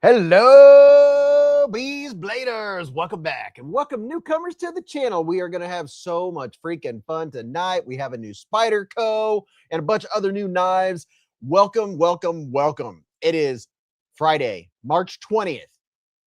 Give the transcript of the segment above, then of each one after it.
Hello, Beez Bladers. Welcome back and welcome newcomers to the channel. We are going to have so much freaking fun tonight. We have a new Spyderco and a bunch of other new knives. Welcome, welcome, welcome. It is Friday, March 20th,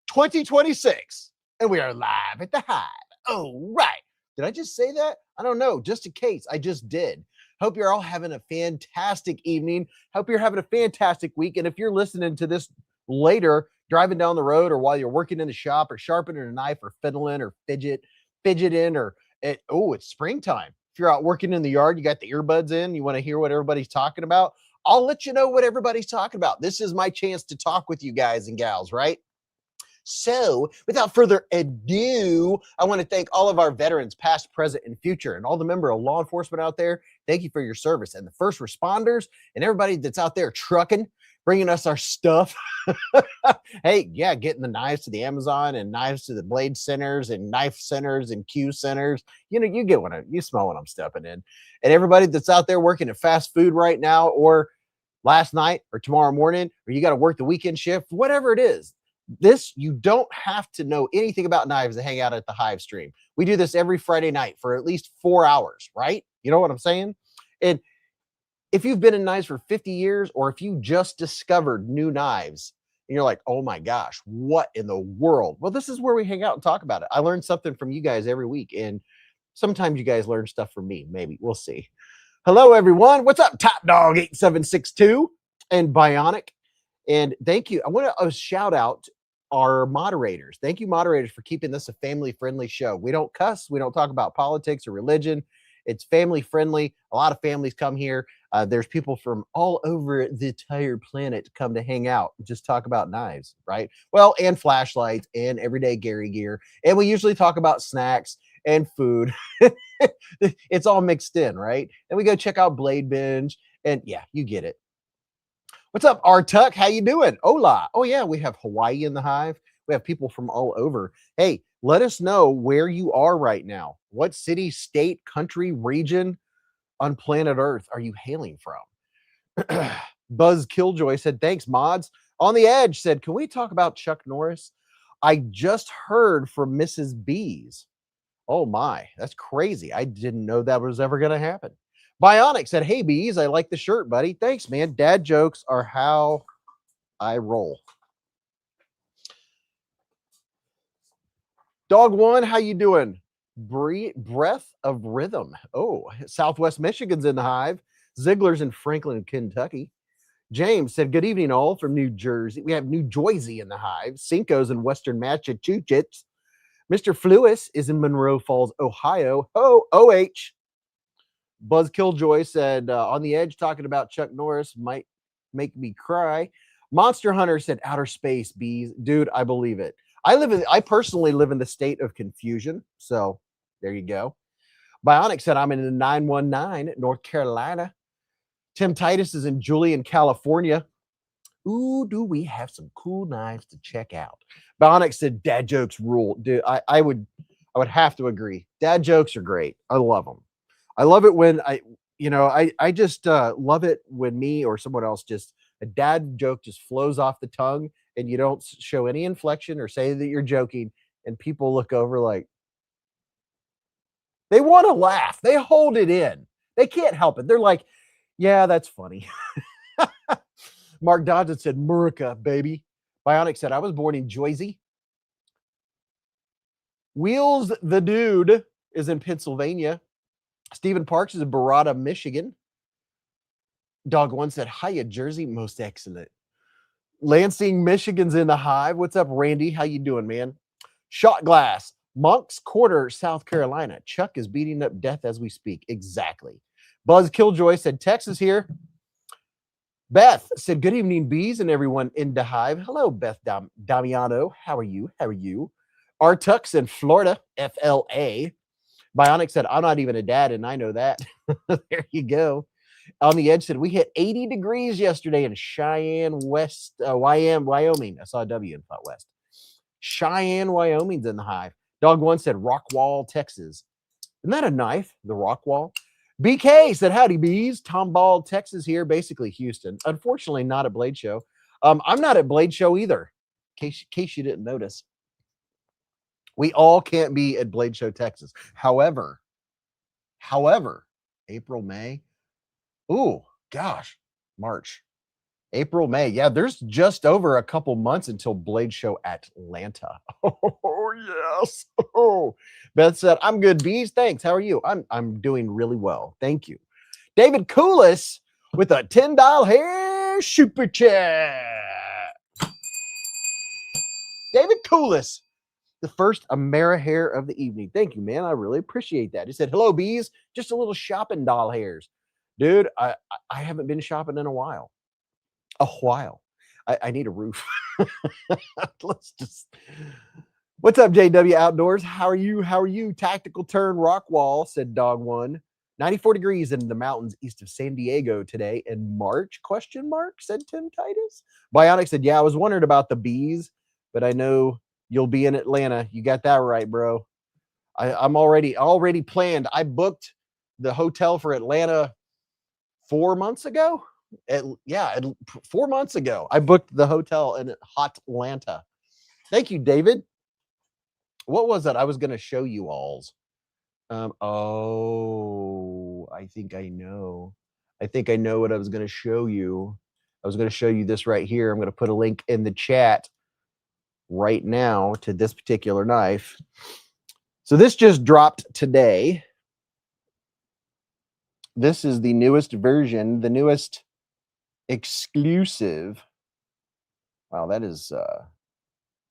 2026, and we are live at the Hive. Oh, right. Did I just say that? I don't know. Just in case, I just did. Hope you're all having a fantastic evening. Hope you're having a fantastic week. And if you're listening to this later, driving down the road or while you're working in the shop or sharpening a knife or fiddling or fidgeting or it's springtime. If you're out working in the yard, you got the earbuds in, you want to hear what everybody's talking about. I'll let you know what everybody's talking about. This is my chance to talk with you guys and gals, right? So, without further ado, I want to thank all of our veterans, past, present, and future, and all the member of law enforcement out there. Thank you for your service, and the first responders, and everybody that's out there trucking, bringing us our stuff. Hey, yeah, getting the knives to the Amazon and knives to the blade centers and knife centers and Q centers. You know, you get what you smell what I'm stepping in. And everybody that's out there working at fast food right now, or last night, or tomorrow morning, or you got to work the weekend shift, whatever it is. You don't have to know anything about knives to hang out at the Hive stream. We do this every Friday night for at least 4 hours, right? You know what I'm saying? And if you've been in knives for 50 years, or if you just discovered new knives and you're like, oh my gosh, what in the world? Well, this is where we hang out and talk about it. I learn something from you guys every week, and sometimes you guys learn stuff from me. Maybe we'll see. Hello, everyone. What's up, Top Dog 8762 and Bionic? And thank you. I want to shout out our moderators. Thank you, moderators, for keeping this a family-friendly show. We don't cuss. We don't talk about politics or religion. It's family-friendly. A lot of families come here. There's people from all over the entire planet come to hang out and just talk about knives, right? Well, and flashlights and everyday Gary gear. And we usually talk about snacks and food. It's all mixed in, right? And we go check out Blade Binge. And yeah, you get it. What's up, R-Tuck? How you doing? Hola. Oh, yeah, we have Hawaii in the Hive. We have people from all over. Hey, let us know where you are right now. What city, state, country, region on planet Earth are you hailing from? Buzz Killjoy said, thanks, mods. On the Edge said, can we talk about Chuck Norris? I just heard from Mrs. Beez. Oh, my. That's crazy. I didn't know that was ever going to happen. Bionic said, hey, Beez, I like the shirt, buddy. Thanks, man. Dad jokes are how I roll. Dog One, how you doing? Breath of Rhythm. Oh, Southwest Michigan's in the Hive. Ziegler's in Franklin, Kentucky. James said, good evening, all from New Jersey. We have New Jersey in the Hive. Cinco's in Western Massachusetts. Mr. Flewis is in Monroe Falls, Ohio. Oh, OH. Buzz Killjoy said, on the Edge, talking about Chuck Norris might make me cry. Monster Hunter said, outer space, Beez. Dude, I believe it. I personally live in the state of confusion. So there you go. Bionic said, I'm in the 919, North Carolina. Tim Titus is in Julian, California. Ooh, do we have some cool knives to check out? Bionic said, dad jokes rule. Dude, I would have to agree. Dad jokes are great. I love them. I love it when I just love it when me or someone else just a dad joke just flows off the tongue and you don't show any inflection or say that you're joking, and people look over like they want to laugh. They hold it in. They can't help it. They're like, yeah, that's funny. Mark Dodson said, Murica, baby. Bionic said, I was born in Jersey. Wheels the Dude is in Pennsylvania. Stephen Parks is in Barada, Michigan. Dog One said, hiya, Jersey, most excellent. Lansing, Michigan's in the Hive. What's up, Randy? How you doing, man? Shot Glass, Monk's Quarter, South Carolina. Chuck is beating up death as we speak. Exactly. Buzz Killjoy said, Texas here. Beth said, good evening, Beez, and everyone in the Hive. Hello, Beth Damiano. How are you? How are you? R-Tuck's in Florida, FLA. Bionic said, I'm not even a dad, and I know that. There you go. On the Edge said, we hit 80 degrees yesterday in Cheyenne, West, Wyoming. I saw a W and thought West. Cheyenne, Wyoming's in the Hive. Dog One said, Rockwall, Texas. Isn't that a knife? The Rockwall. BK said, howdy, Beez. Tomball, Texas here, basically Houston. Unfortunately, not at Blade Show. I'm not at Blade Show either. In case you didn't notice. We all can't be at Blade Show Texas. However, April, May. Ooh, gosh, March. April, May. Yeah, there's just over a couple months until Blade Show Atlanta. Oh, yes. Oh, Beth said, I'm good, Beez. Thanks. How are you? I'm doing really well. Thank you. David Coolis with a $10 hair super chat. David Coolis, the first Amerihair of the evening. Thank you, man. I really appreciate that. He said, hello, Beez. Just a little shopping doll hairs. Dude, I haven't been shopping in a while. I need a roof. Let's just. What's up, JW Outdoors? How are you? How are you? Tactical turn rock wall, said Dog One. 94 degrees in the mountains east of San Diego today in March, ? Said Tim Titus. Bionic said, yeah, I was wondering about the bees, but I know you'll be in Atlanta. You got that right, bro. I'm already planned. I booked the hotel for Atlanta 4 months ago. 4 months ago, I booked the hotel in hot Atlanta. Thank you, David. What was that I was going to show you alls? Oh, I think I know. I think I know what I was going to show you. I was going to show you this right here. I'm going to put a link in the chat right now to this particular knife. So this just dropped today. This is the newest version, the newest exclusive. Wow, that is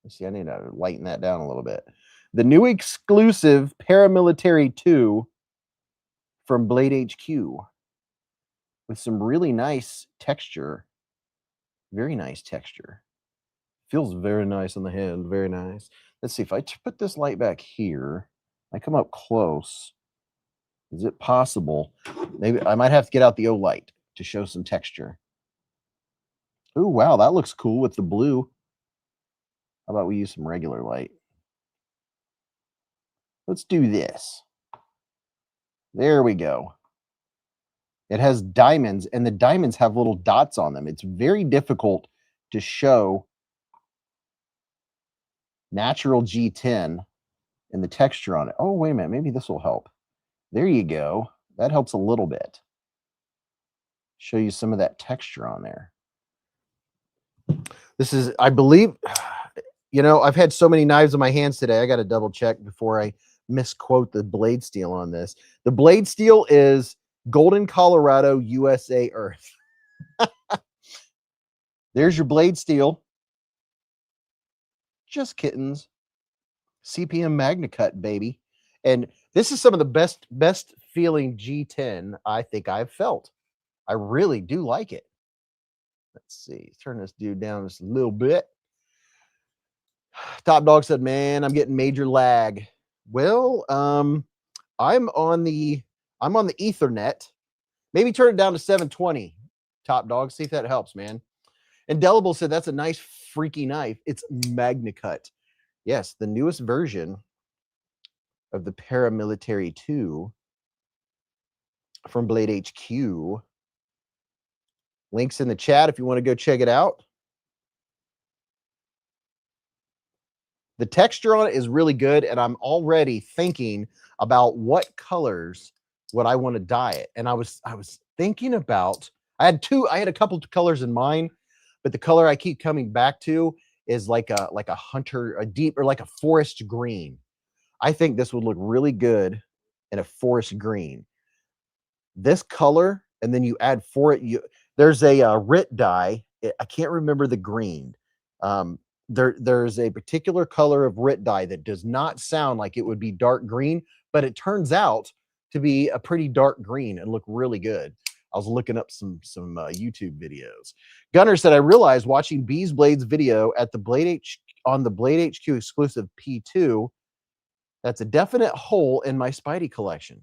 let's see, I need to lighten that down a little bit. The new exclusive Paramilitary 2 from Blade HQ with some really nice texture. Very nice texture. Feels very nice on the hand, very nice. Let's see if I put this light back here. I come up close. Is it possible? Maybe I might have to get out the O light to show some texture. Oh, wow, that looks cool with the blue. How about we use some regular light? Let's do this. There we go. It has diamonds, and the diamonds have little dots on them. It's very difficult to show natural G10 and the texture on it. Oh, wait a minute. Maybe this will help. There you go. That helps a little bit. Show you some of that texture on there. This is, I believe, you know, I've had so many knives in my hands today. I got to double check before I misquote the blade steel on this. The blade steel is Golden, Colorado, USA Earth. There's your blade steel. Just kittens. CPM MagnaCut, baby. And this is some of the best feeling G10 I think I've felt. I really do like it. Let's see. Turn this dude down just a little bit. Top Dog said, man, I'm getting major lag. Well, I'm on the Ethernet. Maybe turn it down to 720. Top Dog, see if that helps, man. Indelible said that's a nice freaky knife. It's MagnaCut. Yes, the newest version of the Paramilitary 2 from Blade HQ. Links in the chat if you want to go check it out. The texture on it is really good, and I'm already thinking about what colors would I want to dye it. And I was thinking about, I had a couple of colors in mind, but the color I keep coming back to is like a hunter, a deep, or like a forest green. I think this would look really good in a forest green. This color, and then you add for it, there's a RIT dye. I can't remember the green. There's a particular color of RIT dye that does not sound like it would be dark green, but it turns out to be a pretty dark green and look really good. I was looking up some YouTube videos. Gunner said, I realized watching Beezblades video at the on the Blade HQ exclusive P2, that's a definite hole in my Spidey collection.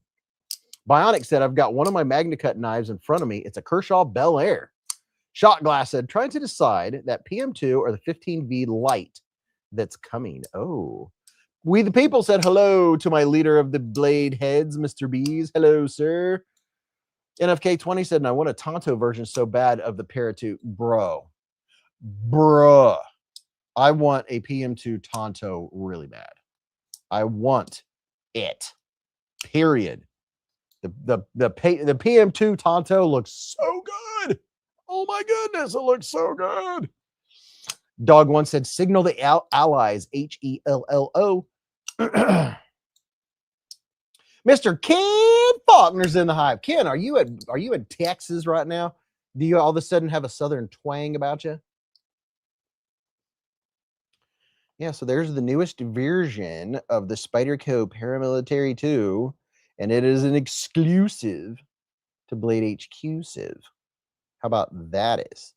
Bionic said, I've got one of my MagnaCut knives in front of me. It's a Kershaw Bel Air. Shot Glass said, trying to decide that PM2 or the 15V Lite that's coming. Oh. We the People said hello to my leader of the Blade Heads, Mr. Beez. Hello, sir. NFK20 said, and I want a Tonto version so bad of the Para 2. Bruh. I want a PM2 Tonto really bad. I want it. Period. The PM2 Tonto looks so good. Oh my goodness, it looks so good. Dog one said, signal the allies, HELLO. Mr. Ken Faulkner's in the hive. Ken, are you in Texas right now? Do you all of a sudden have a southern twang about you? Yeah, so there's the newest version of the Spyderco Paramilitary 2, and it is an exclusive to Blade HQ Civ. How about that is?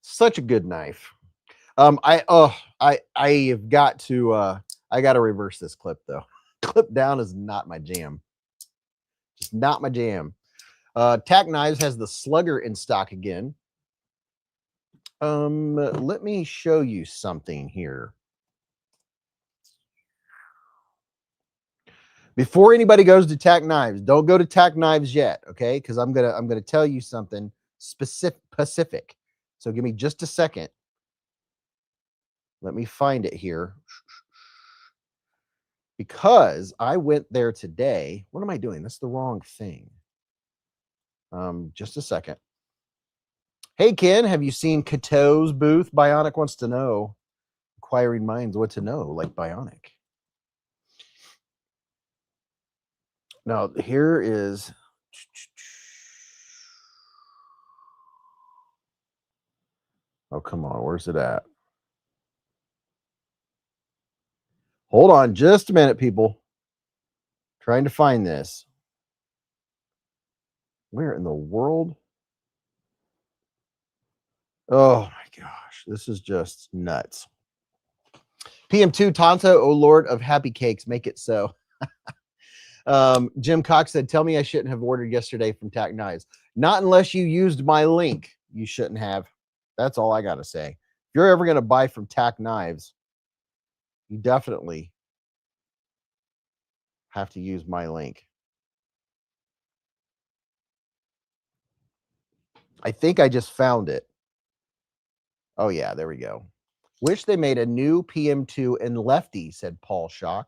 Such a good knife. I have got to I got to reverse this clip though. Clip down is not my jam. Just not my jam. Tac Knives has the Slugger in stock again. Let me show you something here. Before anybody goes to Tac Knives, don't go to Tac Knives yet, okay? Because I'm gonna tell you something specific. So give me just a second. Let me find it here. Because I went there today. What am I doing? That's the wrong thing. Just a second. Hey, Ken, have you seen Kato's booth? Bionic wants to know. Inquiring minds what to know, like Bionic. Now, here is... Oh, come on. Where's it at? Hold on just a minute, people. Trying to find this. Where in the world? Oh, my gosh. This is just nuts. PM2 Tonto, oh Lord of happy cakes, make it so. Jim Cox said, tell me I shouldn't have ordered yesterday from Tac Knives. Not unless you used my link. You shouldn't have. That's all I got to say. If you're ever going to buy from Tac Knives, you definitely have to use my link. I think I just found it. Oh, yeah, there we go. Wish they made a new PM2 in Lefty, said Paul Schock.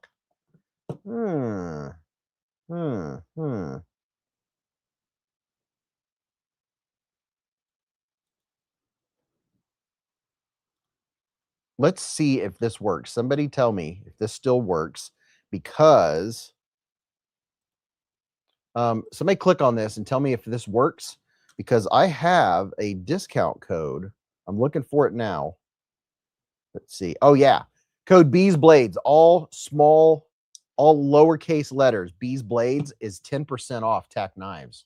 Let's see if this works. Somebody tell me if this still works, because somebody click on this and tell me if this works, because I have a discount code. I'm looking for it now. Let's see. Oh, yeah. Code beezblades, all small, all lowercase letters. Beezblades is 10% off Tac Knives.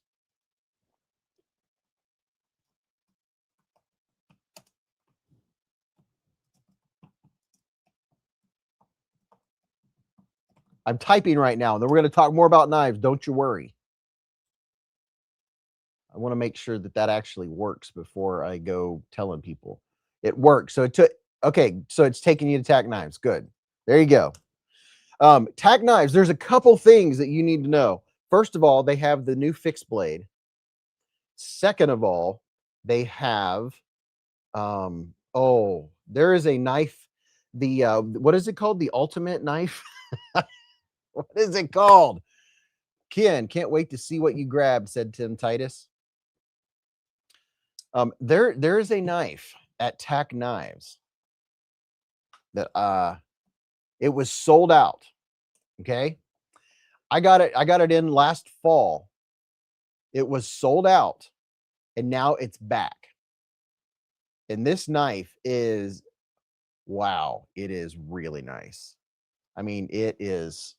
I'm typing right now, and then we're going to talk more about knives. Don't you worry. I want to make sure that that actually works before I go telling people. It works. So it took, okay, so it's taking you to Tac Knives. Good. There you go. Tac Knives, there's a couple things that you need to know. First of all, they have the new fixed blade. Second of all, they have, oh, there is a knife. The, what is it called? The ultimate knife? What is it called? Ken, can't wait to see what you grabbed, said Tim Titus. There is a knife at Tac Knives that it was sold out. Okay. I got it in last fall. It was sold out and now it's back. And this knife is, wow, it is really nice. I mean, it is.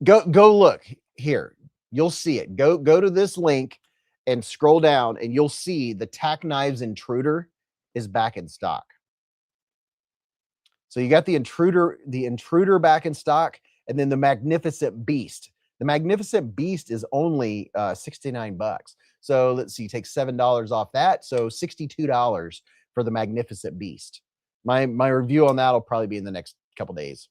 Go look here. You'll see it. Go to this link and scroll down and you'll see the Tac Knives Intruder is back in stock. So you got the Intruder back in stock, and then the Magnificent Beast. The Magnificent Beast is only 69 bucks. So let's see, take $7 off that. So $62 for the Magnificent Beast. My review on that will probably be in the next couple days.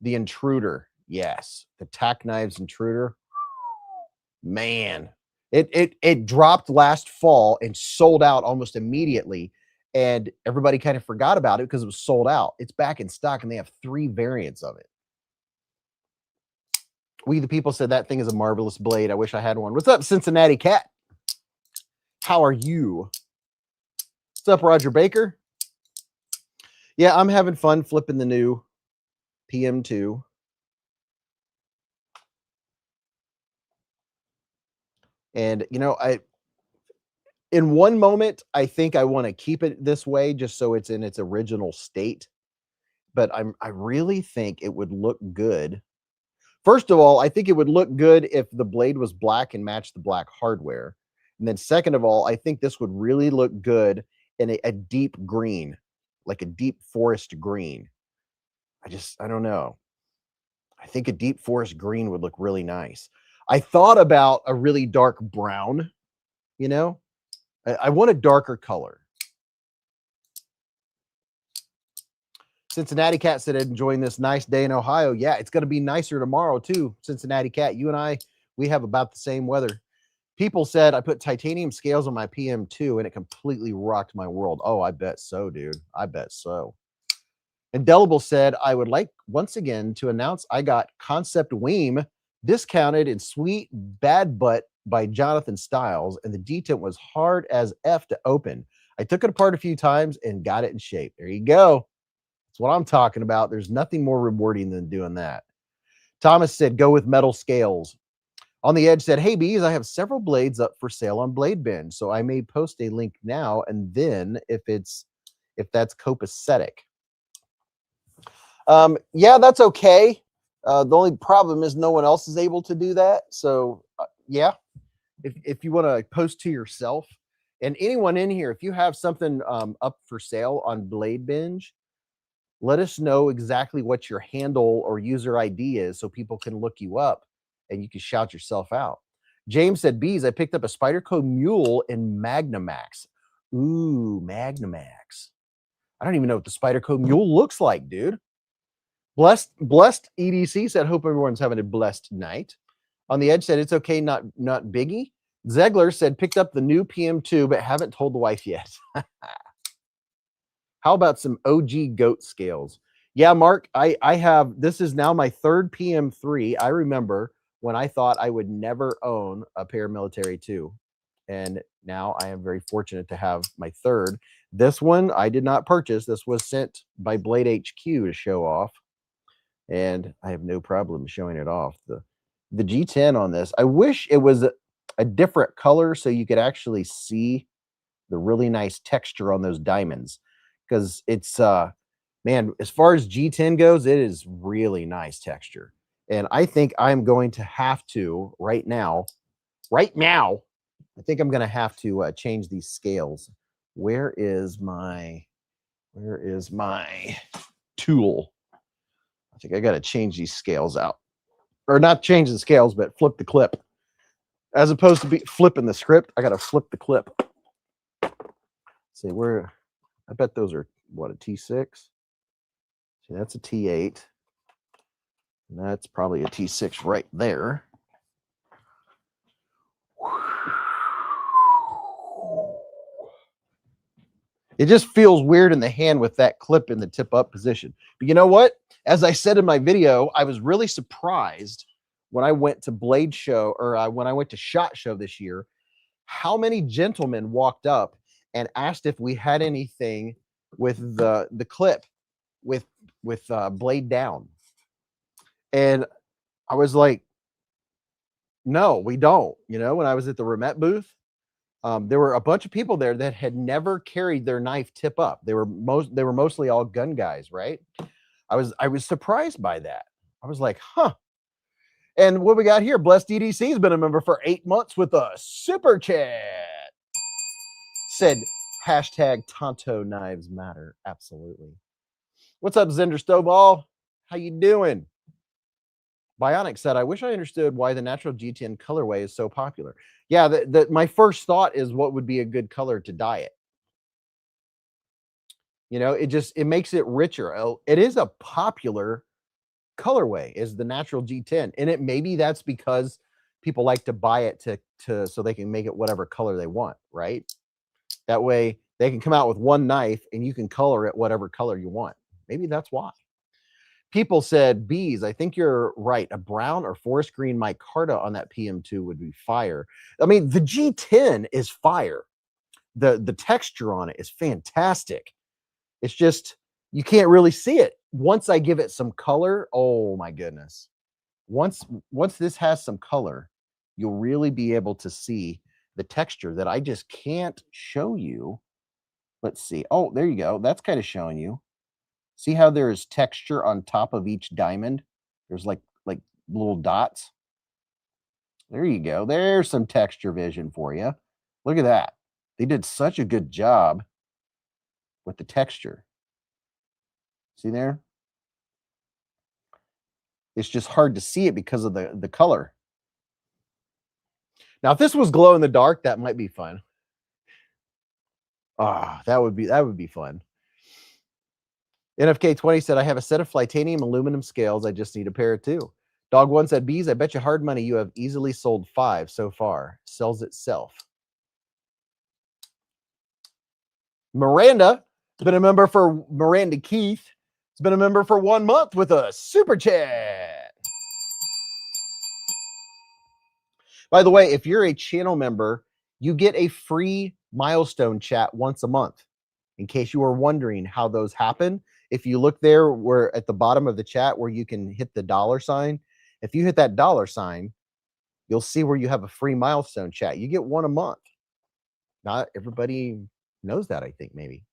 The Intruder, yes. The Tac Knives Intruder. Man, it dropped last fall and sold out almost immediately. and everybody kind of forgot about it because it was sold out. It's back in stock, and they have 3 variants of it. We the People said that thing is a marvelous blade. I wish I had one. What's up, Cincinnati Cat? How are you? What's up, Roger Baker? Yeah, I'm having fun flipping the new PM2. And, you know, in one moment, I think I want to keep it this way just so it's in its original state. But I really think it would look good. First of all, I think it would look good if the blade was black and matched the black hardware. And then second of all, I think this would really look good in a deep green, like a deep forest green. I don't know. I think a deep forest green would look really nice. I thought about a really dark brown, you know. I want a darker color. Cincinnati Cat said, enjoying this nice day in Ohio. Yeah, it's going to be nicer tomorrow too. Cincinnati Cat, you and I, we have about the same weather. People said I put titanium scales on my PM2 and it completely rocked my world. Oh, I bet so, dude. I bet so. Indelible said, I would like once again to announce I got Concept Weem discounted in Sweet Bad Butt by Jonathan Stiles, and the detent was hard as F to open. I took it apart a few times and got it in shape. There you go. That's what I'm talking about. There's nothing more rewarding than doing that. Thomas said, go with metal scales. On the Edge said, hey, Beez, I have several blades up for sale on Blade Binge, so I may post a link now and then if that's copacetic. Yeah, that's okay. The only problem is no one else is able to do that. So yeah, if you want to post to yourself, and anyone in here, if you have something up for sale on Blade Binge, let us know exactly what your handle or user ID is so people can look you up and you can shout yourself out. James said, Beez, I picked up a Spyderco Mule in Magnamax. Ooh, Magnamax. I don't even know what the Spyderco Mule looks like, dude. Blessed EDC said, hope everyone's having a blessed night. On the Edge said, it's okay, not biggie. Zegler said, picked up the new PM2, but haven't told the wife yet. How about some OG goat scales? Yeah, Mark, I have, this is now my 3rd PM3. I remember when I thought I would never own a Paramilitary 2. And now I am very fortunate to have my 3rd. This one I did not purchase. This was sent by Blade HQ to show off. And I have no problem showing it off. The G10 on this, I wish it was a different color so you could actually see the really nice texture on those diamonds. Because it's, man, as far as G10 goes, it is really nice texture. And I think I'm going to have to, right now, I think I'm going to have to change these scales. Where is my tool? I think I got to change these scales out. Or not change the scales, but flip the clip. As opposed to be flipping the script, I got to flip the clip. See, I bet those are, what, a T6? See, that's a T8. And that's probably a T6 right there. It just feels weird in the hand with that clip in the tip up position. But you know what? As I said in my video, I was really surprised when I went to Blade Show, or when I went to SHOT Show this year, how many gentlemen walked up and asked if we had anything with the clip with blade down. And I was like, no, we don't. You know, when I was at the Remet booth, there were a bunch of people there that had never carried their knife tip up. They were mostly all gun guys, right? I was surprised by that. I was like, huh. And what we got here, Blessed EDC has been a member for 8 months with us. Super chat. Said hashtag Tonto Knives Matter. Absolutely. What's up, Zender Stovall? How you doing? Bionic said, I wish I understood why the natural G10 colorway is so popular. Yeah, my first thought is what would be a good color to dye it. You know, it makes it richer. It is a popular colorway, is the natural G10. And maybe that's because people like to buy it to so they can make it whatever color they want, right? That way They can come out with one knife and you can color it whatever color you want. Maybe that's why. People said, Beez, I think you're right. A brown or forest green micarta on that PM2 would be fire. I mean, the G10 is fire. The texture on it is fantastic. It's just, you can't really see it. Once I give it some color, oh my goodness. Once this has some color, you'll really be able to see the texture that I just can't show you. Let's see. Oh, there you go. That's kind of showing you. See how there's texture on top of each diamond? There's like little dots. There you go. There's some texture vision for you. Look at that. They did such a good job with the texture. See there? It's just hard to see it because of the color. Now, if this was glow in the dark, that might be fun. Ah, that would be fun. NFK20 said, I have a set of titanium aluminum scales. I just need a pair too. Dog One said, Beez, I bet you hard money you have easily sold 5 so far. Sells itself. Miranda has been a member for Miranda Keith. Has been a member for 1 month with a super chat. By the way, if you're a channel member, you get a free milestone chat once a month. In case you were wondering how those happen, if you look there, where at the bottom of the chat where you can hit the $sign, if you hit that $sign, you'll see where you have a free milestone chat. You get 1 a month. Not everybody knows that, I think, maybe.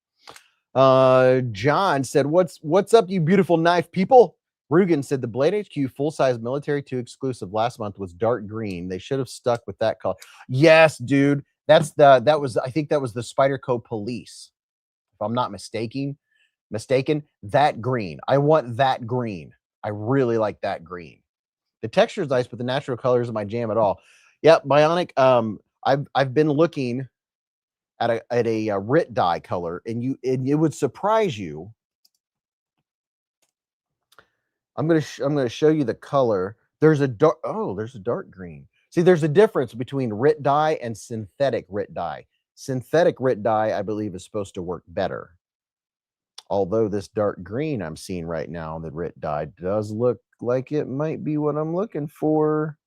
John said, what's up, you beautiful knife people? Rugen said, the Blade HQ full-size military 2 exclusive last month was dark green. They should have stuck with that color. Yes, dude. I think that was the Spyderco Police. If I'm not mistaken, that green. I want that green. I really like that green. The texture is nice, but the natural color isn't my jam at all. Yep, Bionic. I've been looking at a RIT dye color, and it would surprise you. I'm gonna show you the color. There's a dark green. See, there's a difference between RIT dye and synthetic RIT dye. Synthetic RIT dye, I believe, is supposed to work better. Although this dark green I'm seeing right now, the RIT dye, does look like it might be what I'm looking for.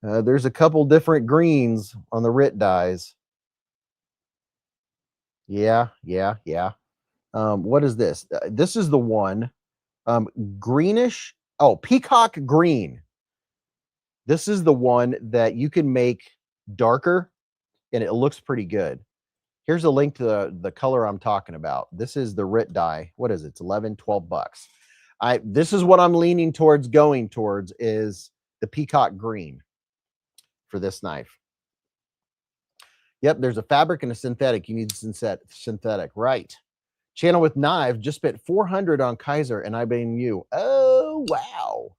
There's a couple different greens on the RIT dyes. Yeah. What is this? This is the one. Greenish. Oh, peacock green. This is the one that you can make darker, and it looks pretty good. Here's a link to the color I'm talking about. This is the RIT dye. What is it? It's 11, 12 bucks. This is what I'm leaning towards going towards, is the peacock green for this knife. Yep, there's a fabric and a synthetic. You need synthetic, right? Channel with Knives just spent $400 on Kaiser, and I blame you. Oh, wow.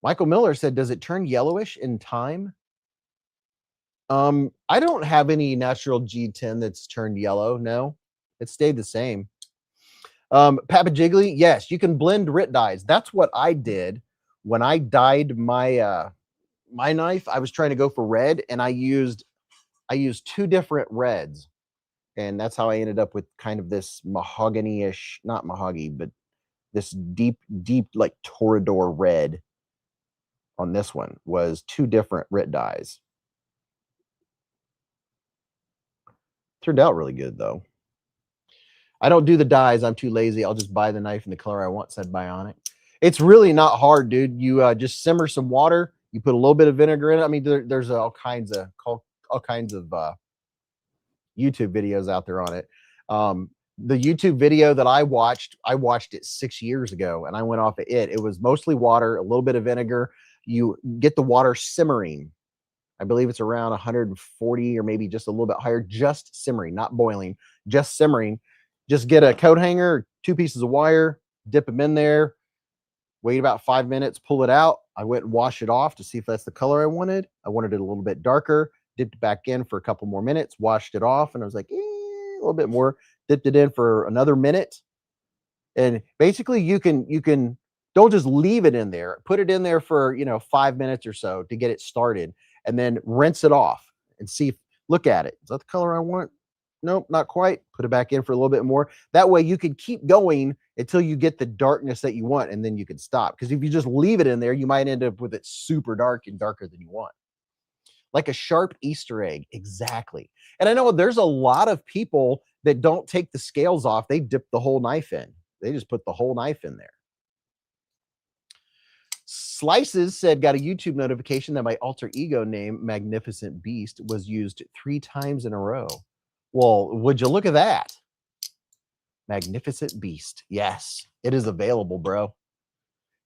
Michael Miller said, does it turn yellowish in time? I don't have any natural G10 that's turned yellow. No, it stayed the same. Papa Jiggly, yes, you can blend RIT dyes. That's what I did when I dyed my my knife. I was trying to go for red, and I used 2 different reds, and that's how I ended up with kind of this mahogany-ish, not mahogany, but this deep like Torador red. On this one was 2 different RIT dyes. Turned out really good, though. I don't do the dyes. I'm too lazy. I'll just buy the knife in the color I want, said Bionic. It's really not hard, dude. You just simmer some water. You put a little bit of vinegar in it. I mean, there's all kinds of YouTube videos out there on it. The YouTube video that I watched it 6 years ago, and I went off of it. It was mostly water, a little bit of vinegar. You get the water simmering. I believe it's around 140 or maybe just a little bit higher, just simmering, not boiling, just simmering. Just get a coat hanger, 2 pieces of wire, dip them in there, wait about 5 minutes, pull it out. I went and washed it off to see if that's the color I wanted. I wanted it a little bit darker, dipped it back in for a couple more minutes, washed it off, and I was like, a little bit more, dipped it in for another minute. And basically you can don't just leave it in there, put it in there for, 5 minutes or so to get it started, and then rinse it off and see, look at it. Is that the color I want? Nope, not quite. Put it back in for a little bit more. That way you can keep going until you get the darkness that you want, and then you can stop. Because if you just leave it in there, you might end up with it super dark and darker than you want. Like a sharp Easter egg. Exactly. And I know there's a lot of people that don't take the scales off. They dip the whole knife in. They just put the whole knife in there. Slices said, got a YouTube notification that my alter ego name, Magnificent Beast, was used 3 times in a row. Well, would you look at that? Magnificent Beast. Yes, it is available, bro.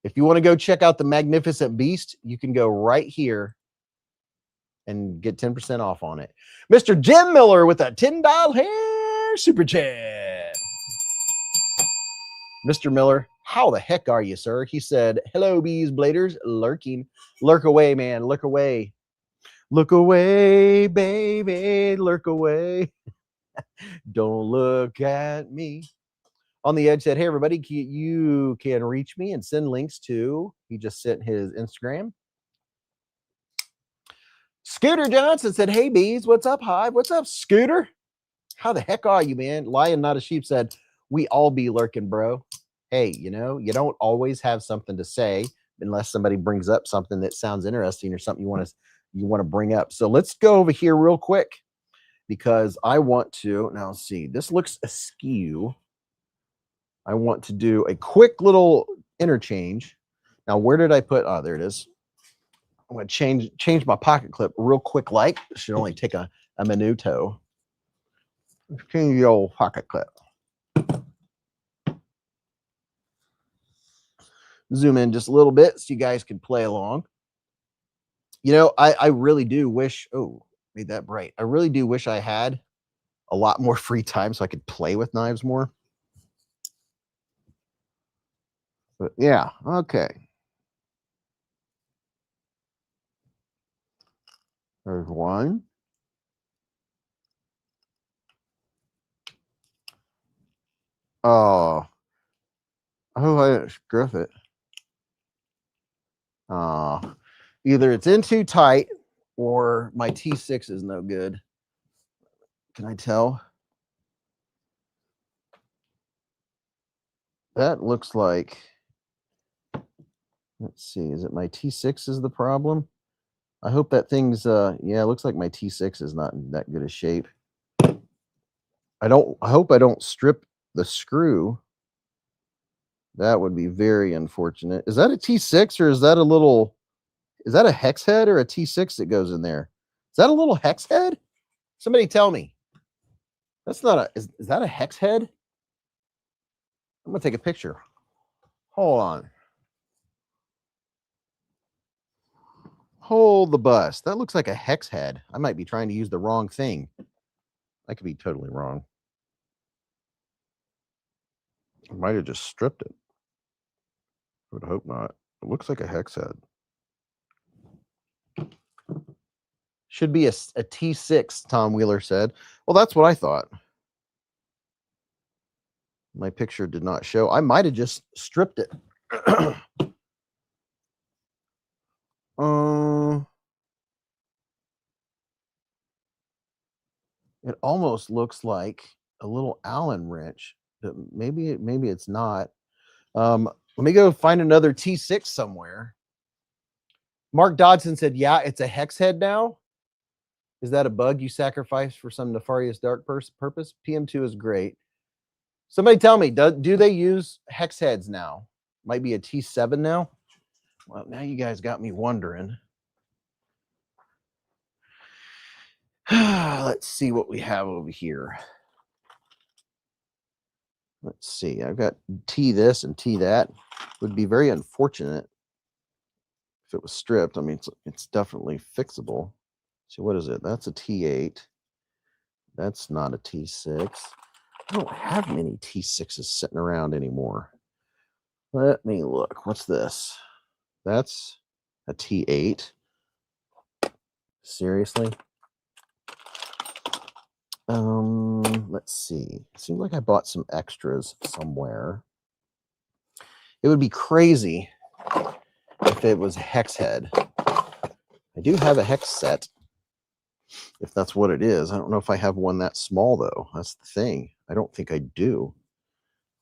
If you want to go check out the Magnificent Beast, you can go right here and get 10% off on it. Mr. Jim Miller with a $10 hair super chat. Mr. Miller, how the heck are you, sir? He said, hello, bees bladers, lurking. Lurk away, man, lurk away. Look away, baby, lurk away. Don't look at me. On the Edge said, hey, everybody, you can reach me and send links to, he just sent his Instagram. Scooter Johnson said, hey, bees, what's up, Hive? What's up, Scooter? How the heck are you, man? Lion Not a Sheep said, we all be lurking, bro. Hey, you know, you don't always have something to say unless somebody brings up something that sounds interesting or something you want to bring up. So let's go over here real quick because I want to, now let's see, this looks askew. I want to do a quick little interchange. Now, where did I put, oh, there it is. I'm going to change my pocket clip real quick, like, it should only take a minuto. Change the old pocket clip. Zoom in just a little bit so you guys can play along. You know, I really do wish, oh, made that bright. I really do wish I had a lot more free time so I could play with knives more. But yeah, okay. There's one. Oh, I hope I didn't scruff it. Either it's in too tight or my T6 is no good. Can I tell? That looks like, let's see, is it my T6 is the problem? I hope that thing's, yeah, it looks like my T6 is not in that good a shape. I hope I don't strip the screw. That would be very unfortunate. Is that a T6 or is that a hex head or a T6 that goes in there? Is that a little hex head? Somebody tell me. That's not is that a hex head? I'm gonna take a picture. Hold on. Hold the bus. That looks like a hex head. I might be trying to use the wrong thing. I could be totally wrong. I might have just stripped it. I would hope not. It looks like a hex head. Should be a T6, Tom Wheeler said. Well, that's what I thought. My picture did not show. I might have just stripped it. It almost looks like a little Allen wrench. Maybe it's not. Let me go find another T6 somewhere. Mark Dodson said, yeah, it's a hex head now. Is that a bug you sacrificed for some nefarious dark purpose? PM2 is great. Somebody tell me, do they use hex heads now? Might be a T7 now. Well, now you guys got me wondering. Let's see what we have over here. Let's see. I've got T this and T that. Would be very unfortunate if it was stripped. I mean, it's definitely fixable. So what is it? That's a T8. That's not a T6. I don't have many T6s sitting around anymore. Let me look. What's this? That's a T8. Seriously? Let's see. Seems like I bought some extras somewhere. It would be crazy if it was a hex head. I do have a hex set. if that's what it is. I don't know if I have one that small, though. That's the thing. I don't think I do.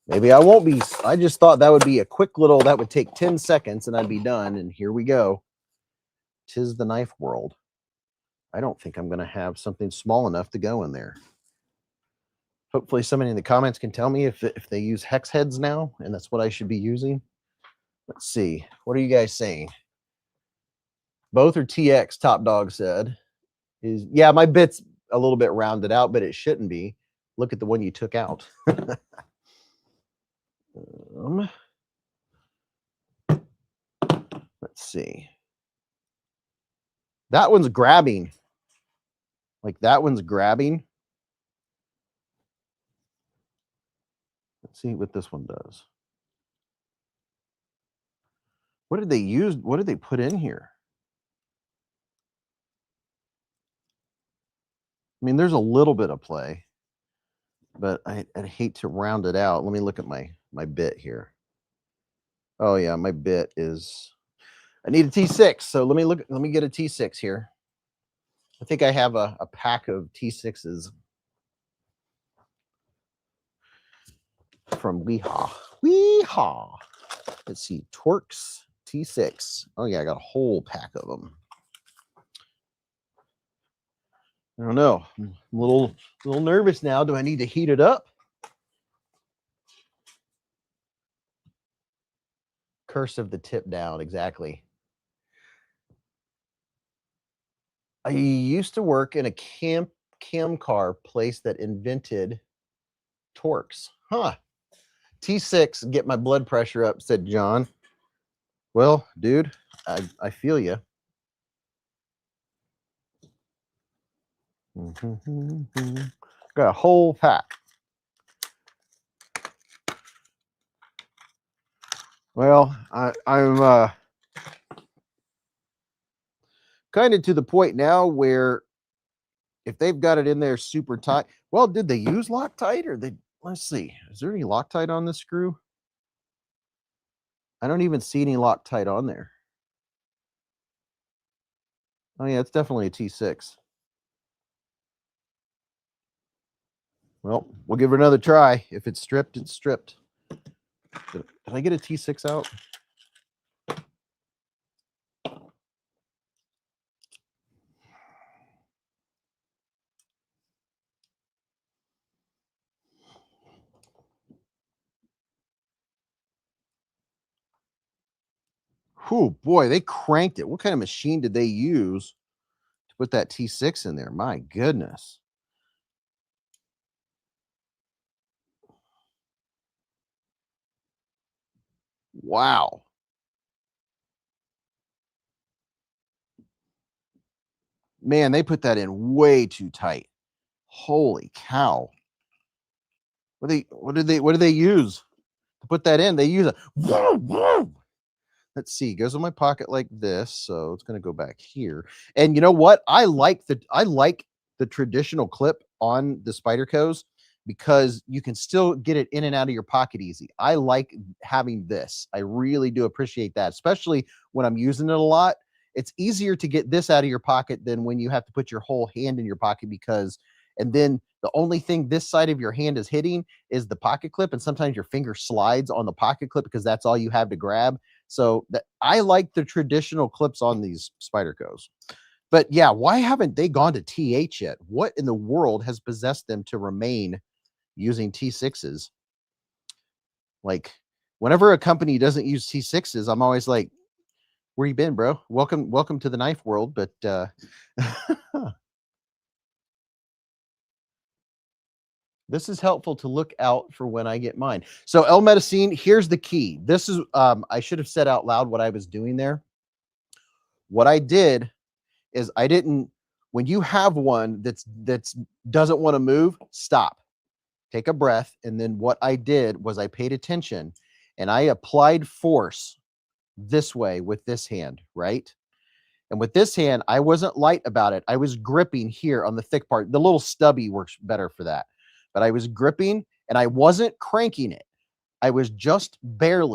Maybe I won't be. I just thought that would be a quick little, that would take 10 seconds and I'd be done. And here we go. 'Tis the knife world. I don't think I'm going to have something small enough to go in there. Hopefully somebody in the comments can tell me if they use hex heads now, and that's what I should be using. Let's see. What are you guys saying? Both are TX, Top Dog said. Yeah, my bit's a little bit rounded out, but it shouldn't be. Look at the one you took out. Let's see. That one's grabbing. Like that one's grabbing. Let's see what this one does. What did they use? What did they put in here? I mean, there's a little bit of play, but I'd hate to round it out. Let me look at my bit here. Oh yeah, my bit is, I need a T6. So let me get a T6 here. I think I have a pack of T6s from Weehaw. Weehaw. Let's see, Torx T6. Oh yeah, I got a whole pack of them. I don't know. I'm a little nervous now. Do I need to heat it up? Curse of the tip down, exactly. I used to work in a cam car place that invented Torx. Huh. T6, get my blood pressure up, said John. Well, dude, I feel you. Got a whole pack. Well, I'm kind of to the point now where if they've got it in there super tight, well, did they use Loctite or they? Let's see. Is there any Loctite on this screw? I don't even see any Loctite on there. Oh yeah, it's definitely a T6. Well, we'll give it another try. If it's stripped, it's stripped. Did I get a T6 out? Oh boy, they cranked it. What kind of machine did they use to put that T6 in there? My goodness. Wow. Man, they put that in way too tight. Holy cow. What did they use to put that in? They use a let's see, goes in my pocket like this, so it's going to go back here. And you know what? I like the traditional clip on the Spydercos because you can still get it in and out of your pocket easy. I like having this. I really do appreciate that, especially when I'm using it a lot. It's easier to get this out of your pocket than when you have to put your whole hand in your pocket because, and then the only thing this side of your hand is hitting is the pocket clip. And sometimes your finger slides on the pocket clip because that's all you have to grab. So I like the traditional clips on these Spydercos. But yeah, why haven't they gone to TH yet? What in the world has possessed them to remain using T6s? Like, whenever a company doesn't use T6s, I'm always like, where you been, bro? Welcome to the knife world. But this is helpful to look out for when I get mine. So El Medicine, here's the key. This is, I should have said out loud what I was doing there. What I did is I didn't, when you have one that's doesn't want to move, stop, take a breath. And then what I did was I paid attention and I applied force this way with this hand, right? And with this hand, I wasn't light about it. I was gripping here on the thick part. The little stubby works better for that. But I was gripping and I wasn't cranking it. I was just I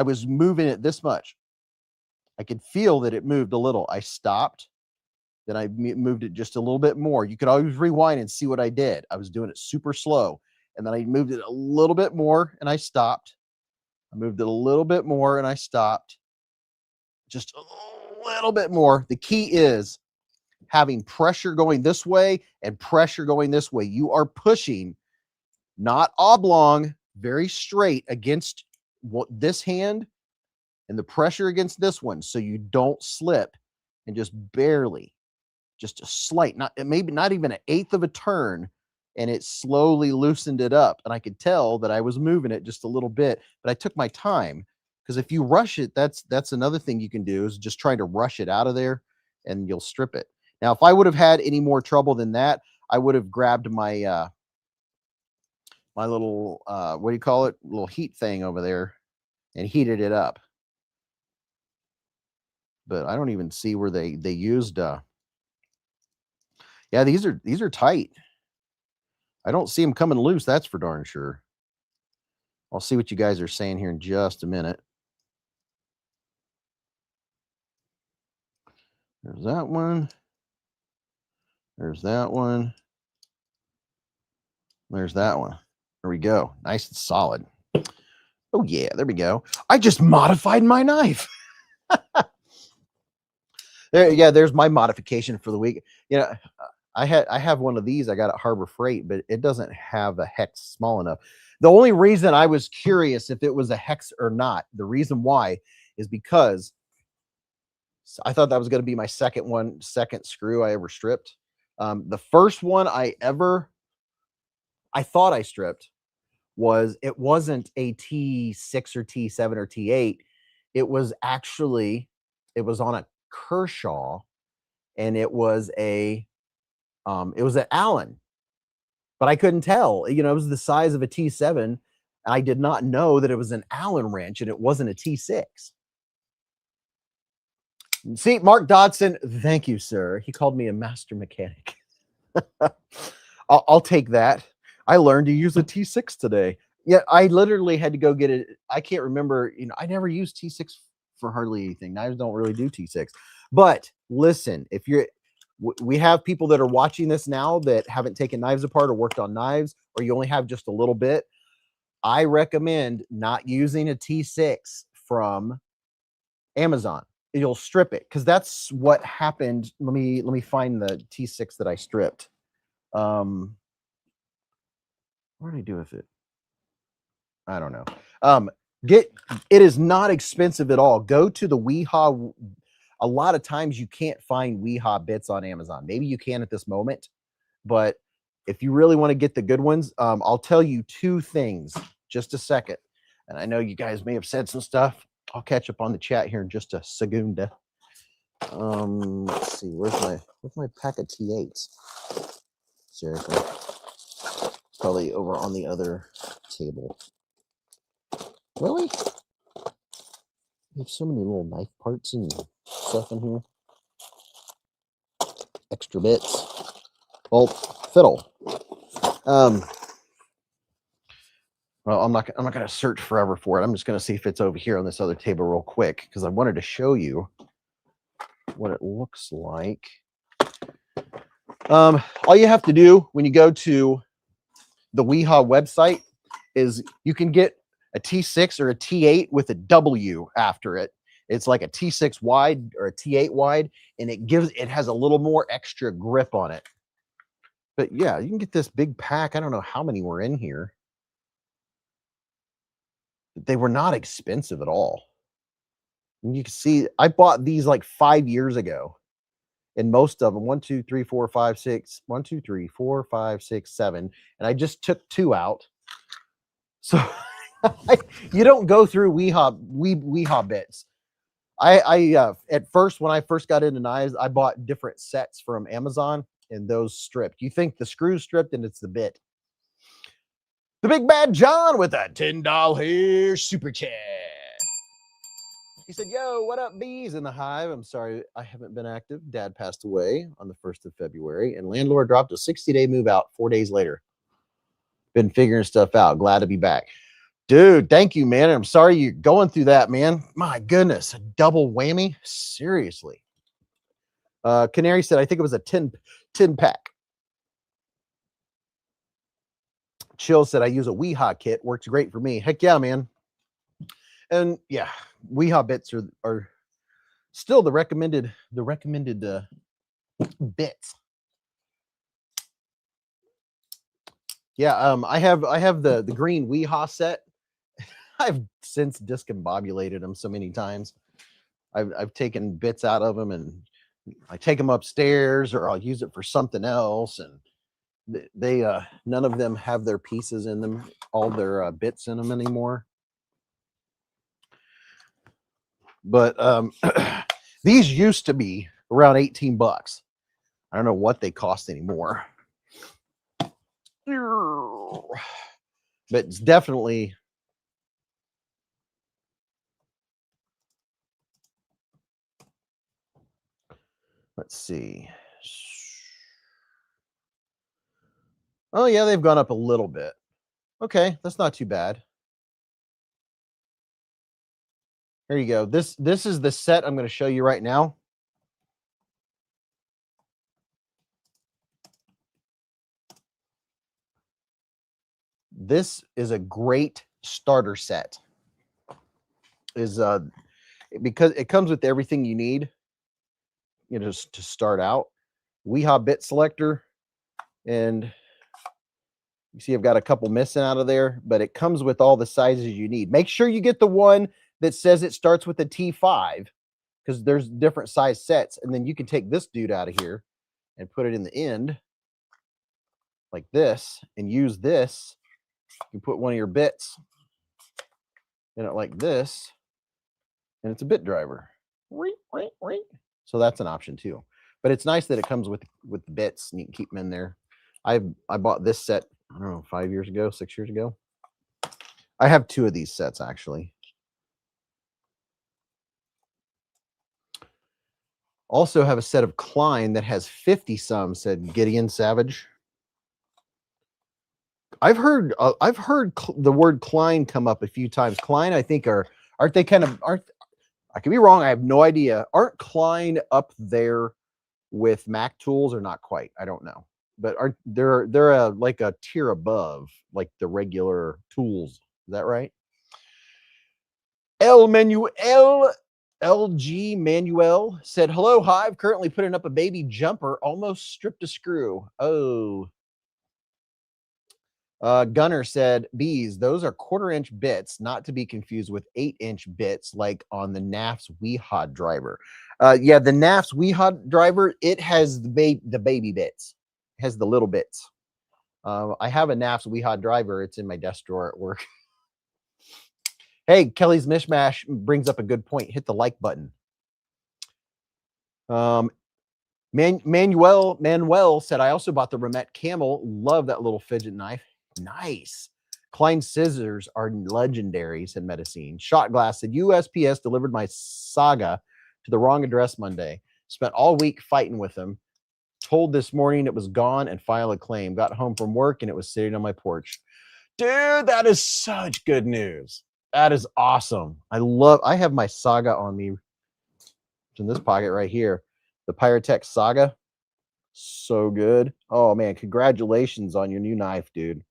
was moving it this much. I could feel that it moved a little. I stopped Then I moved it just a little bit more. You could always rewind and see what I did. I was doing it super slow. And then I moved it a little bit more and I stopped. I moved it a little bit more and I stopped. Just a little bit more. The key is having pressure going this way and pressure going this way. You are pushing, not oblong, very straight against this hand and the pressure against this one, so you don't slip, and just barely, just a slight, not maybe not even an eighth of a turn, and it slowly loosened it up. And I could tell that I was moving it just a little bit, but I took my time, because if you rush it, that's another thing you can do, is just try to rush it out of there and you'll strip it. Now, if I would have had any more trouble than that, I would have grabbed my my little what do you call it, little heat thing over there, and heated it up. But I don't even see where they used yeah, these are tight. I don't see them coming loose, that's for darn sure. I'll see what you guys are saying here in just a minute. There's that one. There's that one. There's that one. There we go. Nice and solid. Oh yeah, there we go. I just modified my knife. There, yeah, there's my modification for the week. You know, I have one of these I got at Harbor Freight, but it doesn't have a hex small enough. The only reason I was curious if it was a hex or not, the reason why is because I thought that was going to be my second screw I ever stripped. The first one I thought I stripped it wasn't a T6 or T7 or T8. It was on a Kershaw, and it was an Allen, but I couldn't tell. You know, it was the size of a T7, and I did not know that it was an Allen wrench and it wasn't a T6. See, Mark Dodson, thank you, sir. He called me a master mechanic. I'll take that. I learned to use a T6 today. Yeah, I literally had to go get it. I can't remember. You know, I never used T6 for hardly anything. Knives don't really do T6. But listen, if we have people that are watching this now that haven't taken knives apart or worked on knives, or you only have just a little bit, I recommend not using a T6 from Amazon. You'll strip it, because that's what happened. Let me find the T6 that I stripped. What did I do with it? I don't know. It is not expensive at all. Go to the WeHa. A lot of times you can't find WeHa bits on Amazon. Maybe you can at this moment, but if you really want to get the good ones, I'll tell you two things. Just a second. And I know you guys may have said some stuff. I'll catch up on the chat here in just a segunda. Let's see. Where's my pack of T8s? Seriously. Probably over on the other table. Really? We have so many little knife parts and stuff in here. Extra bits. Well, fiddle. Well, I'm not going to search forever for it. I'm just going to see if it's over here on this other table real quick, because I wanted to show you what it looks like. All you have to do when you go to the WeHa website is you can get a T6 or a T8 with a W after it. It's like a T6 wide or a T8 wide, and it has a little more extra grip on it. But yeah, you can get this big pack. I don't know how many were in here. They were not expensive at all. And you can see I bought these like 5 years ago, and most of them 1, 2, 3, 4, 5, 6, 1, 2, 3, 4, 5, 6, 7, and I just took 2 out. So you don't go through WeHa bits. I at first, when I first got into knives, I bought different sets from Amazon, and those stripped. You think the screw's stripped, and it's the bit. The Big Bad John with a $10 super chat. He said, yo, what up, Beez in the Hive? I'm sorry I haven't been active. Dad passed away on the 1st of February, and landlord dropped a 60-day move out 4 days later. Been figuring stuff out. Glad to be back. Dude, thank you, man. I'm sorry you're going through that, man. My goodness, a double whammy? Seriously. Canary said, I think it was a 10 pack. Chill said, I use a Weehaw kit. Works great for me. Heck yeah, man. And yeah, Weehaw bits are still the recommended bits. Yeah, I have the green Weehaw set. I've since discombobulated them so many times. I've taken bits out of them and I take them upstairs or I'll use it for something else. And they none of them have their pieces in them, all their bits in them anymore. But these used to be around 18 bucks. I don't know what they cost anymore. But it's definitely, let's see. Oh yeah, they've gone up a little bit. Okay, that's not too bad. Here you go. This is the set I'm going to show you right now. This is a great starter set. Is because it comes with everything you need, you know, just to start out. Weehaw bit selector, and you see I've got a couple missing out of there, but it comes with all the sizes you need. Make sure you get the one that says it starts with a T5, because there's different size sets, and then you can take this dude out of here and put it in the end like this and use this. You put one of your bits in it like this, and it's a bit driver. So that's an option too. But it's nice that it comes with the bits and you can keep them in there. I bought this set, I don't know, 5 years ago, 6 years ago. I have 2 of these sets actually. Also have a set of Klein that has 50 some, said Gideon Savage. I've heard the word Klein come up a few times. Klein, I think, aren't they kind of, I could be wrong, I have no idea. Aren't Klein up there with Mac tools or not quite? I don't know. But aren't they're like a tier above like the regular tools. Is that right? LG Manuel said, hello, Hive. Currently putting up a baby jumper, almost stripped a screw. Oh. Gunner said, Beez, those are 1/4-inch bits, not to be confused with 8-inch bits like on the NAF's Weehaw driver. Yeah, the NAF's Weehaw driver, it has the baby bits. It has the little bits. I have a NAF's Weehaw driver. It's in my desk drawer at work. Hey, Kelly's Mishmash brings up a good point. Hit the like button. Manuel said, I also bought the Remet Camel. Love that little fidget knife. Nice. Klein scissors are legendary, said Medicine. Shot Glass said, USPS delivered my Saga to the wrong address Monday. Spent all week fighting with them. Told this morning it was gone and filed a claim. Got home from work and it was sitting on my porch. Dude, that is such good news. That is awesome. I have my Saga on me. It's in this pocket right here. The Pyrotech Saga. So good. Oh man, congratulations on your new knife, dude.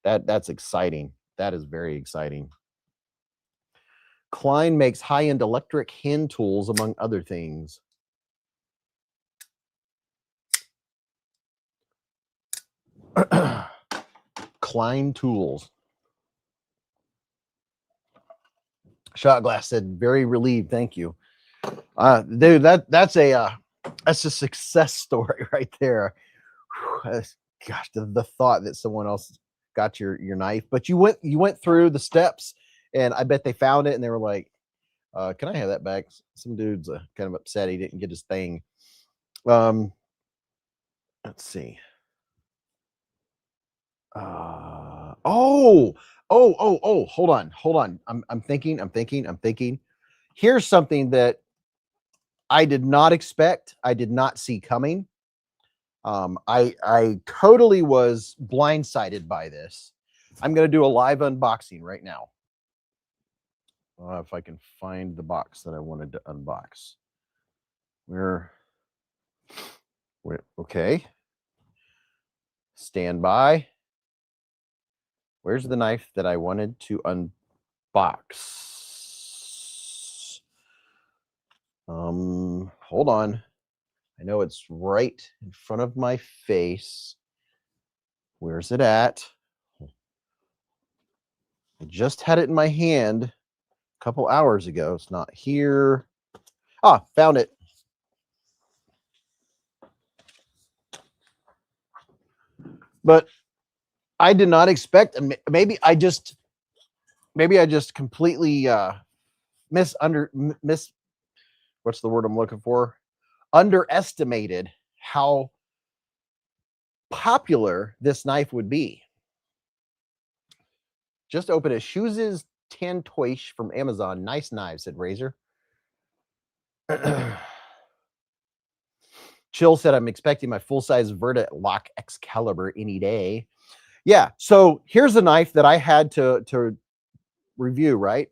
That's exciting. That is very exciting. Klein makes high-end electric hand tools, among other things. Klein tools. Shot Glass said, very relieved. Thank you. Dude, that's a success story right there. Gosh, the thought that someone else got your knife, but you went through the steps, and I bet they found it and they were like, can I have that back? Some dude's kind of upset he didn't get his thing. Let's see. Hold on. I'm thinking. Here's something that I did not expect. I did not see coming. I totally was blindsided by this. I'm going to do a live unboxing right now. If I can find the box that I wanted to unbox. Okay. Stand by. Where's the knife that I wanted to unbox? Hold on. I know it's right in front of my face. Where's it at? I just had it in my hand a couple hours ago. It's not here. Ah, found it. But I did not expect, and maybe I just completely miss what's the word I'm looking for? Underestimated how popular this knife would be. Just open it. Shoes 10 Toish from Amazon. Nice knives, said Razor. Chill said, I'm expecting my full-size Verta Lock Excalibur any day. Yeah, so here's a knife that I had to review, right?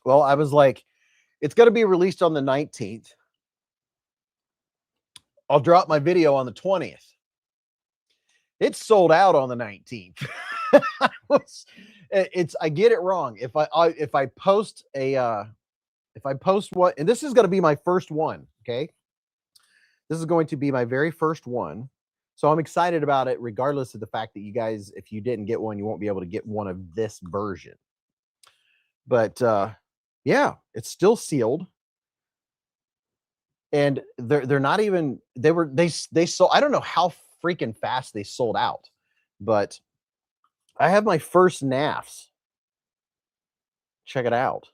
Well, I was like, it's going to be released on the 19th. I'll drop my video on the 20th. It's sold out on the 19th. I get it wrong. If I post one, and this is going to be my first one, okay? This is going to be my very first one. So I'm excited about it, regardless of the fact that you guys, if you didn't get one, you won't be able to get one of this version. But yeah, it's still sealed. And they're not even, they sold, I don't know how freaking fast they sold out, but I have my first NAFs. Check it out.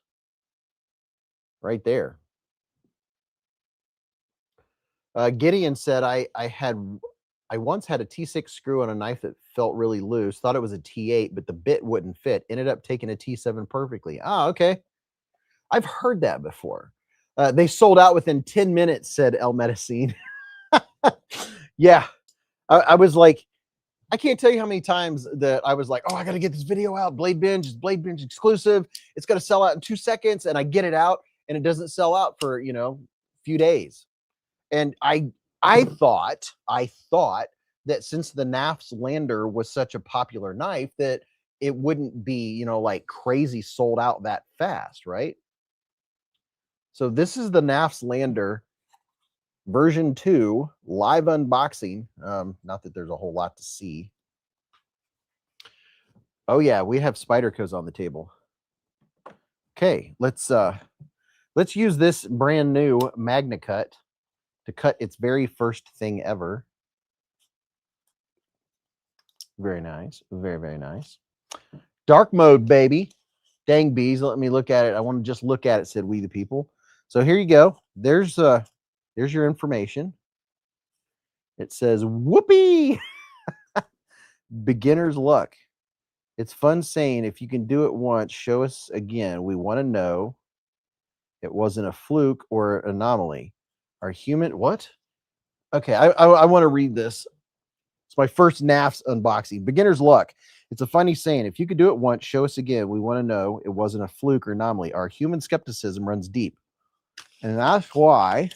Right there. Gideon said, I once had a T6 screw on a knife that felt really loose. Thought it was a T8, but the bit wouldn't fit. Ended up taking a T7 perfectly. Ah, okay. I've heard that before. They sold out within 10 minutes, said El Medicine. Yeah. I was like, I can't tell you how many times that I was like, oh, I got to get this video out. Blade Binge is Blade Binge exclusive. It's going to sell out in 2 seconds. And I get it out and it doesn't sell out for, a few days. And I thought that since the NAF's Lander was such a popular knife that it wouldn't be, like crazy sold out that fast, right? So this is the NAF's Lander version 2 live unboxing. Not that there's a whole lot to see. Oh yeah, we have Spydercos on the table. Okay, let's use this brand new Magna Cut to cut its very first thing ever. Very nice. Very, very nice. Dark mode, baby. Dang, Beez, let me look at it. I want to just look at it, said we the people. So here you go. There's your information. It says, whoopee. Beginner's luck. It's fun saying, if you can do it once, show us again. We want to know it wasn't a fluke or anomaly. Our human, what? Okay, I want to read this. It's my first NAF's unboxing. Beginner's luck. It's a funny saying. If you could do it once, show us again. We want to know it wasn't a fluke or anomaly. Our human skepticism runs deep. And that's why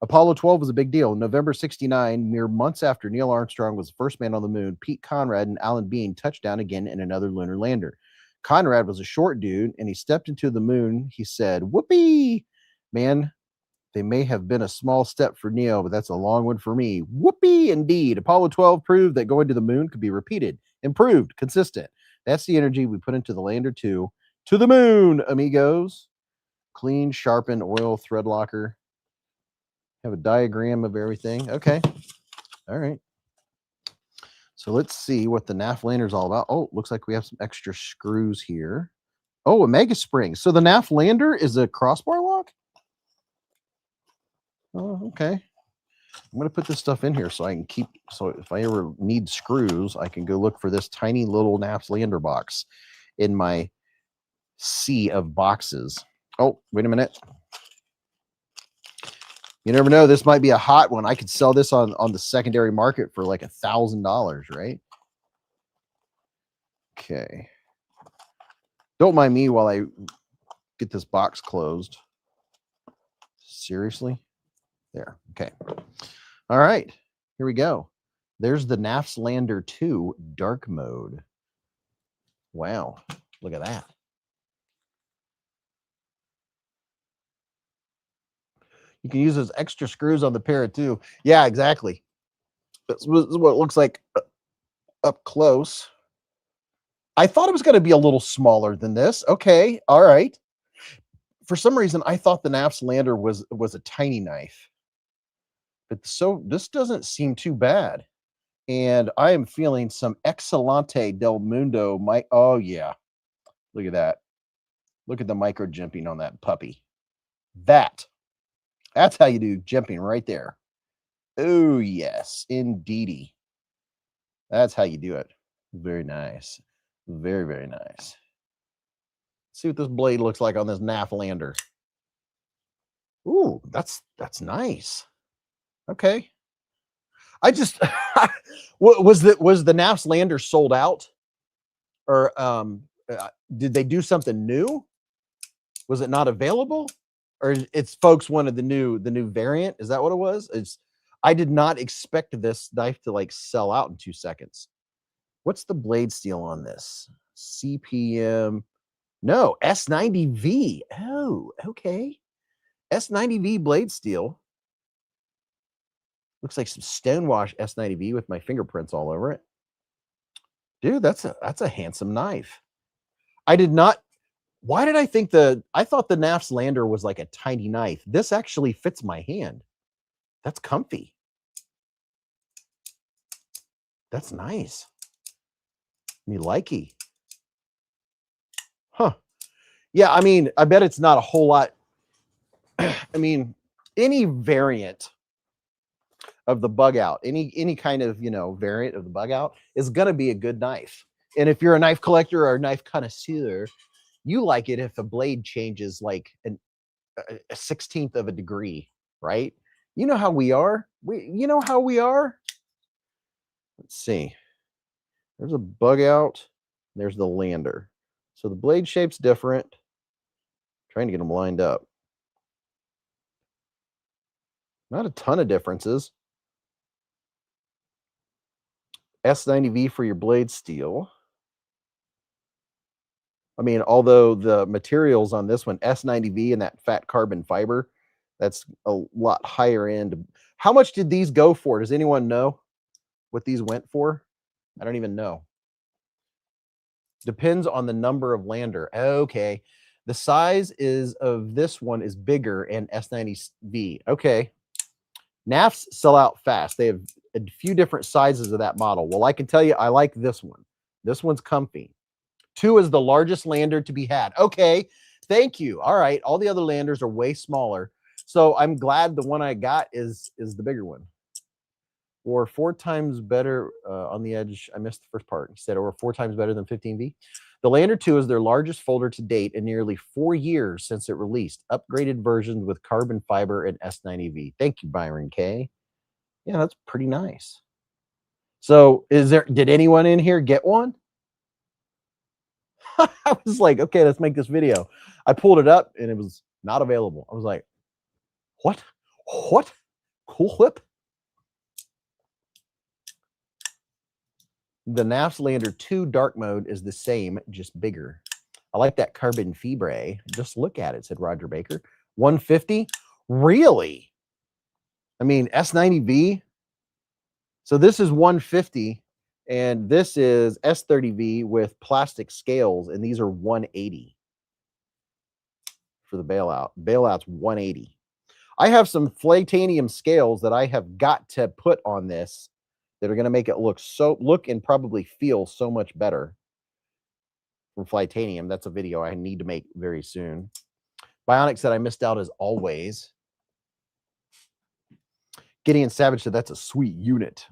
Apollo 12 was a big deal. November 69, mere months after Neil Armstrong was the first man on the moon, Pete Conrad and Alan Bean touched down again in another lunar lander. Conrad was a short dude, and he stepped into the moon. He said, whoopee, man. They may have been a small step for Neil, but that's a long one for me. Whoopee, indeed. Apollo 12 proved that going to the moon could be repeated, improved, consistent. That's the energy we put into the lander too. To the moon, amigos. Clean, sharpened oil thread locker. Have a diagram of everything. Okay. All right. So let's see what the NAF lander is all about. Oh, looks like we have some extra screws here. Oh, a mega spring. So the NAF lander is a crossbar lock? Oh, okay. I'm going to put this stuff in here so I can keep, so if I ever need screws, I can go look for this tiny little NAF's Lander box in my sea of boxes. Oh, wait a minute. You never know. This might be a hot one. I could sell this on the secondary market for like $1,000, right? Okay. Don't mind me while I get this box closed. Seriously? There. Okay. All right. Here we go. There's the Nafslander 2 dark mode. Wow. Look at that. You can use those extra screws on the Para too. Yeah, exactly. This is what it looks like up close. I thought it was going to be a little smaller than this. Okay. All right. For some reason, I thought the Nafslander was a tiny knife. But so this doesn't seem too bad. And I am feeling some Excelente del Mundo. Oh yeah. Look at that. Look at the micro jimping on that puppy. That's how you do jimping right there. Oh yes, indeedy. That's how you do it. Very nice. Very, very nice. See what this blade looks like on this Naflander. Ooh, that's nice. Okay. I just was the Nafslander sold out, or did they do something new? Was it not available, or it's folks wanted the new variant? Is that what it was? I did not expect this knife to like sell out in 2 seconds. What's the blade steel on this? CPM. No, S90V. Oh, okay. S90V blade steel. Looks like some stonewash S90V with my fingerprints all over it. Dude, that's a handsome knife. I did not. Why did I think I thought the Nafslander was like a tiny knife. This actually fits my hand. That's comfy. That's nice. Me likey. Huh. Yeah, I mean, I bet it's not a whole lot. I mean, any variant of the bug out, any kind of, variant of the bug out is going to be a good knife. And if you're a knife collector or a knife connoisseur, you like it if a blade changes like a 16th of a degree, right? You know how we are. You know how we are. Let's see. There's a bug out. There's the lander. So the blade shape's different. Trying to get them lined up. Not a ton of differences. S90V for your blade steel. I mean, although the materials on this one, S90V and that fat carbon fiber, that's a lot higher end. How much did these go for? Does anyone know what these went for? I don't even know. Depends on the number of lander. Okay. The size of this one is bigger and S90V. Okay. NAFs sell out fast. They have a few different sizes of that model. Well, I can tell you, I like this one. This one's comfy. 2 is the largest lander to be had. Okay, thank you. All right, all the other landers are way smaller. So I'm glad the one I got is the bigger one. Or 4 times better on the edge. I missed the first part. He said, or 4 times better than 15V. The Lander 2 is their largest folder to date in nearly 4 years since it released. Upgraded versions with carbon fiber and S90V. Thank you, Byron K. Yeah, that's pretty nice. So did anyone in here get one? I was like, okay, let's make this video. I pulled it up and it was not available. I was like, what? Cool whip? The Nafslander 2 dark mode is the same, just bigger. I like that carbon fibre. Just look at it, said Roger Baker. 150? Really? I mean, S90V. So this is 150, and this is S30V with plastic scales, and these are 180 for the bailout. Bailout's 180. I have some Flytanium scales that I have got to put on this that are going to make it look and probably feel so much better from Flytanium. That's a video I need to make very soon. Bionic said I missed out as always. Gideon Savage said that's a sweet unit.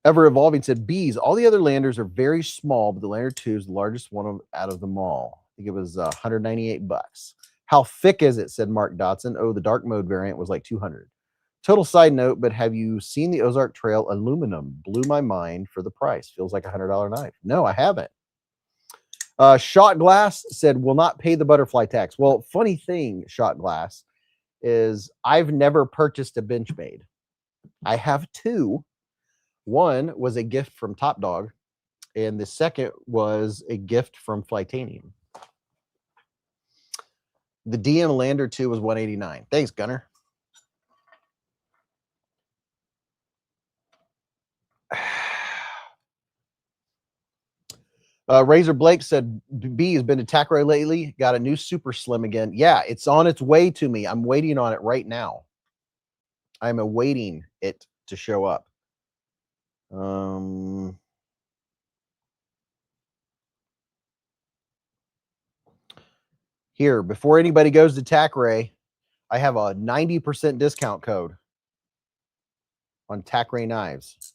Ever Evolving said Beez. All the other landers are very small, but the Lander 2 is the largest one out of them all. I think it was 198 bucks. How thick is it? Said Mark Dotson. Oh, the dark mode variant was like 200. Total side note, but have you seen the Ozark Trail aluminum? Blew my mind for the price. Feels like a $100 knife. No, I haven't. Shot Glass said will not pay the butterfly tax. Well, funny thing, Shot Glass, is I've never purchased a Benchmade. I have two. One was a gift from Top Dog, and the second was a gift from Flytanium. The DM Lander 2 was $189. Thanks, Gunner. Razor Blake said, B has been to Tac Knives lately. Got a new Super Slim again. Yeah, it's on its way to me. I'm waiting on it right now. I'm awaiting it to show up. Here, before anybody goes to Tac Knives, I have a 90% discount code on Tac Knives.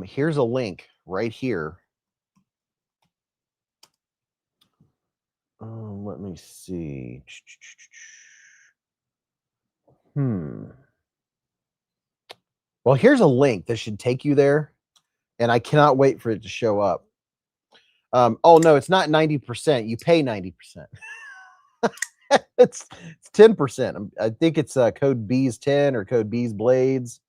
Here's a link right here. Let me see. Well, here's a link that should take you there, and I cannot wait for it to show up. Oh no, it's not 90%. You pay 90%. it's 10%. I think it's code Beez10 or code beezblades.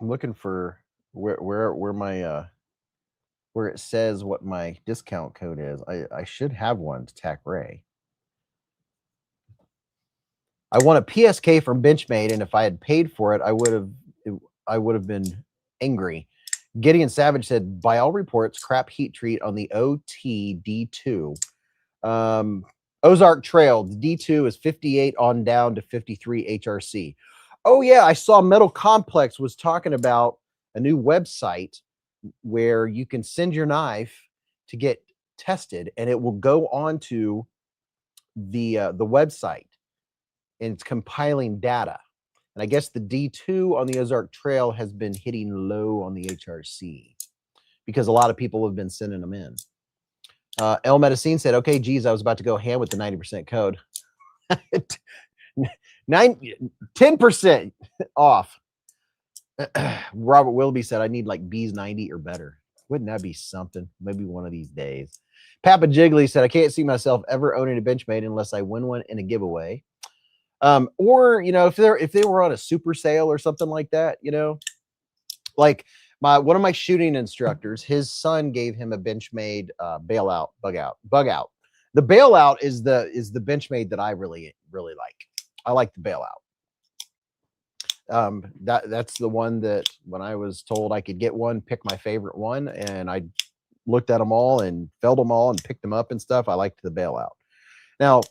I'm looking for where my where it says what my discount code is. I should have one to Tac Knives. I want a PSK from Benchmade, and if I had paid for it, I would have been angry. Gideon Savage said, by all reports, crap heat treat on the OT D2. Ozark Trail, the D2 is 58 on down to 53 HRC. Oh yeah, I saw Metal Complex was talking about a new website where you can send your knife to get tested, and it will go onto the website, and it's compiling data. And I guess the D2 on the Ozark Trail has been hitting low on the HRC because a lot of people have been sending them in. El Medicine said, okay, geez, I was about to go ham with the 90% code. 10% off. Robert Willoughby said, I need like Beez 90 or better. Wouldn't that be something? Maybe one of these days. Papa Jiggly said, I can't see myself ever owning a Benchmade unless I win one in a giveaway. Or, you know, if they were on a super sale or something like that, you know, like one of my shooting instructors, his son gave him a Benchmade bailout, bug out. The bailout is the Benchmade that I really like. I like the bailout. That's the one that when I was told I could get one, pick my favorite one, and I looked at them all and felt them all and picked them up and stuff. I liked the bailout. Now,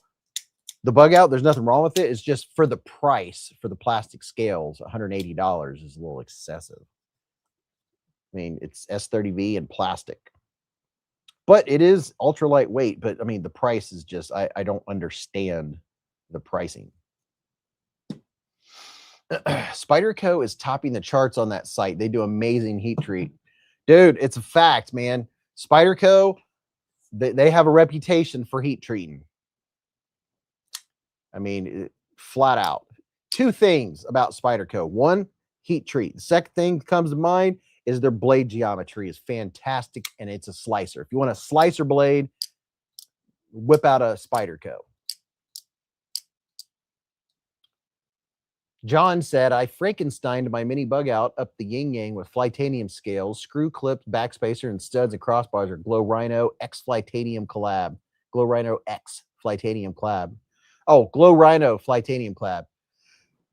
the bug out, there's nothing wrong with it. It's just for the price, for the plastic scales, $180 is a little excessive. I mean, it's S30V and plastic, but it is ultra lightweight. But I mean, the price is just, I don't understand the pricing. Spyderco is topping the charts on that site. They do amazing heat treat. Dude, it's a fact, man. Spyderco, they have a reputation for heat treating. I mean, flat out. Two things about Spyderco. One, heat treat. The second thing that comes to mind is their blade geometry is fantastic, and it's a slicer. If you want a slicer blade, whip out a Spyderco. John said, I Frankensteined my mini bug out up the yin yang with Flytanium scales, screw clips, backspacer, and studs and crossbars are Glow Rhino X Flytanium collab. Glow Rhino X Flytanium collab. Oh, Glow Rhino Flytanium collab.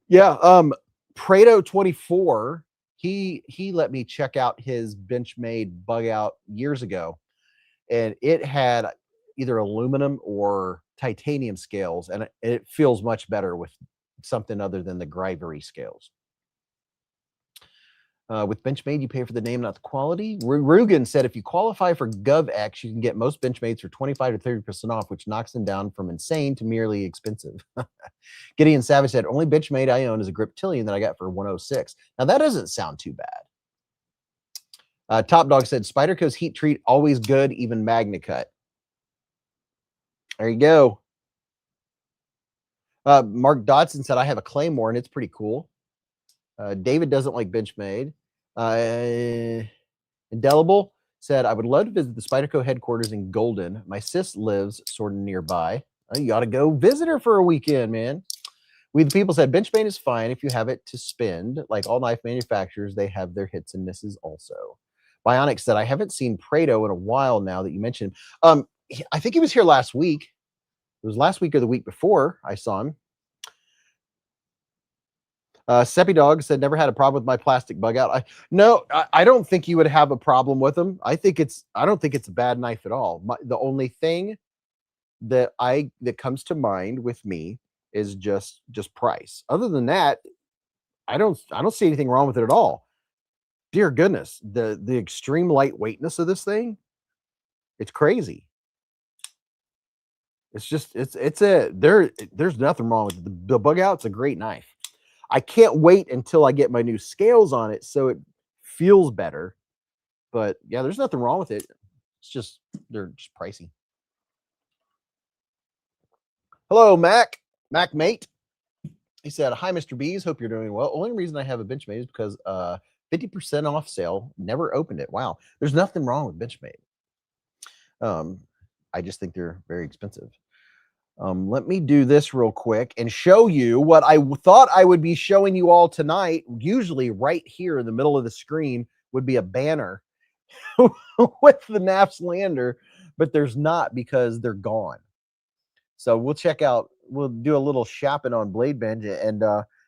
Yeah, Prado 24, he let me check out his Benchmade bug out years ago, and it had either aluminum or titanium scales, and it feels much better with something other than the Grivery scales. With Benchmade, you pay for the name, not the quality. Rugen said, if you qualify for GovX, you can get most Benchmades for 25 to 30% off, which knocks them down from insane to merely expensive. Gideon Savage said, only Benchmade I own is a Griptilian that I got for 106. Now, that doesn't sound too bad. Top Dog said, Spyderco's heat treat, always good, even Magna Cut. There you go. Mark Dodson said, I have a Claymore, and it's pretty cool. David doesn't like Benchmade. Indelible said, I would love to visit the Spyderco headquarters in Golden. My sis lives sort of nearby. Oh, you ought to go visit her for a weekend, man. We the people said Benchmade is fine if you have it to spend. Like all knife manufacturers, they have their hits and misses also. Bionic said, I haven't seen Prado in a while now that you mentioned him. I think he was here last week. It was last week or the week before I saw him. Seppy Dog said, never had a problem with my plastic bug out. I don't think you would have a problem with them. I don't think it's a bad knife at all. The only thing that comes to mind with me is just price. Other than that, I don't see anything wrong with it at all. Dear goodness, the extreme lightweightness of this thing, it's crazy. It's just there's nothing wrong with it. The bug out's a great knife. I can't wait until I get my new scales on it so it feels better. But yeah, there's nothing wrong with it. It's just they're just pricey. Hello, Mac Mate. He said, hi, Mr. Beez. Hope you're doing well. Only reason I have a Benchmade is because 50% off sale. Never opened it. Wow. There's nothing wrong with Benchmade. I just think they're very expensive. Let me do this real quick and show you what I thought I would be showing you all tonight. Usually right here in the middle of the screen would be a banner with the NAFS lander, but there's not because they're gone. So we'll do a little shopping on Blade Binge, and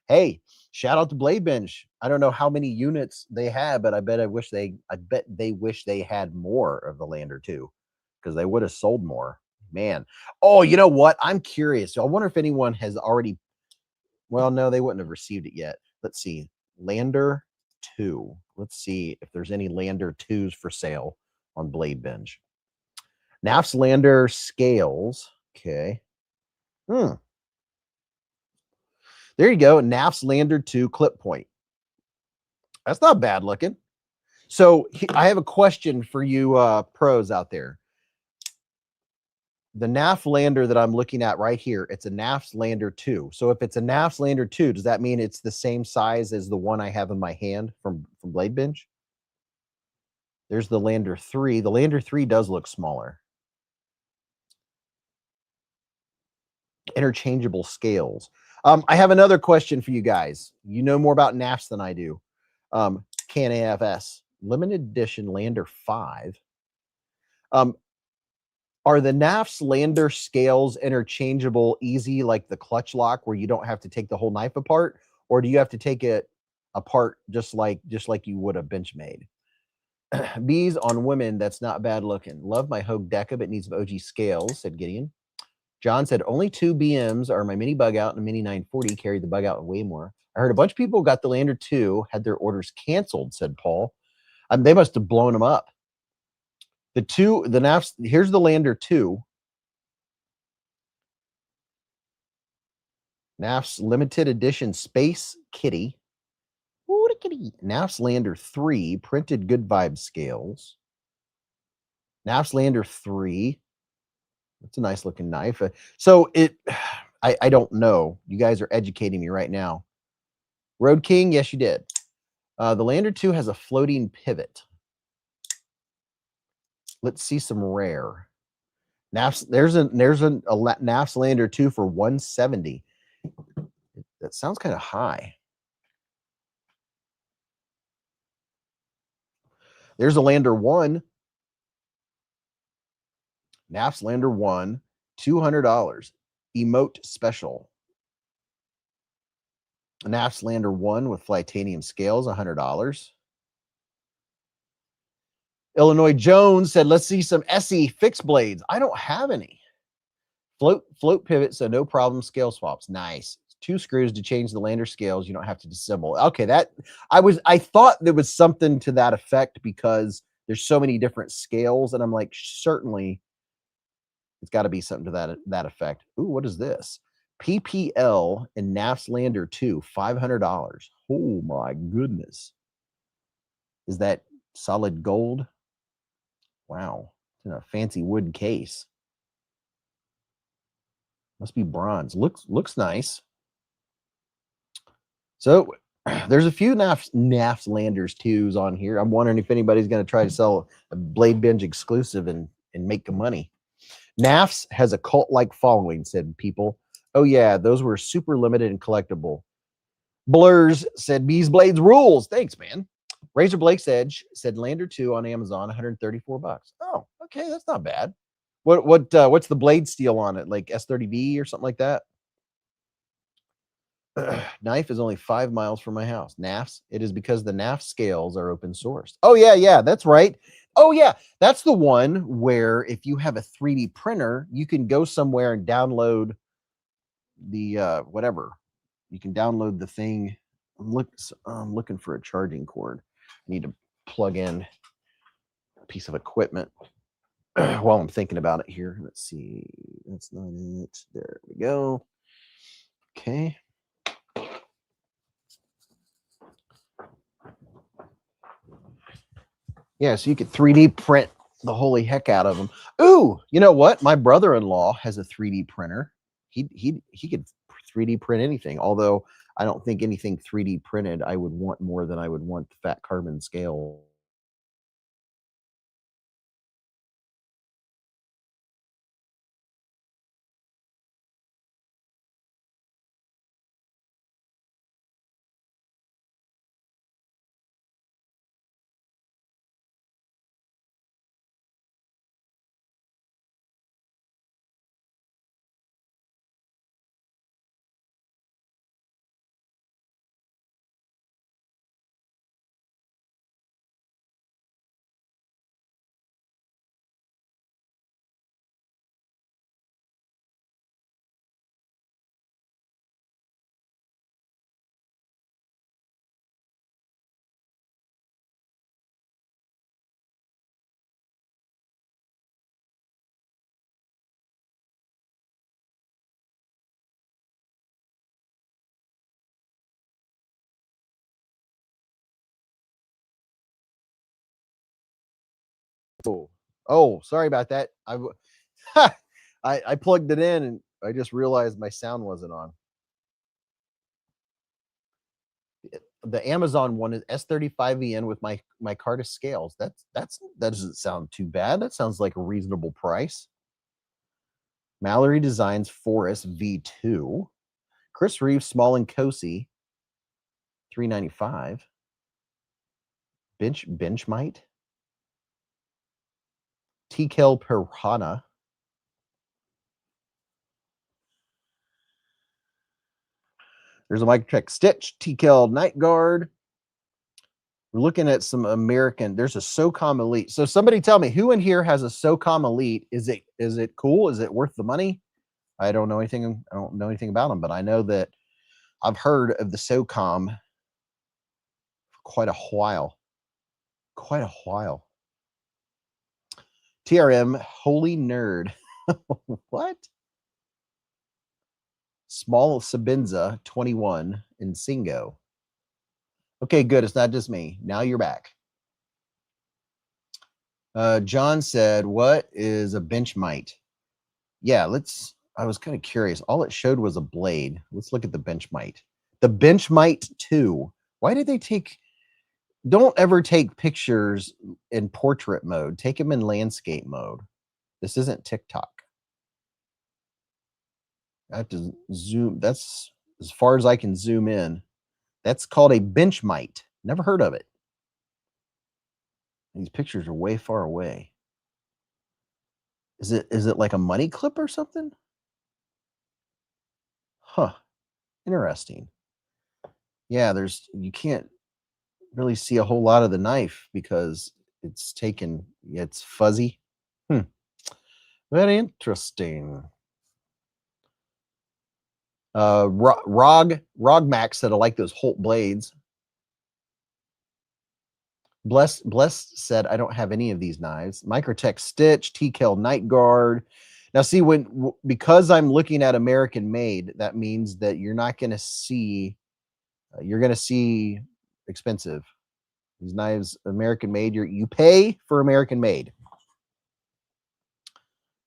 hey, shout out to Blade Binge. I don't know how many units they have, but I bet they wish they had more of the lander too, because they would have sold more. Man. Oh, you know what? I'm curious. I wonder if anyone has already, well, no, they wouldn't have received it yet. Let's see. Lander 2. Let's see if there's any Lander 2s for sale on Blade Binge. NAFS Lander scales. Okay. There you go. NAFS Lander 2 clip point. That's not bad looking. So I have a question for you pros out there. The NAFS Lander that I'm looking at right here, it's a NAFS Lander 2. So if it's a NAFS Lander 2, does that mean it's the same size as the one I have in my hand from Blade Binge? There's the Lander 3. The Lander 3 does look smaller. Interchangeable scales. I have another question for you guys. You know more about NAFS than I do. Can AFS limited edition Lander 5. Are the NAFS Lander scales interchangeable easy like the clutch lock where you don't have to take the whole knife apart? Or do you have to take it apart just like you would a Benchmade? Beez on women, that's not bad looking. Love my Hogue Deca, but needs some OG scales, said Gideon. John said, only 2 BMs are my mini bug out and a mini 940. Carried the bug out way more. I heard a bunch of people got the Lander 2, had their orders canceled, said Paul. They must have blown them up. The NAFS, here's the Lander 2. NAFS limited edition Space Kitty. Ooh, the kitty. NAFS Lander 3, printed good vibe scales. NAFS Lander 3. That's a nice looking knife. I don't know. You guys are educating me right now. Road King, yes, you did. The Lander 2 has a floating pivot. Let's see some rare. NAFS, there's a NAFS Lander 2 for 170. That sounds kind of high. There's a Lander 1. NAFS Lander 1, $200. Emote special. NAFS Lander 1 with Flytanium scales, $100. Illinois Jones said, let's see some SE fixed blades. I don't have any. Float pivot, so no problem. Scale swaps. Nice. 2 screws to change the Lander scales. You don't have to disassemble. Okay, I thought there was something to that effect because there's so many different scales, and I'm like, certainly it's got to be something to that effect. Ooh, what is this? PPL and NAFS Lander 2, $500. Oh my goodness. Is that solid gold? Wow. In a fancy wood case. Must be bronze. Looks nice. So There's a few NAFS Landers 2s on here. I'm wondering if anybody's going to try to sell a Blade Binge exclusive and make the money. NAFS has a cult-like following, said people. Oh yeah, those were super limited and collectible. Blurs said beezblades rules. Thanks, man. Razor Blake's Edge said Lander 2 on Amazon, 134 bucks. Oh, okay, that's not bad. What's the blade steel on it? Like S30B or something like that? Knife is only 5 miles from my house. NAFs. It is because the NAF scales are open sourced. Oh yeah, that's right. Oh yeah, that's the one where if you have a 3D printer, you can go somewhere and download the whatever. You can download the thing. I'm looking for a charging cord. I need to plug in a piece of equipment while I'm thinking about it here. Let's see. That's not it. There we go. Okay. Yeah, so you could 3D print the holy heck out of them. Ooh, you know what? My brother-in-law has a 3D printer. He could 3D print anything. Although I don't think anything 3D printed I would want more than I would want the fat carbon scale. Oh, sorry about that. I plugged it in and I just realized my sound wasn't on. The Amazon one is S35VN with my Cardis scales. That doesn't sound too bad. That sounds like a reasonable price. Mallory Designs Forest V2. Chris Reeves Small and Cozy, $3.95. Benchmite. TKL Piranha. There's a Microtech Stitch, TKL Night Guard. We're looking at some American. There's a SOCOM Elite. So somebody tell me, who in here has a SOCOM Elite? Is it cool? Is it worth the money? I don't know anything. I don't know anything about them, but I know that I've heard of the SOCOM for quite a while. Quite a while. TRM Holy Nerd. What? Small Sabinza 21 in Singo. Okay, good. It's not just me. Now you're back. John said, what is a Benchmite? Yeah, I was kind of curious. All it showed was a blade. Let's look at the Benchmite. The Benchmite 2. Why did they don't ever take pictures in portrait mode. Take them in landscape mode. This isn't TikTok. I have to zoom. That's as far as I can zoom in. That's called a Benchmite. Never heard of it. These pictures are way far away. Is it like a money clip or something? Huh. Interesting. Yeah, you can't really see a whole lot of the knife because it's fuzzy. Very interesting. Rog Max said I like those Holt blades. Bless said I don't have any of these knives. Microtech Stitch, TKL Night Guard. Now see, because I'm looking at American made, that means that you're not going to see. You're going to see expensive. These knives, American made. You pay for American made.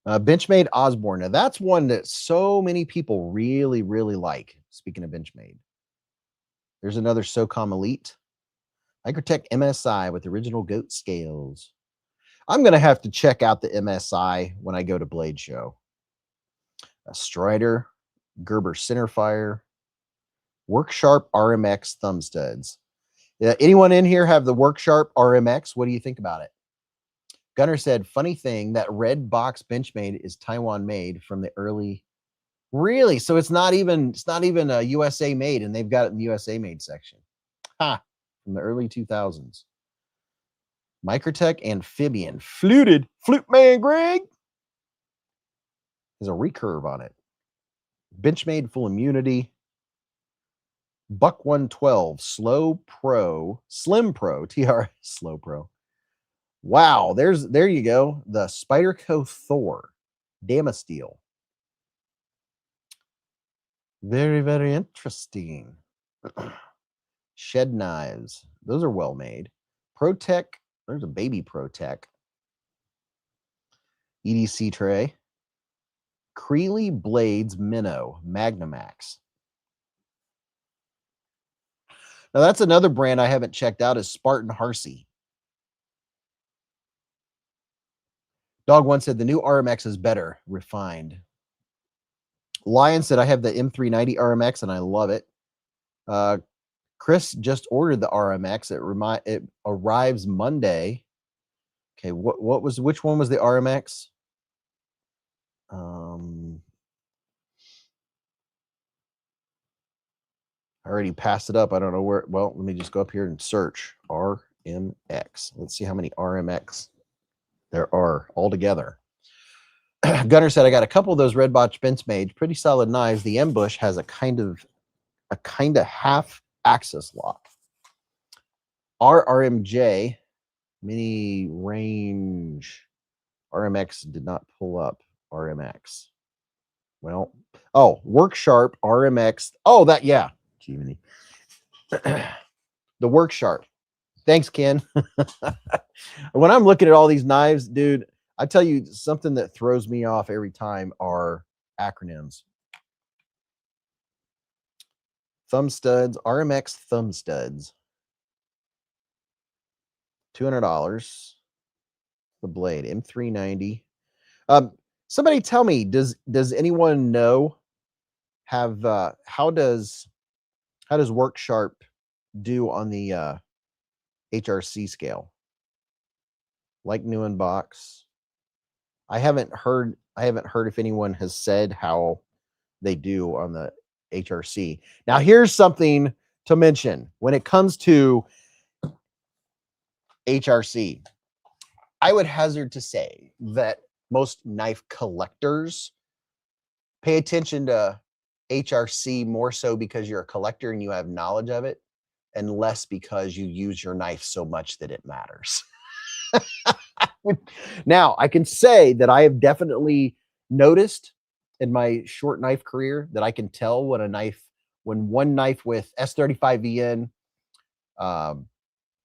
Benchmade Osborne. Now that's one that so many people really, really like. Speaking of Benchmade, There's another SOCOM Elite. Microtech MSI with original goat scales. I'm going to have to check out the MSI when I go to Blade Show. A Strider, Gerber Centerfire, Worksharp RMX thumb studs. Anyone in here have the Worksharp RMX? What do you think about it? Gunner said, funny thing, that red box Benchmade is Taiwan made from the early. Really? So it's not even a USA made, and they've got it in the USA made section. Ha! From the early 2000s. Microtech Amphibian. Fluted. Flute man Greg. There's a recurve on it. Benchmade full immunity. Buck 112. Slim Pro. TR Slow Pro. Wow, there you go. The Spyderco Thor. Damasteel. Very, very interesting. Shed knives. Those are well made. ProTech. There's a baby ProTech. EDC tray. Creeley Blades Minnow Magnamax. Now that's another brand I haven't checked out is Spartan Harsey. Dog One said the new RMX is better, refined. Lion said I have the M390 RMX and I love it. Chris just ordered the RMX. It arrives Monday. Okay, which one was the RMX? I already passed it up. I don't know where. Well, let me just go up here and search RMX. Let's see how many RMX there are altogether. Gunner said I got a couple of those red botch Benchmade, pretty solid knives. The ambush has a kind of half axis lock. RRMJ mini range RMX did not pull up RMX. Well, oh, Worksharp RMX. Oh, that, yeah. The Worksharp. Thanks, Ken. When I'm looking at all these knives, dude, I tell you something that throws me off every time are acronyms. Thumb studs, RMX thumb studs. $200. The blade, M390. Somebody tell me, does anyone know how does Worksharp do on the HRC scale? Like new in box. I haven't heard if anyone has said how they do on the HRC. Now here's something to mention when it comes to HRC. I would hazard to say that most knife collectors pay attention to HRC more so because you're a collector and you have knowledge of it, and less because you use your knife so much that it matters. Now, I can say that I have definitely noticed in my short knife career that I can tell when one knife with S35VN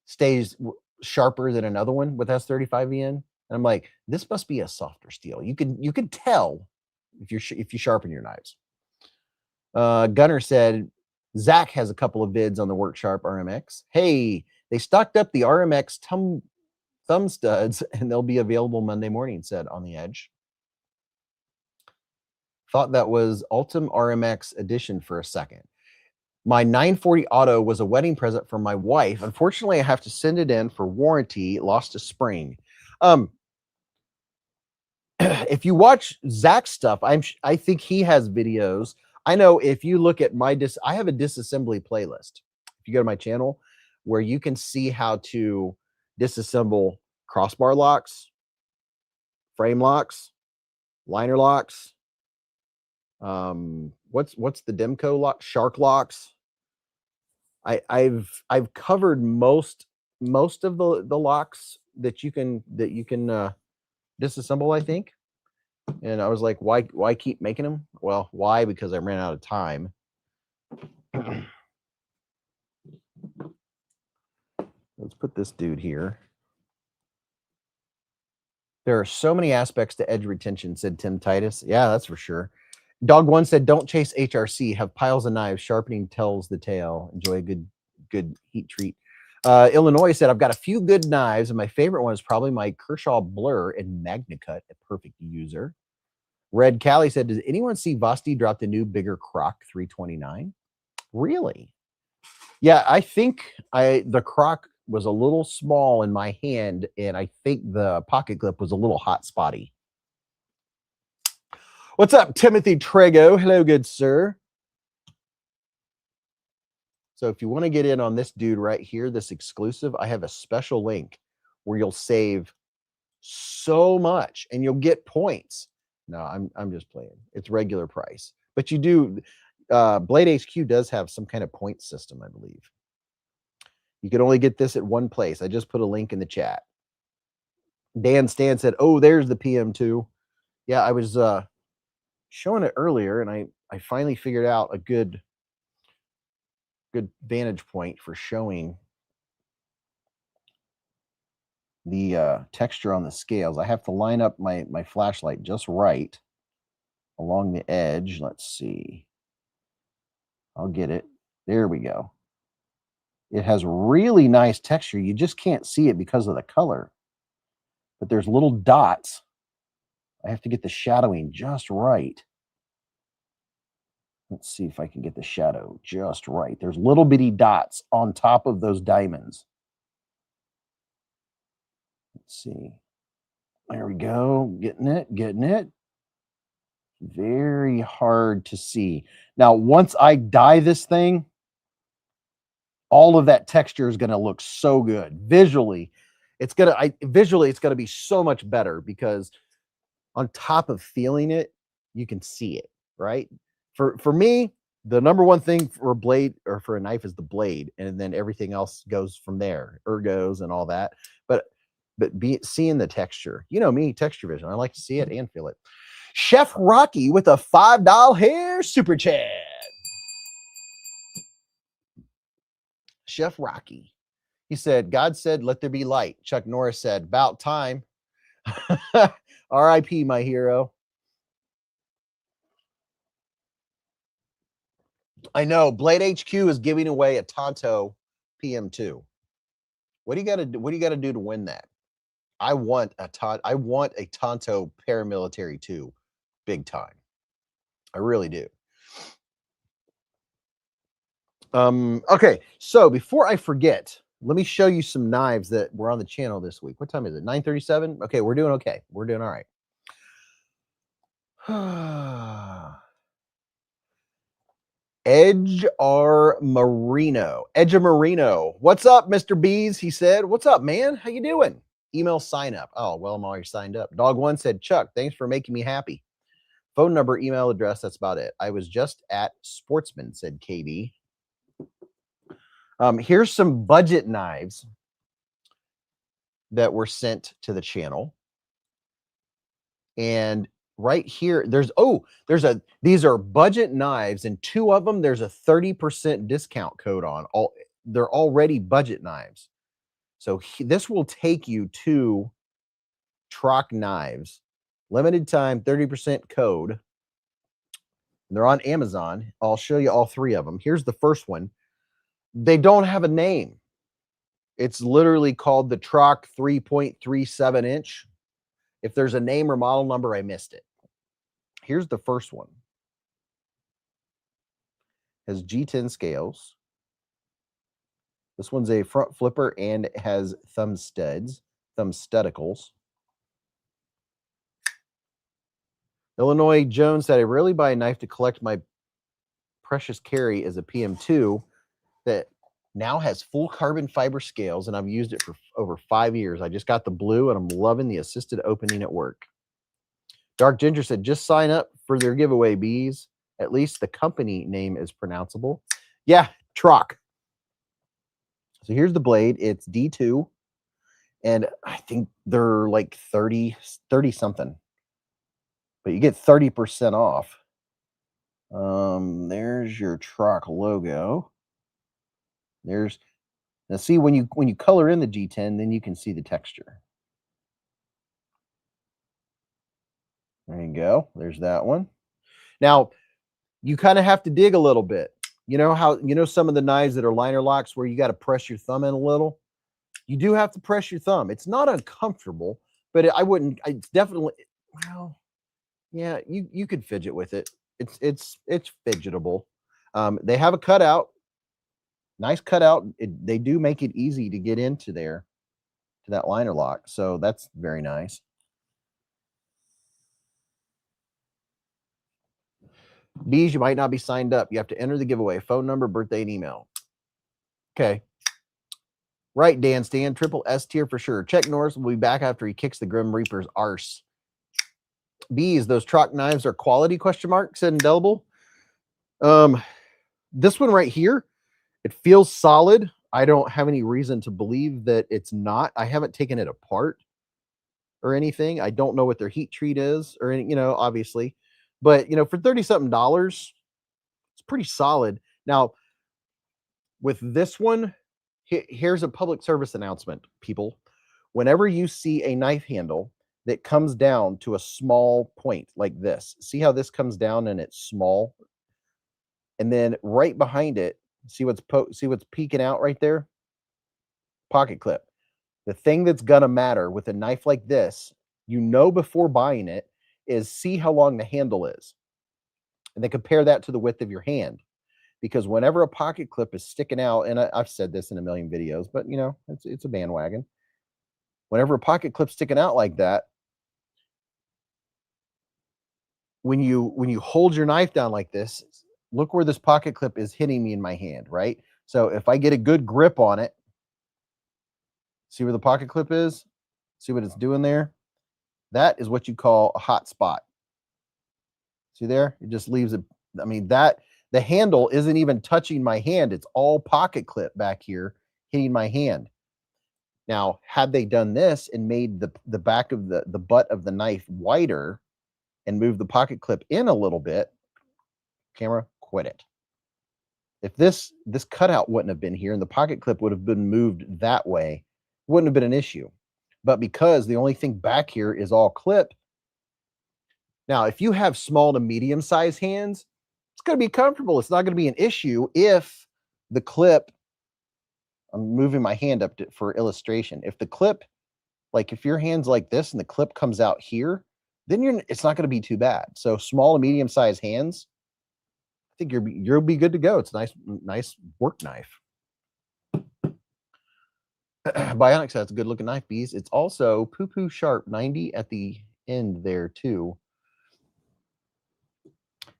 stays sharper than another one with S35VN. And I'm like, this must be a softer steel. You can tell if you sharpen your knives. Gunner said Zach has a couple of vids on the Worksharp RMX. Hey, they stocked up the RMX thumb studs and they'll be available Monday morning, said On the Edge. Thought that was Ultim RMX edition for a second. My 940 Auto was a wedding present for my wife. Unfortunately, I have to send it in for warranty. Lost a spring. If you watch Zach's stuff, I think he has videos. I know if you look at I have a disassembly playlist. If you go to my channel, where you can see how to disassemble crossbar locks, frame locks, liner locks. What's the Demco lock? Shark locks. I've covered most of the locks that you can disassemble, I think. And I was like, why keep making them? Well, why? Because I ran out of time. Let's put this dude here. There are so many aspects to edge retention, said Tim Titus. Yeah, that's for sure. Dog One said, don't chase HRC. Have piles of knives. Sharpening tells the tale. Enjoy a good heat treat. Illinois said, I've got a few good knives, and my favorite one is probably my Kershaw Blur and MagnaCut, a perfect user. Red Cali said, does anyone see Vosti drop the new bigger Croc 329? Really? Yeah, I think the Croc was a little small in my hand, and I think the pocket clip was a little hot spotty. What's up, Timothy Trego? Hello, good sir. So if you want to get in on this dude right here, this exclusive, I have a special link where you'll save so much and you'll get points. No, I'm just playing. It's regular price. But you do Blade HQ does have some kind of point system, I believe. You can only get this at one place. I just put a link in the chat. Dan Stan said, oh, there's the PM2. Yeah, I was showing it earlier, and I finally figured out a good vantage point for showing the texture on the scales. I have to line up my flashlight just right along the edge. Let's see. I'll get it. There we go. It has really nice texture. You just can't see it because of the color. But there's little dots. I have to get the shadowing just right. Let's see if I can get the shadow just right. There's little bitty dots on top of those diamonds. Let's see. There we go. Getting it. Very hard to see. Now, once I dye this thing, all of that texture is going to look so good. Visually, it's going to be so much better because on top of feeling it, you can see it, right? For me, the number one thing for a blade or for a knife is the blade, and then everything else goes from there, ergos and all that. But seeing the texture, you know me, texture vision. I like to see it and feel it. Chef Rocky with a $5 hair super chat. Chef Rocky. He said, God said, let there be light. Chuck Norris said, about time. R.I.P. my hero. I know Blade HQ is giving away a Tonto PM2. What do you got to do to win that? I want a Tonto paramilitary 2 big time. I really do. Okay, so before I forget, let me show you some knives that were on the channel this week. What time is it? 9:37? Okay, we're doing okay. We're doing all right. Edge R Marino. Edge of Marino. What's up, Mr. Beez? He said, what's up, man? How you doing? Email sign up. Oh, well, I'm already signed up. Dog One said, Chuck, thanks for making me happy. Phone number, email address, that's about it. I was just at Sportsman, said KB. Here's some budget knives that were sent to the channel. And right here, these are budget knives, and 2 of them, there's a 30% discount code on. They're already budget knives. So this will take you to Tac Knives. Limited time, 30% code. They're on Amazon. I'll show you all 3 of them. Here's the first one. They don't have a name. It's literally called the Tac 3.37 inch. If there's a name or model number, I missed it. Here's the first one. Has G10 scales. This one's a front flipper and it has thumb studs, thumb studicles. Illinois Jones said, I rarely buy a knife to collect. My precious carry is a PM2 that now has full carbon fiber scales, and I've used it for over 5 years. I just got the blue, and I'm loving the assisted opening at work. Dark Ginger said, just sign up for their giveaway, Beez. At least the company name is pronounceable. Yeah, Tac. So here's the blade. It's D2, and I think they're like 30 something. But you get 30% off. There's your Tac logo. Now see, when you color in the G10, then you can see the texture. There you go. There's that one. Now, you kind of have to dig a little bit. You know how, you know, some of the knives that are liner locks where you got to press your thumb in a little? You do have to press your thumb. It's not uncomfortable, but it's definitely, well, yeah, you could fidget with it. It's fidgetable. They have a cutout, nice cutout. They do make it easy to get into there, to that liner lock. So that's very nice. Beez, you might not be signed up. You have to enter the giveaway, phone number, birthday, and email. Okay. Right, Dan Stan, triple S tier for sure. Check Norris will be back after he kicks the Grim Reaper's arse. Beez, those Tac knives are quality, question mark, said Indelible. This one right here, it feels solid. I don't have any reason to believe that it's not. I haven't taken it apart or anything. I don't know what their heat treat is or any, you know, obviously. But, you know, for $30-something, it's pretty solid. Now, with this one, here's a public service announcement, people. Whenever you see a knife handle that comes down to a small point like this, see how this comes down and it's small? And then right behind it, see what's peeking out right there? Pocket clip. The thing that's gonna matter with a knife like this, you know, before buying it, is see how long the handle is. And then compare that to the width of your hand. Because whenever a pocket clip is sticking out, and I've said this in a million videos, but you know, it's a bandwagon. Whenever a pocket clip's sticking out like that, when you hold your knife down like this, look where this pocket clip is hitting me in my hand, right? So if I get a good grip on it, see where the pocket clip is? See what it's doing there? That is what you call a hot spot. See there? It just leaves it. I mean, the handle isn't even touching my hand. It's all pocket clip back here hitting my hand. Now, had they done this and made the back of the butt of the knife wider and moved the pocket clip in a little bit, camera, quit it. If this cutout wouldn't have been here and the pocket clip would have been moved that way, wouldn't have been an issue. But because the only thing back here is all clip. Now, if you have small to medium sized hands, it's going to be comfortable. It's not going to be an issue if the clip, I'm moving my hand up for illustration. If the clip, like if your hand's like this and the clip comes out here, then it's not going to be too bad. So small to medium sized hands, I think you'll be good to go. It's a nice work knife. Bionic says it's a good looking knife, Beez. It's also poo sharp, 90 at the end there too.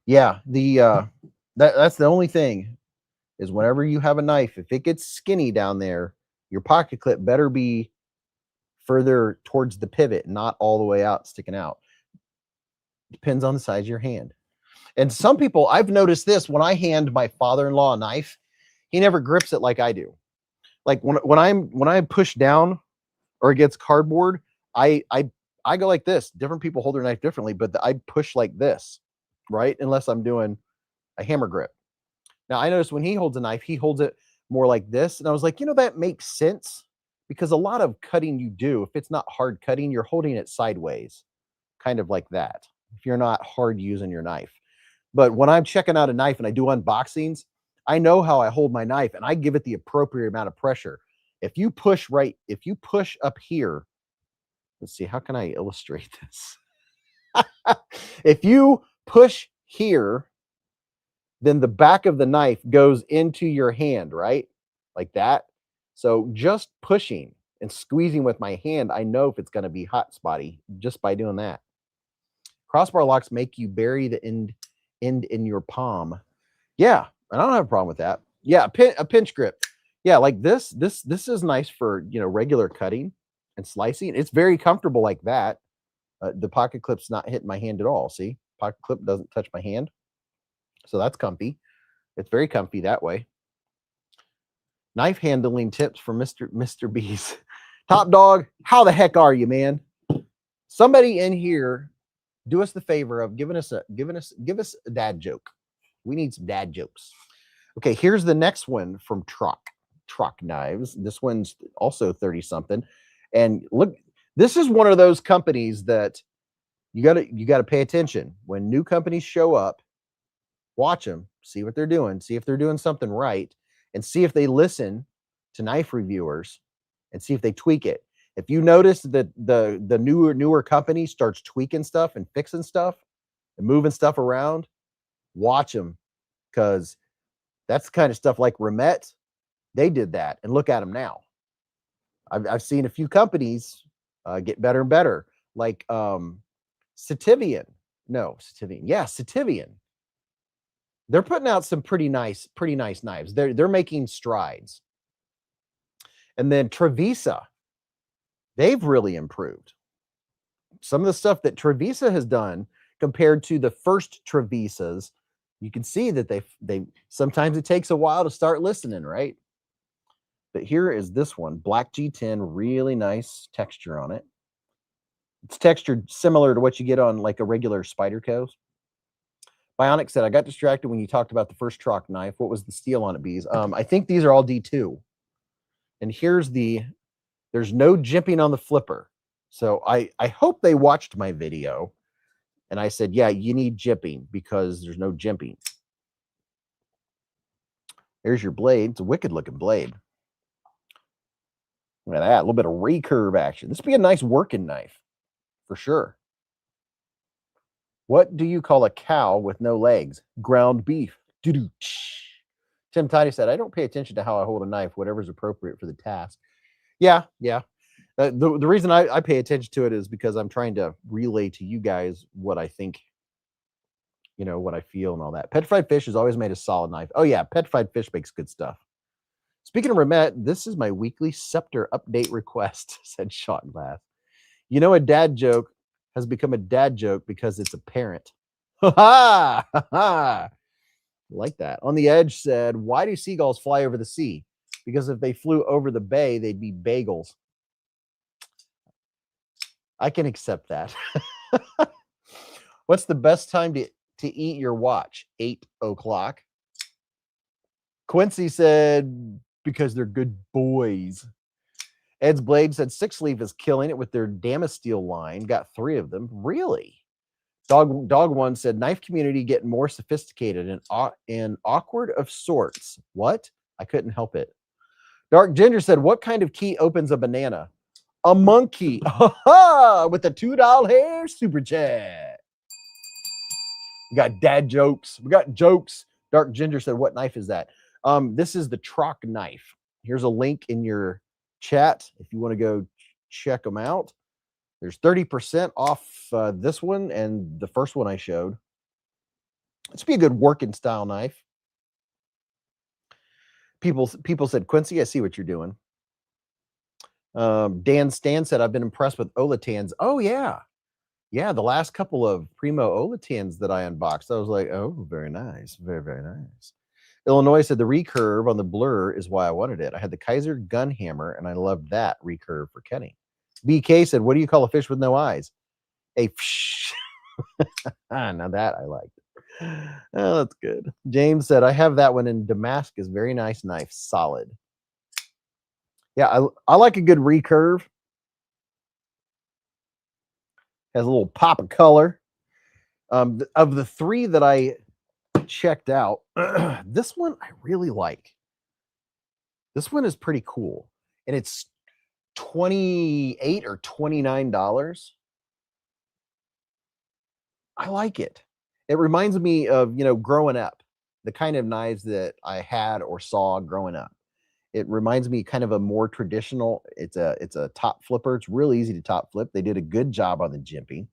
Yeah, that's the only thing is whenever you have a knife, if it gets skinny down there, your pocket clip better be further towards the pivot, not all the way out, sticking out. Depends on the size of your hand. And some people, I've noticed this when I hand my father-in-law a knife, he never grips it like I do. Like when I push down or it gets cardboard, I go like this. Different people hold their knife differently, but I push like this, right? Unless I'm doing a hammer grip. Now I noticed when he holds a knife, he holds it more like this. And I was like, you know, that makes sense because a lot of cutting you do, if it's not hard cutting, you're holding it sideways, kind of like that, if you're not hard using your knife. But when I'm checking out a knife and I do unboxings, I know how I hold my knife and I give it the appropriate amount of pressure. If you push up here, let's see, how can I illustrate this? If you push here, then the back of the knife goes into your hand, right? Like that. So just pushing and squeezing with my hand, I know if it's going to be hot spotty just by doing that. Crossbar locks make you bury the end in your palm. Yeah, I don't have a problem with that. Yeah, a pinch grip. Yeah, like this is nice for, you know, regular cutting and slicing. It's very comfortable like that. The pocket clip's not hitting my hand at all. See, pocket clip doesn't touch my hand. So that's comfy. It's very comfy that way. Knife handling tips for Mr. Beez. Top dog, how the heck are you, man? Somebody in here, do us the favor of give us a dad joke. We need some dad jokes. Okay, here's the next one from Tac Knives. This one's also 30-something. And look, this is one of those companies that you gotta pay attention. When new companies show up, Watch them, see what they're doing, see if they're doing something right, and see if they listen to knife reviewers and see if they tweak it. If you notice that the newer company starts tweaking stuff and fixing stuff and moving stuff around, watch them, because that's the kind of stuff like Remet, they did that, and look at them now. I've seen a few companies get better and better, like Sativian. No, Sativian. Yeah, Sativian. They're putting out some pretty nice knives. They're making strides. And then Trevisa, they've really improved. Some of the stuff that Trevisa has done compared to the first Trevisas, you can see that they sometimes it takes a while to start listening, right? But here is this one, Black G10, really nice texture on it. It's textured similar to what you get on like a regular Spyderco. Bionic said, I got distracted when you talked about the first Tac knife. What was the steel on it, Beez? I think these are all D2. And here's there's no jimping on the flipper. So I hope they watched my video. And I said, yeah, you need jimping because there's no jimping. There's your blade. It's a wicked looking blade. Look at that, a little bit of recurve action. This would be a nice working knife for sure. What do you call a cow with no legs? Ground beef. Tim Tidy said, I don't pay attention to how I hold a knife, whatever's appropriate for the task. Yeah. The reason I pay attention to it is because I'm trying to relay to you guys what I think, you know, what I feel and all that. Petrified Fish has always made a solid knife. Oh yeah, Petrified Fish makes good stuff. Speaking of Remet, this is my weekly Scepter update request, said Shot Glass. You know, a dad joke has become a dad joke because it's apparent. Ha ha! Ha ha! Like that. On the Edge said, why do seagulls fly over the sea? Because if they flew over the bay, they'd be bagels. I can accept that. What's the best time to eat your watch? 8 o'clock. Quincy said, because they're good boys. Ed's Blade said, Six Sleeve is killing it with their Damasteel line. Got 3 of them. Really? Dog One said, knife community getting more sophisticated and awkward of sorts. What? I couldn't help it. Dark Ginger said, what kind of key opens a banana? A monkey. With a $2 hair super chat. We got dad jokes. We got jokes. Dark Ginger said, what knife is that? This is the Tac knife. Here's a link in your chat if you want to go check them out. There's 30% off this one and the first one I showed. This would be a good working style knife. People said, Quincy, I see what you're doing. Dan Stan said, I've been impressed with Olatans. Oh, yeah. Yeah, the last couple of Primo Olatans that I unboxed, I was like, oh, very nice. Very, very nice. Illinois said, the recurve on the Blur is why I wanted it. I had the Kaiser gun hammer, and I loved that recurve for Kenny. BK said, what do you call a fish with no eyes? A fish. Now that I liked. Oh, that's good. James said, I have that one in Damascus. Very nice knife. Solid. Yeah, I like a good recurve. Has a little pop of color. Of the 3 that I checked out, this one I really like. This one is pretty cool. And it's $28 or $29. I like it. It reminds me of, you know, growing up, the kind of knives that I had or saw growing up. It reminds me kind of a more traditional, it's a top flipper. It's really easy to top flip. They did a good job on the jimping.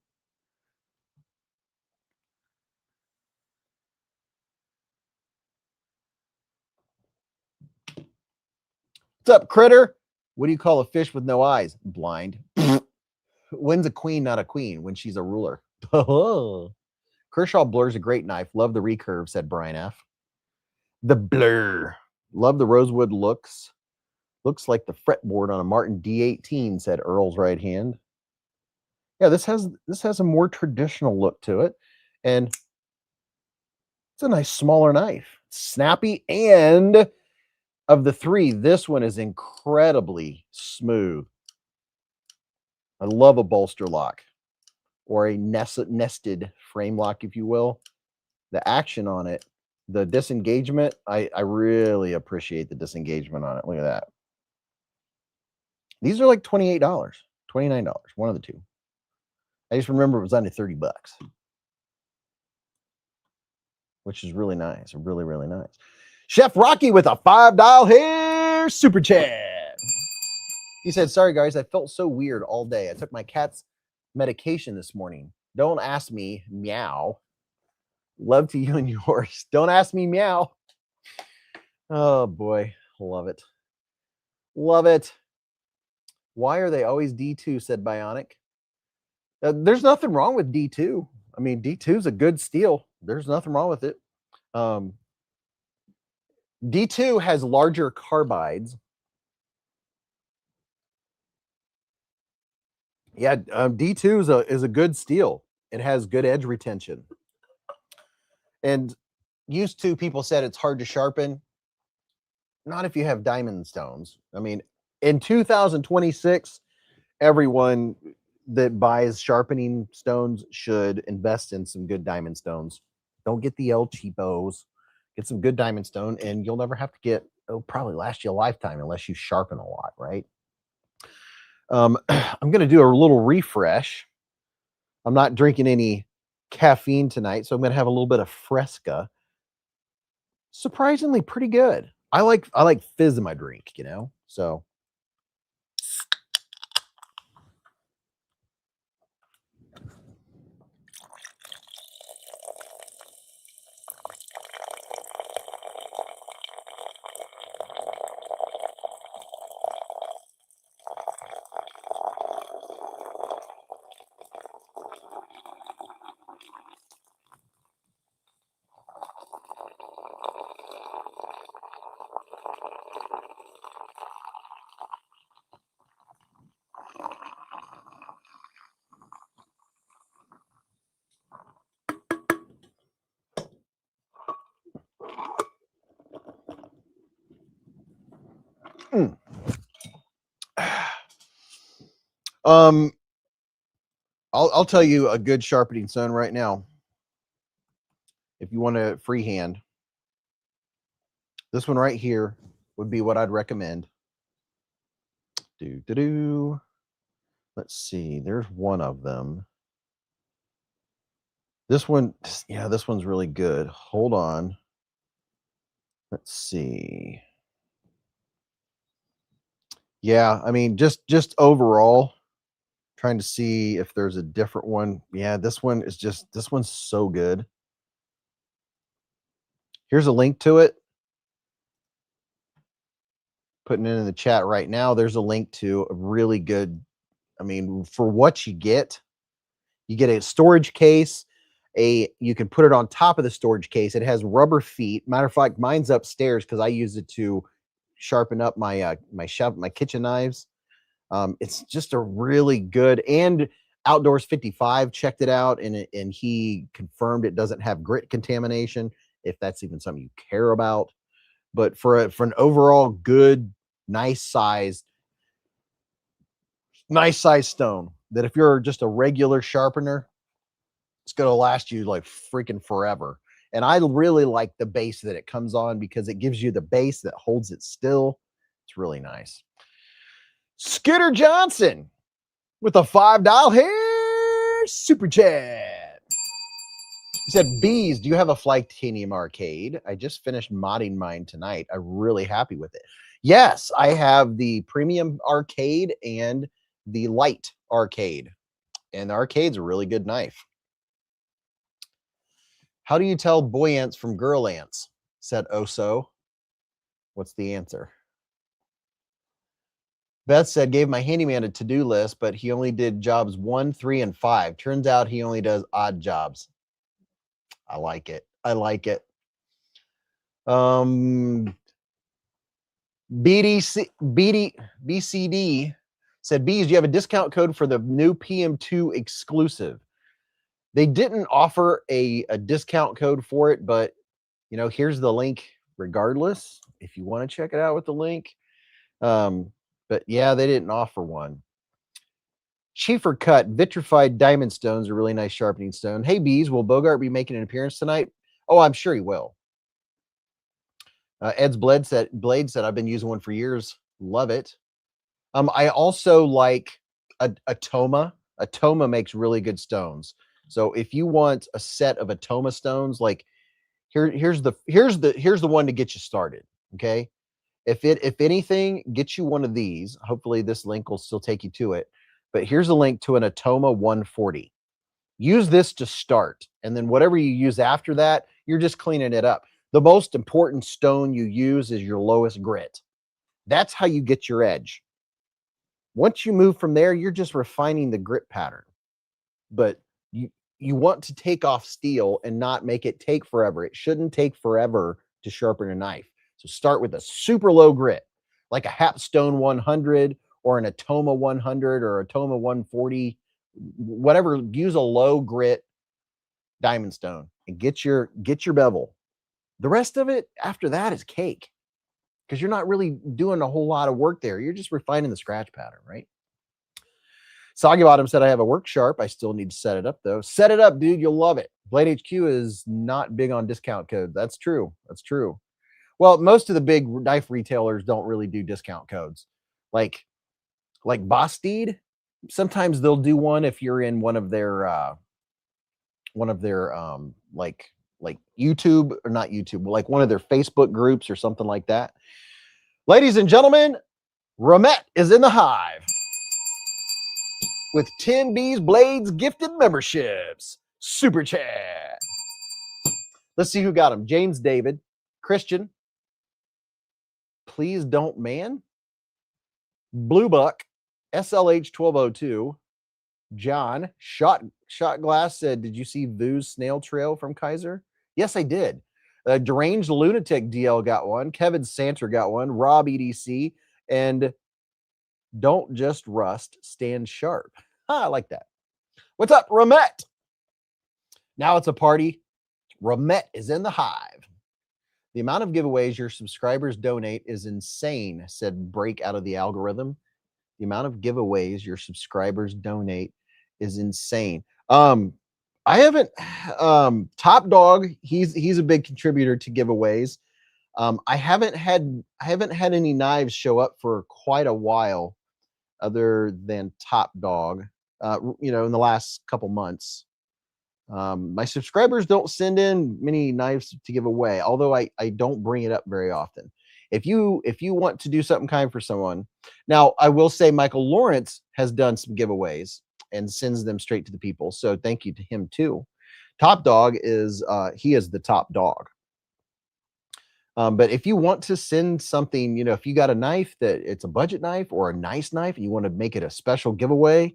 What's up, critter? What do you call a fish with no eyes? Blind. When's a queen not a queen? When she's a ruler. Kershaw Blur's a great knife. Love the recurve, said Brian F. The Blur. Love the rosewood looks. Looks like the fretboard on a Martin D18, said Earl's right hand. Yeah, this has a more traditional look to it. And it's a nice smaller knife. Snappy, and of the 3, this one is incredibly smooth. I love a bolster lock or a nested frame lock, if you will. The action on it The disengagement, I really appreciate the disengagement on it. Look at that. These are like $28, $29, one of the two. I just remember it was under 30 bucks, which is really nice. Really, really nice. Chef Rocky with a $5 hair super chat. He said, sorry, guys, I felt so weird all day. I took my cat's medication this morning. Don't ask me, meow. Love to you and yours. Don't ask me, meow. Oh, boy. Love it. Love it. Why are they always D2, said Bionic. There's nothing wrong with D2. I mean, D2 is a good steel. There's nothing wrong with it. D2 has larger carbides. Yeah, D2 is a good steel. It has good edge retention. And used to, people said it's hard to sharpen. Not if you have diamond stones. I mean, in 2026, everyone that buys sharpening stones should invest in some good diamond stones. Don't get the El cheapos. Get some good diamond stone, and you'll never have to get. It'll probably last you a lifetime unless you sharpen a lot, right? I'm going to do a little refresh. I'm not drinking any caffeine tonight, so I'm going to have a little bit of Fresca. Surprisingly pretty good. I like fizz in my drink, you know. So I'll tell you a good sharpening stone right now. If you want to freehand, this one right here would be what I'd recommend. Let's see. There's one of them. This one, yeah, this one's really good. Hold on. Let's see. Yeah, I mean, just overall, trying to see if there's a different one. Yeah, this one's so good. Here's a link to it. Putting it in the chat right now. There's a link to a really good, I mean, for what you get a storage case. You can put it on top of the storage case. It has rubber feet. Matter of fact, mine's upstairs because I use it to sharpen up my my kitchen knives. It's just a really good, and Outdoors 55 checked it out, and he confirmed it doesn't have grit contamination, if that's even something you care about. But for an overall good, nice size stone, that if you're just a regular sharpener, it's going to last you like freaking forever. And I really like the base that it comes on because it gives you the base that holds it still. It's really nice. Scooter Johnson with a $5 hair super chat. He said, Beez, do you have a Flytanium arcade? I just finished modding mine tonight. I'm really happy with it. Yes, I have the premium arcade and the light arcade. And the arcade's a really good knife. How do you tell boy ants from girl ants? Said Oso. What's the answer? Beth said, gave my handyman a to-do list, but he only did jobs 1, 3, and 5. Turns out he only does odd jobs. I like it. I like it. BCD said, Beez, do you have a discount code for the new PM2 exclusive? They didn't offer a discount code for it, but you know, here's the link regardless, if you want to check it out with the link. But yeah, they didn't offer one. Schiefer cut vitrified diamond stones, a really nice sharpening stone. Hey, Beez, will Bogart be making an appearance tonight? Oh, I'm sure he will. Ed's Blade said I've been using one for years. Love it. I also like Atoma. Atoma makes really good stones. So if you want a set of Atoma stones, like here's the one to get you started. Okay. If anything, get you one of these. Hopefully this link will still take you to it. But here's a link to an Atoma 140. Use this to start. And then whatever you use after that, you're just cleaning it up. The most important stone you use is your lowest grit. That's how you get your edge. Once you move from there, you're just refining the grit pattern. But you want to take off steel and not make it take forever. It shouldn't take forever to sharpen a knife. So start with a super low grit, like a Hapstone 100 or an Atoma 100 or Atoma 140, whatever. Use a low grit diamond stone and get your bevel. The rest of it after that is cake, because you're not really doing a whole lot of work there. You're just refining the scratch pattern, right? Soggy Bottom said, I have a work sharp. I still need to set it up, though. Set it up, dude. You'll love it. Blade HQ is not big on discount codes. That's true. That's true. Well, most of the big knife retailers don't really do discount codes. Like Bostede, sometimes they'll do one if you're in one of their like YouTube, or not YouTube, but like one of their Facebook groups or something like that. Ladies and gentlemen, Ramette is in the hive with 10 beezblades gifted memberships. Super chat. Let's see who got them. James David, Christian, Please Don't Man, Blue Buck, SLH 1202, John, Shot Glass said, did you see Vu's snail trail from Kaiser? Yes, I did. Deranged Lunatic DL got one. Kevin Santer got one. Rob EDC. And Don't Just Rust, Stand Sharp. I like that. What's up, Ramette? Now it's a party. Ramette is in the hive. The amount of giveaways your subscribers donate is insane, said Break Out of the Algorithm. The amount of giveaways your subscribers donate is insane. I haven't Top Dog, he's a big contributor to giveaways. I haven't had any knives show up for quite a while other than Top Dog, in the last couple months. My subscribers don't send in many knives to give away, although I don't bring it up very often. If you want to do something kind for someone, now I will say Michael Lawrence has done some giveaways and sends them straight to the people, so thank you to him too. Top Dog is he is the top dog. But if you want to send something, if you got a knife that it's a budget knife or a nice knife and you want to make it a special giveaway,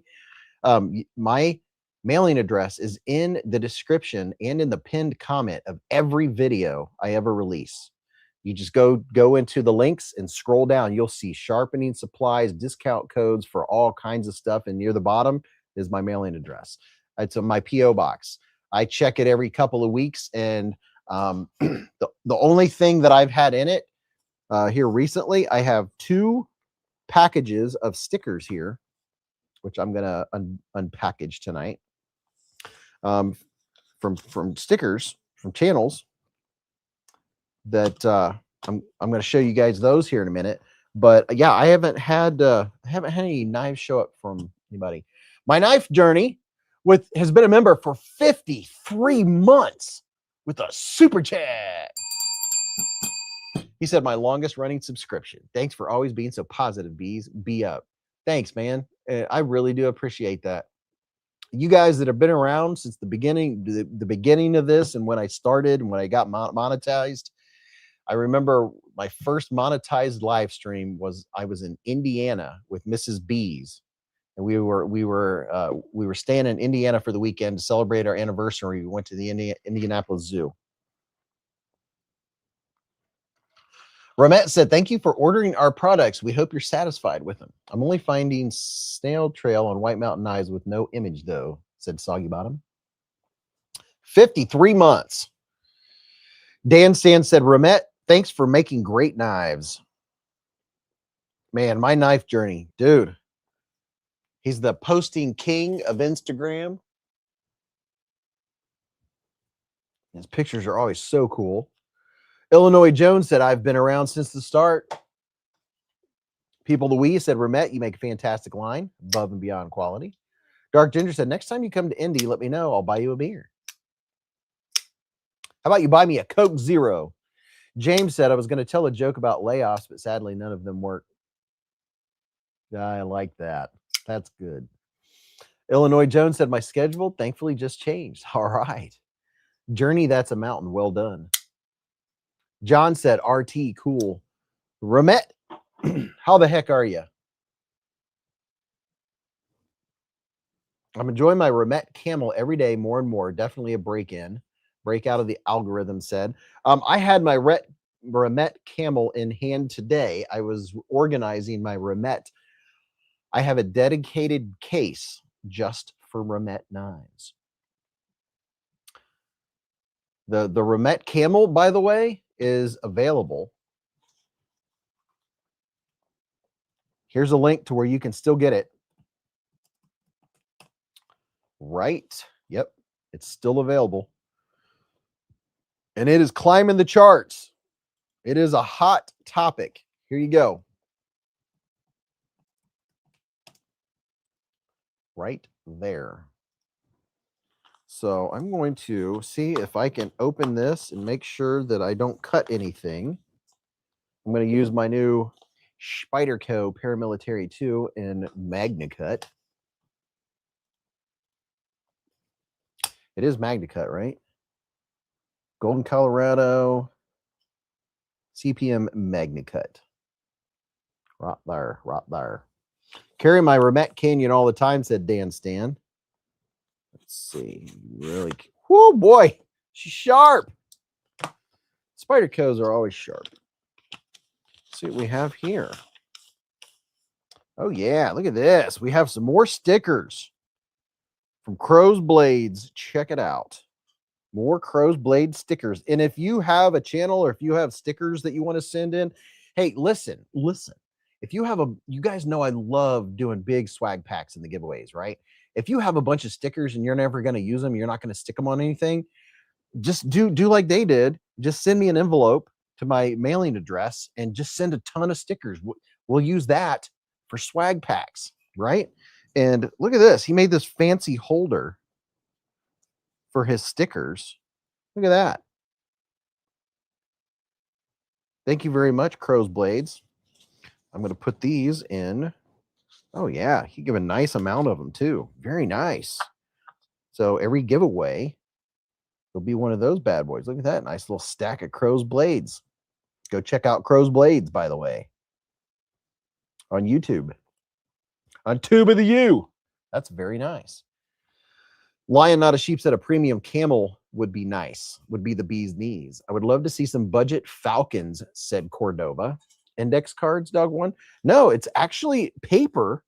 my mailing address is in the description and in the pinned comment of every video I ever release. You just go into the links and scroll down. You'll see sharpening supplies, discount codes for all kinds of stuff. And near the bottom is my mailing address. It's my P.O. box. I check it every couple of weeks. And the only thing that I've had in it here recently, I have 2 packages of stickers here, which I'm going to unpackage tonight. From stickers from channels that I'm going to show you guys those here in a minute. But yeah, I haven't had any knives show up from anybody. My knife journey has been a member for 53 months with a super chat. He said, my longest running subscription. Thanks for always being so positive, Beez. Be up. Thanks, man. I really do appreciate that. You guys that have been around since the beginning, the beginning of this, and when I started and when I got monetized, I remember my first monetized live stream was I was in Indiana with Mrs. Beez, and we were staying in Indiana for the weekend to celebrate our anniversary. We went to the Indianapolis Zoo. Ramette said, thank you for ordering our products. We hope you're satisfied with them. I'm only finding snail trail on White Mountain Knives with no image, though, said Soggy Bottom. 53 months. Dan Sand said, Ramette, thanks for making great knives. Man, my knife journey, dude. He's the posting king of Instagram. His pictures are always so cool. Illinois Jones said, I've been around since the start. People the Wee said, Remet, you make a fantastic line, above and beyond quality. Dark Ginger said, next time you come to Indy, let me know. I'll buy you a beer. How about you buy me a Coke Zero? James said, I was going to tell a joke about layoffs, but sadly none of them work. I like that. That's good. Illinois Jones said, my schedule thankfully just changed. All right. Journey, that's a mountain. Well done. John said, RT, cool. Remet, how the heck are you? I'm enjoying my Remet Camel every day more and more. Definitely a break out of the algorithm said. I had my Remet Camel in hand today. I was organizing my Remet. I have a dedicated case just for Remet knives. The Remet Camel, by the way, is available. Here's a link to where you can still get it. Right. Yep. It's still available. And it is climbing the charts. It is a hot topic. Here you go. Right there. So I'm going to see if I can open this and make sure that I don't cut anything. I'm going to use my new Spyderco Paramilitary 2 in MagnaCut. It is MagnaCut, right? Golden, Colorado, CPM MagnaCut. Right there, right there. Carry my Remet Canyon all the time, said Dan Stan. Let's see. Really, whoo, boy, she's sharp. Spydercos are always sharp. Let's see what we have here. Oh, yeah, look at this. We have some more stickers from Crow's Blades. Check it out. More Crow's Blade stickers. And if you have a channel or if you have stickers that you want to send in, hey, listen. If you have you guys know I love doing big swag packs in the giveaways, right? If you have a bunch of stickers and you're never going to use them, you're not going to stick them on anything, just do like they did. Just send me an envelope to my mailing address and just send a ton of stickers. We'll use that for swag packs, right? And look at this. He made this fancy holder for his stickers. Look at that. Thank you very much, Crow's Blades. I'm going to put these in. Oh, yeah. He gave a nice amount of them, too. Very nice. So every giveaway, there'll be one of those bad boys. Look at that. Nice little stack of Crow's Blades. Go check out Crow's Blades, by the way, on YouTube. On Tube of the U. That's very nice. Lion Not a Sheep said a premium camel would be nice. Would be the bee's knees. I would love to see some budget Falcons, said Cordova. Index cards, Dog One. No, it's actually paper.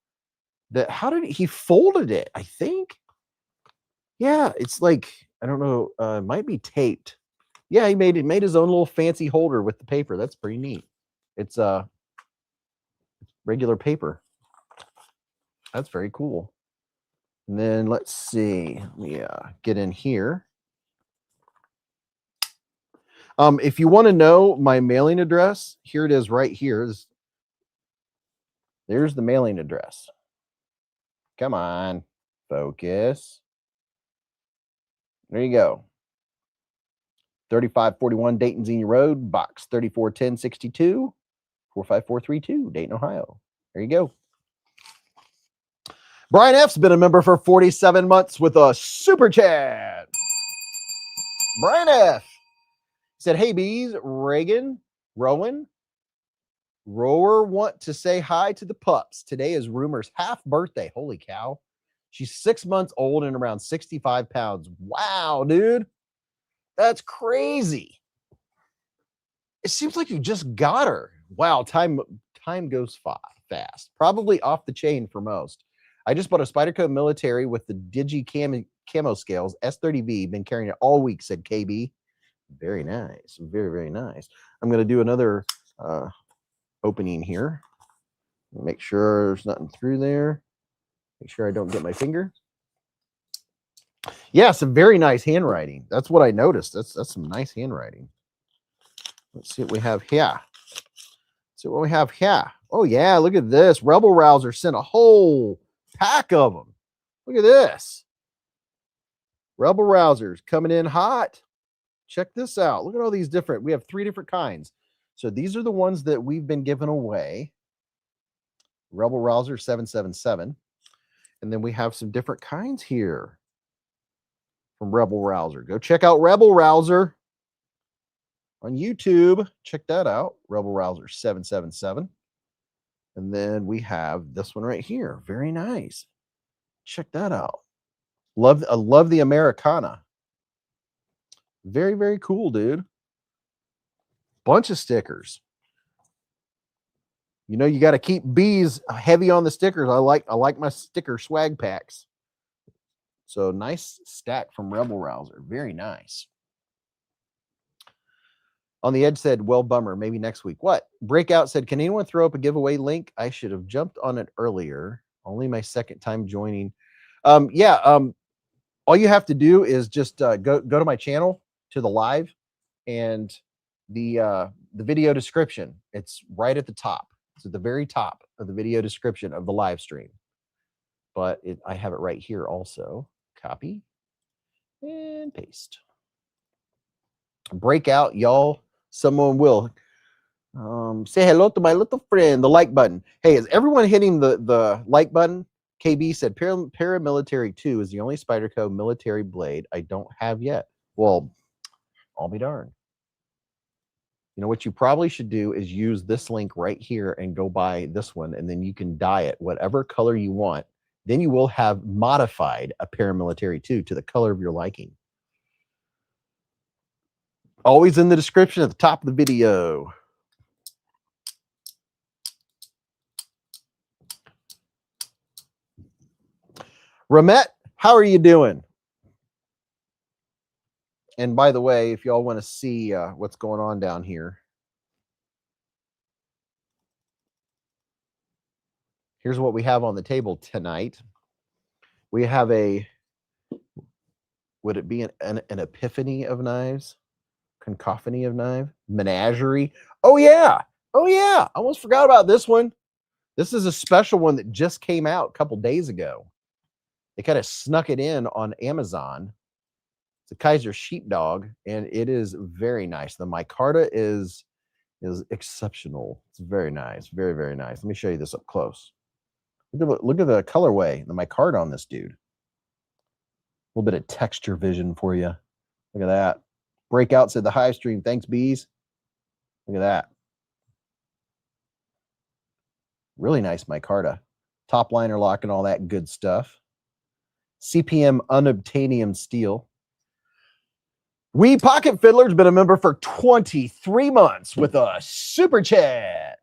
How did he folded it? I think. Yeah, it's like, I don't know. It might be taped. Yeah, he made his own little fancy holder with the paper. That's pretty neat. It's regular paper. That's very cool. And then let's see. Let me get in here. If you want to know my mailing address, here it is right here. There's the mailing address. Come on, focus. There you go. 3541 Dayton Xenia Road, box 341062, 45432, Dayton, Ohio. There you go. Brian F's been a member for 47 months with a super chat. Brian F said, hey, Beez, Reagan, Rowan, Rower want to say hi to the pups. Today is Rumor's half birthday. Holy cow. She's 6 months old and around 65 pounds. Wow, dude. That's crazy. It seems like you just got her. Wow, time goes fast. Probably off the chain for most. I just bought a Spyderco Military with the Digi camo scales, S30V. Been carrying it all week, said KB. Very nice. Very, very nice. I'm going to do another opening here. Make sure there's nothing through there. Make sure I don't get my finger. Yeah, some very nice handwriting. That's what I noticed. That's some nice handwriting. Let's see what we have here. See what we have here. Oh yeah, look at this. Rebel Rouser sent a whole pack of them. Look at this. Rebel Rousers coming in hot. Check this out. Look at all these different. We have 3 different kinds. So these are the ones that we've been giving away. Rebel Rouser 777. And then we have some different kinds here from Rebel Rouser. Go check out Rebel Rouser on YouTube. Check that out. Rebel Rouser 777. And then we have this one right here. Very nice. Check that out. I love the Americana. Very, very cool, dude. Bunch of stickers. You know, you got to keep Beez heavy on the stickers. I like my sticker swag packs. So nice stack from Rebel Rouser. Very nice. On the Edge said, well, bummer, maybe next week. What? Breakout said, can anyone throw up a giveaway link? I should have jumped on it earlier. Only my second time joining. All you have to do is just go to my channel, to the live, and the video description. It's right at the top. It's at the very top of the video description of the live stream. But I have it right here also. Copy and paste. Breakout, y'all. Someone will say hello to my little friend. The like button. Hey, is everyone hitting the like button? KB said Paramilitary 2 is the only Spyderco military blade I don't have yet. Well, I'll be darned. You know what you probably should do is use this link right here and go buy this one, and then you can dye it whatever color you want. Then you will have modified a Paramilitary 2 to the color of your liking. Always in the description at the top of the video. Ramette, how are you doing? And by the way, if y'all want to see what's going on down here, here's what we have on the table tonight. We have would it be an epiphany of knives? Cacophony of knives? Menagerie? Oh yeah. I almost forgot about this one. This is a special one that just came out a couple days ago. They kind of snuck it in on Amazon. It's a Kaiser sheepdog, and it is very nice. The micarta is exceptional. It's very nice. Very, very nice. Let me show you this up close. Look at the colorway, the micarta on this dude. A little bit of texture vision for you. Look at that. Breakout said the Hive stream. Thanks, Beez. Look at that. Really nice micarta. Top liner lock and all that good stuff. CPM unobtainium steel. We Pocket Fiddler's been a member for 23 months with a super chat.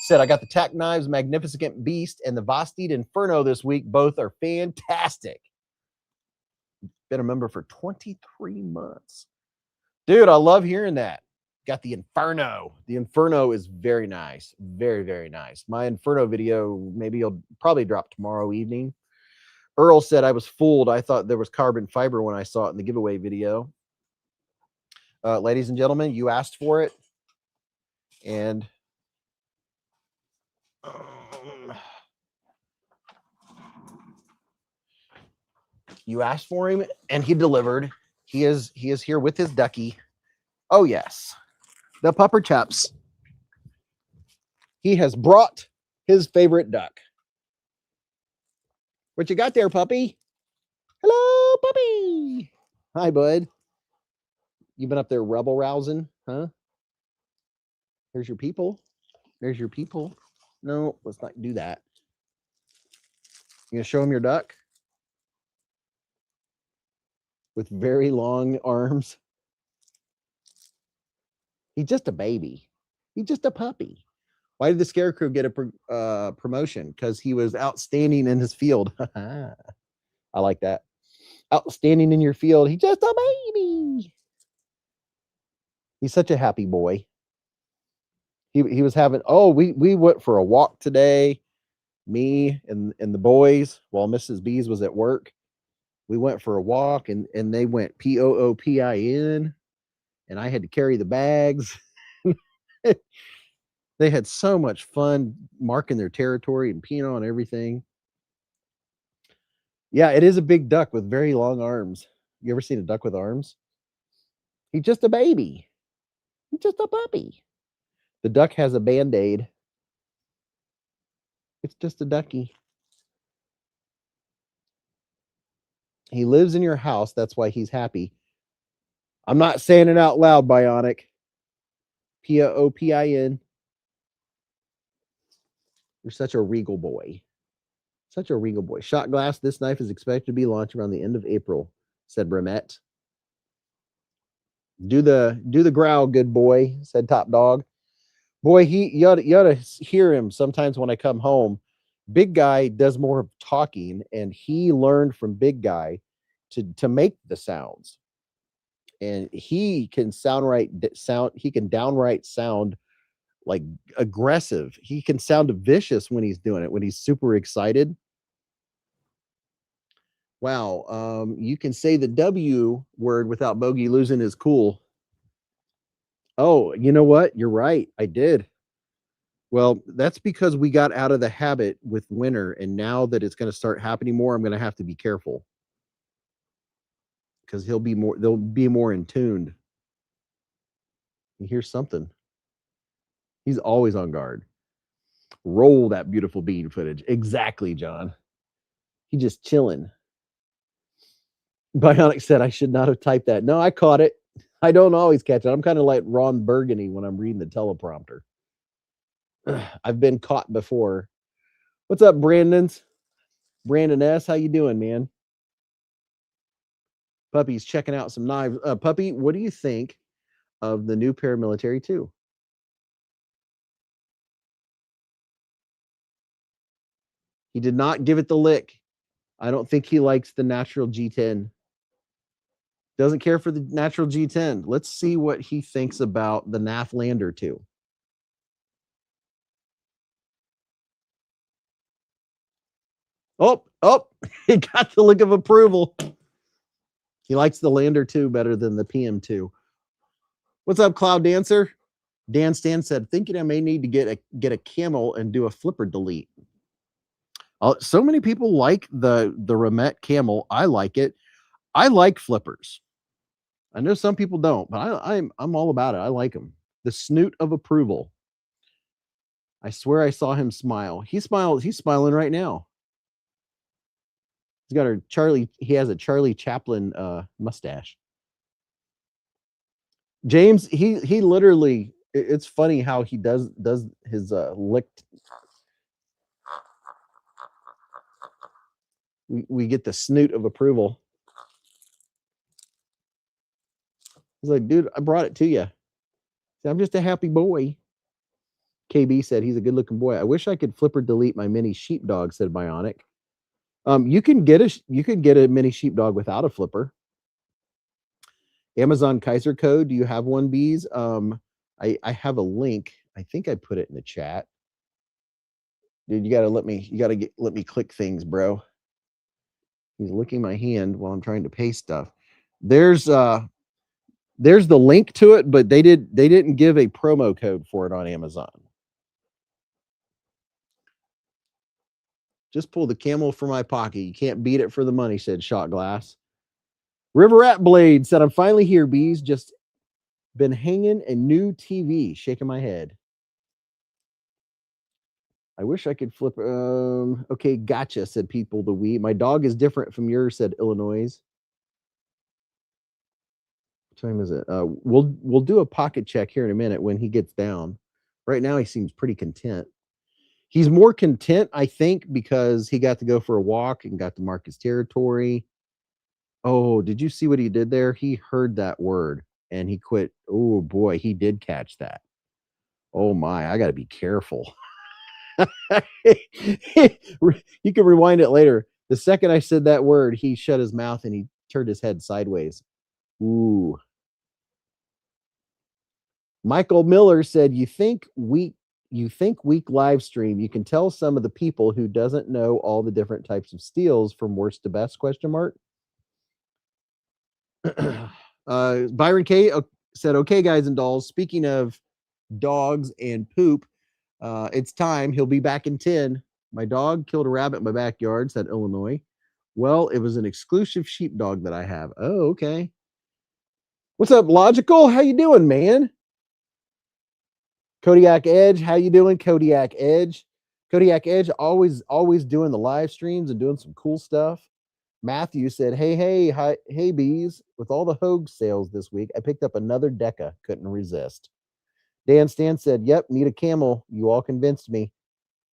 Said, I got the Tac Knives Magnificent Beast and the Vostede Inferno this week. Both are fantastic. Been a member for 23 months. Dude, I love hearing that. Got the Inferno. The Inferno is very nice. Very, very nice. My Inferno video, maybe it'll probably drop tomorrow evening. Earl said, I was fooled. I thought there was carbon fiber when I saw it in the giveaway video. Ladies and gentlemen, you asked for it. And you asked for him, and he delivered. He is here with his ducky. Oh, yes. The Pupper Chaps. He has brought his favorite duck. What you got there, puppy? Hello, puppy. Hi, bud. You been up there rebel rousing, huh? There's your people. There's your people. No, let's not do that. You gonna show him your duck? With very long arms. He's just a baby. He's just a puppy. Why did the Scarecrow get a promotion? Because he was outstanding in his field. I like that. Outstanding in your field. He's just a baby. He's such a happy boy. He was having, we went for a walk today. Me and the boys, while Mrs. Beez was at work. We went for a walk, and they went POOPIN. and I had to carry the bags. They had so much fun marking their territory and peeing on everything. Yeah, it is a big duck with very long arms. You ever seen a duck with arms? He's just a baby. He's just a puppy. The duck has a Band-Aid. It's just a ducky. He lives in your house. That's why he's happy. I'm not saying it out loud, Bionic. P-O-O-P-I-N. You're such a regal boy. Such a regal boy. Shot glass. This knife is expected to be launched around the end of April, said Bremette. Do the growl, good boy, said Top Dog. Boy, you ought to hear him sometimes when I come home. Big Guy does more talking, and he learned from Big Guy to make the sounds. And he can he can downright sound like aggressive. He can sound vicious when he's doing it, when he's super excited. Wow, you can say the W word without Bogey losing his cool. Oh, you know what? You're right. I did. Well, that's because we got out of the habit with winter, and now that it's going to start happening more, I'm going to have to be careful because they'll be more in tuned. You hear something. He's always on guard. Roll that beautiful bean footage. Exactly, John. He's just chilling. Bionic said I should not have typed that. No, I caught it. I don't always catch it. I'm kind of like Ron Burgundy when I'm reading the teleprompter. I've been caught before. What's up, Brandon S? How you doing, man? Puppy's checking out some knives. Puppy, what do you think of the new Paramilitary 2? He did not give it the lick. I don't think he likes the natural G10. Doesn't care for the natural G10. Let's see what he thinks about the NAF Lander 2. Oh, he got the look of approval. He likes the Lander 2 better than the PM2. What's up, Cloud Dancer? Dan Stan said, thinking I may need to get a camel and do a flipper delete. So many people like the Remet camel. I like it. I like flippers. I know some people don't, but I'm all about it. I like them. The snoot of approval. I swear I saw him smile. He's smiling right now. He's got he has a Charlie Chaplin mustache. James, he literally, it's funny how he does his licked. We get the snoot of approval. He's like, dude, I brought it to you. I'm just a happy boy. KB said he's a good looking boy. I wish I could flipper delete my mini sheepdog, said Bionic. You can get a mini sheepdog without a flipper. Amazon Kaiser code. Do you have one, Beez? I have a link. I think I put it in the chat. Dude, you gotta let me click things, bro. He's licking my hand while I'm trying to paste stuff. There's the link to it, but they didn't give a promo code for it on Amazon. Just pull the camel from my pocket. You can't beat it for the money, said Shot Glass. River Rat Blade said, I'm finally here, Beez. Just been hanging a new TV, shaking my head. I wish I could flip. Okay, gotcha, said People the Wee. My dog is different from yours, said Illinois. What time is it? We'll do a pocket check here in a minute when he gets down. Right now, he seems pretty content. He's more content, I think, because he got to go for a walk and got to mark his territory. Oh, did you see what he did there? He heard that word and he quit. Oh boy, he did catch that. Oh my, I got to be careful. You can rewind it later. The second I said that word, he shut his mouth and he turned his head sideways. Ooh. Michael Miller said, you think weak live stream, you can tell some of the people who doesn't know all the different types of steels from worst to best, question mark. Byron K, said, okay, guys and dolls, speaking of dogs and poop, it's time. He'll be back in 10. My dog killed a rabbit in my backyard, said Illinois. Well, it was an exclusive sheepdog that I have. Oh, okay. What's up, Logical? How you doing, man? Kodiak Edge, how you doing, Kodiak Edge? Kodiak Edge always doing the live streams and doing some cool stuff. Matthew said, hey, Beez. With all the Hogue sales this week, I picked up another Deca. Couldn't resist. Dan Stan said, yep, need a camel. You all convinced me.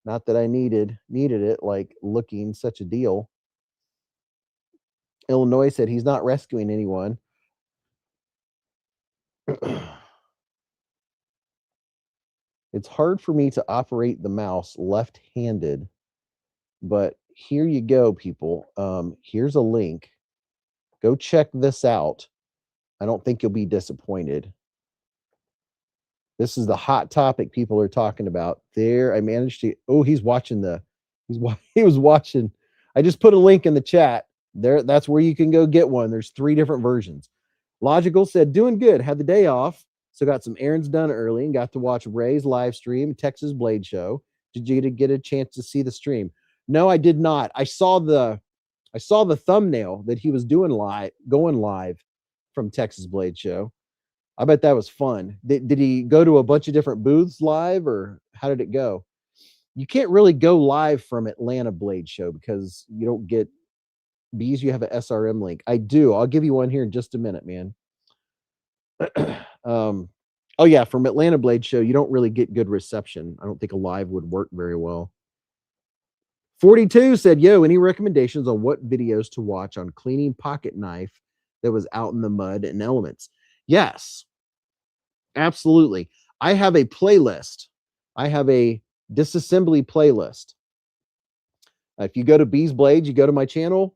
Not that I needed it, like looking such a deal. Illinois said he's not rescuing anyone. It's hard for me to operate the mouse left-handed, but here you go, people. Here's a link. Go check this out. I don't think you'll be disappointed. This is the hot topic people are talking about. There, I managed to. Oh, he was watching. I just put a link in the chat. There, that's where you can go get one. There's 3 different versions. Logical said, doing good. Had the day off, so got some errands done early and got to watch Ray's live stream, Texas Blade Show. Did you get a chance to see the stream? No, I did not. I saw the thumbnail that he was going live from Texas Blade Show. I bet that was fun. Did he go to a bunch of different booths live, or how did it go? You can't really go live from Atlanta Blade Show because you don't get Beez. You have an SRM link. I do. I'll give you one here in just a minute, man. Oh yeah, from Atlanta Blade Show, you don't really get good reception. I don't think a live would work very well. 42 said, yo, any recommendations on what videos to watch on cleaning pocket knife that was out in the mud and elements? Yes, absolutely. I have a playlist. I have a disassembly playlist. If you go to beezblades, you go to my channel,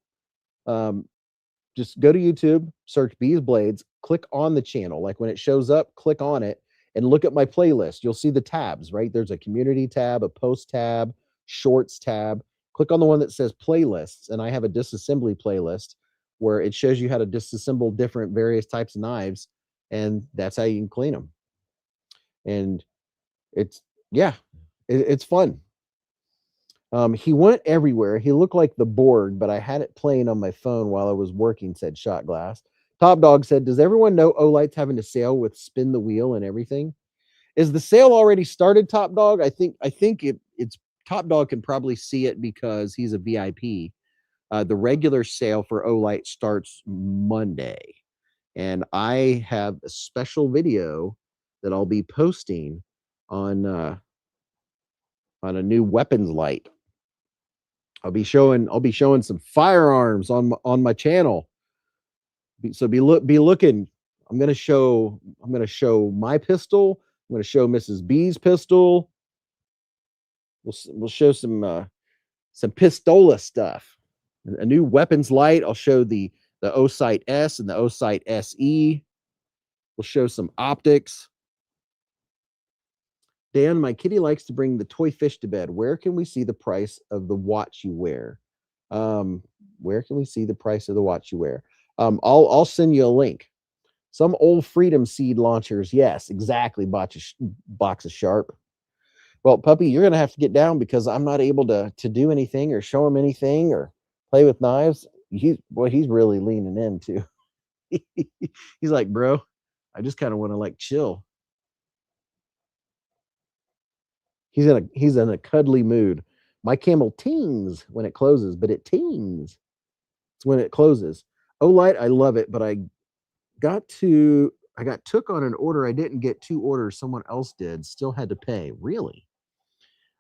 just go to YouTube, search beezblades, click on the channel. Like when it shows up, click on it and look at my playlist. You'll see the tabs, right? There's a community tab, a post tab, shorts tab. Click on the one that says playlists, and I have a disassembly playlist where it shows you how to disassemble different various types of knives, and that's how you can clean them. And it's, yeah, it's fun. He went everywhere. He looked like the Borg, but I had it playing on my phone while I was working, said Shot Glass. Top Dog said, does everyone know Olight's having a sale with spin the wheel and everything? Is the sale already started, Top Dog? I think it's Top Dog can probably see it because he's a VIP. The regular sale for Olight starts Monday. And I have a special video that I'll be posting on a new weapons light. I'll be showing some firearms on my channel. So be looking. I'm gonna show my pistol. I'm gonna show Mrs. B's pistol. We'll show some pistola stuff. A new weapons light. I'll show the O-Sight S and the O-Sight SE. We'll show some optics. Dan, my kitty likes to bring the toy fish to bed. Where can we see the price of the watch you wear? Where can we see the price of the watch you wear? I'll send you a link. Some old Freedom Seed launchers. Yes, exactly. Box of Sharp. Well, Puppy, you're going to have to get down because I'm not able to do anything or show him anything or play with knives. He's really leaning in too. He's like, bro, I just kind of want to like chill. He's in a cuddly mood. My camel tings when it closes, but it tings. It's when it closes. Olight, I love it, but I got took on an order. I didn't get 2 orders. Someone else did. Still had to pay. Really?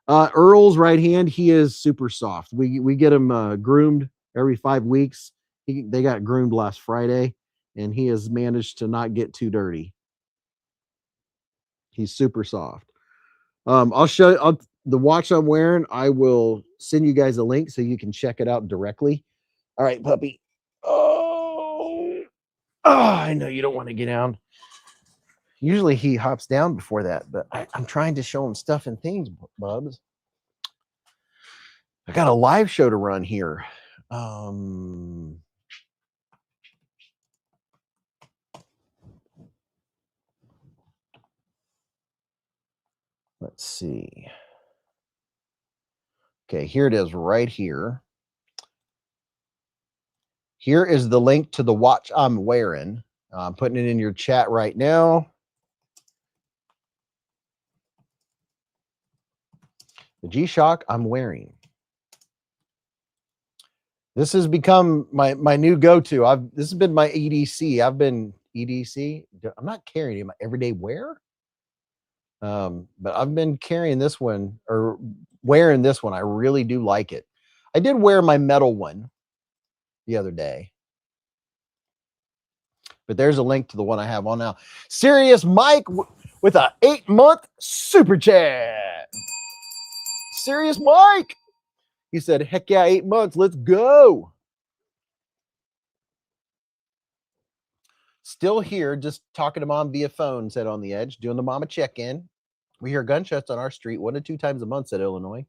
Earl's right hand, he is super soft. We get him groomed every 5 weeks. They got groomed last Friday, and he has managed to not get too dirty. He's super soft. I'll show the watch I'm wearing. I will send you guys a link so you can check it out directly. All right, Puppy. Oh, I know you don't want to get down. Usually he hops down before that, but I'm trying to show him stuff and things, Bubs. I got a live show to run here. Let's see. Okay, here it is right here. Here is the link to the watch I'm wearing. I'm putting it in your chat right now. The G-Shock I'm wearing. This has become my new go-to. This has been my EDC. I've been EDC. I'm not carrying it in my everyday wear. But I've been carrying this one or wearing this one. I really do like it. I did wear my metal one the other day. But there's a link to the one I have on now. Serious Mike with a 8-month super chat. Serious Mike. He said, heck yeah, 8 months. Let's go. Still here, just talking to mom via phone, said On the Edge, doing the mama check-in. We hear gunshots on our street 1 to 2 times a month, said Illinois.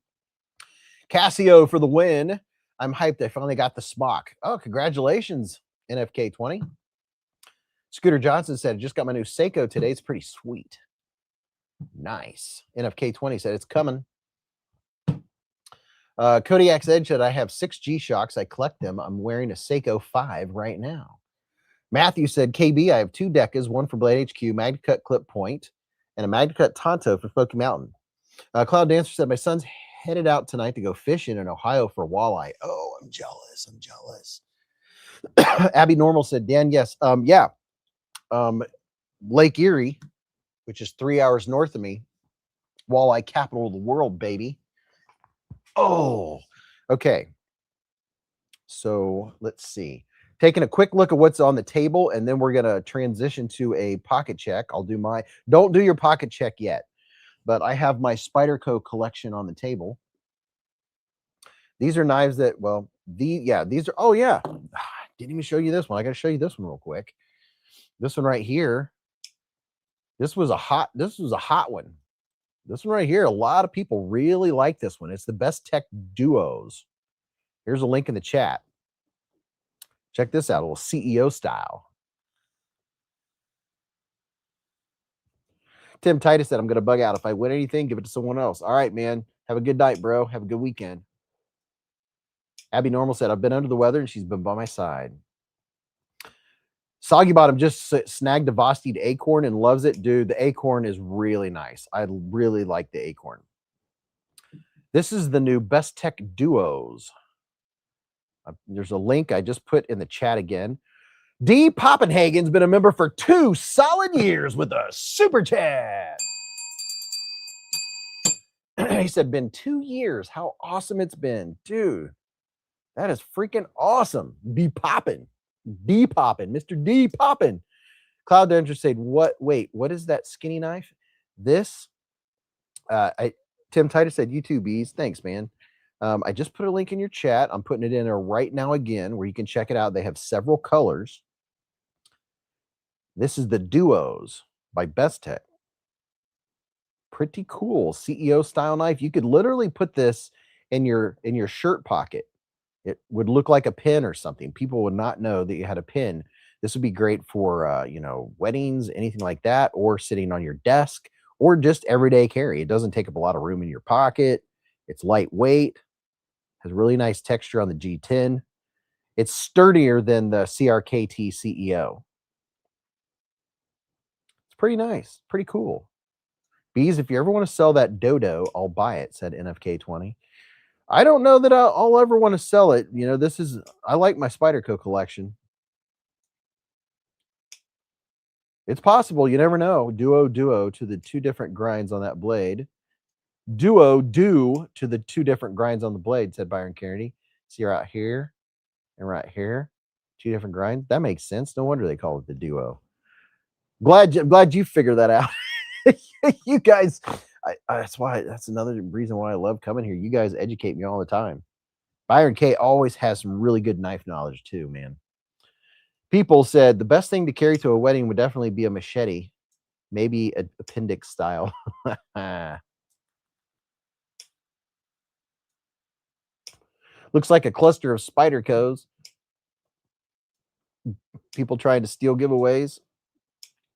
Casio for the win. I'm hyped. I finally got the smock. Oh, congratulations, NFK20. Scooter Johnson said, just got my new Seiko today. It's pretty sweet. Nice. NFK20 said, it's coming. Kodiak's Edge said, I have 6 G-Shocks. I collect them. I'm wearing a Seiko 5 right now. Matthew said, KB, I have 2 Decas, one for Blade HQ, MagnaCut Clip Point, and a MagnaCut Tonto for Smoky Mountain. Cloud Dancer said, my son's headed out tonight to go fishing in Ohio for walleye. Oh, I'm jealous. I'm jealous. Abby Normal said, Dan, yes. Yeah. Lake Erie, which is 3 hours north of me, walleye capital of the world, baby. Oh, okay. So let's see. Taking a quick look at what's on the table, and then we're going to transition to a pocket check. I'll do my, don't do your pocket check yet, but I have my Spyderco collection on the table. These are knives that, well, these are, oh yeah. Didn't even show you this one. I got to show you this one real quick. This one right here. This was a hot one. This one right here, a lot of people really like this one. It's the Best Tech Duos. Here's a link in the chat. Check this out, a little CEO style. Tim Titus said, I'm going to bug out. If I win anything, give it to someone else. All right, man. Have a good night, bro. Have a good weekend. Abby Normal said, I've been under the weather, and she's been by my side. Soggy Bottom just snagged the Vosteed Acorn and loves it. Dude, the Acorn is really nice. I really like the Acorn. This is the new Best Tech Duos. There's a link I just put in the chat again. D. Poppenhagen's been a member for 2 solid years with a super chat. He said, been 2 years. How awesome it's been. Dude, that is freaking awesome. D. Poppin. D. Poppin. Mr. D. Poppin. Cloud Danger said, what? Wait, what is that skinny knife? This, Tim Titus said, you too, Beez. Thanks, man. I just put a link in your chat. I'm putting it in there right now again where you can check it out. They have several colors. This is the Duos by Best Tech. Pretty cool CEO style knife. You could literally put this in your shirt pocket. It would look like a pin or something. People would not know that you had a pin. This would be great for weddings, anything like that, or sitting on your desk, or just everyday carry. It doesn't take up a lot of room in your pocket. It's lightweight. Has really nice texture on the G10. It's sturdier than the CRKT CEO. It's pretty nice, pretty cool. Beez, if you ever want to sell that Dodo, I'll buy it, said NFK20. I don't know that I'll ever want to sell it. You know, I like my Spyderco collection. It's possible. You never know. Duo to the 2 different grinds on that blade. Duo to the 2 different grinds on the blade, said Byron Kennedy. See right here and right here. 2 different grinds. That makes sense. No wonder they call it the Duo. Glad you figured that out. You guys, that's another reason why I love coming here. You guys educate me all the time. Byron K always has some really good knife knowledge too, man. People said the best thing to carry to a wedding would definitely be a machete, maybe an appendix style. Looks like a cluster of Spydercos. People trying to steal giveaways.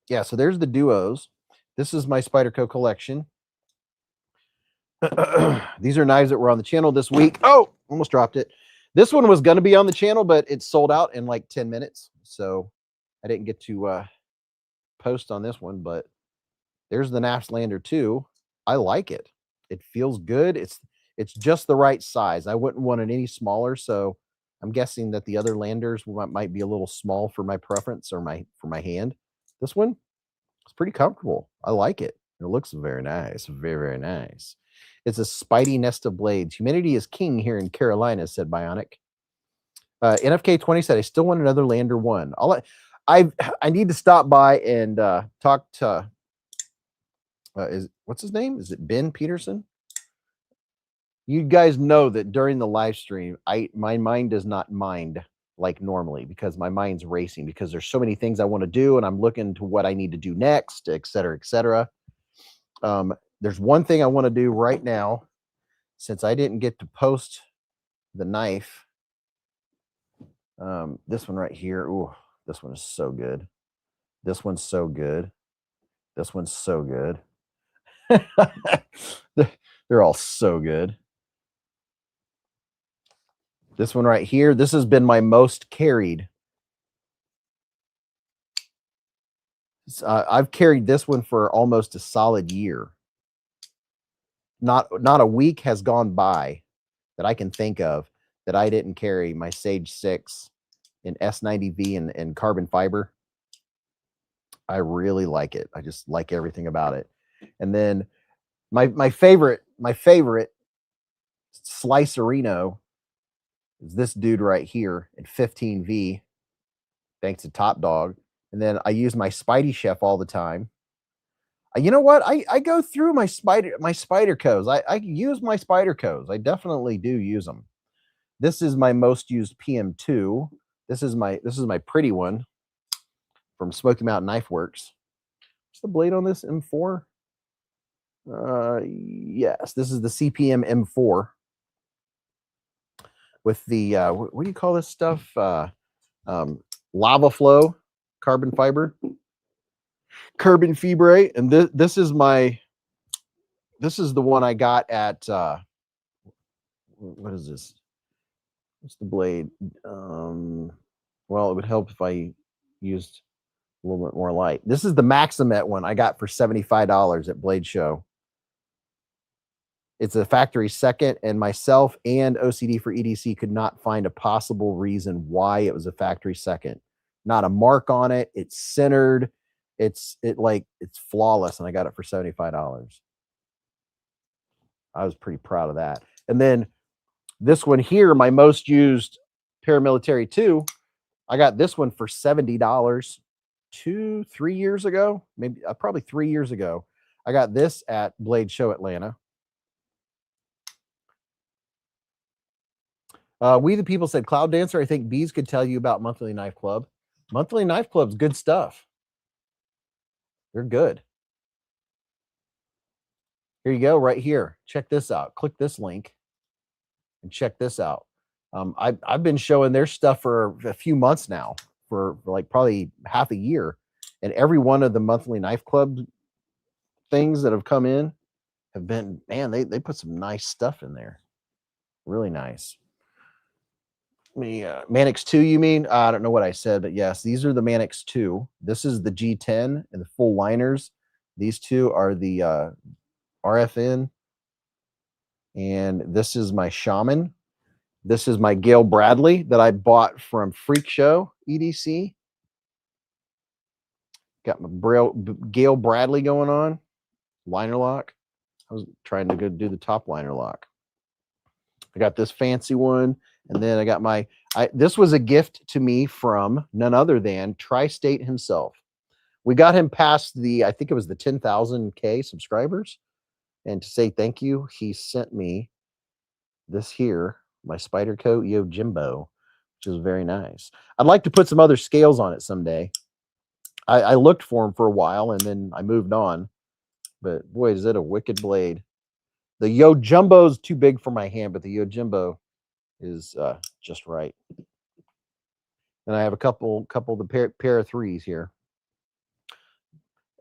Yeah, so there's the Duos. This is my Spyderco collection. These are knives that were on the channel this week. Oh, almost dropped it. This one was going to be on the channel, but it sold out in like 10 minutes. So I didn't get to post on this one, but there's the Nafslander 2. I like it. It feels good. It's just the right size. I wouldn't want it any smaller, so I'm guessing that the other landers might be a little small for my preference or for my hand. This one is pretty comfortable. I like it. It looks very nice. Very, very nice. It's a Spidey nest of blades. Humidity is king here in Carolina, said Bionic. NFK20 said, I still want another Lander 1. I need to stop by and talk to what's his name? Is it Ben Peterson? You guys know that during the live stream, my mind does not mind like normally because my mind's racing because there's so many things I want to do and I'm looking to what I need to do next, et cetera, et cetera. There's one thing I want to do right now since I didn't get to post the knife. This one right here. Ooh, this one is so good. This one's so good. This one's so good. They're all so good. This one right here, this has been my most carried. I've carried this one for almost a solid year. Not a week has gone by that I can think of that I didn't carry my Sage 6 in S90V and carbon fiber. I really like it. I just like everything about it. And then my favorite Slicerino is this dude right here at 15V, thanks to Top Dog. And then I use my Spidey Chef all the time. You know what? I go through my Spydercos. I use my Spydercos. I definitely do use them. This is my most used PM2. This is my pretty one from Smoky Mountain Knife Works. What's the blade on this? M4? Yes, this is the CPM M4 with the what do you call this stuff? Lava flow carbon fiber. Carbon fibre, and this is the one I got at what is this? What's the blade? Well, it would help if I used a little bit more light. This is the Maximet one I got for $75 at Blade Show. It's a factory second, and myself and OCD for EDC could not find a possible reason why it was a factory second. Not a mark on it. It's centered. It's flawless, and I got it for $75. I was pretty proud of that. And then this one here, my most used Paramilitary 2, I got this one for $70 3 years ago, maybe probably 3 years ago. I got this at Blade Show Atlanta. We the People said, Cloud Dancer, I think Beez could tell you about Monthly Knife Club. Monthly Knife Club's good stuff. They're good. Here you go, right here. Check this out. Click this link and check this out. I've been showing their stuff for a few months now, for like probably half a year. And every one of the Monthly Knife Club things that have come in have been, man, they put some nice stuff in there. Really nice. Manix 2, you mean? I don't know what I said, but yes, these are the Manix 2. This is the G10 and the full liners. These two are the RFN. And this is my Shaman. This is my Gail Bradley that I bought from Freak Show EDC. Got my Gail Bradley going on. Liner lock. I was trying to go do the top liner lock. I got this fancy one. And then I got this was a gift to me from none other than Tri-State himself. We got him past I think it was the 10,000K subscribers. And to say thank you, he sent me this here, my Spyderco Yojimbo, which is very nice. I'd like to put some other scales on it someday. I looked for them for a while and then I moved on. But boy, is it a wicked blade. The Yojimbo is too big for my hand, but the Yojimbo is just right. And I have a couple of the pair of threes here.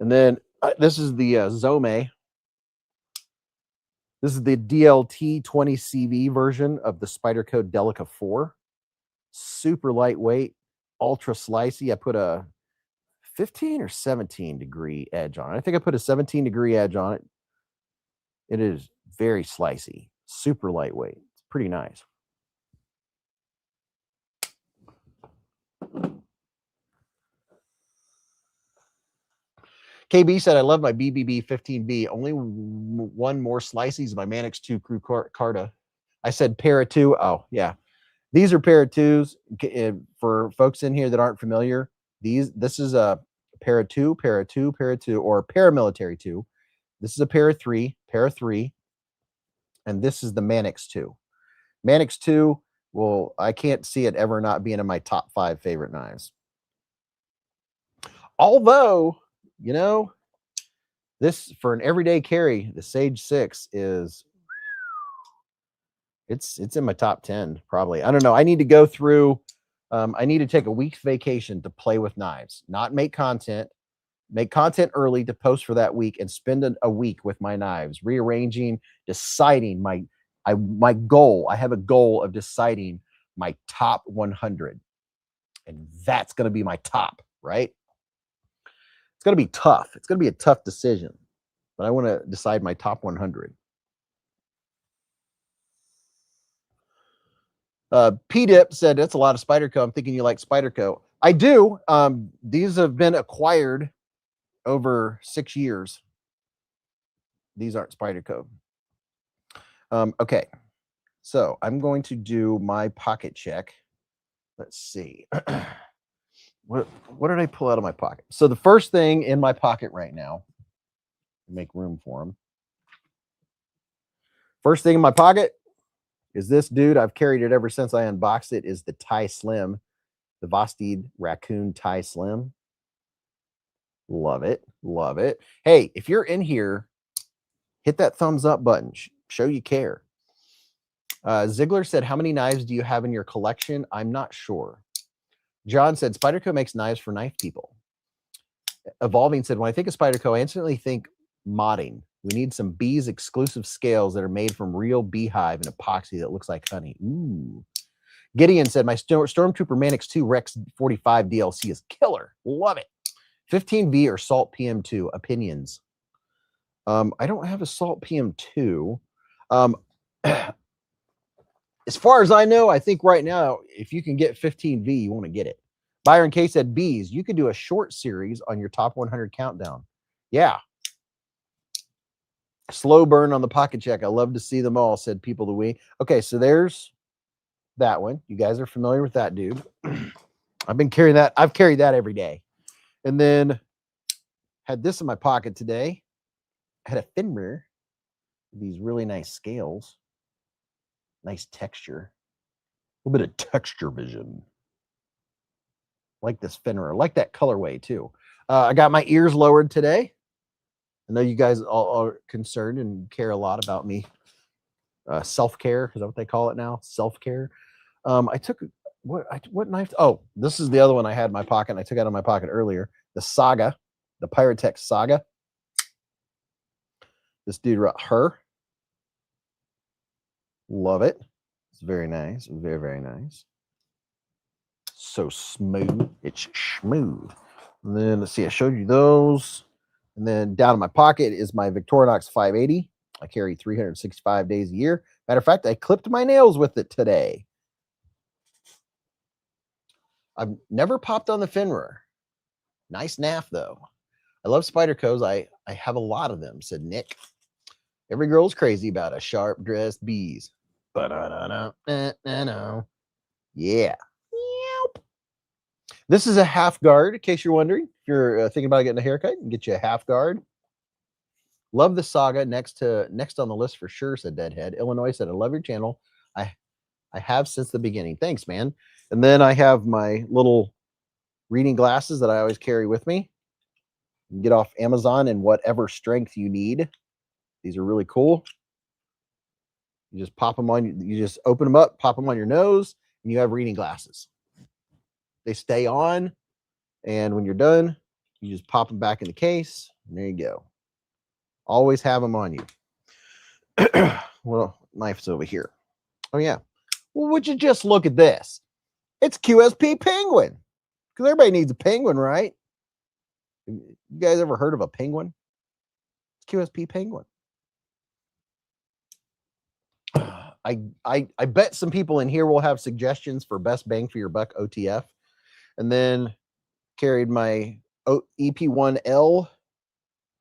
And then this is the Zome. This is the DLT 20CV version of the Spyderco Delica 4. Super lightweight, ultra slicey. I put a 15 or 17 degree edge on it. I think I put a 17-degree edge on it. It is very slicey, super lightweight. It's pretty nice. KB said, I love my BBB 15B. Only one more slices of my Manix 2 Crew Carta. I said pair of two. Oh, yeah. These are pair of twos. For folks in here that aren't familiar, this is a pair of two, pair of two, pair of two, or paramilitary 2. This is a pair of three, and this is the Manix 2. Manix 2, well, I can't see it ever not being in my top 5 favorite knives. Although, you know, this for an everyday carry, the Sage 6 is it's in my top 10 probably. I don't know. I need to go through. I need to take a week's vacation to play with knives, not make content. Make content early to post for that week and spend a week with my knives, rearranging, deciding my goal. I have a goal of deciding my top 100, and that's going to be my top, right? It's going to be tough. It's going to be a tough decision, but I want to decide my top 100. P-Dip said, that's a lot of Spyderco. I'm thinking you like Spyderco. I do. These have been acquired over 6 years. These aren't Spyderco. Okay, so I'm going to do my pocket check. Let's see. What did I pull out of my pocket? So the first thing in my pocket right now, make room for them. First thing in my pocket is this dude. I've carried it ever since I unboxed it, is the Tie Slim, the Vosteed Raccoon Tie Slim. Love it. Love it. Hey, if you're in here, hit that thumbs up button. Show you care. Ziegler said, how many knives do you have in your collection? I'm not sure. John said, Spyderco makes knives for knife people. Evolving said, when I think of Spyderco, I instantly think modding. We need some Beez exclusive scales that are made from real beehive and epoxy that looks like honey. Ooh. Gideon said, my Stormtrooper Manix 2 Rex 45 DLC is killer. Love it. 15V or Salt PM2 opinions. I don't have a Salt PM2. As far as I know, I think right now, if you can get 15V, you want to get it. Byron K said, Beez, you could do a short series on your top 100 countdown. Yeah. Slow burn on the pocket check. I love to see them all, said people to we. Okay, so there's that one. You guys are familiar with that dude. I've been carrying that. I've carried that every day. And then had this in my pocket today. I had a Finmer. These really nice scales. Nice texture. A little bit of texture vision. Like this Finner. I like that colorway too. I got my ears lowered today. I know you guys all are concerned and care a lot about me. Self-care, is that what they call it now? Self-care. I took what knife? Oh, this is the other one I had in my pocket. And I took out of my pocket earlier. The Saga, the Pyrotech Saga. This dude wrote her. Love it. It's very nice. Very, very nice. So smooth. It's smooth. And then let's see, I showed you those. And then down in my pocket is my Victorinox 580. I carry 365 days a year. Matter of fact, I clipped my nails with it today. I've never popped on the Finrer. Nice naff, though. I love Spydercos. I have a lot of them, said Nick. Every girl's crazy about a sharp-dressed Beez. Yeah. This is a half guard, in case you're wondering. If you're thinking about getting a haircut, you can get you a half guard. Love the Saga. Next on the list for sure, said Deadhead. Illinois said, I love your channel. I have since the beginning. Thanks, man. And then I have my little reading glasses that I always carry with me. You can get off Amazon in whatever strength you need. These are really cool. You just pop them on, you just open them up, pop them on your nose, and you have reading glasses. They stay on, and when you're done, you just pop them back in the case, and there you go. Always have them on you. Well, knife's over here. Oh, yeah. Well, would you just look at this? It's QSP penguin. Because everybody needs a penguin, right? You guys ever heard of a penguin? It's QSP penguin. I bet some people in here will have suggestions for best bang for your buck OTF. And then carried my EP1L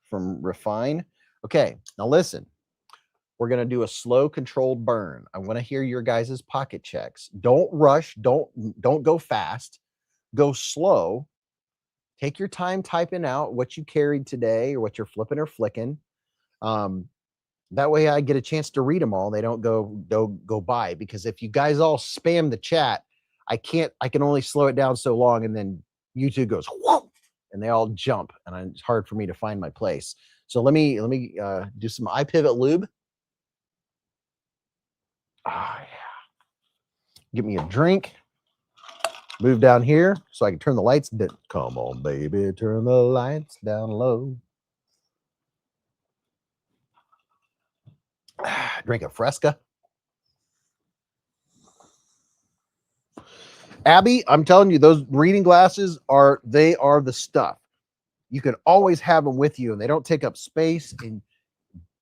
from Refine. Okay, now listen. We're going to do a slow controlled burn. I want to hear your guys' pocket checks. Don't rush. Don't go fast. Go slow. Take your time typing out what you carried today or what you're flipping or flicking. That way I get a chance to read them all. They don't go by, because if you guys all spam the chat, I can only slow it down so long, and then YouTube goes whoop, and they all jump, and it's hard for me to find my place. So let me do some iPivot lube. Ah, yeah. Get me a drink. Move down here so I can turn the lights down. Come on, baby, turn the lights down low. Drink a Fresca. Abby, I'm telling you, those reading glasses are the stuff. You can always have them with you, and they don't take up space. And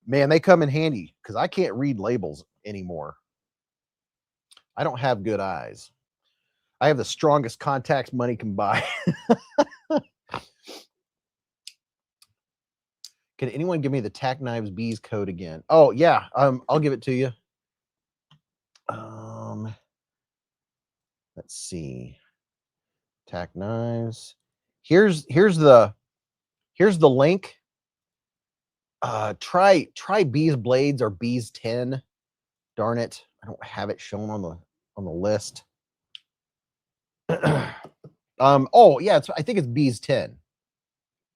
man, they come in handy, because I can't read labels anymore. I don't have good eyes. I have the strongest contacts money can buy. Can anyone give me the Tac Knives Beez code again? Oh yeah, I'll give it to you. Let's see. Tac Knives. Here's the link. Try beezblades or Beez 10. Darn it, I don't have it shown on the list. Oh yeah, I think it's Beez 10.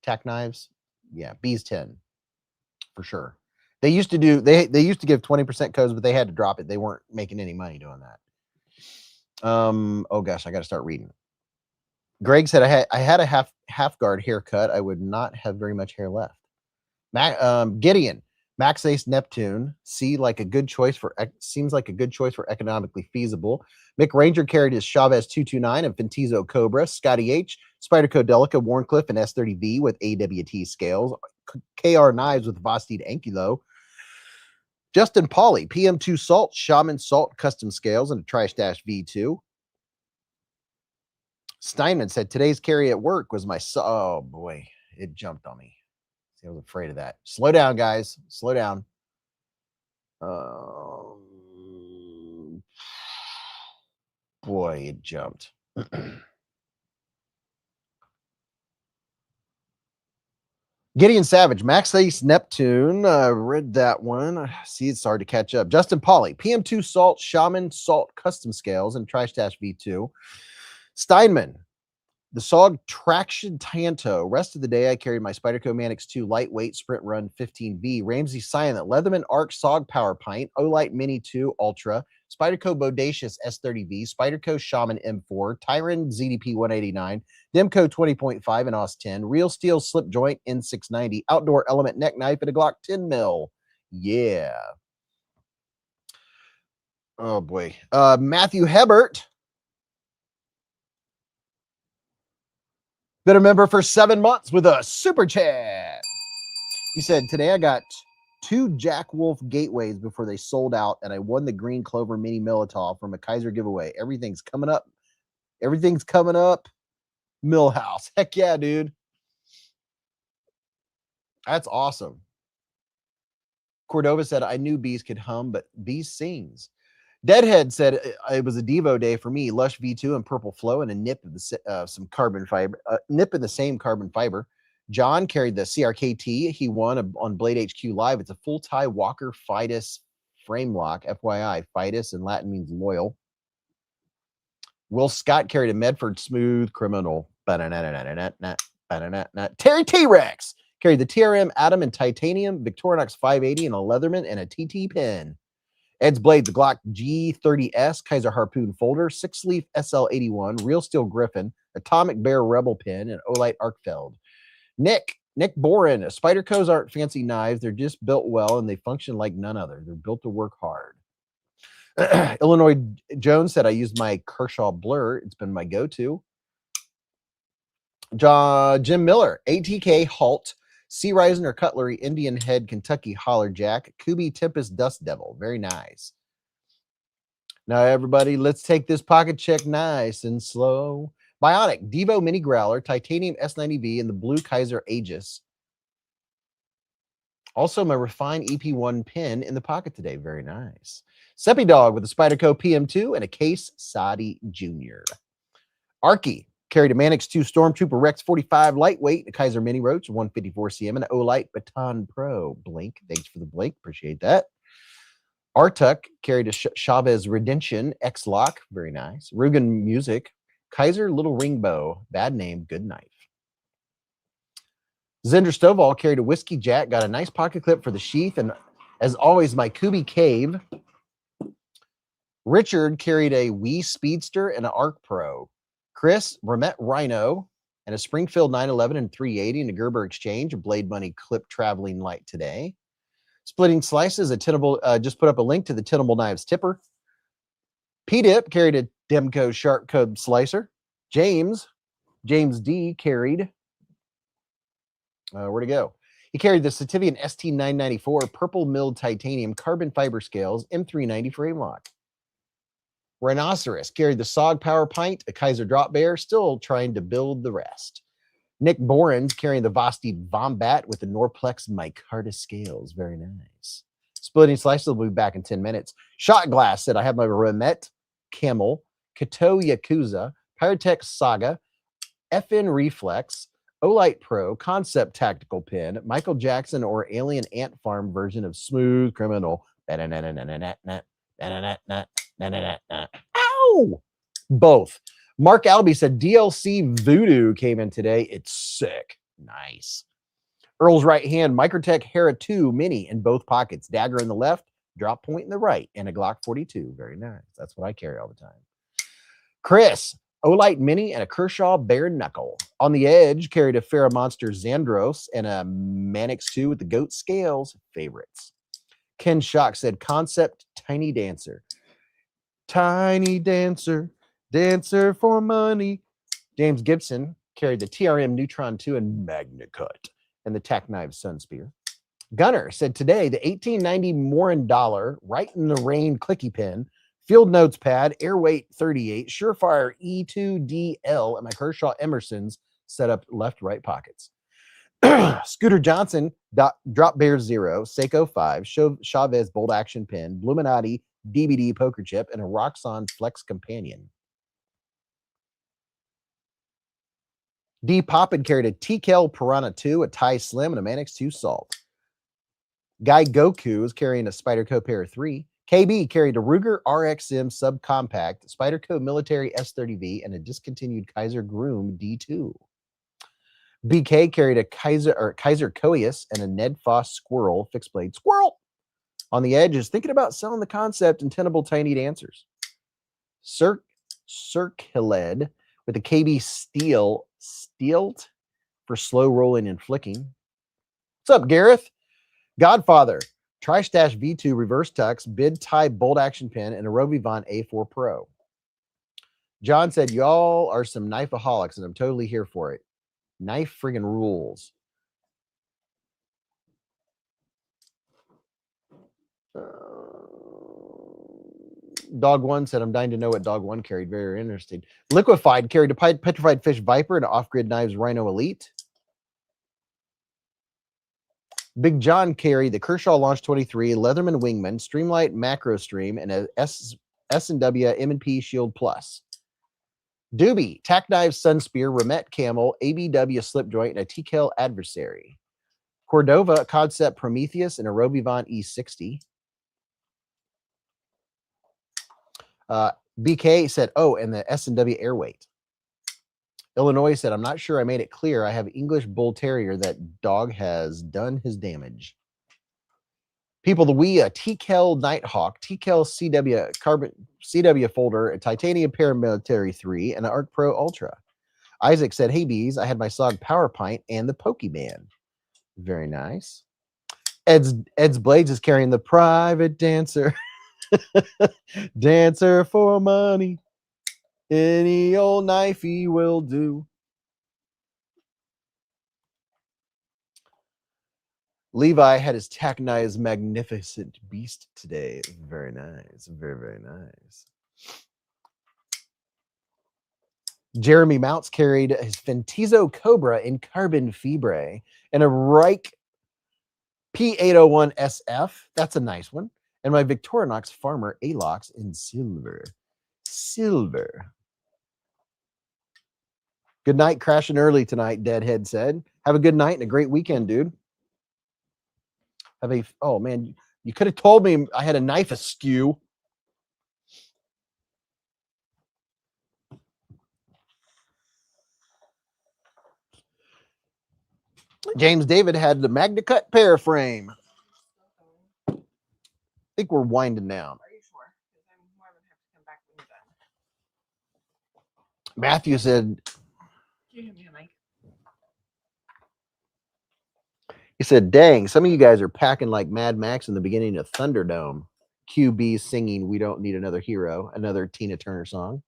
Tac Knives. Yeah, Beez 10 for sure. They used to do they used to give 20% codes, but they had to drop it. They weren't making any money doing that. Oh gosh, I got to start reading. Greg said I had a half guard haircut. I would not have very much hair left. Gideon, Max Ace Neptune seems like a good choice for economically feasible. Mick Ranger carried his Chavez 229 and Fintizo Cobra. Scotty H, Spyderco Delica, Warncliffe, and S30V with AWT scales. KR Knives with Vastid Ankylo. Justin Pauly, PM2 Salt, Shaman Salt custom scales, and a Tri Stash V2. Steinman said today's carry at work was my oh boy, it jumped on me. See, I was afraid of that. Slow down, guys. Slow down. Boy, it jumped. Gideon Savage, Max Ace Neptune. Read that one. See, it's hard to catch up. Justin Pauly, PM2 Salt, Shaman Salt custom scales, and Tri Stash V2. Steinman, the SOG Traction Tanto. Rest of the day, I carried my Spyderco Manix 2 lightweight sprint run 15V, Ramsey Silent, Leatherman Arc SOG Power Pint, Olight Mini 2 Ultra, Spyderco Bodacious S30V, Spyderco Shaman M4, Tyron ZDP 189, Demco 20.5 and OS 10, Real Steel Slip Joint N690, Outdoor Element Neck Knife, and a Glock 10 mil. Yeah. Oh boy. Matthew Hebert. Been a member for 7 months with a super chat. He said, today I got 2 Jack Wolf gateways before they sold out, and I won the Green Clover Mini Militov from a Kaiser giveaway. Everything's coming up. Everything's coming up. Millhouse. Heck yeah, dude. That's awesome. Cordova said, I knew Beez could hum, but Beez sings. Deadhead said it was a Devo day for me. Lush V2 and Purple Flow and a nip of the some carbon fiber, nip in the same carbon fiber. John carried the CRKT. He won on Blade HQ Live. It's a full tie Walker Fidus frame lock. FYI, Fidus in Latin means loyal. Will Scott carried a Medford Smooth Criminal. Terry T-Rex carried the TRM Atom and Titanium, Victorinox 580 and a Leatherman and a TT pin. Ed's Blade, the Glock G30S, Kaiser Harpoon folder, 6-leaf SL81, Real Steel Griffin, Atomic Bear Rebel pin, and Olight Arkfeld. Nick Nick Boren, Spydercos aren't fancy knives. They're just built well and they function like none other. They're built to work hard. Illinois Jones said, I used my Kershaw Blur. It's been my go-to. Jim Miller, ATK Halt, Sea Rising or Cutlery, Indian Head, Kentucky Holler Jack, Kubi Tempest Dust Devil. Very nice. Now, everybody, let's take this pocket check nice and slow. Bionic, Devo Mini Growler, Titanium S90V, and the Blue Kaiser Aegis. Also, my refined EP1 pin in the pocket today. Very nice. Seppi Dog with the Spyderco PM2 and a Case Sadi Jr. Arky carried a Manix 2 Stormtrooper Rex 45 lightweight, a Kaiser Mini Roach 154 cm, and an Olight Baton Pro. Blink. Thanks for the blink. Appreciate that. Artuk carried a Chavez Redemption X-Lock. Very nice. Rugen Music. Kaiser Little Ring Bow. Bad name. Good knife. Zender Stovall carried a Whiskey Jack. Got a nice pocket clip for the sheath. And as always, my Kubi Cave. Richard carried a Wii Speedster and an Arc Pro. Chris, Remet Rhino, and a Springfield 911 and 380 and a Gerber Exchange, a Blade Money clip traveling light today. Splitting Slices, a Tenable, just put up a link to the Tenable Knives tipper. P-Dip carried a Demco Sharp Code Slicer. James D carried, where'd it go? He carried the Sativian ST994 Purple Milled Titanium Carbon Fiber Scales M390 frame lock. Rhinoceros carried the SOG Power Pint, a Kaiser Drop Bear, still trying to build the rest. Nick Borens carrying the Vosti Vombat with the Norplex Micarta Scales. Very nice. Splitting Slices will be back in 10 minutes. Shot Glass said, I have my Remet Camel, Kato Yakuza, Pyrotech Saga, FN Reflex, Olight Pro, Concept Tactical Pin, Michael Jackson or Alien Ant Farm version of Smooth Criminal. Ow! Both. Mark Albee said DLC Voodoo came in today. It's sick. Nice. Earl's right hand, Microtech Hera 2 Mini in both pockets. Dagger in the left, drop point in the right, and a Glock 42. Very nice. That's what I carry all the time. Chris, Olight Mini and a Kershaw Bare Knuckle. On the edge, carried a Farrah Monster Xandros and a Manix 2 with the goat scales. Favorites. Ken Shock said, Concept Tiny Dancer. Tiny Dancer, Dancer for money. James Gibson carried the TRM Neutron 2 and MagnaCut and the Tac Knives Sun Spear. Gunner said today the 1890 Morin Dollar, Right in the Rain clicky pen, Field Notes pad, Airweight 38, Surefire E2DL, and my Kershaw Emerson's set up left-right pockets. Scooter Johnson, Drop Bear 0, Seiko 5, Chavez Bolt Action Pin, Bluminati DVD Poker Chip, and a Roxxon Flex Companion. D. Poppin carried a TKL Piranha 2, a Thai Slim, and a Manix 2 Salt. Guy Goku is carrying a Spyderco Pair 3. KB carried a Ruger RXM Subcompact, Spyderco Military S30V, and a discontinued Kaiser Groom D2. BK carried a Kaiser Coeus and a Ned Foss Squirrel fixed blade squirrel. On the edge is thinking about selling the Concept and Tenable Tiny Dancers. Circuled with a KB Steelt for slow rolling and flicking. What's up, Gareth? Godfather, Tri-Stash V2 Reverse Tux, Bid Tie Bolt Action Pen, and a Rovivon A4 Pro. John said, y'all are some knifeaholics, and I'm totally here for it. Knife friggin' rules. Dog One said, I'm dying to know what Dog One carried. Very interesting. Liquefied carried a Petrified Fish Viper and Off-Grid Knives Rhino Elite. Big John carried the Kershaw Launch 23, Leatherman Wingman, Streamlight Macro Stream, and a S&W M&P Shield Plus. Doobie, Tac Knives Sun Spear, Remet Camel, ABW Slip Joint, and a TKL Adversary. Cordova, Concept Prometheus, and a Rovivon E60. BK said, oh, and the S&W Airweight. Illinois said, I'm not sure I made it clear. I have English Bull Terrier. That dog has done his damage. People, the Wii, a TKL Nighthawk, TKL CW Carbon CW folder, a Titanium Paramilitary 3, and an Arc Pro Ultra. Isaac said, hey, Beez, I had my SOG Power Pint and the Pokemon. Very nice. Ed's Blades is carrying the private dancer. Dancer for money. Any old knifey will do. Levi had his Tac Knives magnificent beast today. Very nice. Very, very nice. Jeremy Mounts carried his Fentizo Cobra in carbon fibre and a Reich P801 SF. That's a nice one. And my Victorinox Farmer Alox in silver. Silver. Good night, crashing early tonight, Deadhead said. Have a good night and a great weekend, dude. Oh man, you could have told me I had a knife askew. James David had the Magna Cut pear frame. I think we're winding down. Are you sure? Because I'm more than happy to come back when you're done. Matthew said, Can you hand me a mic? he said, dang, some of you guys are packing like Mad Max in the beginning of Thunderdome. QB singing We Don't Need Another Hero, another Tina Turner song.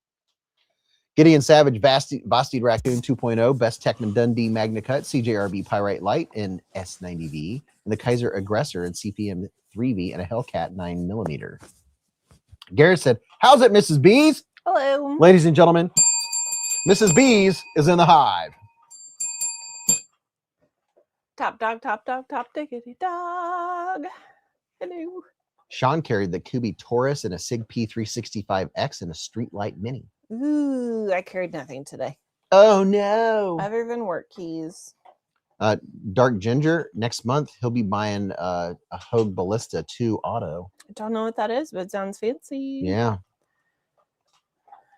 Gideon Savage, Bastide Raccoon 2.0, Best Techman Dundee Magna Cut, CJRB Pyrite Light in S90V, and the Kaiser Aggressor in CPM 3V, and a Hellcat 9mm. Garrett said, how's it, Mrs. Beez? Hello. Ladies and gentlemen, Mrs. Beez is in the hive. Top dog, diggity dog. Hello. Sean carried the Kubi Taurus and a Sig P365X and a Streetlight Mini. Ooh, I carried nothing today. Oh, no. Other than work keys. Dark Ginger, next month, he'll be buying a Hogue Ballista 2 Auto. I don't know what that is, but it sounds fancy. Yeah.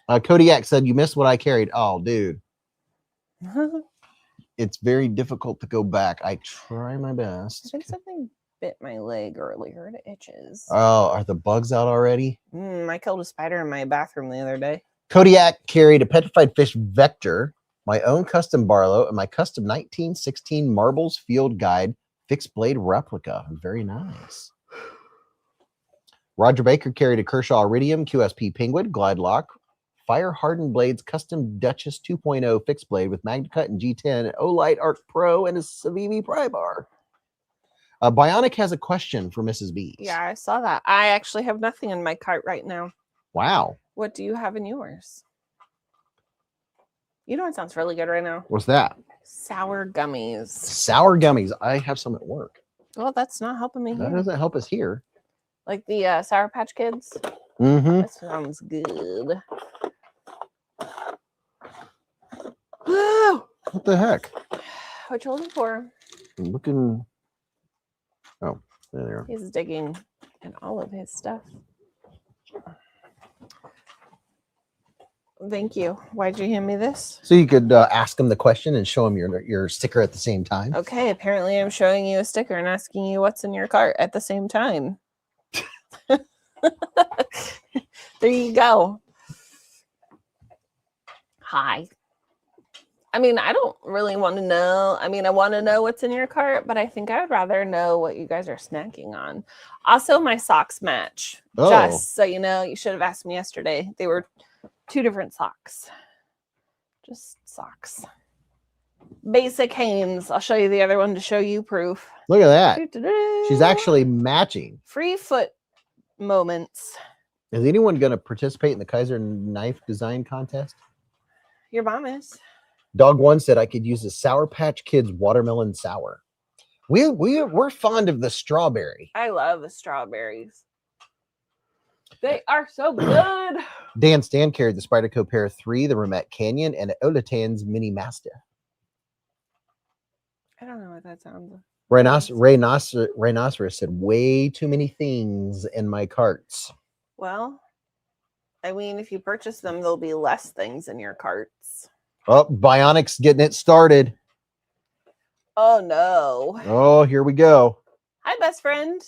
Kodiak said, you missed what I carried. Oh, dude. It's very difficult to go back. I try my I best. think something bit my leg earlier. It itches. Oh, are the bugs out already? I killed a spider in my bathroom the other day. Kodiak carried a Petrified Fish Vector, my own custom Barlow, and my custom 1916 Marbles Field Guide fixed blade replica. Very nice. Roger Baker carried a Kershaw Iridium QSP Penguin Glide Lock, Fire Hardened Blades Custom Duchess 2.0 fixed blade with Magna Cut and G10, Olight Arc Pro, and a Civivi pry bar. Bionic has a question for Mrs. B. Yeah, I saw that. I actually have nothing in my cart right now. Wow. What do you have in yours? You know what sounds really good right now? What's that? Sour gummies. Sour gummies. I have some at work. Well, that's not helping me That here. doesn't help us here. Like the Sour Patch Kids? Mm-hmm. That sounds good. Woo! What the heck? What you looking for? I'm looking. Oh, there. He's digging in all of his stuff. Thank you. Why'd you hand me this? So you could ask him the question and show him your sticker at the same time. Okay, apparently I'm showing you a sticker and asking you what's in your cart at the same time. There you go. Hi. I mean, I don't really want to know. I mean, I want to know what's in your cart, but I think I would rather know what you guys are snacking on. Also, my socks match. Oh. Just so you know, you should have asked me yesterday. They were 2 different socks. Just socks. Basic Hanes. I'll show you the other one to show you proof. Look at that. Doo-doo-doo. She's actually matching. Free foot moments. Is anyone going to participate in the Kaiser knife design contest? Your mom is. Dog One said I could use the Sour Patch Kids watermelon sour. We're fond of the strawberry. I love the strawberries. They are so good. Dan Stan carried the Spyderco PR2, the Ramet Canyon, and the Olatan's Mini Mastiff. I don't know what that sounds like. Rhinoceros said way too many things in my carts. Well, I mean, if you purchase them, there'll be less things in your carts. Oh, Bionic's getting it started. Oh, no. Oh, here we go. Hi, best friend.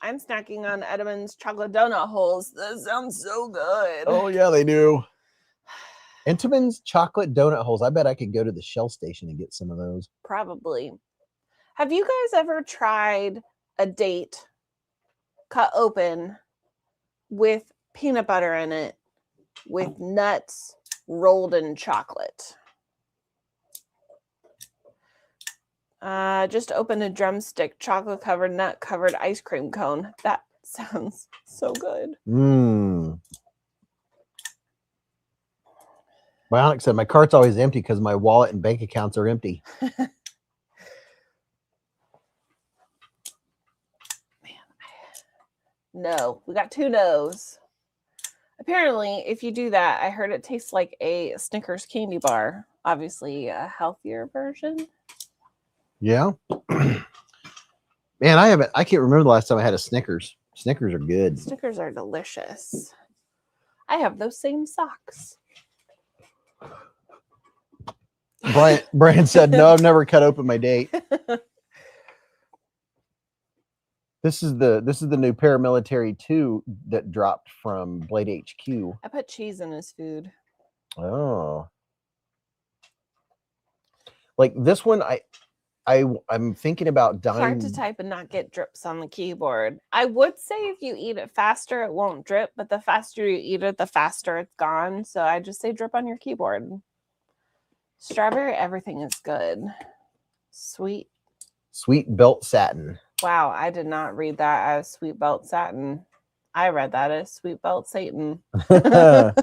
I'm snacking on Edmund's chocolate donut holes. That sounds so good. Oh, yeah, they do. Entenmann's chocolate donut holes. I bet I could go to the Shell station and get some of those. Probably. Have you guys ever tried a date cut open with peanut butter in it with nuts rolled in chocolate? Just open a drumstick, chocolate covered, nut covered ice cream cone. That sounds so good. Mmm. Bionic said, my cart's always empty because my wallet and bank accounts are empty. No, we got 2 no's. Apparently, if you do that, I heard it tastes like a Snickers candy bar. Obviously, a healthier version. Yeah. Man, I can't remember the last time I had a Snickers. Snickers are good. Snickers are delicious. I have those same socks. Brian said, no, I've never cut open my date. This is the new Paramilitary 2 that dropped from Blade HQ. I put cheese in his food. Oh. Like this one, I'm thinking about dying. Hard to type and not get drips on the keyboard. I would say if you eat it faster, it won't drip, but the faster you eat it, the faster it's gone. So I just say drip on your keyboard. Strawberry, everything is good. Sweet belt satin. Wow, I did not read that as sweet belt satin. I read that as sweet belt Satan. I'm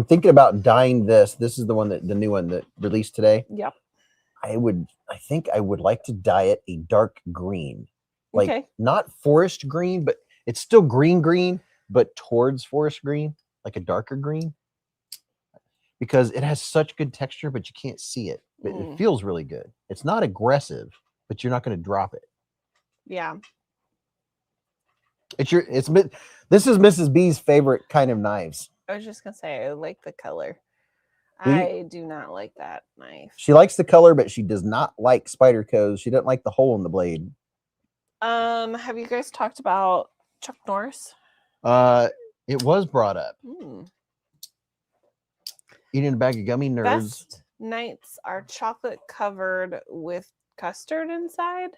thinking about dyeing this. This is the new one that released today. Yep. I think I would like to dye it a dark green. Like okay. Not forest green, but it's still green, but towards forest green, like a darker green. Because it has such good texture, but you can't see it. But it feels really good. It's not aggressive, but you're not going to drop it. Yeah. This is Mrs. B's favorite kind of knives. I was just gonna say I like the color. I do not like that knife. She likes the color, but she does not like Spyderco's. She doesn't like the hole in the blade. Have you guys talked about Chuck Norris? It was brought up. Eating a bag of gummy nerds. Best nights are chocolate covered with custard inside.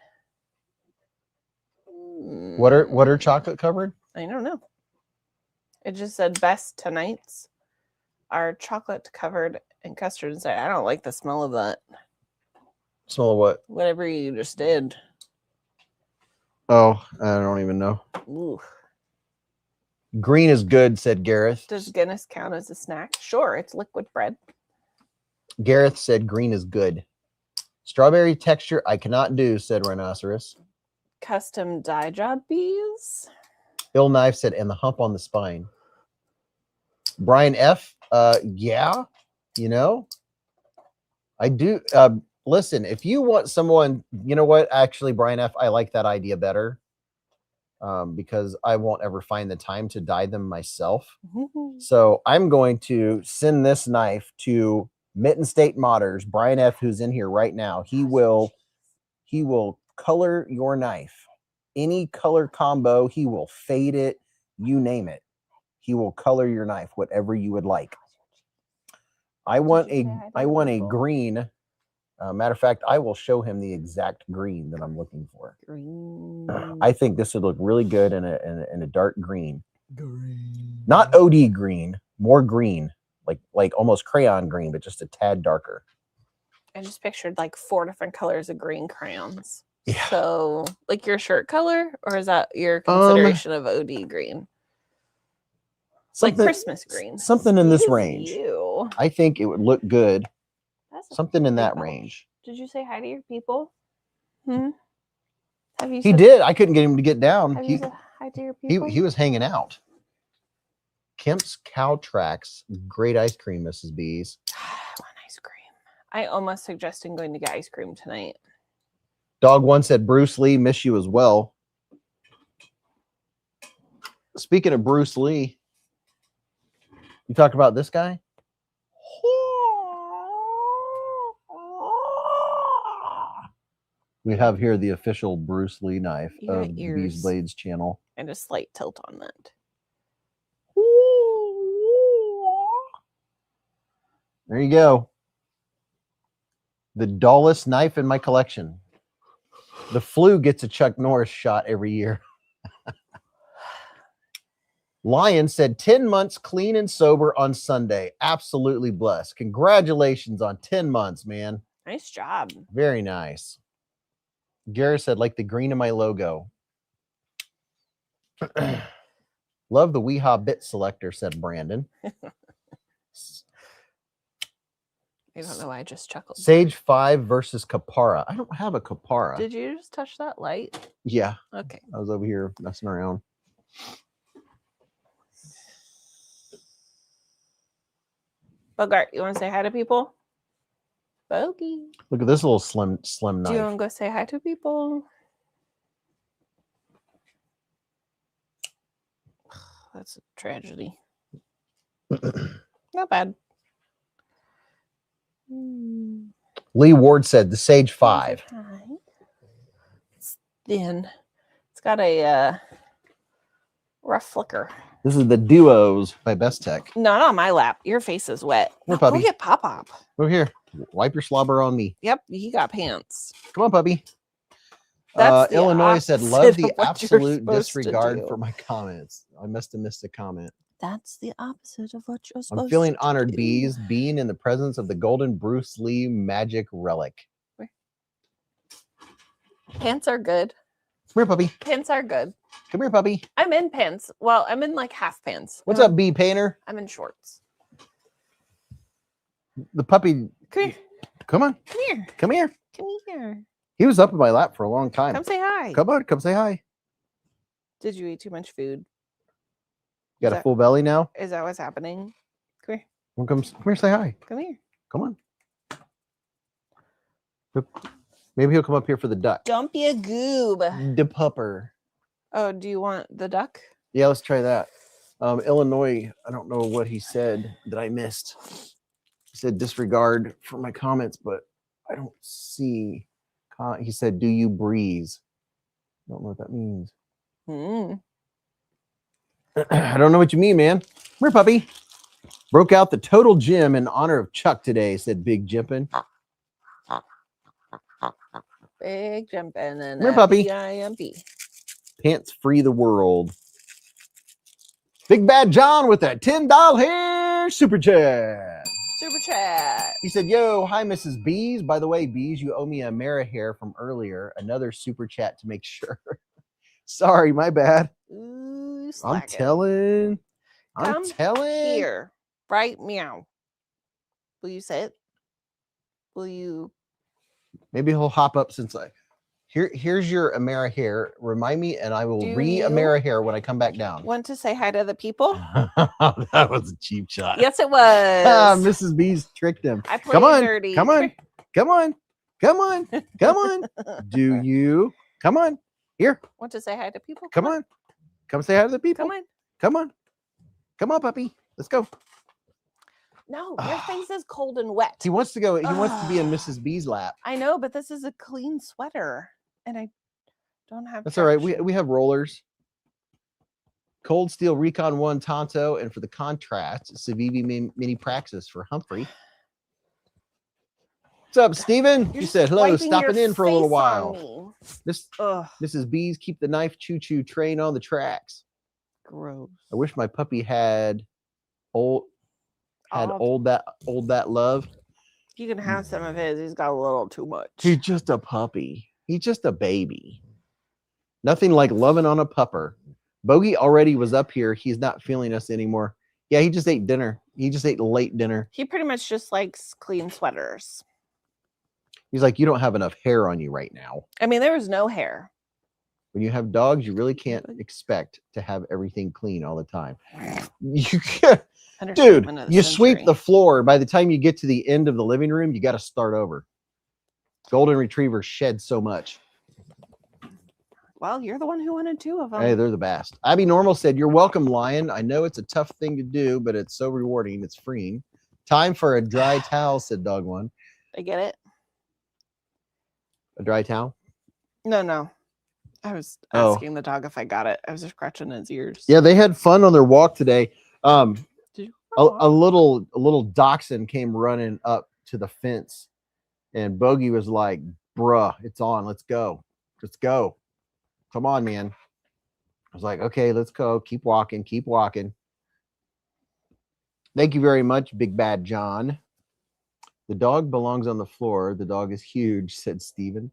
What are chocolate covered? I don't know. It just said best tonights are chocolate covered and custard inside. I don't like the smell of that. Smell of what? Whatever you just did. Oh, I don't even know. Ooh. Green is good, said Gareth. Does Guinness count as a snack? Sure, it's liquid bread. Gareth said green is good. Strawberry texture I cannot do, said Rhinoceros. Custom dye job bees. Bill Knife said, and the hump on the spine. Brian F. Yeah, I do. Listen, if you want someone, you know what? Actually, Brian F., I like that idea better because I won't ever find the time to dye them myself. So I'm going to send this knife to Mitten State Modders. Brian F., who's in here right now, he will color your knife. Any color combo, he will fade it, you name it. He will color your knife, whatever you would like. I want a green. Matter of fact, I will show him the exact green that I'm looking for. Green. I think this would look really good in a dark green. Green. Not OD green, more green, like almost crayon green, but just a tad darker. I just pictured like 4 different colors of green crayons. Yeah. So, like your shirt color, or is that your consideration of OD green? It's like Christmas green. Something in this range. You. I think it would look good. That's something in that range. Did you say hi to your people? Have you? He did. I couldn't get him to get down. Have you said hi to your people? He was hanging out. Kemp's Cow Tracks. Great ice cream, Mrs. Bees. I want ice cream. I almost suggested going to get ice cream tonight. Dog One said, Bruce Lee, miss you as well. Speaking of Bruce Lee, you talk about this guy? We have here the official Bruce Lee knife of the Beezblades channel. And a slight tilt on that. There you go. The dullest knife in my collection. The flu gets a Chuck Norris shot every year. Lion said 10 months clean and sober on Sunday. Absolutely blessed. Congratulations on 10 months, man. Nice job. Very nice. Garrett said, like the green of my logo. Love the Weehaw bit selector, said Brandon. I don't know why I just chuckled. Sage 5 versus Kapara. I don't have a Kapara. Did you just touch that light? Yeah. Okay. I was over here messing around. Bogart, you want to say hi to people? Bogey. Look at this little slim Do you knife. want to go say hi to people? That's a tragedy. Not bad. Lee Ward said the Sage 5. It's thin. It's got a rough flicker. This is the Duos by Best Tech. Not on my lap. Your face is wet. Here, No, puppy. go get Pop Pop. Over here. Wipe your slobber on me. Yep, he got pants. Come on, puppy. That's the Illinois said, opposite love of the what you're absolute supposed to disregard do. for my comments. I must have missed a comment. That's the opposite of what you're supposed to do. I'm feeling honored, Beez, being in the presence of the golden Bruce Lee magic relic. Pants are good. Come here, puppy. Pants are good. Come here, puppy. I'm in pants. Well, I'm in like half pants. What's up, Bee Painter? I'm in shorts. The puppy. Come here. Come on. Come here. Come here. Come here. He was up in my lap for a long time. Come say hi. Come on. Come say hi. Did you eat too much food? You got a full belly now? Is that what's happening? Come here. Well, come here, say hi. Come here. Come on. Maybe he'll come up here for the duck. Don't be a goob. The pupper. Oh, do you want the duck? Yeah, let's try that. Illinois, I don't know what he said that I missed. He said disregard for my comments, but I don't see. He said, do you breeze? I don't know what that means. I don't know what you mean, man. Come here, puppy. Broke out the total gym in honor of Chuck today, said Big Jimpin. Big jumping and Come here, puppy. P-I-M-P. Pants free the world. Big Bad John with that $10 super chat. Super chat. He said, yo, hi, Mrs. Beez. By the way, Beez, you owe me a Mara hair from earlier. Another super chat to make sure. Sorry, my bad. Ooh, I'm telling. Come here. Right? Meow. Will you say it? Will you? Maybe he'll hop up since here's your Amara hair. Remind me, and I will Do re-Amara hair when I come back down. Want to say hi to the people? That was a cheap shot. Yes, it was. Mrs. Beez tricked him. I played Come on, dirty. come on, come on, come on, come on. Do you? Come on, here. Want to say hi to people? Come on, come say hi to the people. Come on. Come on, come on, puppy. Let's go. No, your face is cold and wet. He wants to go. He wants to be in Mrs. B's lap. I know, but this is a clean sweater, and I don't have. That's all right. traction. We have rollers. Cold Steel Recon 1 Tonto, and for the contrast, Civivi Mini Praxis for Humphrey. What's up, Steven? You're He said, hello, wiping stopping your in for a little face on while. me. Ugh, Mrs. B's keep the knife choo-choo train on the tracks. gross. I wish my puppy had old that love. You can have some of his. He's got a little too much. He's just a puppy. He's just a baby. Nothing like loving on a pupper. Bogey already was up here. He's not feeling us anymore. Yeah, he just ate dinner. He just ate late dinner. He pretty much just likes clean sweaters. He's like, you don't have enough hair on you right now. I mean, there was no hair. When you have dogs, you really can't expect to have everything clean all the time. You can't. Dude, you sweep the floor. By the time you get to the end of the living room, you got to start over. Golden Retrievers shed so much. Well, you're the one who wanted two of them. Hey, they're the best. Abby Normal said, you're welcome, Lion. I know it's a tough thing to do, but it's so rewarding. It's freeing. Time for a dry towel, said Dog One. I get it. A dry towel? No. I was asking the dog if I got it. I was just scratching his ears. Yeah, they had fun on their walk today. Did you? A little dachshund came running up to the fence And Bogey was like, bruh, it's on. Let's go. Let's go. Come on, man. I was like, okay, let's go. Keep walking. Keep walking. Thank you very much, Big Bad John. The dog belongs on the floor. The dog is huge, said Steven.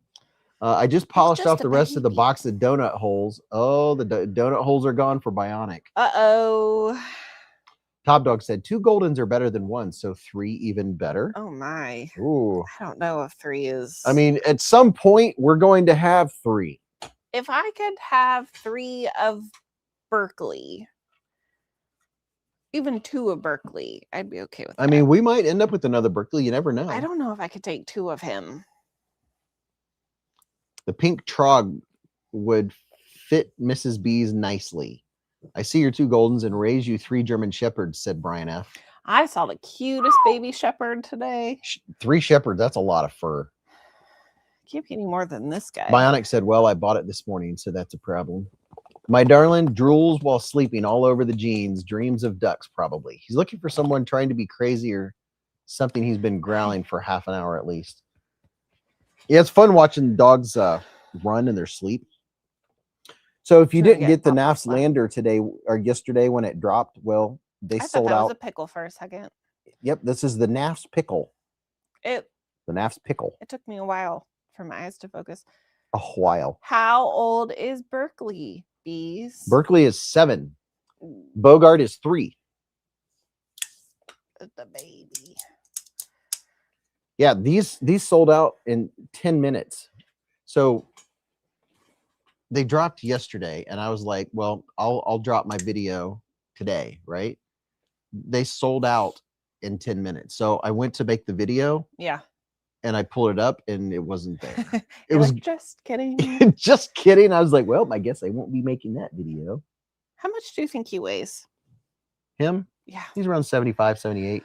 I just polished off the rest of the box of donut holes. Oh, the donut holes are gone for Bionic. Uh-oh. Top Dog said 2 Goldens are better than 1, so 3 even better. Oh, my. Ooh. I don't know if 3 is... I mean, at some point, we're going to have 3. If I could have 3 of Berkeley, even 2 of Berkeley, I'd be okay with that. I mean, we might end up with another Berkeley. You never know. I don't know if I could take 2 of him. The pink trog would fit Mrs. Beez nicely. I see your 2 Goldens and raise you 3 German Shepherds, said Brian F. I saw the cutest baby shepherd today. 3 Shepherds, that's a lot of fur. Keep getting more than this guy. Bionic said, well, I bought it this morning, so that's a problem. My darling drools while sleeping all over the jeans. Dreams of ducks, probably. He's looking for someone trying to be crazy or something. He's been growling for half an hour at least. Yeah, it's fun watching dogs run in their sleep. So if you didn't get the NAF's Lander today or yesterday when it dropped, well, they sold out. I thought that was a pickle for a second. Yep, this is the NAF's pickle. The NAF's pickle. It took me a while for my eyes to focus. A while. How old is Berkeley, Beez? Berkeley is 7. Bogart is 3. The baby. Yeah, these sold out in 10 minutes. So they dropped yesterday, and I was like, well, I'll drop my video today, right? They sold out in 10 minutes. So I went to make the video. Yeah. And I pulled it up, and it wasn't there. It was like, just kidding. Just kidding. I was like, well, I guess I won't be making that video. How much do you think he weighs? Him? Yeah. He's around 75, 78.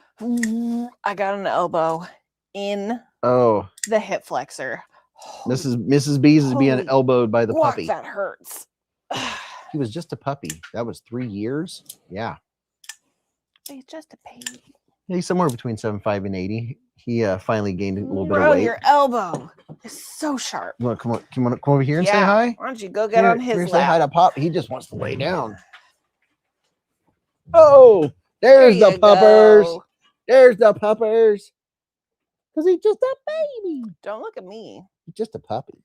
I got an elbow in the hip flexor. Mrs. Beez is being elbowed by the puppy. That hurts. He was just a puppy. That was 3 years. Yeah. He's just a baby. Yeah, he's somewhere between 75 and 80. He finally gained a little bit of Bro, weight. your elbow is so sharp. You want to come over here and say hi? Why don't you go get on his lap? Say hi to Pop. He just wants to lay down. Oh, there's the puppers. There's the puppers. Because he's just a baby. Don't look at me. He's just a puppy.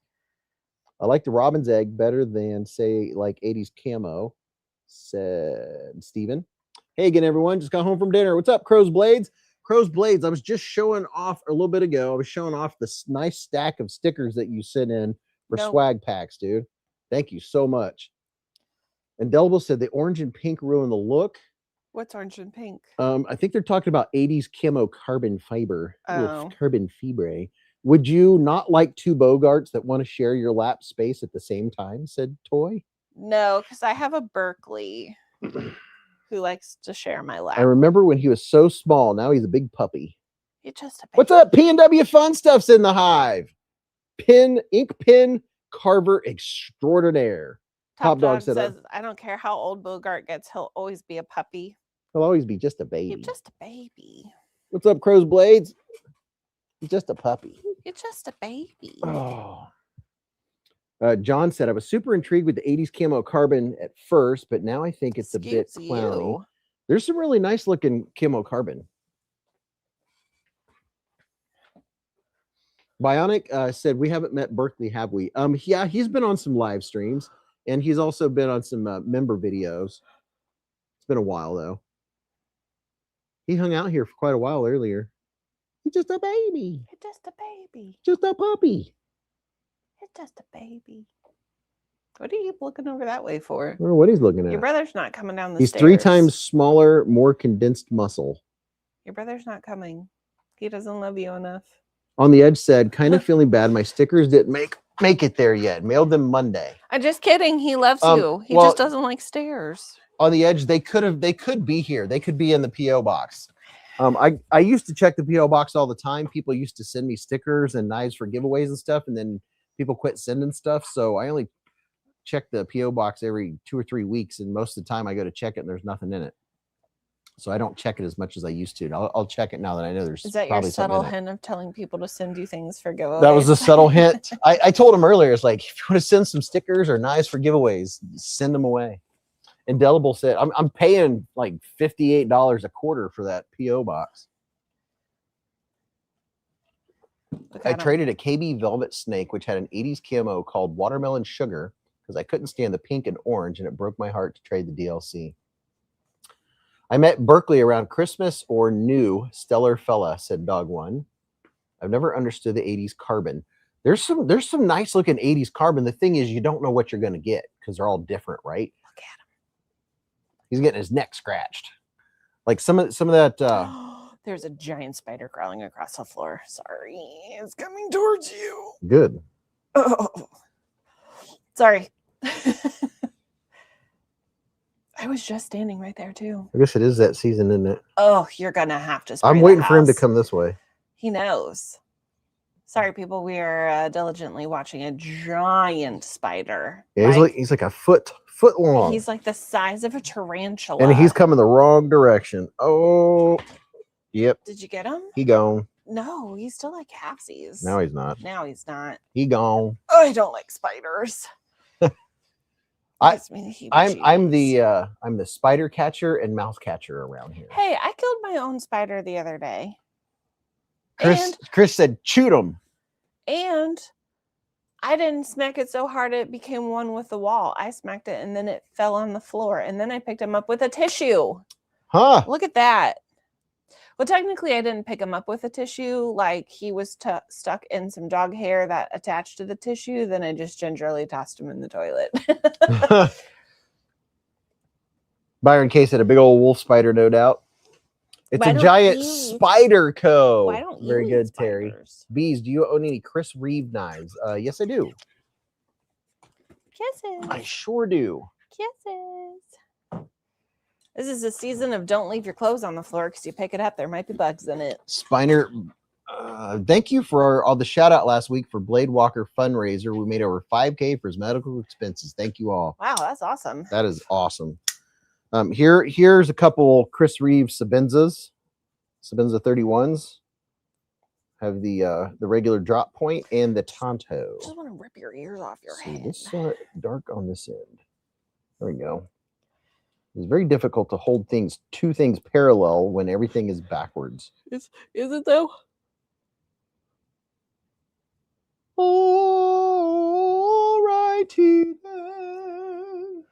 I like the robin's egg better than, say, like 80s camo, said Steven. Hey again, everyone. Just got home from dinner. What's up, Crow's Blades? Crow's Blades, I was just showing off a little bit ago. I was showing off this nice stack of stickers that you sent in for swag packs, dude. Thank you so much. Indelible said the orange and pink ruin the look. What's orange and pink? I think they're talking about 80s camo carbon fiber. Oh. Carbon fibre. Would you not like 2 Bogarts that want to share your lap space at the same time, said Toy? No, because I have a Berkeley who likes to share my lap. I remember when he was so small. Now he's a big puppy. You're just a baby. What's up? P&W Fun Stuff's in the hive. Ink pen carver extraordinaire. Top Dog says, I don't care how old Bogart gets, he'll always be a puppy. He'll always be just a baby. You're just a baby. What's up, Crow's Blades? He's just a puppy. You're just a baby. Oh. John said, I was super intrigued with the 80s camo carbon at first, but now I think it's a bit clowny. There's some really nice looking camo carbon. Bionic said, we haven't met Berkeley, have we? Yeah, he's been on some live streams, and he's also been on some member videos. It's been a while, though. He hung out here for quite a while earlier. He's just a baby. He's just a baby. Just a puppy. He's just a baby. What are you looking over that way for? I don't know what he's looking at. Your brother's not coming down the stairs. He's 3 times smaller, more condensed muscle. Your brother's not coming. He doesn't love you enough. On the Edge said, kind of feeling bad. My stickers didn't make it there yet. Mailed them Monday. I'm just kidding. He loves you. He just doesn't like stairs. On the Edge, they could be here. They could be in the P.O. box. I used to check the P.O. box all the time. People used to send me stickers and knives for giveaways and stuff, and then people quit sending stuff. So I only check the P.O. box every 2 or 3 weeks, and most of the time I go to check it and there's nothing in it. So I don't check it as much as I used to. I'll check it now that I know there's Is that your probably something subtle in it. hint of telling people to send you things for giveaways? That was a subtle hint. I told him earlier, it's like, if you want to send some stickers or knives for giveaways, send them away. Indelible said, I'm paying like $58 a quarter for that P.O. box. I traded a KB Velvet Snake, which had an 80s camo called Watermelon Sugar, because I couldn't stand the pink and orange, and it broke my heart to trade the DLC. I met Berkeley around Christmas or new stellar fella, said Dog One. I've never understood the 80s carbon. There's some nice looking 80s carbon. The thing is, you don't know what you're going to get because they're all different, right? Look at him. He's getting his neck scratched. Like some of that. There's a giant spider crawling across the floor. Sorry, it's coming towards you. Good. Oh, sorry. I was just standing right there too. I guess it is that season, isn't it? Oh, you're gonna have to. I'm waiting for him to come this way. He knows. Sorry, people. We are diligently watching a giant spider. Yeah, he's like a foot long. He's like the size of a tarantula. And he's coming the wrong direction. Oh, yep. Did you get him? He gone. No, he's still like halfsies. No, he's not. Now he's not. He gone. I don't like spiders. I'm the spider catcher and mouse catcher around here. Hey, I killed my own spider the other day. Chris said, shoot him. And I didn't smack it so hard it became one with the wall. I smacked it and then it fell on the floor. And then I picked him up with a tissue. Huh. Look at that. Well, technically, I didn't pick him up with a tissue. Like, he was stuck in some dog hair that attached to the tissue. Then I just gingerly tossed him in the toilet. Byron Case had a big old wolf spider, no doubt. It's a giant Spyderco. Why don't you Very good, spiders? Terry. Beez, do you own any Chris Reeve knives? Yes, I do. Kisses. I sure do. Kisses. This is a season of don't leave your clothes on the floor because you pick it up. There might be bugs in it. Spiner, thank you for all the shout out last week for Blade Walker fundraiser. We made over $5K for his medical expenses. Thank you all. Wow, that's awesome. That is awesome. Here's a couple Chris Reeve Sabenza 31s. Have the regular drop point and the Tonto. I just want to rip your ears off your head. This dark on this end. There we go. It's very difficult to hold two things parallel when everything is backwards. Is it though? All righty then.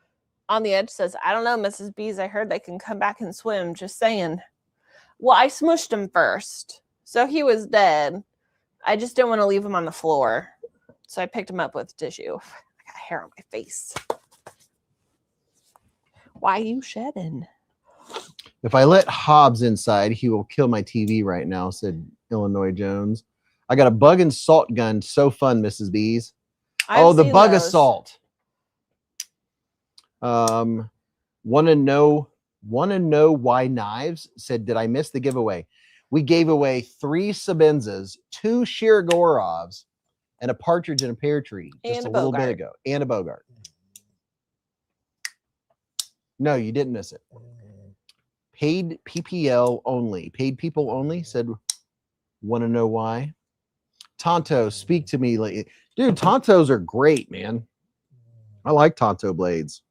On the Edge says, I don't know, Mrs. Beez. I heard they can come back and swim. Just saying. Well, I smushed him first, so he was dead. I just didn't want to leave him on the floor, so I picked him up with tissue. I got hair on my face. Why are you shedding? If I let Hobbs inside, he will kill my TV right now, said Illinois Jones. I got a bug and salt gun. So fun, Mrs. Beez. Oh, the bug assault. Want to know why knives? Said, did I miss the giveaway? We gave away 3 Sabenzas, 2 Shiragorovs, and a partridge and a pear tree just a little bit ago. And a Bogart. No, you didn't miss it. Paid PPL only. Paid people only. Said, want to know why? Tonto, speak to me. Dude, Tontos are great, man. I like Tonto blades.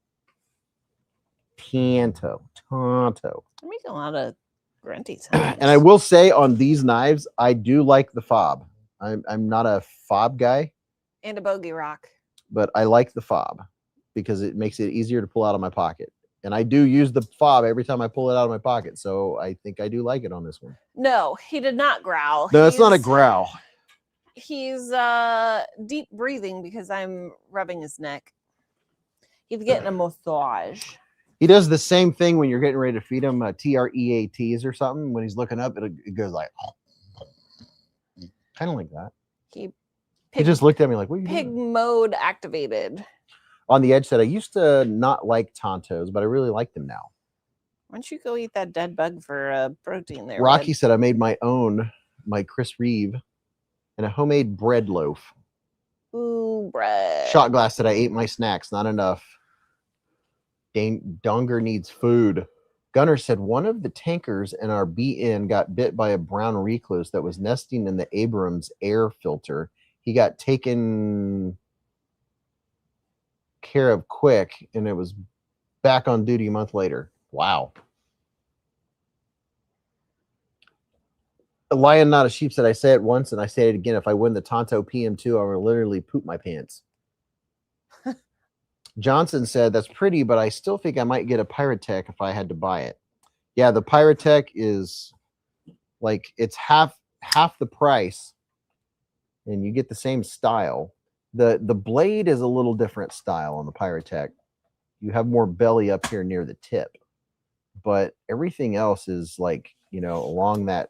Tonto. I'm making a lot of grunty sounds. And I will say on these knives, I do like the fob. I'm not a fob guy. And a bogey rock. But I like the fob because it makes it easier to pull out of my pocket. And I do use the fob every time I pull it out of my pocket. So I think I do like it on this one. No, he did not growl. No, it's not a growl. He's deep breathing because I'm rubbing his neck. He's getting a massage. He does the same thing when you're getting ready to feed him TREATs or something. When he's looking up, it goes like, kind of like that. He just looked at me like, what are you doing? Pig mode activated. On the Edge said, I used to not like Tontos, but I really like them now. Why don't you go eat that dead bug for protein there? Rocky said, I made my Chris Reeve, and a homemade bread loaf. Ooh, bread. Shot Glass said, I ate my snacks, not enough. Donger needs food. Gunner said one of the tankers in our BN got bit by a brown recluse that was nesting in the Abrams air filter. He got taken care of quick, and it was back on duty a month later. Wow. A lion, not a sheep, said I say it once and I say it again. If I win the Tonto PM2, I will literally poop my pants. Johnson said, that's pretty, but I still think I might get a Pyrotech if I had to buy it. Yeah, the Pyrotech is like, it's half the price and you get the same style. The blade is a little different style on the Pyrotech. You have more belly up here near the tip, but everything else is like, you know, along that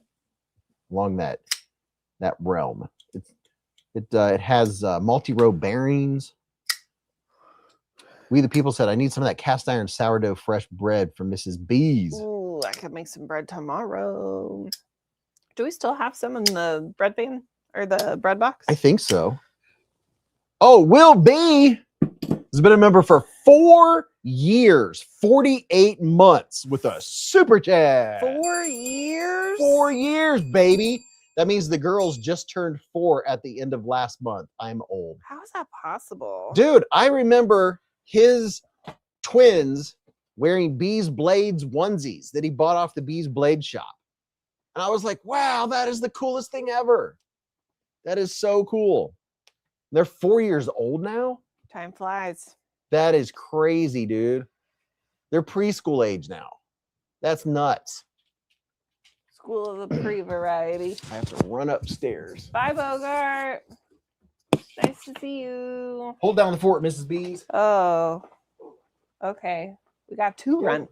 realm. It has multi-row bearings. We the people said I need some of that cast iron sourdough fresh bread from Mrs. Beez. Ooh, I could make some bread tomorrow. Do we still have some in the bread pan or the bread box? I think so. Oh, Will B has been a member for 4 years, 48 months with a super chat. 4 years? 4 years, baby. That means the girls just turned 4 at the end of last month. I'm old. How is that possible? Dude, I remember his twins wearing Beezblades onesies that he bought off the Beezblade shop. And I was like, wow, that is the coolest thing ever. That is so cool. They're 4 years old now. Time flies. That is crazy, dude. They're preschool age now. That's nuts. School of the pre-variety. I have to run upstairs. Bye, Bogart. Nice to see you. Hold down the fort, Mrs. Beez. Oh, okay. We got two runners.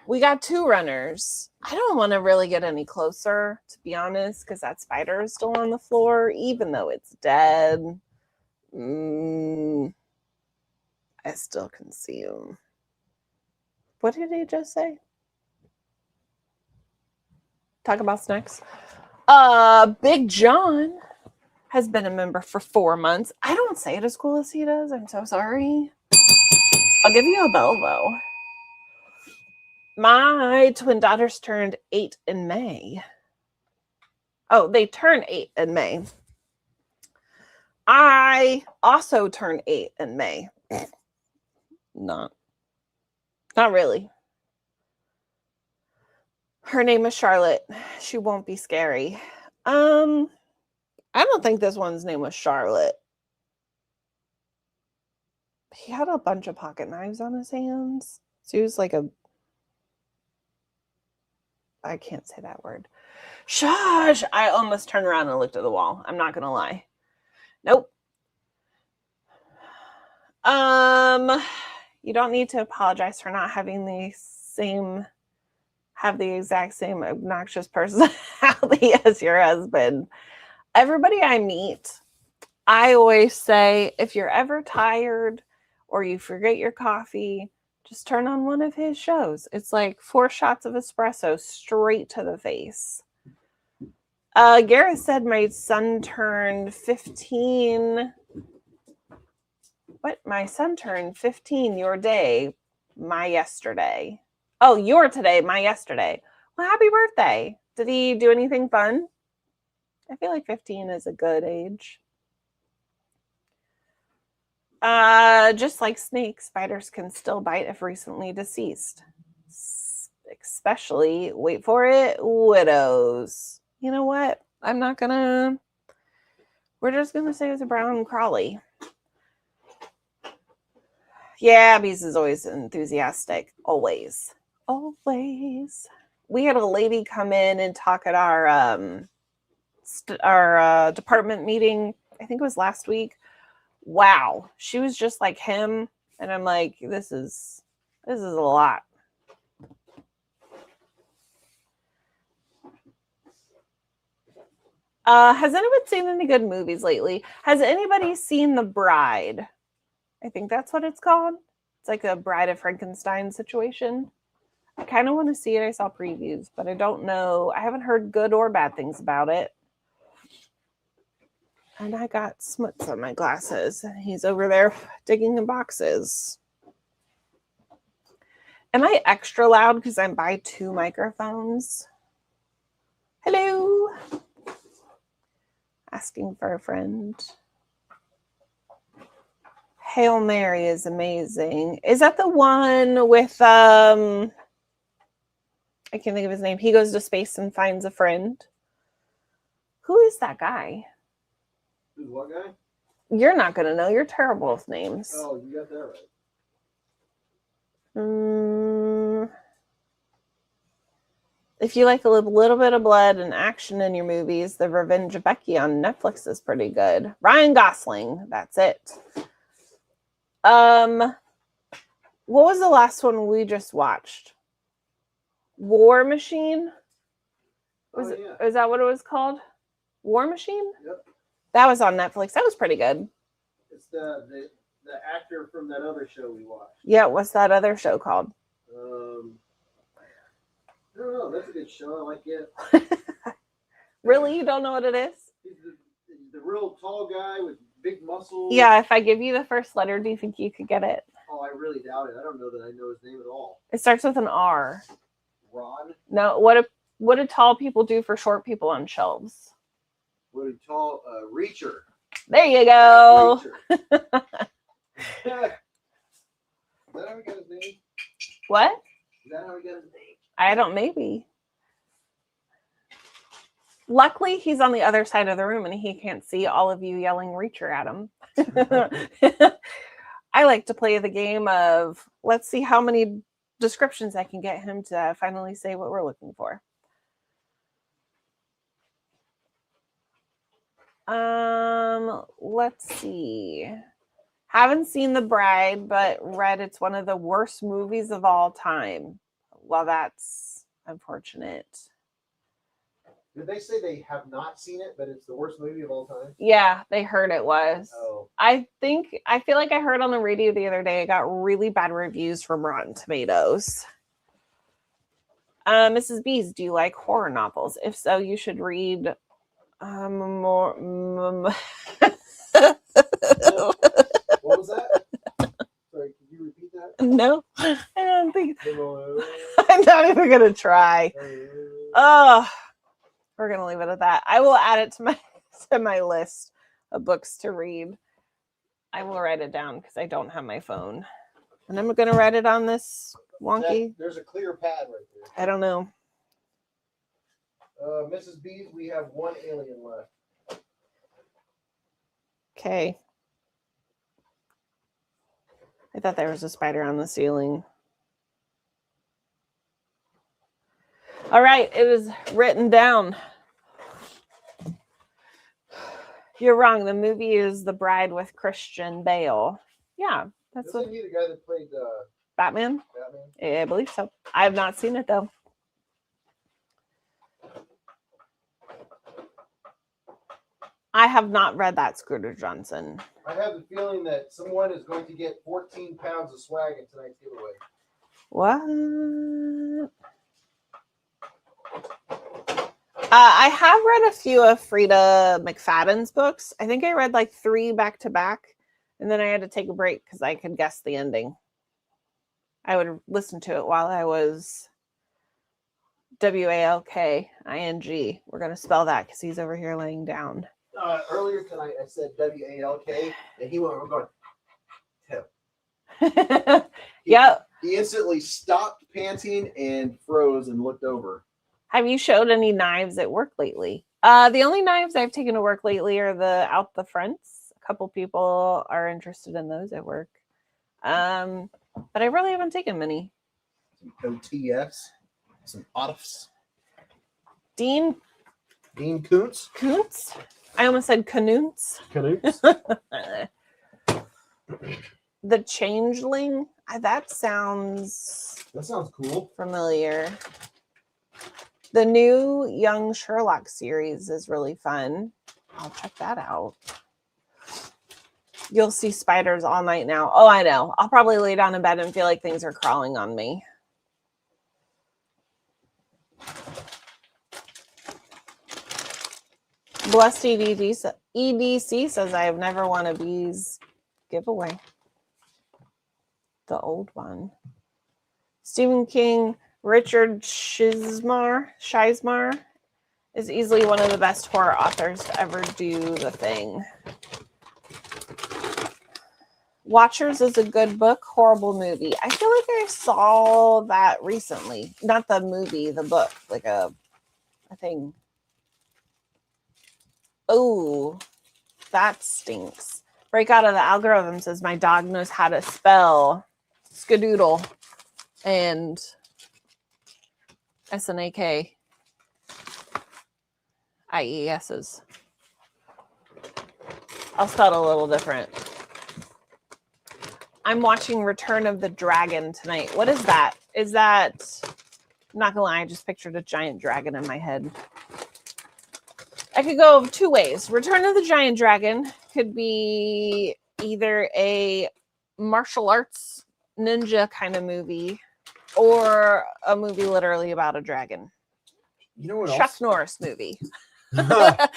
We got 2 runners. I don't want to really get any closer, to be honest, because that spider is still on the floor, even though it's dead. I still can see him. What did he just say? Talk about snacks. Big John has been a member for 4 months. I don't say it as cool as he does. I'm so sorry. I'll give you a bell, though. My twin daughters turned 8 in May. Oh, they turn 8 in May. I also turned 8 in May. Not really. Her name is Charlotte. She won't be scary. I don't think this one's name was Charlotte. He had a bunch of pocket knives on his hands. So he was like I can't say that word. Shush! I almost turned around and looked at the wall. I'm not going to lie. Nope. You don't need to apologize for not having the exact same obnoxious personality as your husband. Everybody I meet, I always say, if you're ever tired or you forget your coffee, just turn on one of his shows. It's like 4 shots of espresso straight to the face. Gareth said my son turned 15. What? My son turned 15 your day, my yesterday. Oh, your today, my yesterday. Well, happy birthday. Did he do anything fun? I feel like 15 is a good age. Just like snakes, spiders can still bite if recently deceased. Especially, wait for it, widows. You know what? We're just gonna say it was a brown crawly. Yeah, Beez is always enthusiastic. Always. We had a lady come in and talk at our department meeting. I think it was last week. Wow, she was just like him, and I'm like, this is a lot. Has anyone seen any good movies lately? Has anybody seen The Bride? I think that's what it's called. It's like a Bride of Frankenstein situation. I kind of want to see it. I saw previews, but I don't know. I haven't heard good or bad things about it. And I got smuts on my glasses. He's over there digging in boxes. Am I extra loud because I'm by 2 microphones? Hello. Asking for a friend. Hail Mary is amazing. Is that the one with I can't think of his name. He goes to space and finds a friend. Who is that guy? Who's what guy? You're not gonna know. You're terrible with names. Oh, you got that right. If you like a little bit of blood and action in your movies, The Revenge of Becky on Netflix is pretty good. Ryan Gosling, that's it. What was the last one we just watched? War Machine? Is that what it was called? War Machine? Yep. That was on Netflix. That was pretty good. It's the actor from that other show we watched. Yeah, what's that other show called? I don't know. That's a good show. I like it. Really? You don't know what it is? He's the real tall guy with big muscles. Yeah, if I give you the first letter, do you think you could get it? Oh, I really doubt it. I don't know that I know his name at all. It starts with an R. Ron? No, what do tall people do for short people on shelves? What do tall Reacher? There you go. Reacher. Is that how he got his name? What? Is that how he got his name? I don't, maybe. Luckily, he's on the other side of the room and he can't see all of you yelling Reacher at him. I like to play the game of, let's see how many descriptions I can get him to finally say what we're looking for. Let's see. Haven't seen The Bride, but read it's one of the worst movies of all time. Well, that's unfortunate. Did they say they have not seen it, but it's the worst movie of all time? Yeah, they heard it was. Oh. I feel like I heard on the radio the other day it got really bad reviews from Rotten Tomatoes. Mrs. Beez, do you like horror novels? If so, you should read more. What was that? Sorry, can you repeat that? No, I don't think. I'm not even gonna try. Oh, we're gonna leave it at that. I will add it to my list of books to read. I will write it down because I don't have my phone, and I'm gonna write it on this wonky. There's a clear pad right there. I don't know. Mrs. Beez, we have one alien left. Okay. I thought there was a spider on the ceiling. All right, it is written down. You're wrong. The movie is The Bride with Christian Bale. Yeah, that's Isn't he the guy that played Batman? Batman? Yeah, I believe so. I have not seen it though. I have not read that, Scooter Johnson. I have the feeling that someone is going to get 14 pounds of swag in tonight's giveaway. What? I have read a few of Frida McFadden's books. I think I read like 3 back to back, and then I had to take a break because I could guess the ending. I would listen to it while I was WALKING. We're going to spell that because he's over here laying down. Earlier tonight, I said WALK, and he went, we're going, Tim. Yep. He instantly stopped panting and froze and looked over. Have you showed any knives at work lately? The only knives I've taken to work lately are the out the fronts. A couple people are interested in those at work. But I really haven't taken many. Some OTFs, some OTFs. Dean Koontz? Koontz? I almost said Canoons. Canoons? The Changeling? That sounds cool. Familiar. The new Young Sherlock series is really fun. I'll check that out. You'll see spiders all night now. Oh, I know. I'll probably lay down in bed and feel like things are crawling on me. Blessed EDC says I have never won a Beez giveaway. The old one. Stephen King, Richard Scheismar is easily one of the best horror authors to ever do the thing. Watchers is a good book, horrible movie. I feel like I saw that recently. Not the movie, the book, like a thing. Oh, that stinks. Break out of the algorithm says my dog knows how to spell skadoodle and SNAK IESs. I'll spell it a little different. I'm watching Return of the Dragon tonight. What is that? Is that... I'm not gonna lie, I just pictured a giant dragon in my head. I could go two ways. Return of the Giant Dragon could be either a martial arts ninja kind of movie or a movie literally about a dragon. You know what Chuck else? Norris movie. That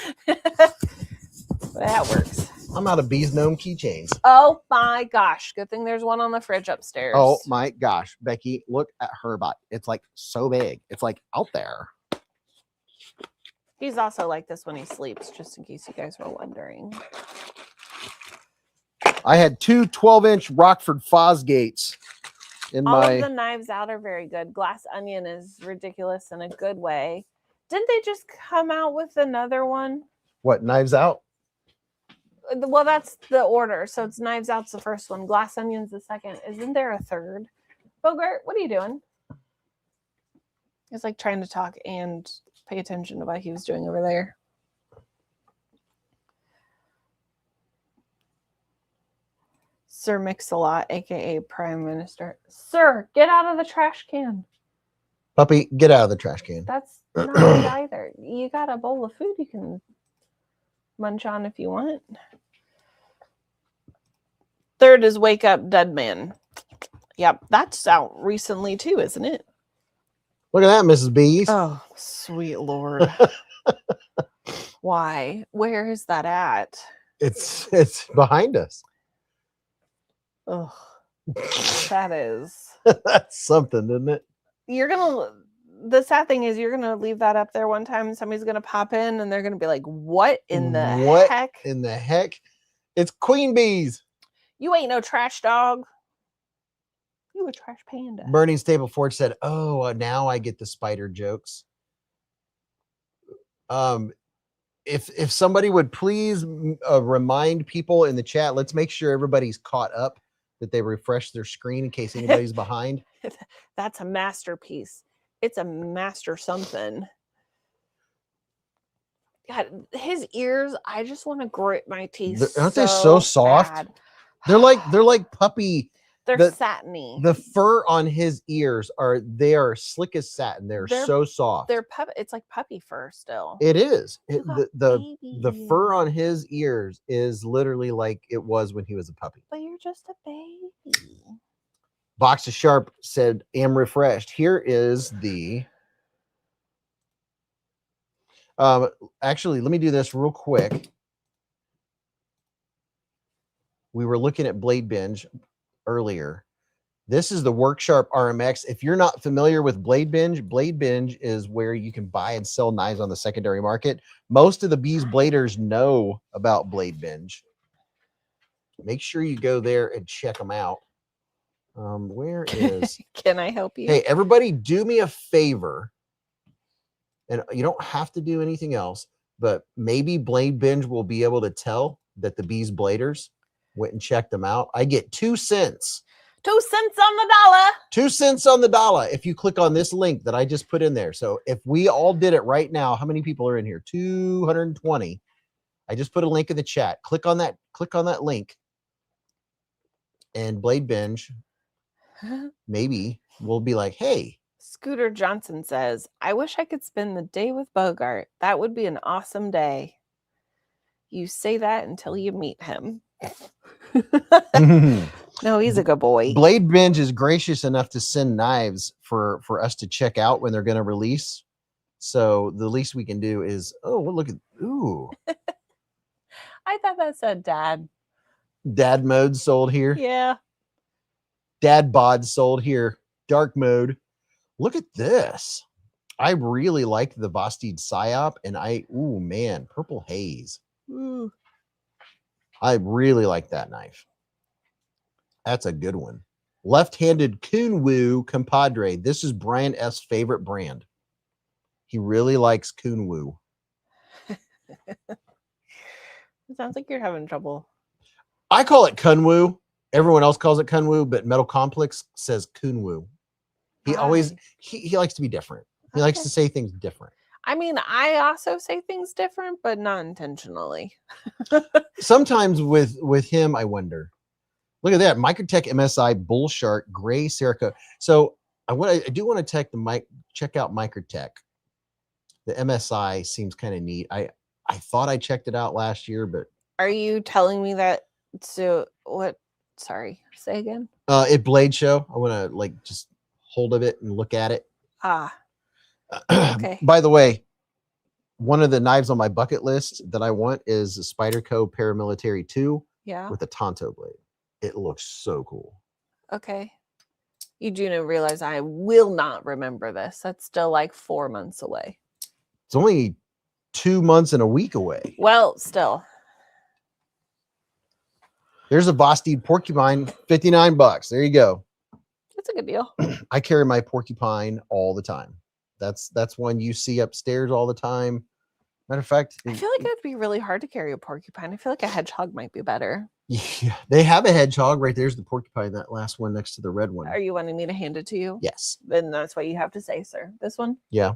works. I'm out of Beez gnome keychains. Oh my gosh. Good thing there's one on the fridge upstairs. Oh my gosh. Becky, look at her butt. It's like so big. It's like out there. He's also like this when he sleeps, just in case you guys were wondering. I had two 12-inch Rockford Fosgates in All my... of the Knives Out are very good. Glass Onion is ridiculous in a good way. Didn't they just come out with another one? What, Knives Out? Well, that's the order. So it's Knives Out's the first one. Glass Onion's the second. Isn't there a third? Bogart, what are you doing? He's like trying to talk and pay attention to what he was doing over there. Sir Mix-a-Lot, aka Prime Minister. Sir, get out of the trash can. Puppy, get out of the trash can. That's not good either. You got a bowl of food you can munch on if you want. Third is Wake Up Dead Man. Yep, that's out recently too, isn't it? Look at that, Mrs. Beez. Oh, sweet Lord. Why? Where is that at? It's behind us. Oh, that is. That's something, isn't it? You're gonna. The sad thing is, you're gonna leave that up there one time, and somebody's gonna pop in, and they're gonna be like, "What in the heck? In the heck? It's Queen Beez. You ain't no trash dog. You a trash panda." Burning Stable Forge said, "Oh, now I get the spider jokes." If somebody would please remind people in the chat, let's make sure everybody's caught up, that they refresh their screen in case anybody's behind. That's a masterpiece. It's a master something. God, his ears, I just want to grit my teeth. Aren't they so soft? bad. They're like puppy. They're satiny. The fur on his ears are slick as satin. They're so soft. They're it's like puppy fur still. It is. The fur on his ears is literally like it was when he was a puppy. But you're just a baby. Box of Sharp said, "Am refreshed." Here is the. Actually, let me do this real quick. We were looking at Blade Binge earlier. This is the Work Sharp RMX. If you're not familiar with Blade Binge is where you can buy and sell knives on the secondary market. Most of the Beez bladers know about Blade Binge. Make sure you go there and check them out. Where is... Can I help you? Hey, everybody, do me a favor. And you don't have to do anything else, but maybe Blade Binge will be able to tell that the Beez bladers went and checked them out. I get 2 cents. 2 cents on the dollar. 2 cents on the dollar if you click on this link that I just put in there. So if we all did it right now, how many people are in here? 220. I just put a link in the chat. Click on that link. And Blade Binge maybe we'll be like, hey. Scooter Johnson says, "I wish I could spend the day with Bogart. That would be an awesome day." You say that until you meet him. No, he's a good boy. Blade Binge is gracious enough to send knives for us to check out when they're going to release. So the least we can do is, oh, well, look at, ooh. I thought that said dad. Dad mode sold here. Yeah. Dad bod sold here. dark mode. Look at this. I really like the Vosteed Psyop, and ooh, man, Purple Haze. Ooh. I really like that knife. That's a good one. Left-handed Kunwu Compadre. This is Brian S.'s favorite brand. He really likes Kunwu. It sounds like you're having trouble. I call it Kunwu. Everyone else calls it Kunwu, but Metal Complex says Kunwu. He always he likes to be different. He likes to say things different. I mean, I also say things different, but not intentionally. Sometimes with him, I wonder. Look at that, Microtech MSI Bull Shark Gray Cerakote. So I do want to check out Microtech. The MSI seems kind of neat. I thought I checked it out last year, but are you telling me that? So what? Sorry, say again. At Blade Show, I want to like just hold of it and look at it. Okay. By the way, one of the knives on my bucket list that I want is a Spyderco Paramilitary 2 with a Tonto blade. It looks so cool. Okay. You do realize I will not remember this. That's still like 4 months away. It's only 2 months and a week away. Well, still. There's a Vosteed Porcupine, $59. There you go. That's a good deal. I carry my Porcupine all the time. That's one you see upstairs all the time. Matter of fact, I feel like it would be really hard to carry a porcupine. I feel like a hedgehog might be better. Yeah, they have a hedgehog right there's the porcupine, that last one next to the red one. Are you wanting me to hand it to you? Yes. Then that's what you have to say, sir. This one? Yeah.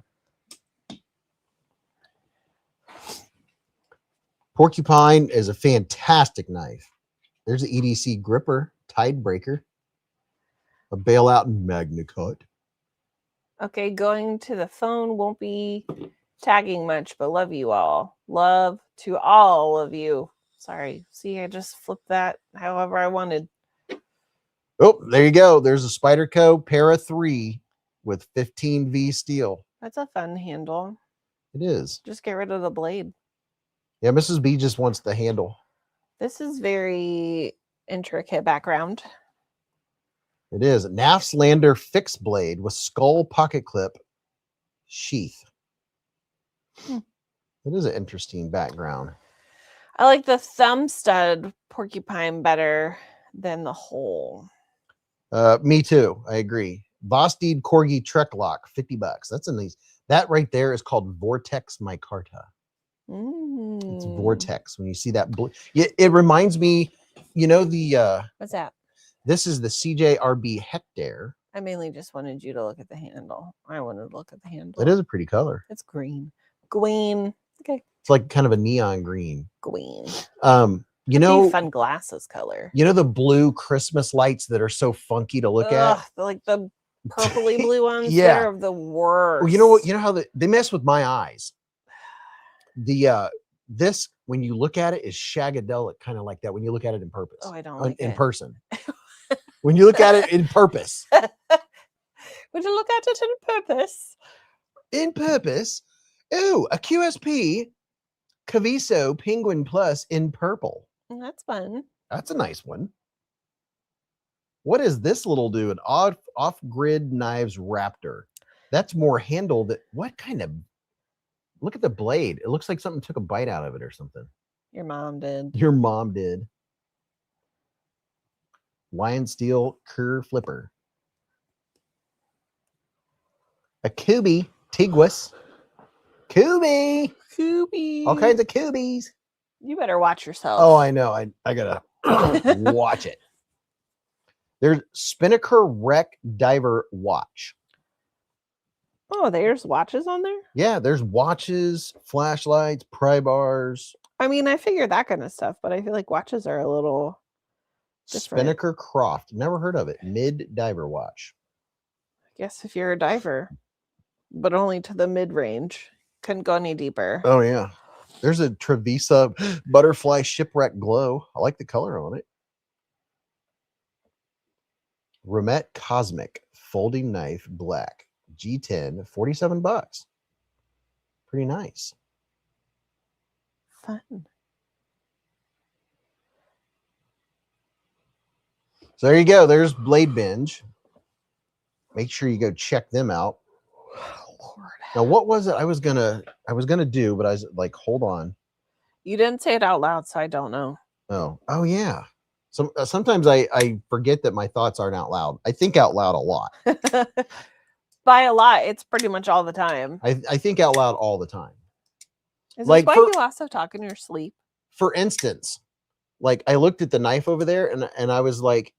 Porcupine is a fantastic knife. There's an EDC gripper, Tidebreaker, a bailout Magna Cut. Okay, going to the phone won't be tagging much, but love you all. Love to all of you. Sorry. See, I just flipped that however I wanted. Oh, there you go. There's a Spyderco Para 3 with 15V steel. That's a fun handle. It is. Just get rid of the blade. Yeah, Mrs. B just wants the handle. This is very intricate background. It is. Naf's Lander fixed blade with skull pocket clip sheath. It is an interesting background. I like the thumb stud porcupine better than the hole. Me too. I agree. Vosteed Corgi Trek Lock, $50. That's a nice. That right there is called Vortex Micarta. It's Vortex. When you see that blue, it reminds me. You know the what's that? This is the CJRB Hectare. I mainly just wanted you to look at the handle. I wanted to look at the handle. It is a pretty color. It's green. Green. Okay. It's like kind of a neon green. Green. You know, fun glasses color. You know the blue Christmas lights that are so funky to look at? Like the purpley blue ones. Yeah. They're the worst. Well, you know what? You know how they mess with my eyes. This when you look at it is shagadelic, kind of like that when you look at it in purpose. Oh, I don't like in it. person. When you look at it in purpose. Would you look at it in purpose? In purpose. Oh, a QSP Caviso Penguin Plus in purple. That's fun. That's a nice one. What is this little dude? Off-grid Knives Raptor. That's more handle that. What kind of? Look at the blade. It looks like something took a bite out of it or something. Your mom did. Your mom did. Lion Steel Kerr Flipper. A Kubi Tiguis. Kubi. All kinds of Kubies. You better watch yourself. Oh, I know. I gotta watch it. There's Spinnaker Rec Diver Watch. Oh, there's watches on there? Yeah, there's watches, flashlights, pry bars. I mean, I figured that kind of stuff, but I feel like watches are a little different. Spinnaker Croft. Never heard of it. Mid diver watch. I guess if you're a diver, but only to the mid range. Couldn't go any deeper. Oh, yeah. There's a Trevisa Butterfly Shipwreck Glow. I like the color on it. Romet Cosmic Folding Knife Black. G10, $47. Pretty nice. Fun. So there you go. There's Blade Binge. make sure you go check them out. Lord. Now, what was it I was gonna do, but I was like, hold on. You didn't say it out loud, so I don't know. Oh yeah. Sometimes I forget that my thoughts aren't out loud. I think out loud a lot. By a lot, it's pretty much all the time. I think out loud all the time. Is like this why you also talk in your sleep? For instance, like I looked at the knife over there and I was like,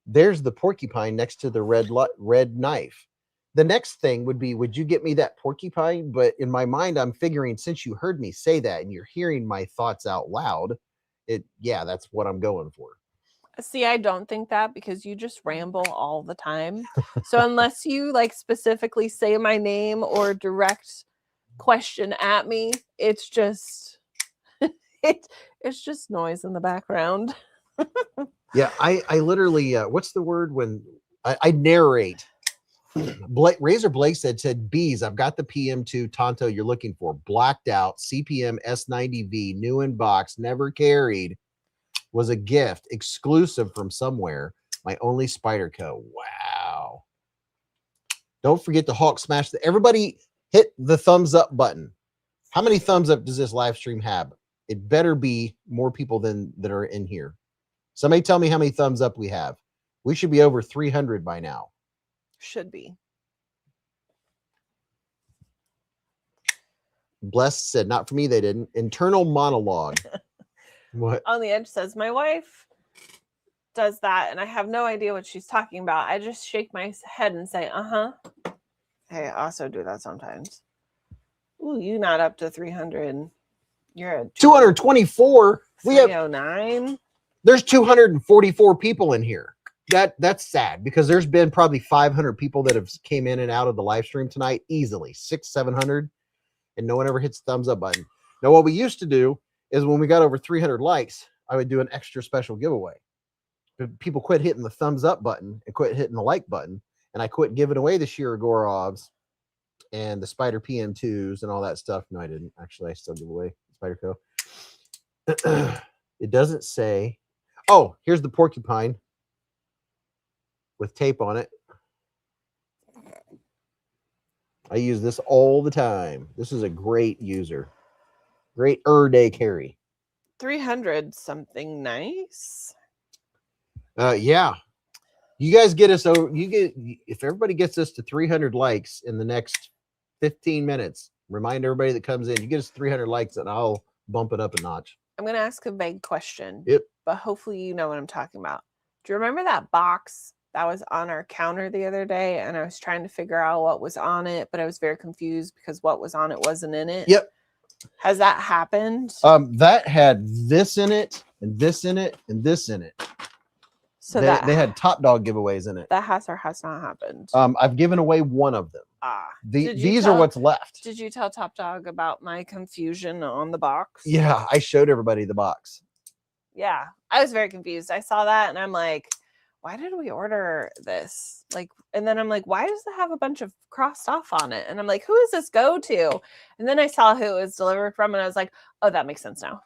there's the porcupine next to the red knife. The next thing would be, would you get me that porcupine? But in my mind, I'm figuring, since you heard me say that and you're hearing my thoughts out loud, that's what I'm going for. See, I don't think that, because you just ramble all the time. So unless you like specifically say my name or direct question at me, it's just it's just noise in the background. Yeah, I literally what's the word when I narrate? Razor Blake said Beez, I've got the PM2 Tonto you're looking for, blacked out, CPM S90V, new in box, never carried, was a gift, exclusive from somewhere, my only Spyderco. Wow. Don't forget to Hulk smash everybody hit the thumbs up button. How many thumbs up does this live stream have? It better be more people than that are in here. Somebody tell me how many thumbs up we have. We should be over 300 by now. Should be. Blessed said, not for me, they didn't. Internal monologue. What? On the Edge says, my wife does that, and I have no idea what she's talking about. I just shake my head and say, uh-huh. Hey, I also do that sometimes. Ooh, you not up to 300. You're at 224. We have 309. There's 244 people in here. That's sad, because there's been probably 500 people that have came in and out of the live stream tonight easily, 600-700, and no one ever hits the thumbs up button. Now, what we used to do is when we got over 300 likes, I would do an extra special giveaway. But people quit hitting the thumbs up button and quit hitting the like button, and I quit giving away the Shiragorovs and the Spyder PM2s and all that stuff. No, I didn't. Actually, I still give away Spyderco. It doesn't say. Oh, here's the porcupine with tape on it. I use this all the time. This is a great user. Great day carry. 300 something nice. Yeah. You guys get us over. If everybody gets us to 300 likes in the next 15 minutes, remind everybody that comes in, you get us 300 likes and I'll bump it up a notch. I'm going to ask a vague question. Yep. But hopefully you know what I'm talking about. Do you remember that box that was on our counter the other day, and I was trying to figure out what was on it, but I was very confused because what was on it wasn't in it? Yep. Has that happened? That had this in it and this in it and this in it. So they had top dog giveaways in it. That has or has not happened. I've given away one of them. These are what's left. Did you tell Top Dog about my confusion on the box? Yeah, I showed everybody the box. Yeah, I was very confused. I saw that and I'm like, why did we order this? Like, and then I'm like, why does it have a bunch of crossed off on it? And I'm like, who does this go to? And then I saw who it was delivered from, and I was like, oh, that makes sense now.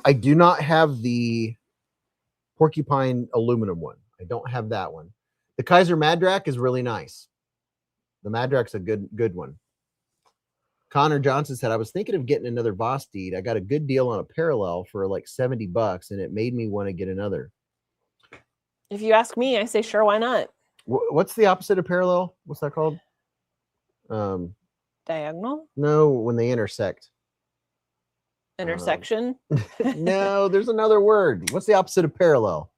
I do not have the porcupine aluminum one. I don't have that one. The Kaiser Madrak is really nice. The Madrak's a good one. Connor Johnson said, I was thinking of getting another Vosteed. I got a good deal on a parallel for like $70, and it made me want to get another. If you ask me, I say, sure, why not? What's the opposite of parallel? What's that called? Diagonal? No, when they intersect. Intersection? No, there's another word. What's the opposite of parallel?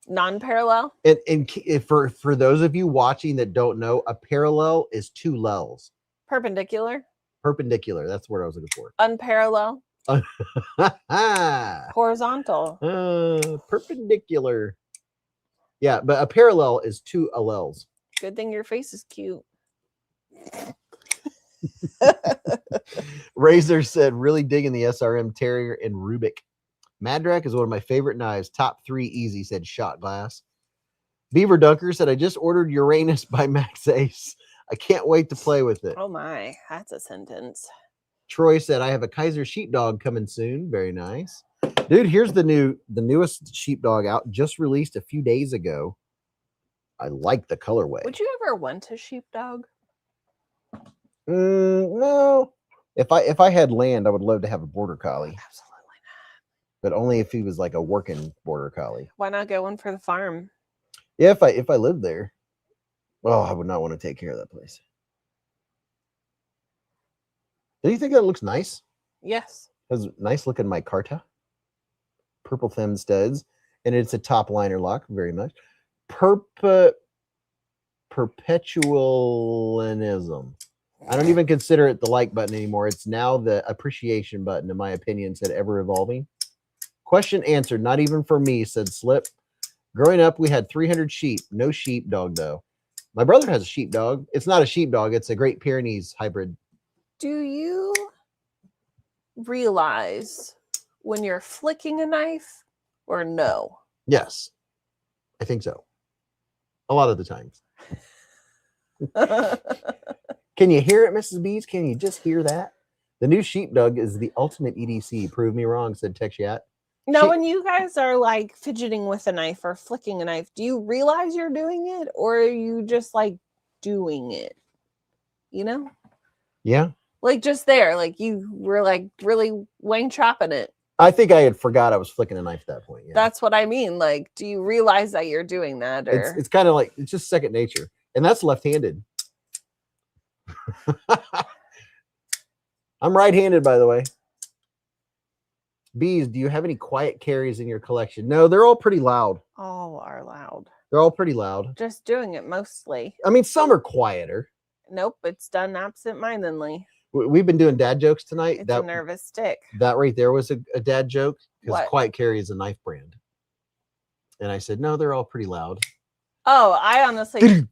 Non-parallel? And for those of you watching that don't know, a parallel is two lels. Perpendicular? Perpendicular. That's the word I was looking for. Unparallel? Horizontal? Perpendicular. Yeah, but a parallel is two allels. Good thing your face is cute. Razor said, really digging the SRM Terrier and Rubik. Madrak is one of my favorite knives. Top 3 easy, said Shot Glass. Beaver Dunker said, I just ordered Uranus by Max Ace. I can't wait to play with it. Oh my, that's a sentence. Troy said, I have a Kaiser sheepdog coming soon. Very nice. Dude, here's the newest sheepdog out, just released a few days ago. I like the colorway. Would you ever want a sheepdog? No. If I had land, I would love to have a border collie, Absolutely not. but only if he was like a working border collie. Why not get one for the farm? Yeah, if I lived there. Oh, I would not want to take care of that place. Do you think that looks nice? Yes. Has nice looking micarta, purple thin studs, and it's a top liner lock, very much. Perpetualism. I don't even consider it the like button anymore. It's now the appreciation button, in my opinion, said ever evolving. Question answered, not even for me, said Slip. Growing up, we had 300 sheep. No sheepdog, though. My brother has a sheepdog. It's not a sheepdog. It's a Great Pyrenees hybrid. Do you realize when you're flicking a knife or no? Yes, I think so. A lot of the times. Can you hear it, Mrs. Beez? Can you just hear that? The new sheepdog is the ultimate EDC. Prove me wrong, said Texiat. Now, when you guys are like fidgeting with a knife or flicking a knife, do you realize you're doing it, or are you just like doing it? You know? Yeah. Like just there, like you were like really wang chopping it. I think I had forgot I was flicking a knife at that point. Yeah. That's what I mean. Like, do you realize that you're doing that? Or It's kind of like, it's just second nature. And that's left-handed. I'm right-handed, by the way. Beez, do you have any quiet carries in your collection? No, they're all pretty loud. all are loud. They're all pretty loud. Just doing it mostly. I mean, some are quieter. Nope, it's done absent-mindedly. We've been doing dad jokes tonight. It's a nervous stick. That right there was a dad joke, because What? Quiet Carry is a knife brand. And I said, no, they're all pretty loud. Oh, I honestly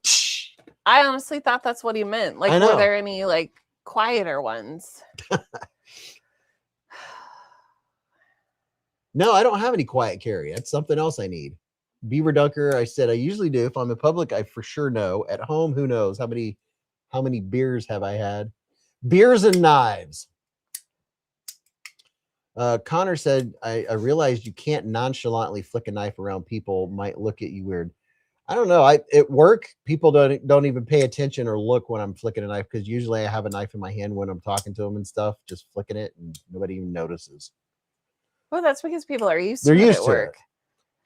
thought that's what he meant. Like, were there any like quieter ones? No, I don't have any Quiet Carry. That's something else I need. Beaver Dunker, I said I usually do. If I'm in public, I for sure know. At home, who knows? How many beers have I had? Beers and knives. Connor said, I realized you can't nonchalantly flick a knife around people, might look at you weird. I don't know. At work, people don't even pay attention or look when I'm flicking a knife, because usually I have a knife in my hand when I'm talking to them and stuff, just flicking it, and nobody even notices. Well, that's because people are used They're to it used at to work. it.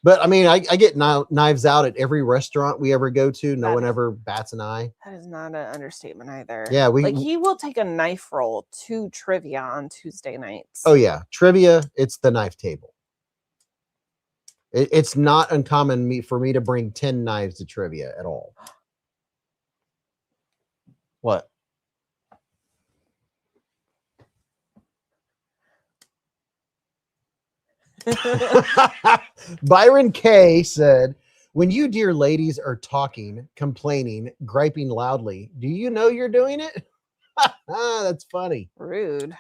But I mean, I get knives out at every restaurant we ever go to. No one ever bats an eye. That is not an understatement either. Yeah, like he will take a knife roll to trivia on Tuesday nights. Oh yeah, trivia. It's the knife table. It's not uncommon for me to bring 10 knives to trivia at all. What? Byron K said, when you dear ladies are talking, complaining, griping loudly, do you know you're doing it? That's funny. Rude.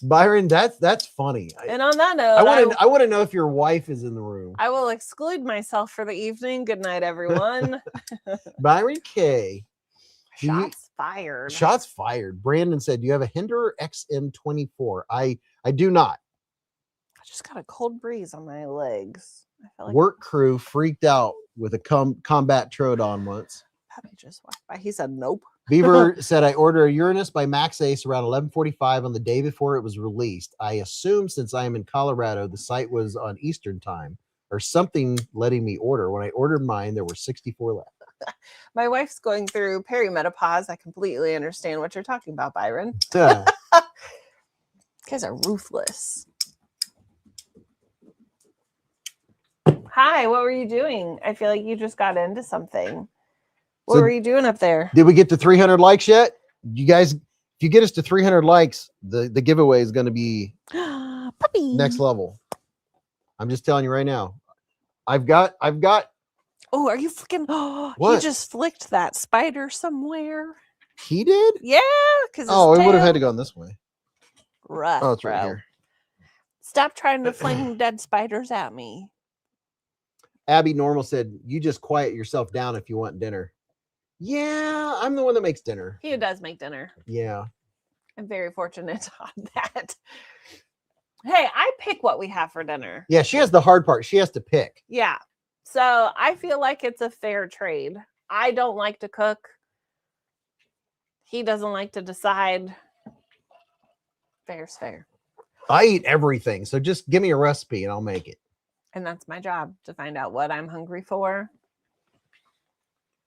Byron, that's funny. And on that note, I want to know if your wife is in the room. I will exclude myself for the evening. Good night, everyone. Byron K. Shots fired. Shots fired. Brandon said, do you have a Hinderer XM24? I do not. I just got a cold breeze on my legs. I felt like Work crew freaked out with a combat Troodon once. Puppy just walked by. He said, nope. Beaver said, I ordered a Uranus by Max Ace around 11:45 on the day before it was released. I assume since I am in Colorado, the site was on Eastern time or something letting me order. When I ordered mine, there were 64 left. My wife's going through perimenopause. I completely understand what you're talking about, Byron. Yeah. You guys are ruthless. Hi, what were you doing? I feel like you just got into something. What were you doing up there? Did we get to 300 likes yet? You guys, if you get us to 300 likes, the giveaway is going to be Puppy. next level. I'm just telling you right now. I've got. Oh, are you flicking? Oh, what? He just flicked that spider somewhere. He did? Yeah. Because it would have had to go this way. Rough, oh, it's right here. Stop trying to fling dead spiders at me. Abby Normal said, you just quiet yourself down if you want dinner. Yeah, I'm the one that makes dinner. He does make dinner. Yeah. I'm very fortunate on that. Hey, I pick what we have for dinner. Yeah, she has the hard part. She has to pick. Yeah. So I feel like it's a fair trade. I don't like to cook. He doesn't like to decide. Fair's fair. I eat everything, so just give me a recipe and I'll make it. And that's my job, to find out what I'm hungry for.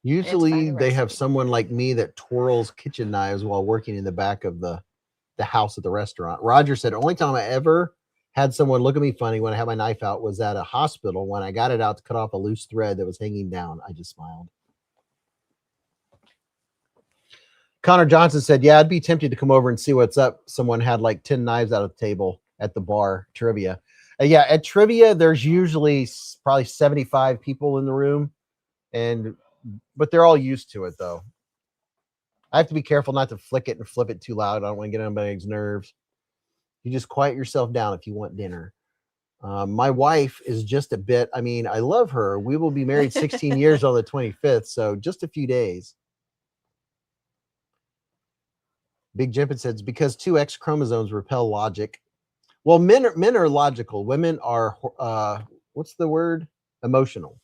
Usually a they have recipe. someone like me that twirls kitchen knives while working in the back of the house at the restaurant. Roger said, only time I ever had someone look at me funny when I had my knife out was at a hospital when I got it out to cut off a loose thread that was hanging down. I just smiled. Connor Johnson said, yeah, I'd be tempted to come over and see what's up. Someone had like 10 knives out of the table at the bar trivia. Yeah, at trivia, there's usually probably 75 people in the room, but they're all used to it, though. I have to be careful not to flick it and flip it too loud. I don't want to get on anybody's nerves. You just quiet yourself down if you want dinner. My wife is just a bit, I mean, I love her. We will be married 16 years on the 25th, so just a few days. Big Jimpin says, because 2 X chromosomes repel logic. Well, men are logical. Women are, what's the word? Emotional.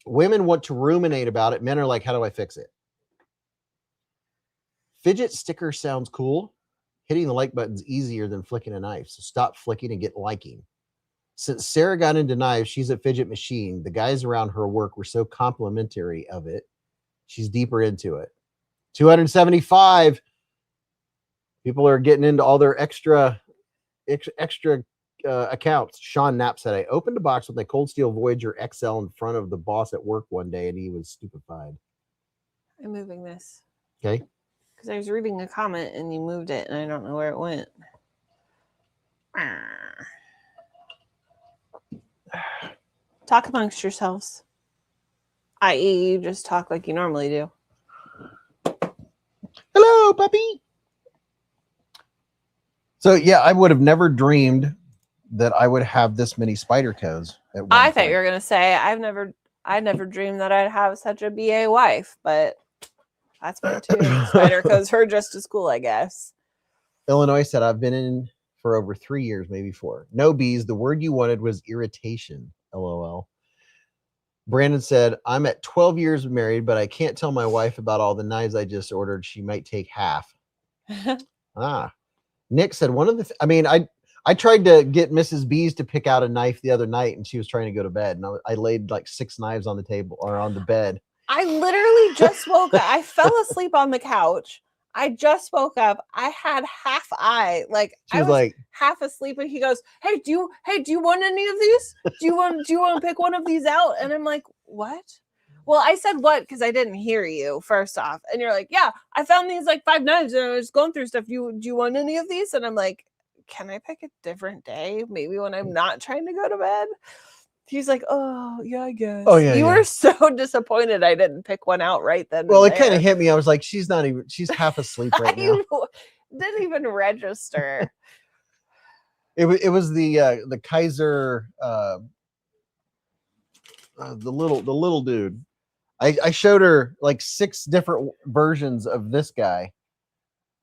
Women want to ruminate about it. Men are like, how do I fix it? Fidget sticker sounds cool. Hitting the like button's easier than flicking a knife. So stop flicking and get liking. Since Sarah got into knives, she's a fidget machine. The guys around her work were so complimentary of it. She's deeper into it. 275 people are getting into all their extra accounts. Sean Knapp said, I opened a box with my Cold Steel Voyager XL in front of the boss at work one day, and he was stupefied. I'm moving this. Okay. Because I was reading a comment and you moved it and I don't know where it went. Talk amongst yourselves. I.e., you just talk like you normally do. Hello, puppy. So, yeah, I would have never dreamed that I would have this many Spydercos at one I thought point. you were going to say, I never dreamed that I'd have such a BA wife, but that's fine too. Spydercos are just as cool, I guess. Illinois said, I've been in for over 3 years, maybe 4. No, Beez, the word you wanted was irritation. LOL. Brandon said, I'm at 12 years married, but I can't tell my wife about all the knives I just ordered. She might take half. Nick said, I tried to get Mrs. Beez to pick out a knife the other night, and she was trying to go to bed. And I laid like 6 knives on the table or on the bed. I literally just woke up. I fell asleep on the couch. I just woke up. I had half eye, like I was like half asleep, and he goes, "Hey, do you want any of these? Do you want to pick one of these out?" And I'm like, "What?" Well, I said what because I didn't hear you first off, and you're like, "Yeah, I found these like 5 knives, and I was going through stuff. Do you want any of these?" And I'm like, "Can I pick a different day? Maybe when I'm not trying to go to bed." He's like, "Oh, yeah, I guess." Oh, yeah. You were so disappointed I didn't pick one out right then. Well, it kind of hit me. I was like, she's half asleep right now. Didn't even register. It was the Kaiser, the little dude. I showed her like 6 different versions of this guy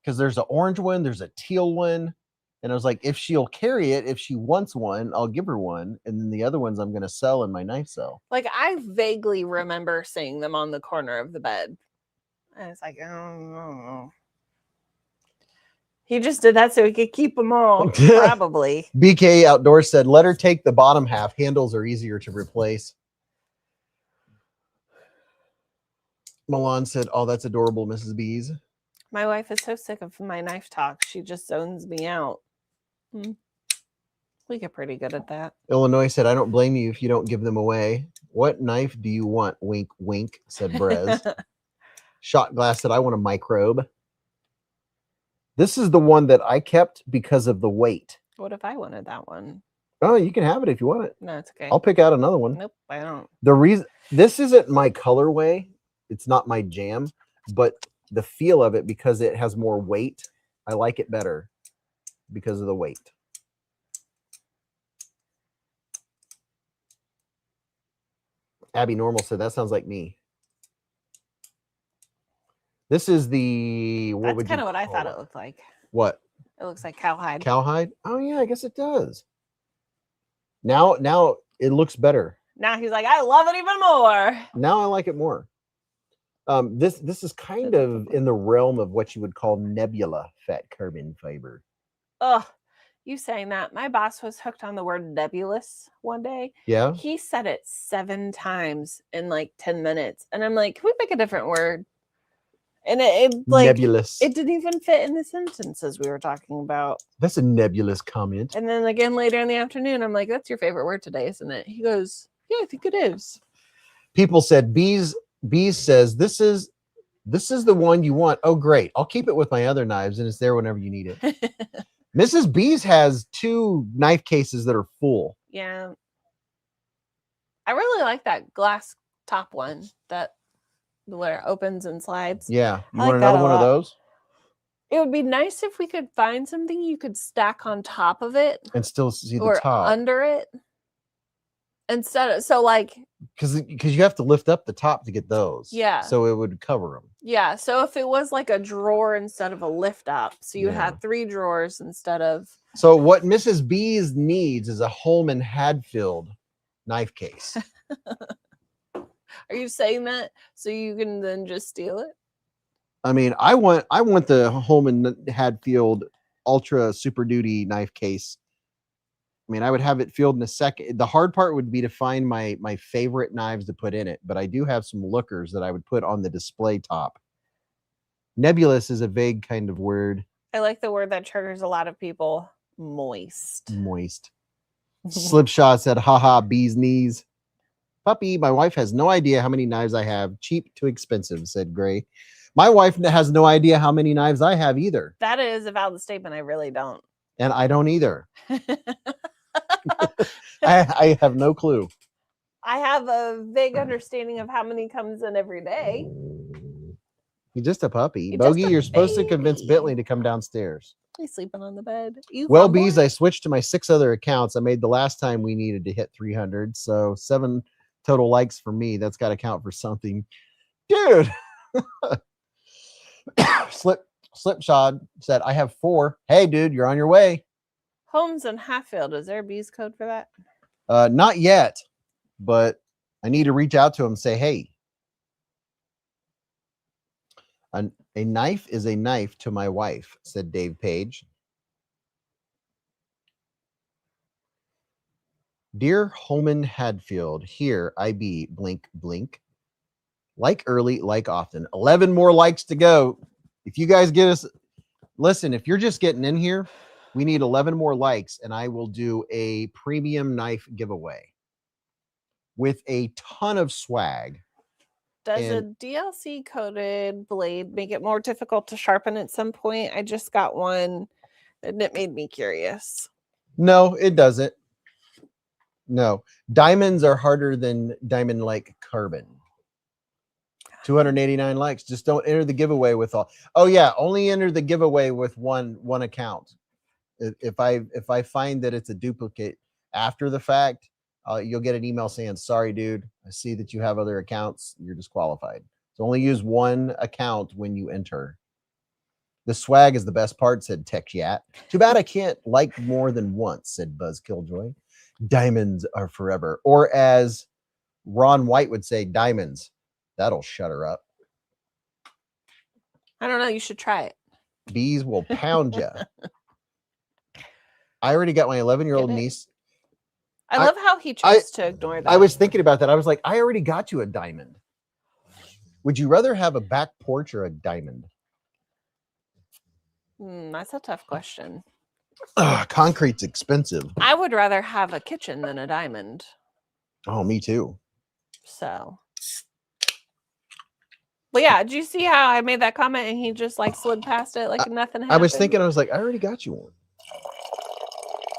because there's an orange one, there's a teal one. And I was like, if she'll carry it, if she wants one, I'll give her one. And then the other ones I'm going to sell in my knife sale. Like, I vaguely remember seeing them on the corner of the bed. And it's like, oh. He just did that so he could keep them all, probably. BK Outdoors said, let her take the bottom half. Handles are easier to replace. Milan said, oh, that's adorable, Mrs. Beez. My wife is so sick of my knife talk. She just zones me out. We get pretty good at that. Illinois said, I don't blame you if you don't give them away. What knife do you want? Wink, wink, said Brez. Shot Glass said, I want a microbe. This is the one that I kept because of the weight. What if I wanted that one? Oh, you can have it if you want it. No, it's okay. I'll pick out another one. Nope, I don't. The reason this isn't my colorway, it's not my jam, but the feel of it, because it has more weight, I like it better because of the weight. Abby Normal said, that sounds like me. This is the, that's kind of what I thought it looked like. What? It looks like cowhide. Cowhide? Oh yeah, I guess it does. Now it looks better. Now he's like, I love it even more. Now I like it more. This is kind of in the realm of what you would call nebula fat carbon fiber. Ugh, you saying that. My boss was hooked on the word nebulous one day. Yeah. He said it 7 times in like 10 minutes. And I'm like, can we pick a different word? And it like Nebulous. it didn't even fit in the sentences we were talking about. That's a nebulous comment. And then again later in the afternoon, I'm like, that's your favorite word today, isn't it? He goes, yeah, I think it is. People said Beez says this is the one you want. Oh, great. I'll keep it with my other knives and it's there whenever you need it. Mrs. Beez has 2 knife cases that are full. Yeah. I really like that glass top one that where it opens and slides. Yeah. You I want like that another a one of lot. those? It would be nice if we could find something you could stack on top of it And still see the or top. under it. Instead of, so like, because you have to lift up the top to get those. Yeah. So it would cover them. yeah. So if it was like a drawer instead of a lift up, so you Yeah. had 3 drawers instead of. So what Mrs. Beez needs is a Holman Hadfield knife case. Are you saying that so you can then just steal it? I mean, I want the Holman Hadfield Ultra Super Duty knife case. I mean, I would have it filled in a second. The hard part would be to find my favorite knives to put in it, but I do have some lookers that I would put on the display top. Nebulous is a vague kind of word. I like the word that triggers a lot of people. Moist. Moist. Slipshot said, haha, Beez knees. Puppy, my wife has no idea how many knives I have. Cheap to expensive, said Gray. My wife has no idea how many knives I have either. That is a valid statement. I really don't. And I don't either. I have no clue. I have a vague understanding of how many comes in every day. You're just a puppy. You're Bogey, just a you're supposed to convince baby. Bentley to come downstairs. He's sleeping on the bed. You Well, fun boy. Beez, I switched to my 6 other accounts. I made the last time we needed to hit 300. So 7 total likes for me. That's got to count for something. Dude. Slipshod said, I have 4. Hey, dude, you're on your way. Holmes and Hatfield. Is there a Beez code for that? Not yet, but I need to reach out to him and say, hey, a knife is a knife to my wife, said Dave Page. Dear Holman Hadfield, here I be, blink, blink. Like early, like often. 11 more likes to go. If you guys get us, listen, if you're just getting in here, we need 11 more likes and I will do a premium knife giveaway with a ton of swag. Does a DLC coated blade make it more difficult to sharpen at some point? I just got one and it made me curious. No, it doesn't. No, diamonds are harder than diamond-like carbon. 289 likes. Just don't enter the giveaway with all. Oh yeah, only enter the giveaway with one account. If I find that it's a duplicate after the fact, you'll get an email saying, sorry, dude, I see that you have other accounts. You're disqualified. So only use one account when you enter. The swag is the best part, said Tech Yat. Too bad I can't like more than once, said Buzz Killjoy. Diamonds are forever. Or as Ron White would say, diamonds. That'll shut her up. I don't know. You should try it. Beez will pound you. I already got my 11-year-old niece. I love how he chose to ignore that. I was thinking about that. I was like, I already got you a diamond. Would you rather have a back porch or a diamond? That's a tough question. Concrete's expensive. I would rather have a kitchen than a diamond. Oh, me too. So. But yeah, did you see how I made that comment and he just like slid past it like nothing happened? I was thinking, I was like, I already got you one.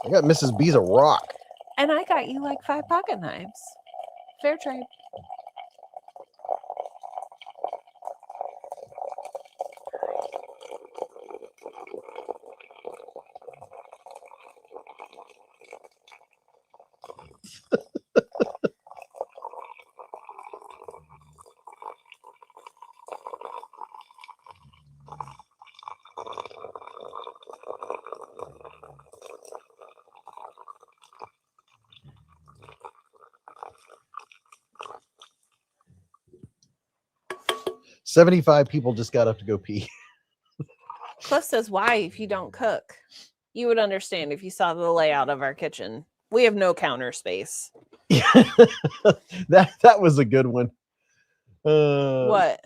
I got Mrs. Beez a rock. And I got you like 5 pocket knives. Fair trade. 75 people just got up to go pee. Cliff says, why if you don't cook? You would understand if you saw the layout of our kitchen. We have no counter space. that was a good one. What?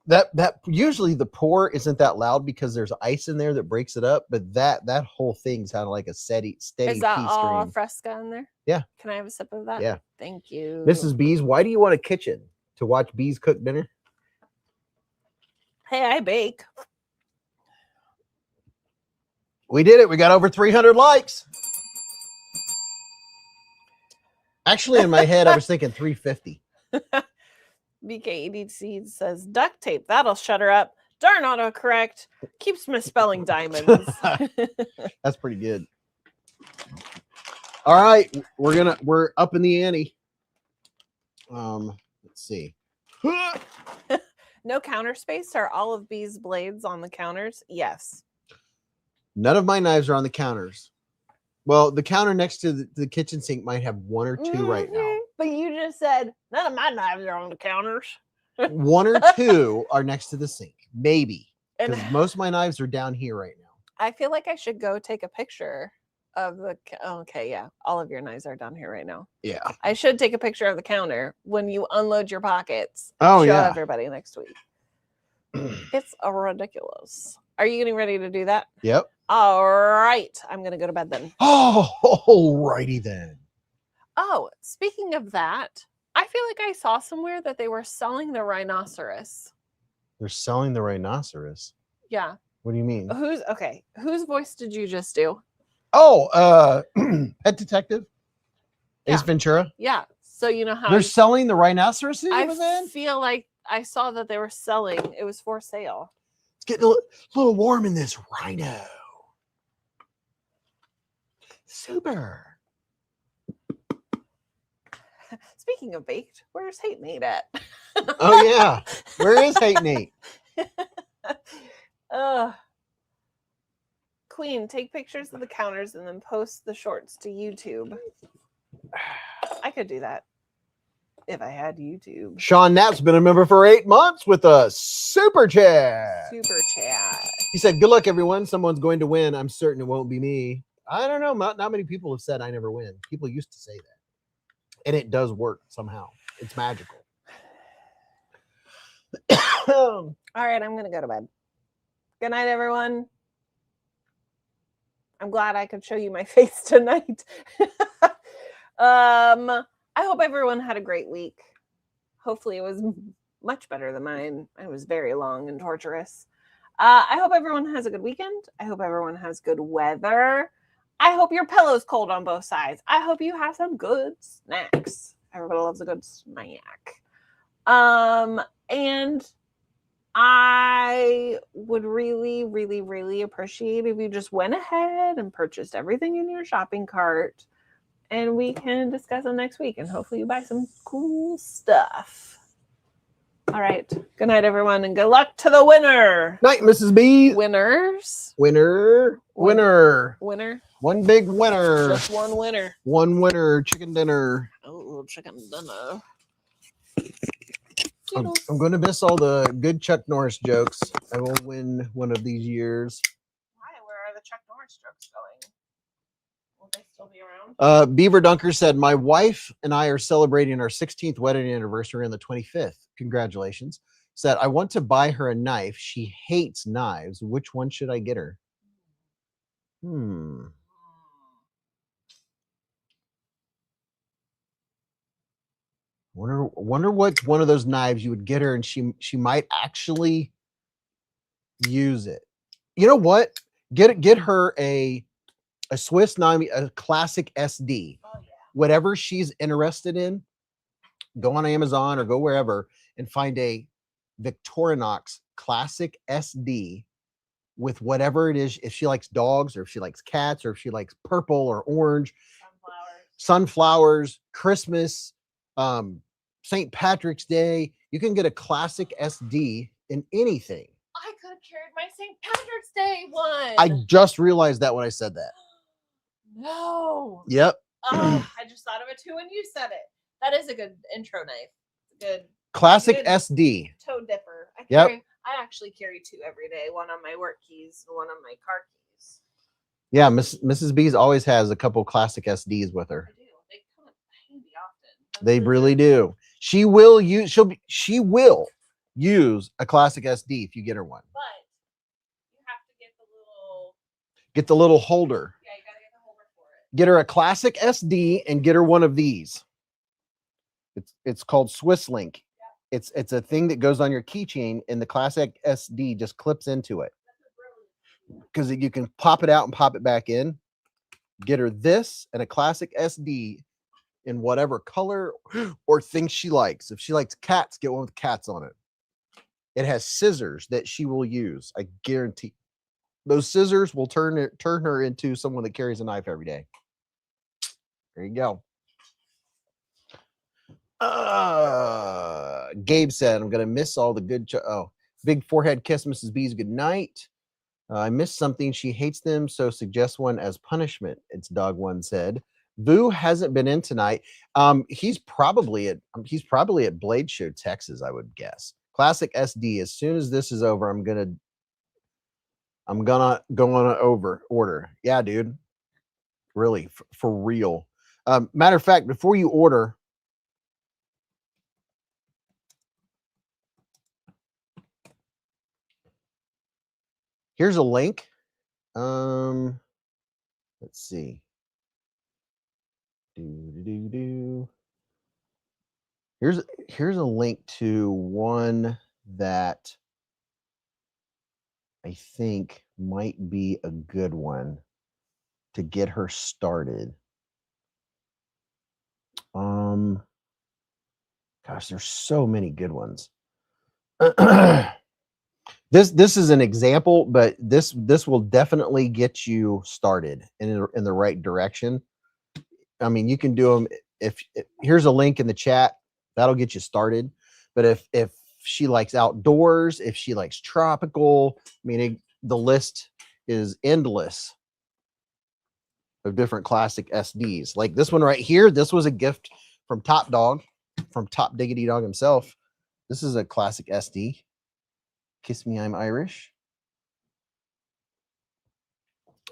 That usually the pour isn't that loud because there's ice in there that breaks it up, but that whole thing sounded like a steady Is that pea all stream. fresca in there? Yeah. Can I have a sip of that? Yeah. Thank you. Mrs. Beez, why do you want a kitchen? To watch Beez cook dinner? Hey, I bake. We did it. We got over 300 likes. Actually, in my head, I was thinking 350. BK80 says duct tape. That'll shut her up. Darn autocorrect. Keeps misspelling diamonds. That's pretty good. All right. We're up in the ante. Let's see. No counter space. Are all of Beez blades on the counters? Yes. None of my knives are on the counters. Well, the counter next to the kitchen sink might have one or two right now. But you just said none of my knives are on the counters. One or two are next to the sink, maybe. And Because most of my knives are down here right now. I feel like I should go take a picture of the. Okay, yeah, all of your knives are down here right now. Yeah. I should take a picture of the counter when you unload your pockets. Oh, show yeah. everybody next week. It's ridiculous. Are you getting ready to do that? Yep. All right. I'm going to go to bed then. Oh, alrighty then. Oh, speaking of that, I feel like I saw somewhere that they were selling the rhinoceros. They're selling the rhinoceros. Yeah. What do you mean? Whose voice did you just do? Oh, Pet Detective. Yeah. Ace Ventura. Yeah. So you know how They're selling the rhinoceros? I feel like I saw that they were selling. It was for sale. It's getting a little warm in this rhino. Super. Speaking of baked, where's Hate Nate at? Oh yeah. Where is Hate Nate? Queen, take pictures of the counters and then post the shorts to YouTube. I could do that if I had YouTube. Sean Knapp's been a member for 8 months with a super chat. Super chat. He said, good luck, everyone. Someone's going to win. I'm certain it won't be me. I don't know. Not many people have said I never win. People used to say that. And it does work somehow. It's magical. All right, I'm going to go to bed. Good night, everyone. I'm glad I could show you my face tonight. I hope everyone had a great week. Hopefully it was much better than mine. It was very long and torturous. I hope everyone has a good weekend. I hope everyone has good weather. I hope your pillow's cold on both sides. I hope you have some good snacks. Everybody loves a good snack. And I would really, really, really appreciate if you just went ahead and purchased everything in your shopping cart, and we can discuss it next week, and hopefully you buy some cool stuff. All right. Good night, everyone, and good luck to the winner. Night, Mrs. B. Winners. Winner. Winner. One big winner. Just one winner. One winner. Chicken dinner. Oh, chicken dinner. I'm going to miss all the good Chuck Norris jokes. I will win one of these years. Why? Where are the Chuck Norris jokes going? Will they still be around? Beaver Dunker said, my wife and I are celebrating our 16th wedding anniversary on the 25th. Congratulations. Said, I want to buy her a knife. She hates knives. Which one should I get her? Wonder what one of those knives you would get her and she might actually use it. You know what? Get her a Swiss knife, a classic SD. Oh, yeah. Whatever she's interested in, go on Amazon or go wherever and find a Victorinox classic SD with whatever it is. If she likes dogs or if she likes cats or if she likes purple or orange, sunflowers, Christmas, St. Patrick's Day, you can get a classic SD in anything. I could have carried my St. Patrick's Day one. I just realized that when I said that. No. Yep. Oh, I just thought of it too when you said it. That is a good intro knife. Good. Classic Good SD. toe dipper. Yep. I actually carry 2 every day, one on my work keys and one on my car keys. Yeah, Mrs. Beez always has a couple classic SDs with her. I do. They come in handy often. They really do. She will use a classic SD if you get her one. But you have to get the little holder. Yeah, you gotta get the holder for it. Get her a classic SD and get her one of these. It's called Swiss Link. Yeah. It's a thing that goes on your keychain, and the classic SD just clips into it. Because you can pop it out and pop it back in. Get her this and a classic SD in whatever color or thing she likes. If she likes cats, get one with cats on it. It has scissors that she will use. I guarantee those scissors will turn her into someone that carries a knife every day. There you go. Gabe said, I'm going to miss all the good. Big forehead kiss, Mrs. Beez. Good night. I missed something. She hates them, so suggest one as punishment. It's Dog One said. Vu hasn't been in tonight. He's probably at Blade Show, Texas, I would guess. Classic SD. As soon as this is over, I'm gonna go on order. Yeah, dude. Really, for real. Matter of fact, before you order, here's a link. Let's see. Here's a link to one that I think might be a good one to get her started. Gosh, there's so many good ones. This is an example, but this will definitely get you started in the right direction. I mean, you can do them if here's a link in the chat that'll get you started. But if she likes outdoors, if she likes tropical, I mean, the list is endless of different classic SDs. Like this one right here, this was a gift from Top Dog, from Top Diggity Dog himself. This is a classic SD. Kiss Me, I'm Irish.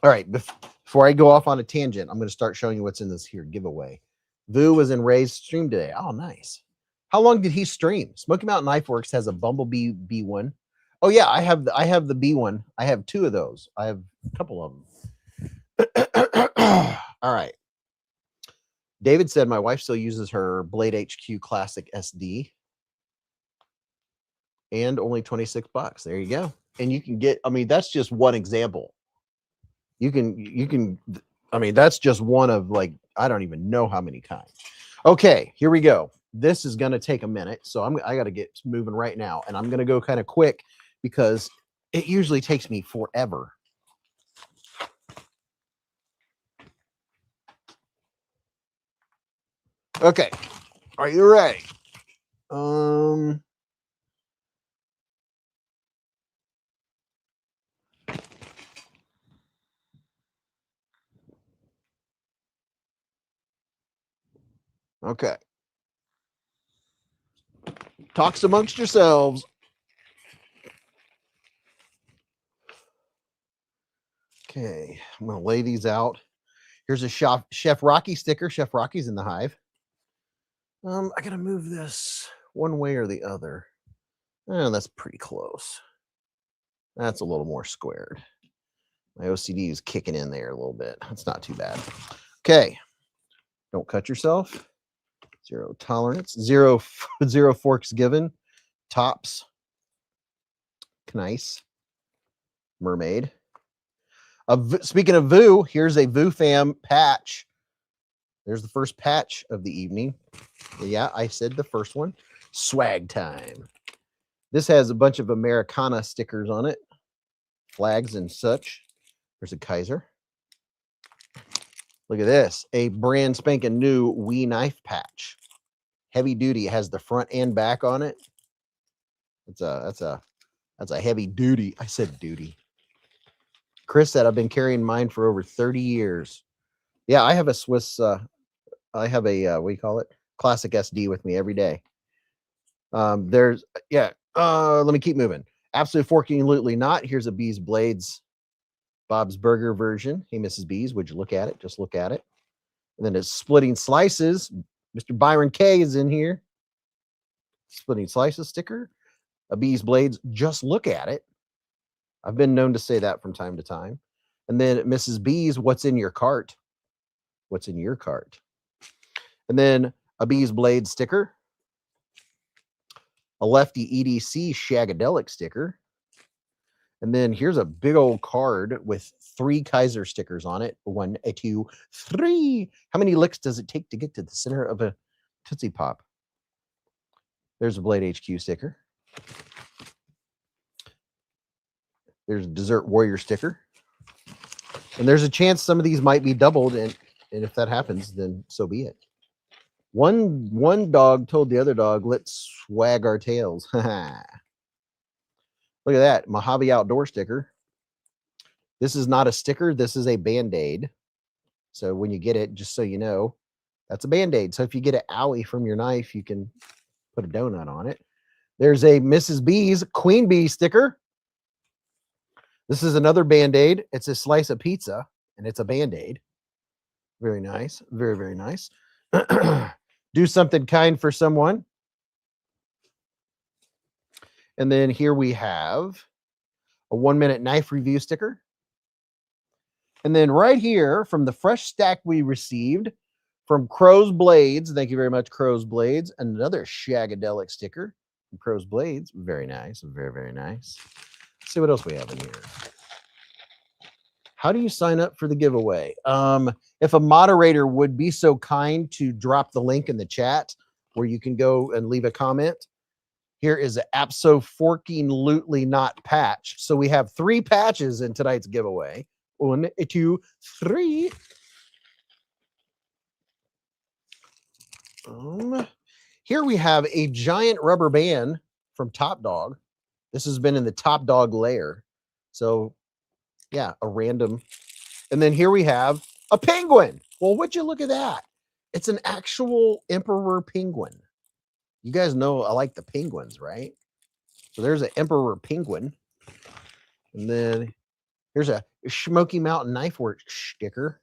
All right, before I go off on a tangent, I'm going to start showing you what's in this here giveaway. Vu was in Ray's stream today. Oh, nice. How long did he stream? Smoky Mountain Knife Works has a Bumblebee B1. Oh yeah, I have the B1. I have 2 of those. I have a couple of them. All right. David said my wife still uses her Blade HQ Classic SD. And only $26. There you go. And you can get, I mean, that's just one example. You can, I mean, that's just one of like, I don't even know how many kinds. Okay, here we go. This is going to take a minute. So I got to get moving right now. And I'm going to go kind of quick because it usually takes me forever. Okay. Are you ready? Okay. Talks amongst yourselves. Okay, I'm gonna lay these out. Here's a Chef Rocky sticker. Chef Rocky's in the hive. I gotta move this one way or the other. Oh, that's pretty close. That's a little more squared. My OCD is kicking in there a little bit. That's not too bad. Okay, don't cut yourself. Zero tolerance. Zero forks given. Tops. Nice. Mermaid. Speaking of Vu, here's a Vu Fam patch. There's the first patch of the evening. Yeah, I said the first one. Swag time. This has a bunch of Americana stickers on it. Flags and such. There's a Kaiser. Look at this. A brand spanking new Wee knife patch. Heavy duty. It has the front and back on it. That's a heavy duty. I said duty. Chris said I've been carrying mine for over 30 years. Yeah, I have a Swiss I have a what do you call it? Classic SD with me every day. There's Let me keep moving. Absolutely not. Here's a Beez Blades Bob's Burger version. Hey, Mrs. Beez, would you look at it? Just look at it. And then it's splitting slices. Mr. Byron K is in here. Splitting slices sticker. A Beez Blades. Just look at it. I've been known to say that from time to time. And then Mrs. Beez, what's in your cart? What's in your cart? And then a Beez Blades sticker. A Lefty EDC Shagadelic sticker. And then here's a big old card with 3 Kaiser stickers on it. 1, 2, 3. How many licks does it take to get to the center of a Tootsie Pop? There's a Blade HQ sticker. There's a Dessert Warrior sticker. And there's a chance some of these might be doubled. And if that happens, then so be it. One dog told the other dog, let's swag our tails. Look at that. Mojave Outdoor sticker. This is not a sticker. This is a Band-Aid. So when you get it, just so you know, that's a Band-Aid. So if you get an owie from your knife, you can put a donut on it. There's a Mrs. Beez Queen Bee sticker. This is another Band-Aid. It's a slice of pizza, and it's a Band-Aid. Very nice. Very, very nice. Do something kind for someone. And then here we have a 1-minute knife review sticker. And then right here from the fresh stack we received from Crow's Blades. Thank you very much, Crow's Blades. Another Shagadelic sticker from Crow's Blades. Very nice. Very, very nice. Let's see what else we have in here. How do you sign up for the giveaway? If a moderator would be so kind to drop the link in the chat where you can go and leave a comment. Here is an Abso-forking-lutely not patch. So we have 3 patches in tonight's giveaway. 1, 2, 3. Here we have a giant rubber band from Top Dog. This has been in the Top Dog layer. So yeah, a random. And then here we have a penguin. Well, would you look at that? It's an actual emperor penguin. You guys know I like the penguins, right? So there's an emperor penguin. And then here's a Smoky Mountain Knife Works sticker.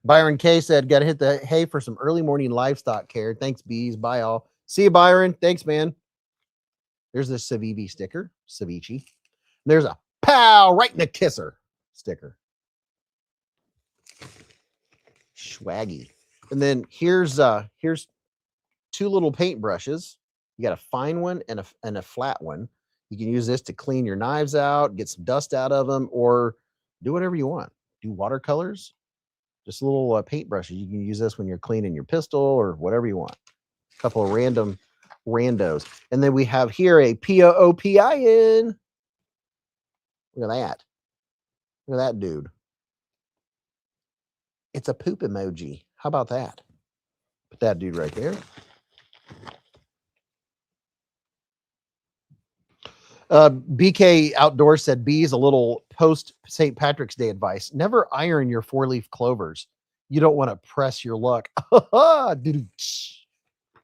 Byron K said, got to hit the hay for some early morning livestock care. Thanks, Beez. Bye, all. See you, Byron. Thanks, man. There's the Ceviche sticker. Ceviche. There's a pow right in the kisser sticker. Swaggy. And then here's 2 little paint brushes. You got a fine one and a flat one. You can use this to clean your knives out, get some dust out of them, or do whatever you want. Do watercolors. Just little paint brushes. You can use this when you're cleaning your pistol or whatever you want. A couple of random randos. And then we have here a POOPIN. Look at that. Look at that dude. It's a poop emoji. How about that? Put that dude right there. BK Outdoor said, Beez, a little post St. Patrick's Day advice. Never iron your 4-leaf clovers. You don't want to press your luck.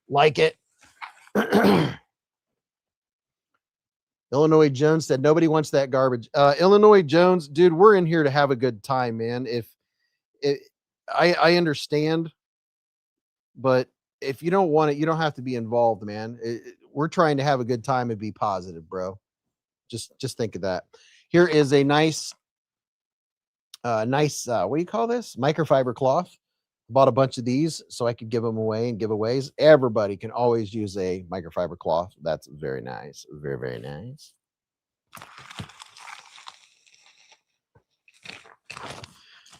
Like it. Illinois Jones said, nobody wants that garbage. Illinois Jones, dude, we're in here to have a good time, man. I understand, but if you don't want it, you don't have to be involved, man. We're trying to have a good time and be positive, bro. Just think of that. Here is a nice, what do you call this? Microfiber cloth. Bought a bunch of these so I could give them away and giveaways. Everybody can always use a microfiber cloth. That's very nice. Very, very nice.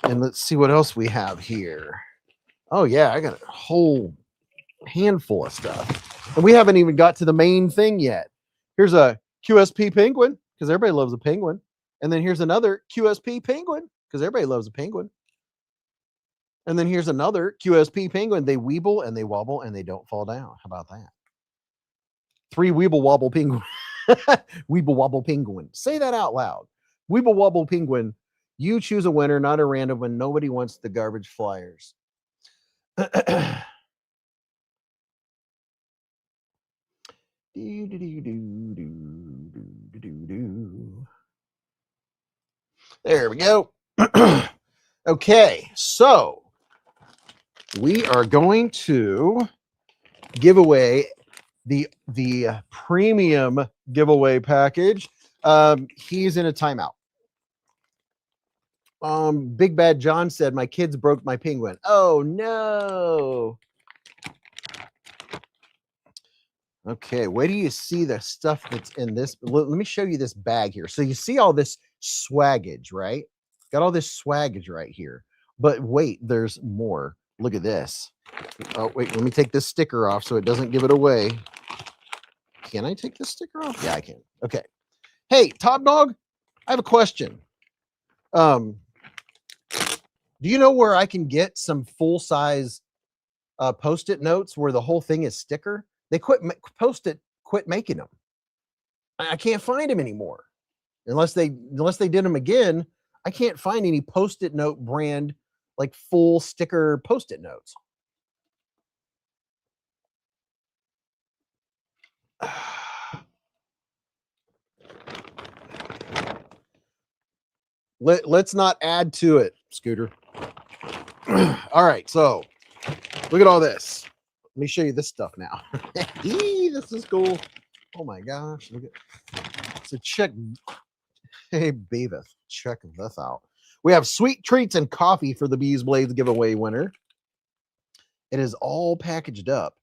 And let's see what else we have here. Oh, yeah, I got a whole handful of stuff. And we haven't even got to the main thing yet. Here's a QSP penguin, because everybody loves a penguin. And then here's another QSP penguin, because everybody loves a penguin. And then here's another QSP penguin. They weeble and they wobble and they don't fall down. How about that? 3 weeble wobble penguin. Weeble wobble penguin. Say that out loud. Weeble wobble penguin. You choose a winner, not a random one. Nobody wants the garbage flyers. There we go. Okay, so we are going to give away the premium giveaway package. He's in a timeout. Big Bad John said my kids broke my penguin. Oh no. Okay, where do you see the stuff that's in this? Let me show you this bag here. So you see all this swaggage, right? Got all this swaggage right here. But wait, there's more. Look at this. Oh, wait, let me take this sticker off so it doesn't give it away. Can I take this sticker off? Yeah, I can. Okay. Hey, Top Dog, I have a question. Do you know where I can get some full-size Post-it notes where the whole thing is sticker? They quit making them. I can't find them anymore. Unless they did them again, I can't find any Post-it note brand like full sticker Post-it notes. Let's not add to it, Scooter. All right, so look at all this. Let me show you this stuff now. This is cool. Oh my gosh, look at. So check. Hey, Beavis, check this out. We have sweet treats and coffee for the beezblades giveaway winner. It is all packaged up.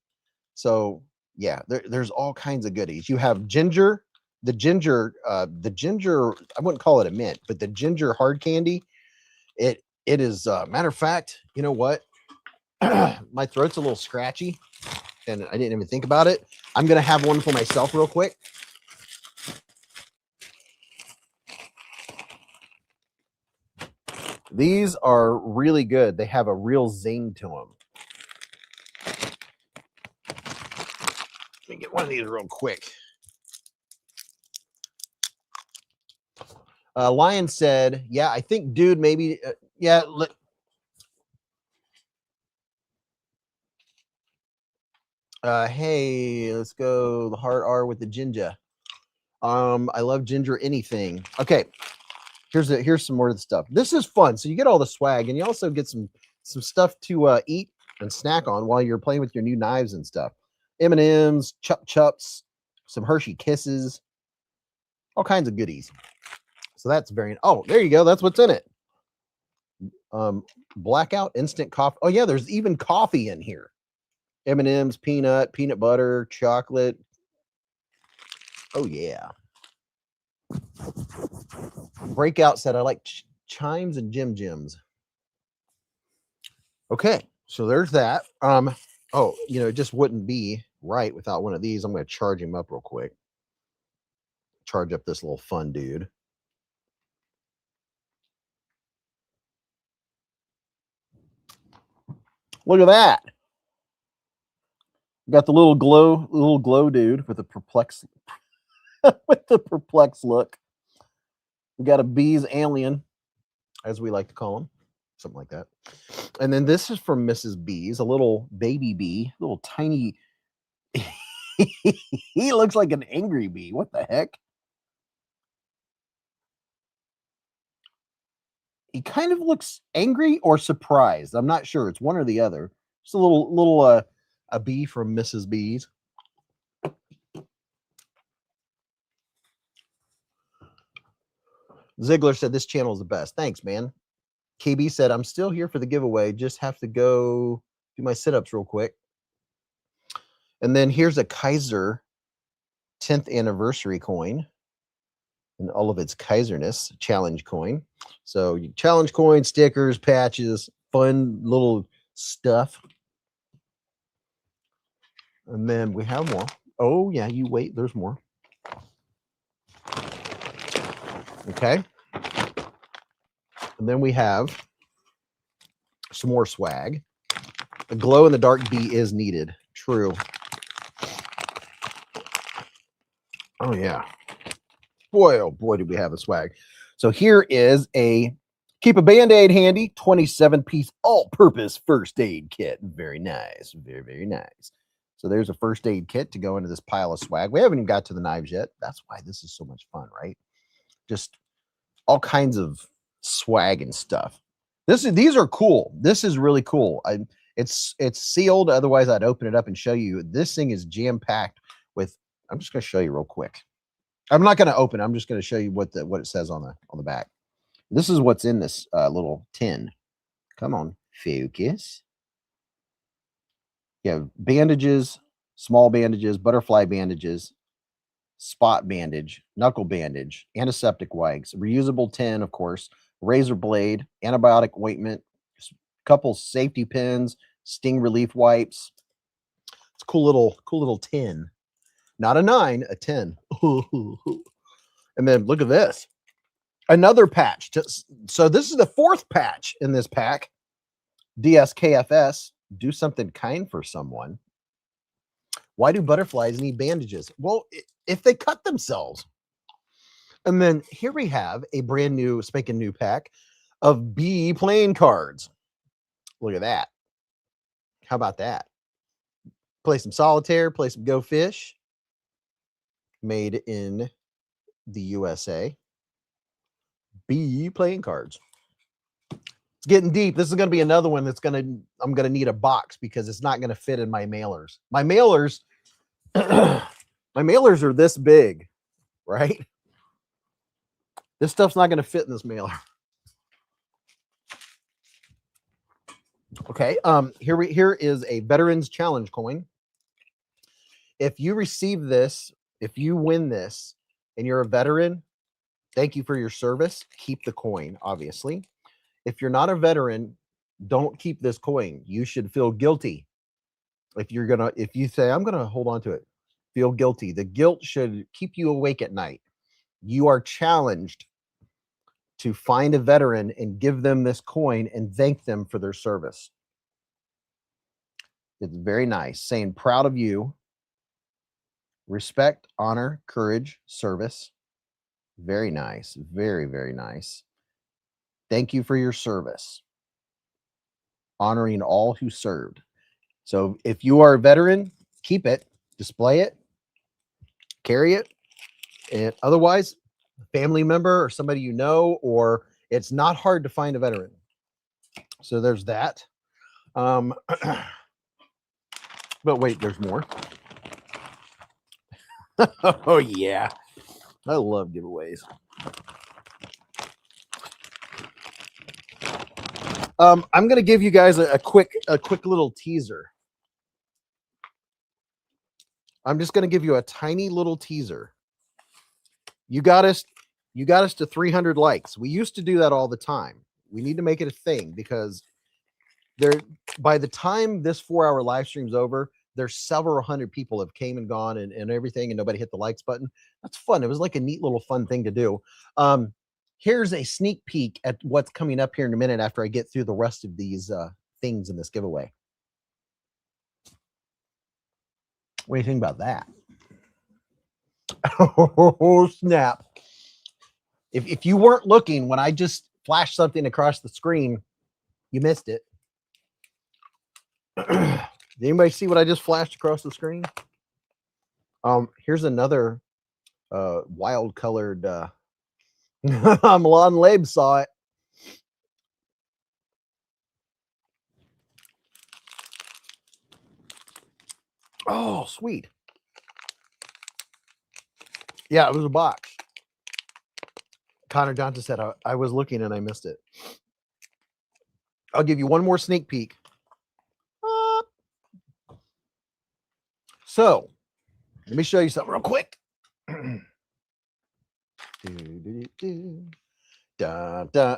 So yeah, there's all kinds of goodies. You have ginger, the ginger, I wouldn't call it a mint, but the ginger hard candy. It is, matter of fact, you know what? My throat's a little scratchy and I didn't even think about it. I'm going to have one for myself real quick. These are really good. They have a real zing to them. Let me get one of these real quick. Lion said, yeah, I think, dude, maybe, yeah. Hey, let's go the hard R with the ginger. I love ginger anything. Okay, here's some more of the stuff. This is fun. So you get all the swag, and you also get some stuff to eat and snack on while you're playing with your new knives and stuff. M&Ms, Chup Chups, some Hershey Kisses, all kinds of goodies. So that's very. Oh, there you go. That's what's in it. Blackout instant coffee. Oh yeah, there's even coffee in here. M&Ms, peanut butter, chocolate. Oh yeah. Breakout said I like chimes and Jim Jims. Okay, so there's that. Oh, you know, it just wouldn't be right without one of these. I'm going to charge him up real quick. Charge up this little fun dude. Look at that. Got the little glow dude with a perplexed look. We got a Beez alien, as we like to call him, something like that. And then this is from Mrs. Beez, a little baby bee, little tiny. He looks like an angry bee. What the heck? He kind of looks angry or surprised. I'm not sure. It's one or the other. Just a little a bee from Mrs. Beez. Ziegler said this channel is the best. Thanks, man. KB said I'm still here for the giveaway. Just have to go do my sit-ups real quick. And then here's a Kaiser 10th anniversary coin and all of its Kaiserness challenge coin. So you challenge coin, stickers, patches, fun little stuff. And then we have more. Oh yeah, you wait, there's more. Okay. And then we have some more swag. The glow in the dark bee is needed. True. Oh yeah. Boy, oh boy, do we have a swag. So here is a keep a Band-Aid handy 27-piece all-purpose first aid kit. Very nice. Very, very nice. So there's a first aid kit to go into this pile of swag. We haven't even got to the knives yet. That's why this is so much fun, right? Just all kinds of swag and stuff. These are cool. This is really cool. It's sealed. Otherwise, I'd open it up and show you. This thing is jam packed with. I'm just going to show you real quick. I'm not going to open it. I'm just going to show you what it says on the back. This is what's in this little tin. Come on, focus. You have bandages, small bandages, butterfly bandages, spot bandage, knuckle bandage, antiseptic wipes, reusable tin, of course, razor blade, antibiotic ointment, a couple safety pins, sting relief wipes. It's a cool little tin. Not a 9, a 10. And then look at this. Another patch. So this is the 4th patch in this pack. DSKFS. Do something kind for someone. Why do butterflies need bandages? Well, if they cut themselves. And then here we have a brand new, spanking new pack of Bee playing cards. Look at that. How about that? Play some solitaire, play some Go Fish. Made in the USA. Bee playing cards. It's getting deep. This is going to be another one that's I'm going to need a box because it's not going to fit in my mailers. My mailers, my mailers are this big, right? This stuff's not going to fit in this mailer. Okay. Here is a Veterans Challenge coin. If you receive this, if you win this and you're a veteran, thank you for your service. Keep the coin, obviously. If you're not a veteran, don't keep this coin. You should feel guilty. If you say, I'm going to hold on to it, feel guilty. The guilt should keep you awake at night. You are challenged to find a veteran and give them this coin and thank them for their service. It's very nice. Saying proud of you. Respect, honor, courage, service. Very nice. Very, very nice. Thank you for your service. Honoring all who served. So if you are a veteran, keep it, display it, carry it. And otherwise, a family member or somebody you know, or it's not hard to find a veteran. So there's that. But wait, there's more. Oh yeah. I love giveaways. I'm going to give you guys a quick little teaser. I'm just going to give you a tiny little teaser. You got us to 300 likes. We used to do that all the time. We need to make it a thing because by the time this 4-hour live stream's over, there's several hundred people have came and gone and everything, and nobody hit the likes button. That's fun. It was like a neat little fun thing to do. Here's a sneak peek at what's coming up here in a minute after I get through the rest of these things in this giveaway. What do you think about that? Oh, snap. If you weren't looking when I just flashed something across the screen, you missed it. Did anybody see what I just flashed across the screen? Here's another wild colored Milan Labe saw it. Oh, sweet. Yeah, it was a box. Connor Johnson said I was looking and I missed it. I'll give you one more sneak peek. So, let me show you something real quick.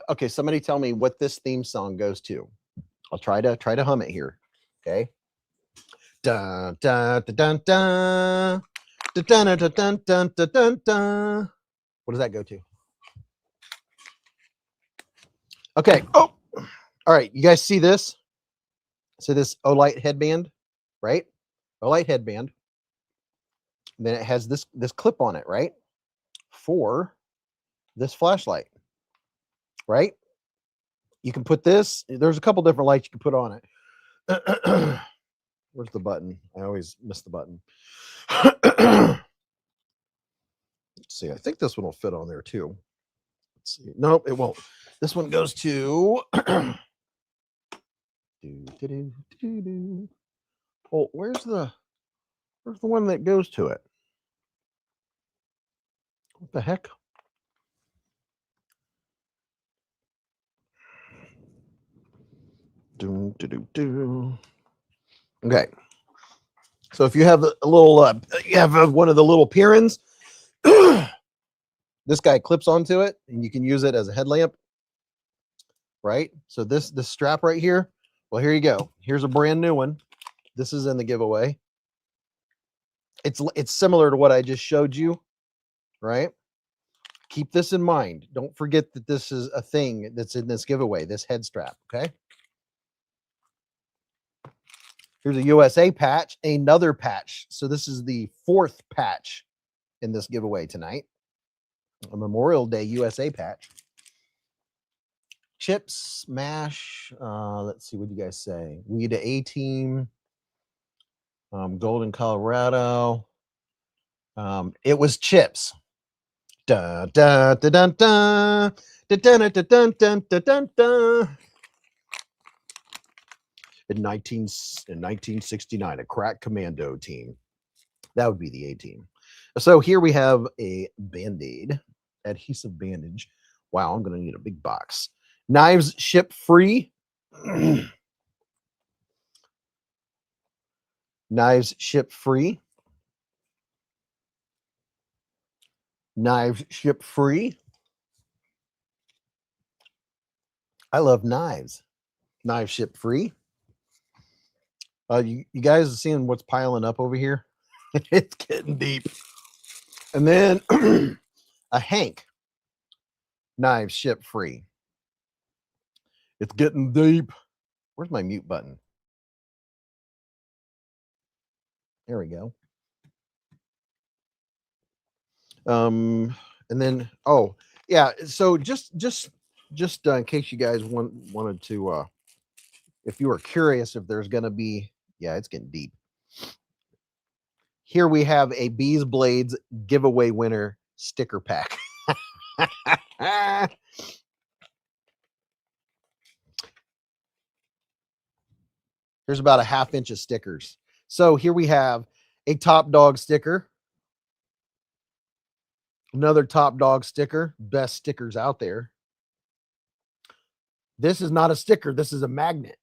Okay, somebody tell me what this theme song goes to. I'll try to hum it here. Okay. Dun, dun, dun, dun, dun, dun, dun, dun, dun, dun, dun, dun. What does that go to? Okay. Oh, all right. You guys see this? So this Olight headband, right? Olight headband. And then it has this clip on it, right? For this flashlight, right? You can put this. There's a couple different lights you can put on it. Where's the button? I always miss the button. Let's see. I think this one will fit on there too. Let's see. Nope, it won't. This one goes to. Oh, where's the one that goes to it? What the heck? Okay. So if you have a little, you have one of the little Pirins, this guy clips onto it, and you can use it as a headlamp, right? So this strap right here, well, here you go. Here's a brand new one. This is in the giveaway. It's similar to what I just showed you, right? Keep this in mind. Don't forget that this is a thing that's in this giveaway, this head strap, okay? Here's a USA patch, another patch. So this is the 4th patch in this giveaway tonight. A Memorial Day USA patch. Chips, mash. Let's see, what do you guys say? We the A team. Golden, Colorado. It was chips. Da da da da da da da da da da da da. In 1969, a crack commando team. That would be the A team. So here we have a Band-Aid, adhesive bandage. Wow, I'm going to need a big box. Knives ship free. Knives ship free. Knives ship free. I love knives. Knives ship free. You guys are seeing what's piling up over here? It's getting deep. And then a Hank. Knives ship free. It's getting deep. Where's my mute button? There we go. And then, oh yeah, so just in case you guys wanted to, if you were curious if there's going to be, yeah, it's getting deep. Here we have a beezblades giveaway winner sticker pack. There's about a 1/2 inch of stickers. So here we have a Top Dog sticker. Another Top Dog sticker. Best stickers out there. This is not a sticker. This is a magnet.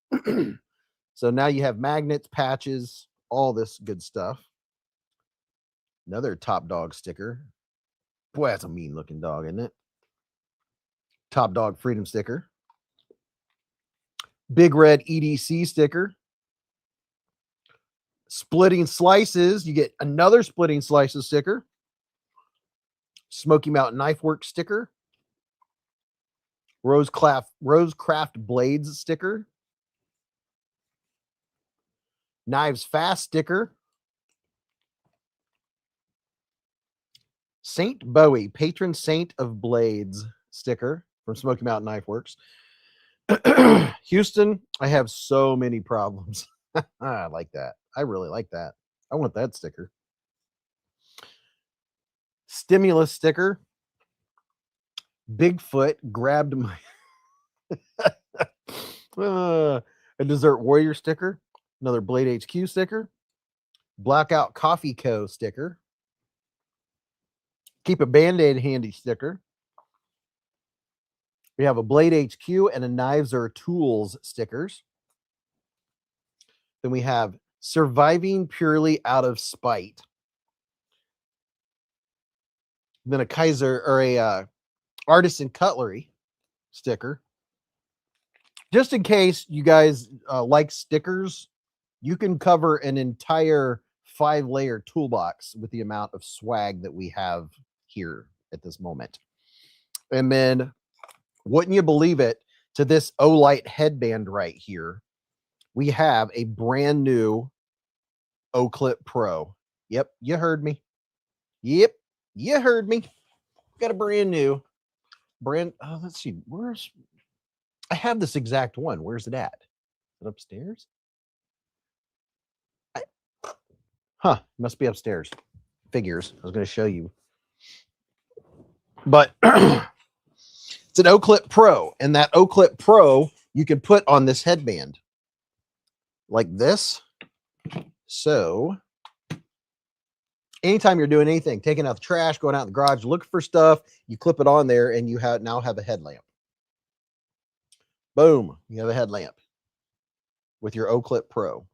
So now you have magnets, patches, all this good stuff. Another Top Dog sticker. Boy, that's a mean looking dog, isn't it? Top Dog Freedom sticker. Big Red EDC sticker. Splitting Slices. You get another Splitting Slices sticker. Smoky Mountain Knife Works sticker. Rosecraft Blades sticker. Knives Fast sticker. Saint Bowie, patron saint of blades sticker from Smoky Mountain Knife Works. Houston, I have so many problems. I like that. I really like that. I want that sticker. Stimulus sticker. Bigfoot grabbed my a Desert Warrior sticker. Another Blade HQ sticker. Blackout Coffee Co. sticker. Keep a Band-Aid handy sticker. We have a Blade HQ and a Knives or Tools stickers. Then we have Surviving Purely Out of Spite. Then a Kaiser or a Artisan Cutlery sticker. Just in case you guys like stickers, you can cover an entire 5-layer toolbox with the amount of swag that we have here at this moment. And then, wouldn't you believe it, to this Olight headband right here, we have a brand new O-Clip Pro. Yep, you heard me. Yep, you heard me. Got a brand new let's see, I have this exact one. Where's it at? Is it upstairs? Huh, must be upstairs. Figures. I was going to show you. But it's an O-Clip Pro, and that O-Clip Pro you can put on this headband like this. So anytime you're doing anything, taking out the trash, going out in the garage, looking for stuff, you clip it on there and you now have a headlamp. Boom, you have a headlamp with your O-Clip Pro.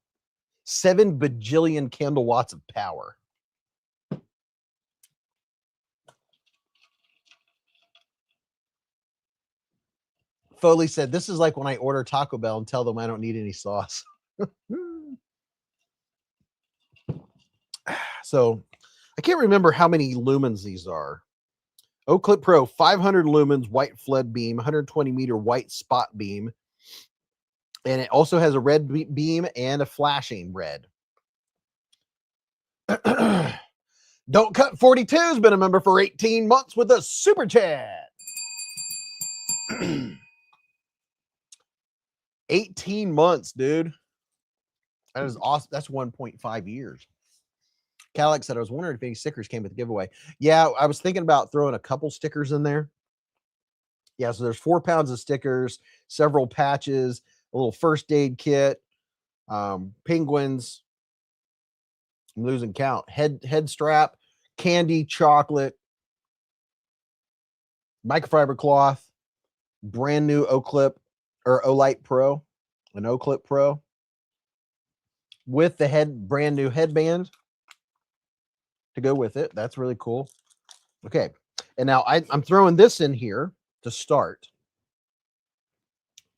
7 bajillion candle watts of power. Foley said, this is like when I order Taco Bell and tell them I don't need any sauce. So I can't remember how many lumens these are. O-Clip Pro, 500 lumens, white flood beam, 120 meter white spot beam. And it also has a red beam and a flashing red. Don't Cut 42 has been a member for 18 months with a super chat. 18 months, dude. That is awesome. That's 1.5 years. Cadillac said, I was wondering if any stickers came with the giveaway. Yeah, I was thinking about throwing a couple stickers in there. Yeah, so there's 4 pounds of stickers, several patches, a little first aid kit, penguins. I'm losing count. Head strap, candy, chocolate, microfiber cloth, brand new O-Clip or O-Light Pro, an O-Clip Pro with the brand new headband to go with it. That's really cool. Okay, and now I'm throwing this in here to start.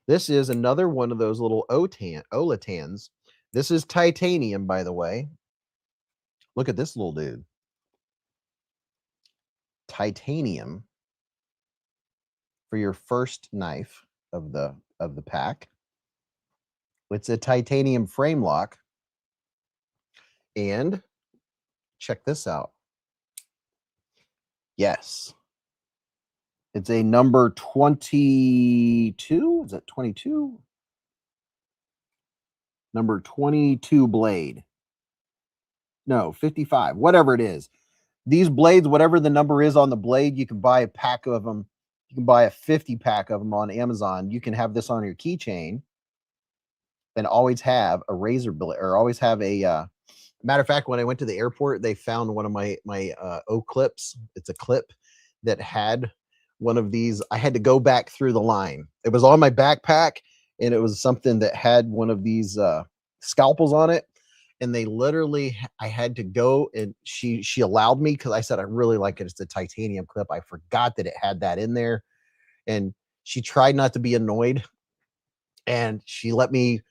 This is another one of those little Olatans. This is titanium, by the way. Look at this little dude. Titanium for your first knife of the pack. It's a titanium frame lock. And check this out. Yes. It's a number 22. Is that 22? Number 22 blade. No, 55. Whatever it is. These blades, whatever the number is on the blade, you can buy a pack of them. You can buy a 50 pack of them on Amazon. You can have this on your keychain and always have a razor blade, or always have a matter of fact, when I went to the airport, they found one of my O-Clips. It's a clip that had one of these. I had to go back through the line. It was on my backpack, and it was something that had one of these scalpels on it. And they literally, I had to go, and she allowed me, because I said I really like it. It's a titanium clip. I forgot that it had that in there, and she tried not to be annoyed, and she let me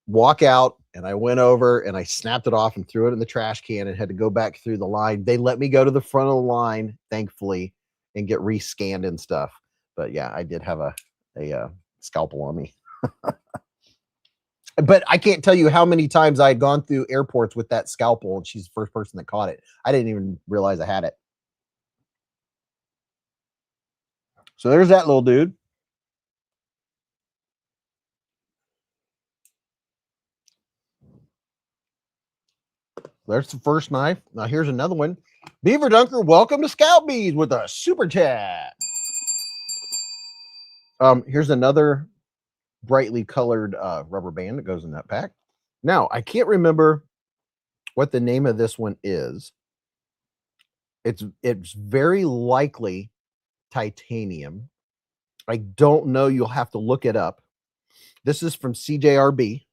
walk out, and I went over and I snapped it off and threw it in the trash can and had to go back through the line. They let me go to the front of the line, thankfully, and get rescanned and stuff. But yeah, I did have a scalpel on me. But I can't tell you how many times I had gone through airports with that scalpel, and she's the first person that caught it. I didn't even realize I had it. So there's that little dude. There's the first knife. Now here's another one. Beaver Dunker, welcome to Scout Bees with a super chat. Here's another brightly colored rubber band that goes in that pack. Now, I can't remember what the name of this one is. It's very likely titanium. I don't know. You'll have to look it up. This is from CJRB.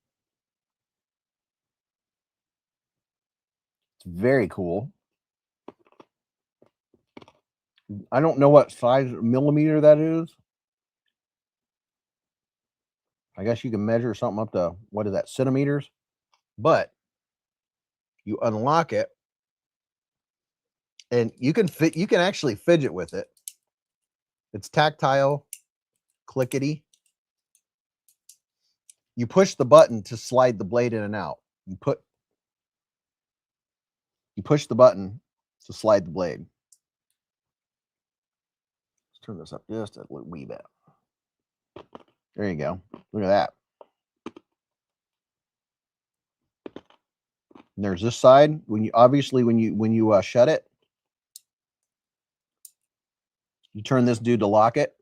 It's very cool. I don't know what size millimeter that is. I guess you can measure something up to, what is that, centimeters? But you unlock it, and you can actually fidget with it. It's tactile, clickety. You push the button to slide the blade in and out. You push the button to slide the blade. Let's turn this up just a wee bit. There you go. Look at that. And there's this side. When you obviously when you shut it, you turn this dude to lock it.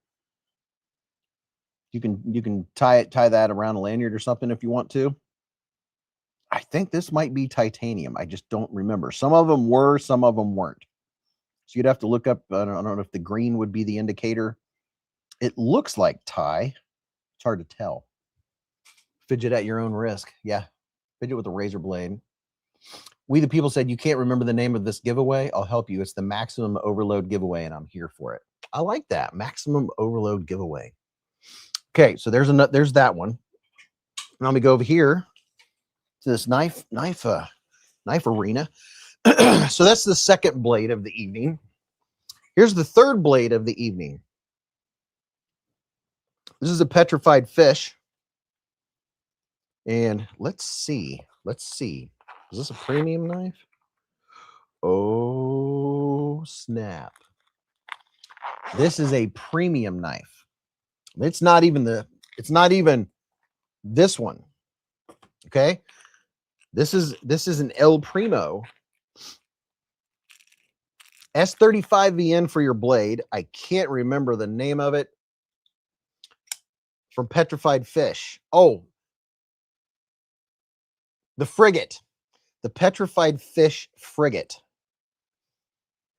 You can tie that around a lanyard or something if you want to. I think this might be titanium. I just don't remember. Some of them were, some of them weren't. So you'd have to look up. I don't know if the green would be the indicator. It looks like tie. It's hard to tell. Fidget at your own risk. Yeah, fidget with a razor blade. We the people said you can't remember the name of this giveaway. I'll help you. It's the maximum overload giveaway, and I'm here for it. I like that maximum overload giveaway. Okay, so there's that one. Now let me go over here to this knife arena. So that's the second blade of the evening. Here's the third blade of the evening. This is a petrified fish. And let's see. Is this a premium knife? Oh, snap. This is a premium knife. It's not even this one. Okay? This is an El Primo S35VN for your blade. I can't remember the name of it. From Petrified Fish. Oh, the frigate. The Petrified Fish frigate.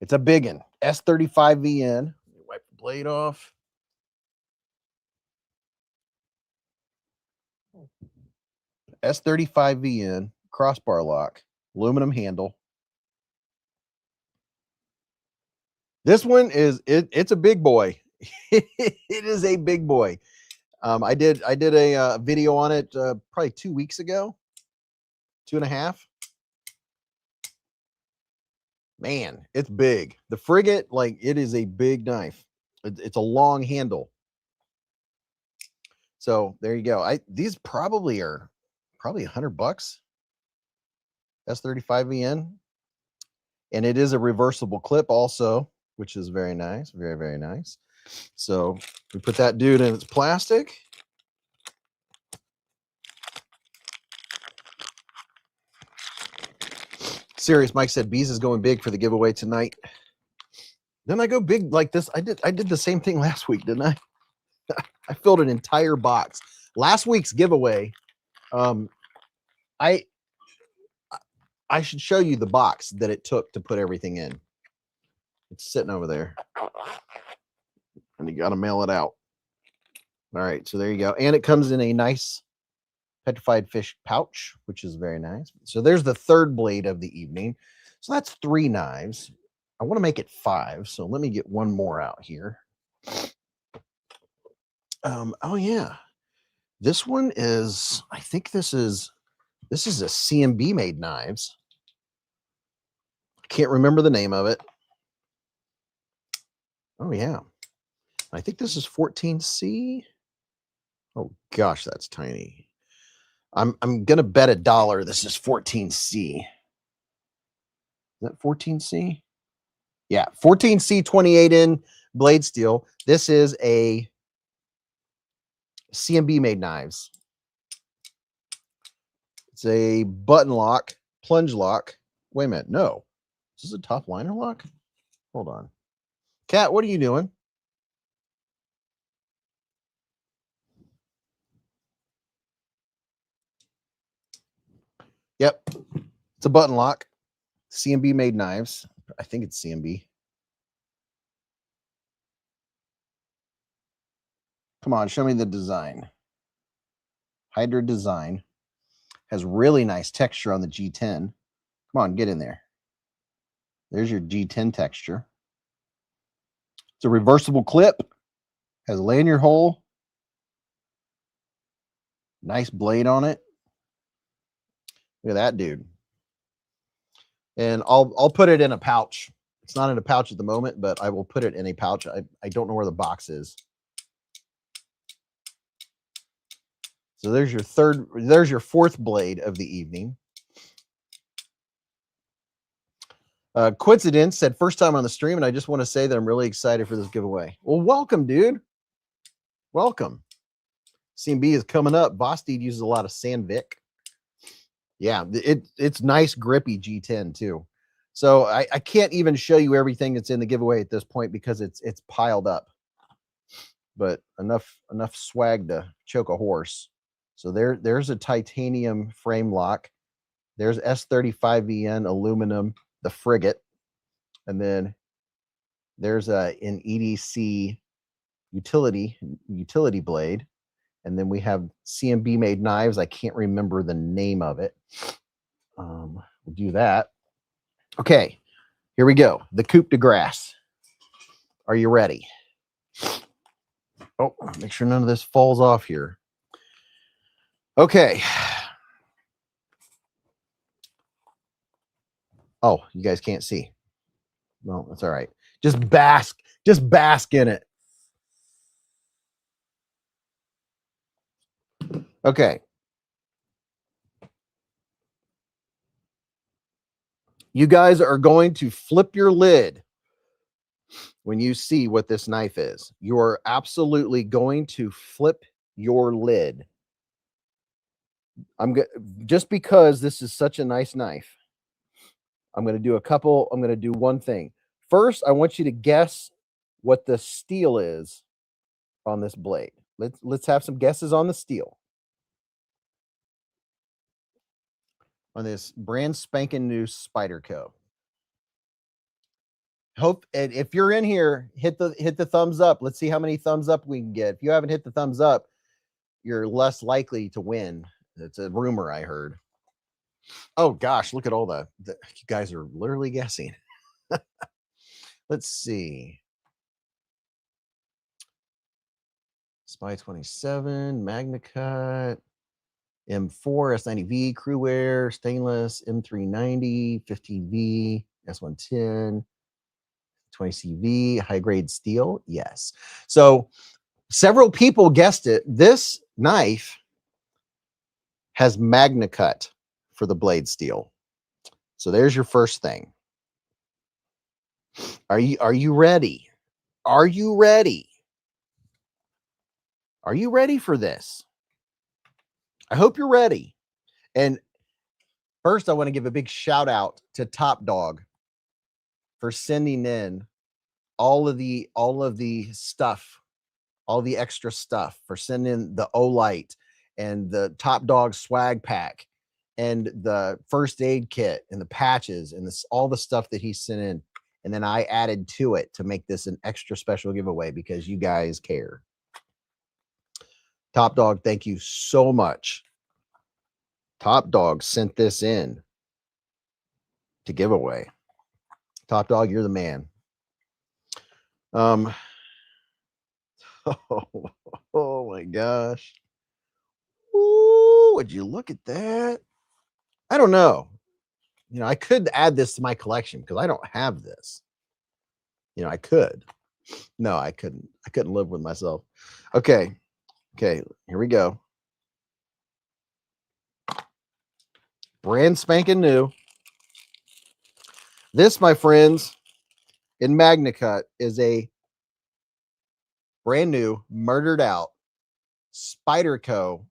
It's a big one. S35VN. Wipe the blade off. S35VN. Crossbar lock. Aluminum handle. This one it's a big boy. It is a big boy. I did a video on it probably 2 weeks ago, 2.5. Man, it's big. The frigate, like, it is a big knife. It's a long handle. So there you go. These probably are $100. S35VN, and it is a reversible clip also, which is very nice, very, very nice. So we put that dude in its plastic. Serious Mike said Beez is going big for the giveaway tonight. Didn't I go big like this? I did the same thing last week, didn't I? I filled an entire box. Last week's giveaway, I should show you the box that it took to put everything in. It's sitting over there. And you got to mail it out. All right, so there you go. And it comes in a nice petrified fish pouch, which is very nice. So there's the third blade of the evening. So that's 3 knives. I want to make it 5, so let me get one more out here. Oh yeah, this one is, I think this is a CMB made knives. I can't remember the name of it. Oh yeah, I think this is 14C. Oh gosh, that's tiny. I'm gonna bet $1 this is 14C. Is that 14C? Yeah, 14C 28N blade steel. This is a CMB made knives. It's a button lock, plunge lock. Wait a minute, no. Is this a top liner lock? Hold on. Kat, what are you doing? Yep, it's a button lock. CMB made knives. I think it's CMB. Come on, show me the design. Hydra design. Has really nice texture on the G10. Come on, get in there. There's your G10 texture. It's a reversible clip. Has a lanyard hole. Nice blade on it. Look at that dude. And I'll put it in a pouch. It's not in a pouch at the moment, but I will put it in a pouch. I don't know where the box is. So there's your fourth blade of the evening. Coincidence said first time on the stream, and I just want to say that I'm really excited for this giveaway. Well, welcome, dude. Welcome. CMB is coming up. Vosteed uses a lot of Sandvik. Yeah, it's nice grippy G10 too. So I can't even show you everything that's in the giveaway at this point because it's piled up. But enough swag to choke a horse. So there's a titanium frame lock. There's S35VN aluminum, the frigate, and then there's an EDC utility blade, and then we have CMB made knives. I can't remember the name of it. We'll do that. Okay, here we go. The coupe de grace. Are you ready? Oh, make sure none of this falls off here. Okay. Oh, you guys can't see. Well, that's all right. Just bask in it. Okay. You guys are going to flip your lid when you see what this knife is. You are absolutely going to flip your lid. Just because this is such a nice knife, I'm going to do one thing. First, I want you to guess what the steel is on this blade. Let's have some guesses on the steel. On this brand spanking new Spyderco. Hope, and if you're in here, hit the thumbs up. Let's see how many thumbs up we can get. If you haven't hit the thumbs up, you're less likely to win. It's a rumor I heard. Oh gosh, look at all the you guys are literally guessing. Let's see. Spy 27, Magna Cut, M4, S90V, Crew Air, Stainless, M390, 15V, S110, 20CV, high grade steel. Yes. So several people guessed it. This knife has Magna Cut for the blade steel. So there's your first thing. Are you ready? Are you ready? Are you ready for this? I hope you're ready. And first, I want to give a big shout out to Top Dog for sending in all of the stuff, all the extra stuff, for sending the Olight and the Top Dog swag pack and the first aid kit and the patches and all the stuff that he sent in. And then I added to it to make this an extra special giveaway because you guys care. Top Dog, thank you so much. Top Dog sent this in to give away. Top Dog, you're the man. Oh my gosh. Ooh, would you look at that? I don't know. You know, I could add this to my collection because I don't have this. You know, I could. No, I couldn't. I couldn't live with myself. Okay. Okay, here we go. Brand spanking new. This, my friends, in Magna Cut is a brand new murdered out Spyderco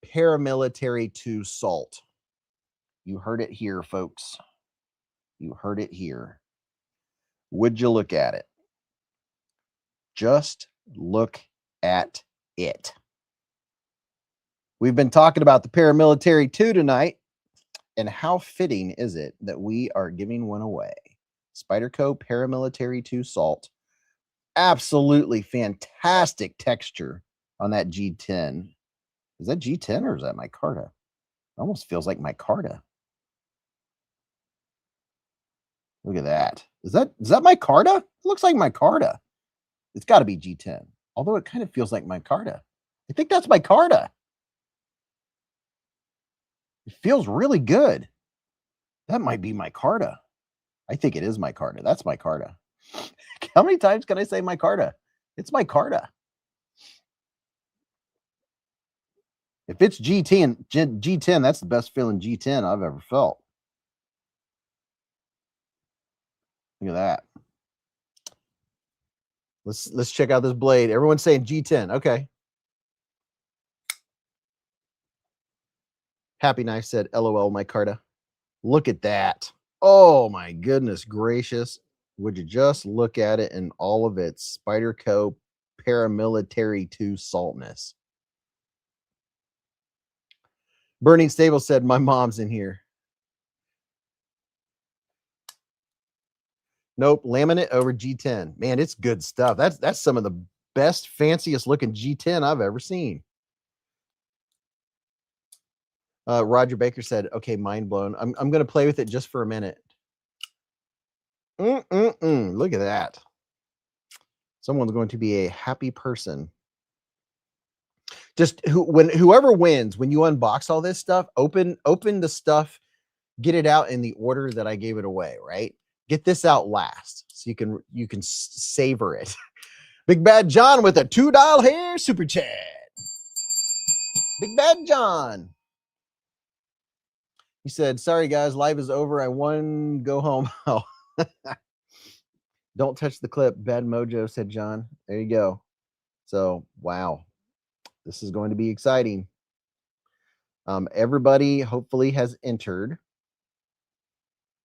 Paramilitary 2 Salt. You heard it here, folks. You heard it here. Would you look at it? Just look at it. We've been talking about the Paramilitary 2 tonight, and how fitting is it that we are giving one away? Spyderco Paramilitary 2 Salt. Absolutely fantastic texture on that G10. Is that G10 or is that micarta? It almost feels like micarta. Look at that. Is that micarta? It looks like micarta. It's got to be G10. Although it kind of feels like micarta. I think that's micarta. It feels really good. That might be micarta. I think it is micarta. That's micarta. How many times can I say micarta? It's micarta. If it's G10, that's the best feeling G10 I've ever felt. Look at that. Let's check out this blade. Everyone's saying G10. Okay. Happy Knife said, LOL, my Carta. Look at that. Oh my goodness gracious. Would you just look at it in all of its Spyderco Paramilitary 2 saltness? Burning Stable said, my mom's in here. Nope, laminate over G10. Man, it's good stuff. That's some of the best, fanciest looking G10 I've ever seen. Roger Baker said, okay, mind blown. I'm going to play with it just for a minute. Look at that. Someone's going to be a happy person. Just whoever wins, when you unbox all this stuff, open the stuff, get it out in the order that I gave it away, right? Get this out last so you can savor it. Big Bad John with a $2 hair super chat. Big Bad John. He said, sorry guys, live is over. I won, go home. Oh. Don't touch the clip. Bad mojo, said John. There you go. So, wow. This is going to be exciting. Everybody hopefully has entered.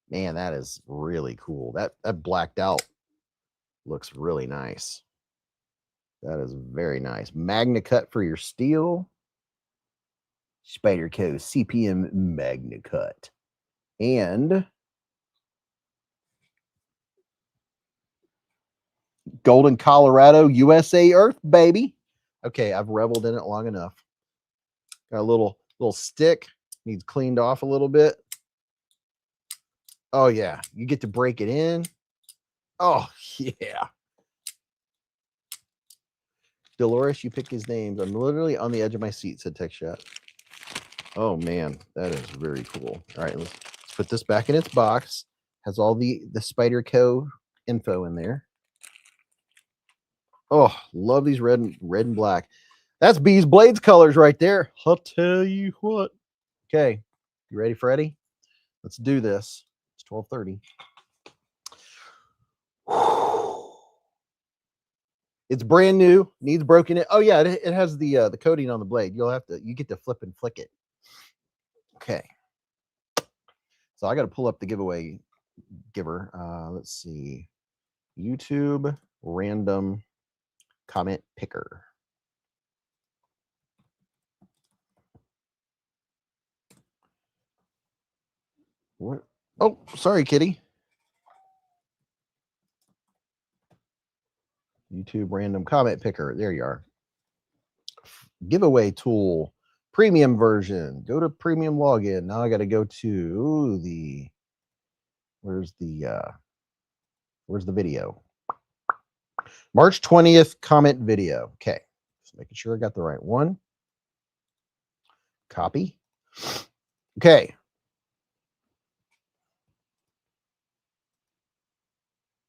Man, that is really cool. That blacked out looks really nice. That is very nice. Magna cut for your steel. Spyderco CPM Magna cut. And Golden, Colorado, USA Earth, baby. Okay, I've reveled in it long enough. Got a little stick. Needs cleaned off a little bit. Oh, yeah. You get to break it in. Oh, yeah. Dolores, you pick his names. I'm literally on the edge of my seat, said Tech Shot. Oh, man. That is very cool. All right, let's put this back in its box. Has all the Spyderco info in there. Oh, love these red and black. That's beezblades colors right there. I'll tell you what. Okay, you ready, Freddie? Let's do this. It's 12:30. It's brand new. Needs broken in. Oh yeah, it has the coating on the blade. You get to flip and flick it. Okay. So I got to pull up the giveaway giver. Let's see. YouTube random comment picker. What? Oh, sorry, kitty. YouTube random comment picker. There you are. Giveaway tool. Premium version. Go to premium login. Now I got to go to the. Where's the video? March 20th comment video. Okay. Just making sure I got the right one. Copy. Okay.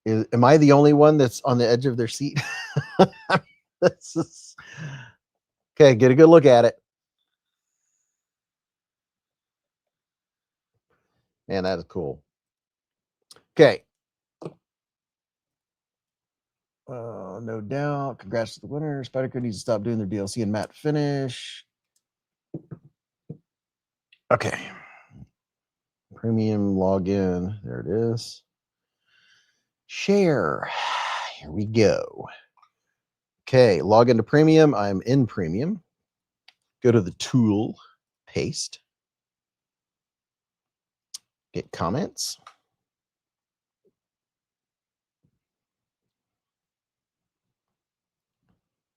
Am I the only one that's on the edge of their seat? This is, okay, get a good look at it. Man, that is cool. Okay. No doubt. Congrats to the winner. Spyderco needs to stop doing their DLC and matte finish. Okay. Premium login. There it is. Share. Here we go. Okay, log into premium. I'm in premium. Go to the tool, paste. Get comments.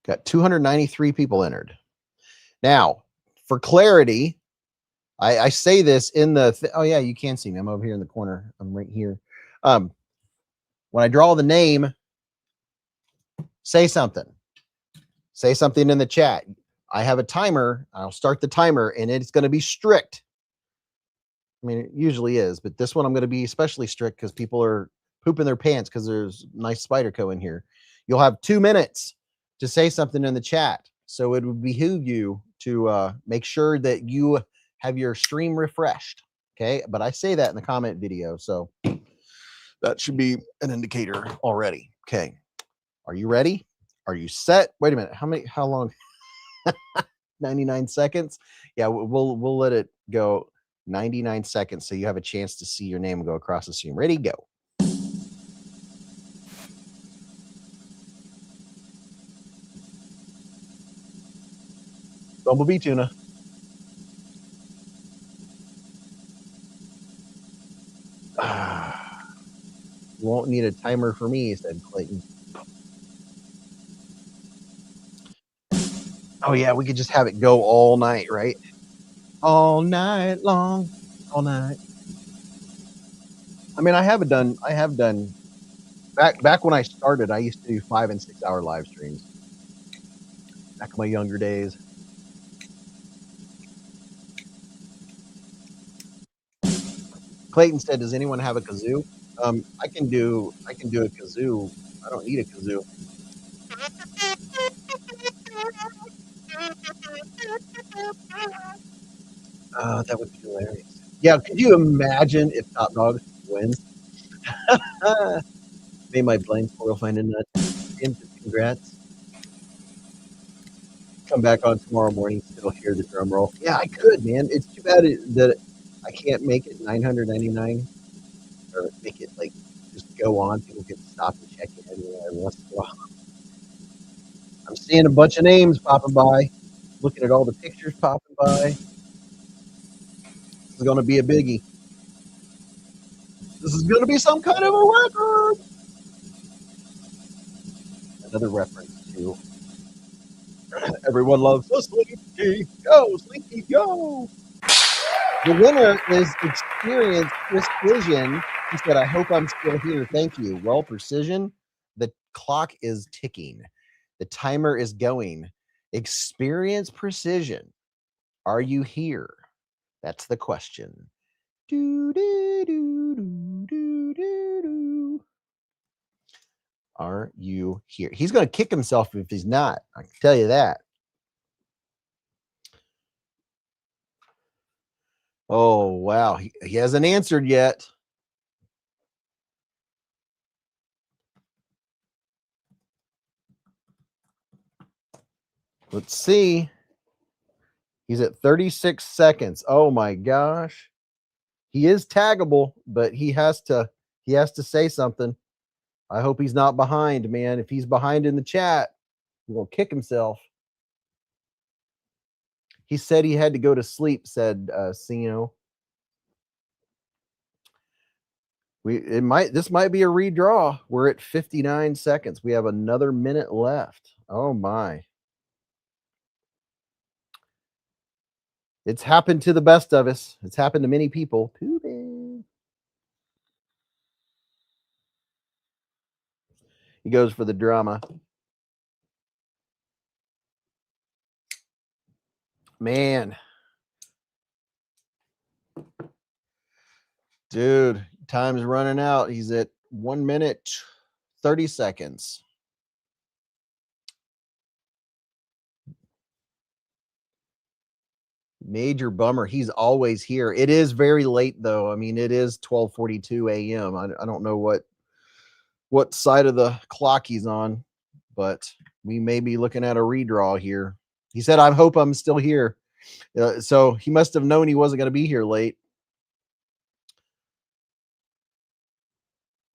Got 293 people entered. Now, for clarity, I say this in the, oh yeah, you can see me. I'm over here in the corner. I'm right here. When I draw the name, say something. Say something in the chat. I have a timer. I'll start the timer, and it's going to be strict. I mean, it usually is, but this one I'm going to be especially strict because people are pooping their pants because there's nice Spyderco in here. You'll have 2 minutes to say something in the chat. So it would behoove you to make sure that you have your stream refreshed. Okay. But I say that in the comment video. So that should be an indicator already. Okay. Are you ready? Are you set? Wait a minute. How long? 99 seconds. Yeah, we'll let it go 99 seconds so you have a chance to see your name go across the screen. Ready, go. Bumblebee tuna. Won't need a timer for me, said Clayton. Oh yeah, we could just have it go all night, right? All night long, all night. I mean, I have done back when I started, I used to do 5 and 6 hour live streams. Back in my younger days. Clayton said, "Does anyone have a kazoo?" I can do a kazoo. I don't need a kazoo. That would be hilarious. Yeah, could you imagine if Top Dog wins? Made my blind squirrel find a nut. Congrats. Come back on tomorrow morning, still hear the drum roll. Yeah, I could, man. It's too bad that I can't make it 999 or make it like just go on. People can stop and check in every once in a while. I'm seeing a bunch of names popping by, looking at all the pictures popping by. This is going to be a biggie. This is going to be some kind of a record. Another reference to everyone loves the Sleepy. Go, Sleepy, go. The winner is Experience Precision. He said, I hope I'm still here. Thank you. Well, Precision, the clock is ticking. The timer is going. Experience Precision. Are you here? That's the question. Do, do, do, do, do, do, do. Are you here? He's going to kick himself if he's not. I can tell you that. Oh, wow. He hasn't answered yet. Let's see. He's at 36 seconds. Oh my gosh. He is taggable, but he has to say something. I hope he's not behind, man. If he's behind in the chat, he will kick himself. He said he had to go to sleep, said Sino. This might be a redraw. We're at 59 seconds. We have another minute left. Oh my. It's happened to the best of us. It's happened to many people. Too bad. He goes for the drama. Man. Dude, time's running out. He's at 1 minute, 30 seconds. Major bummer. He's always here. It is very late, though. I mean, it is 12:42 a.m. I don't know what side of the clock he's on, but we may be looking at a redraw here. He said, I hope I'm still here. So he must have known he wasn't going to be here late.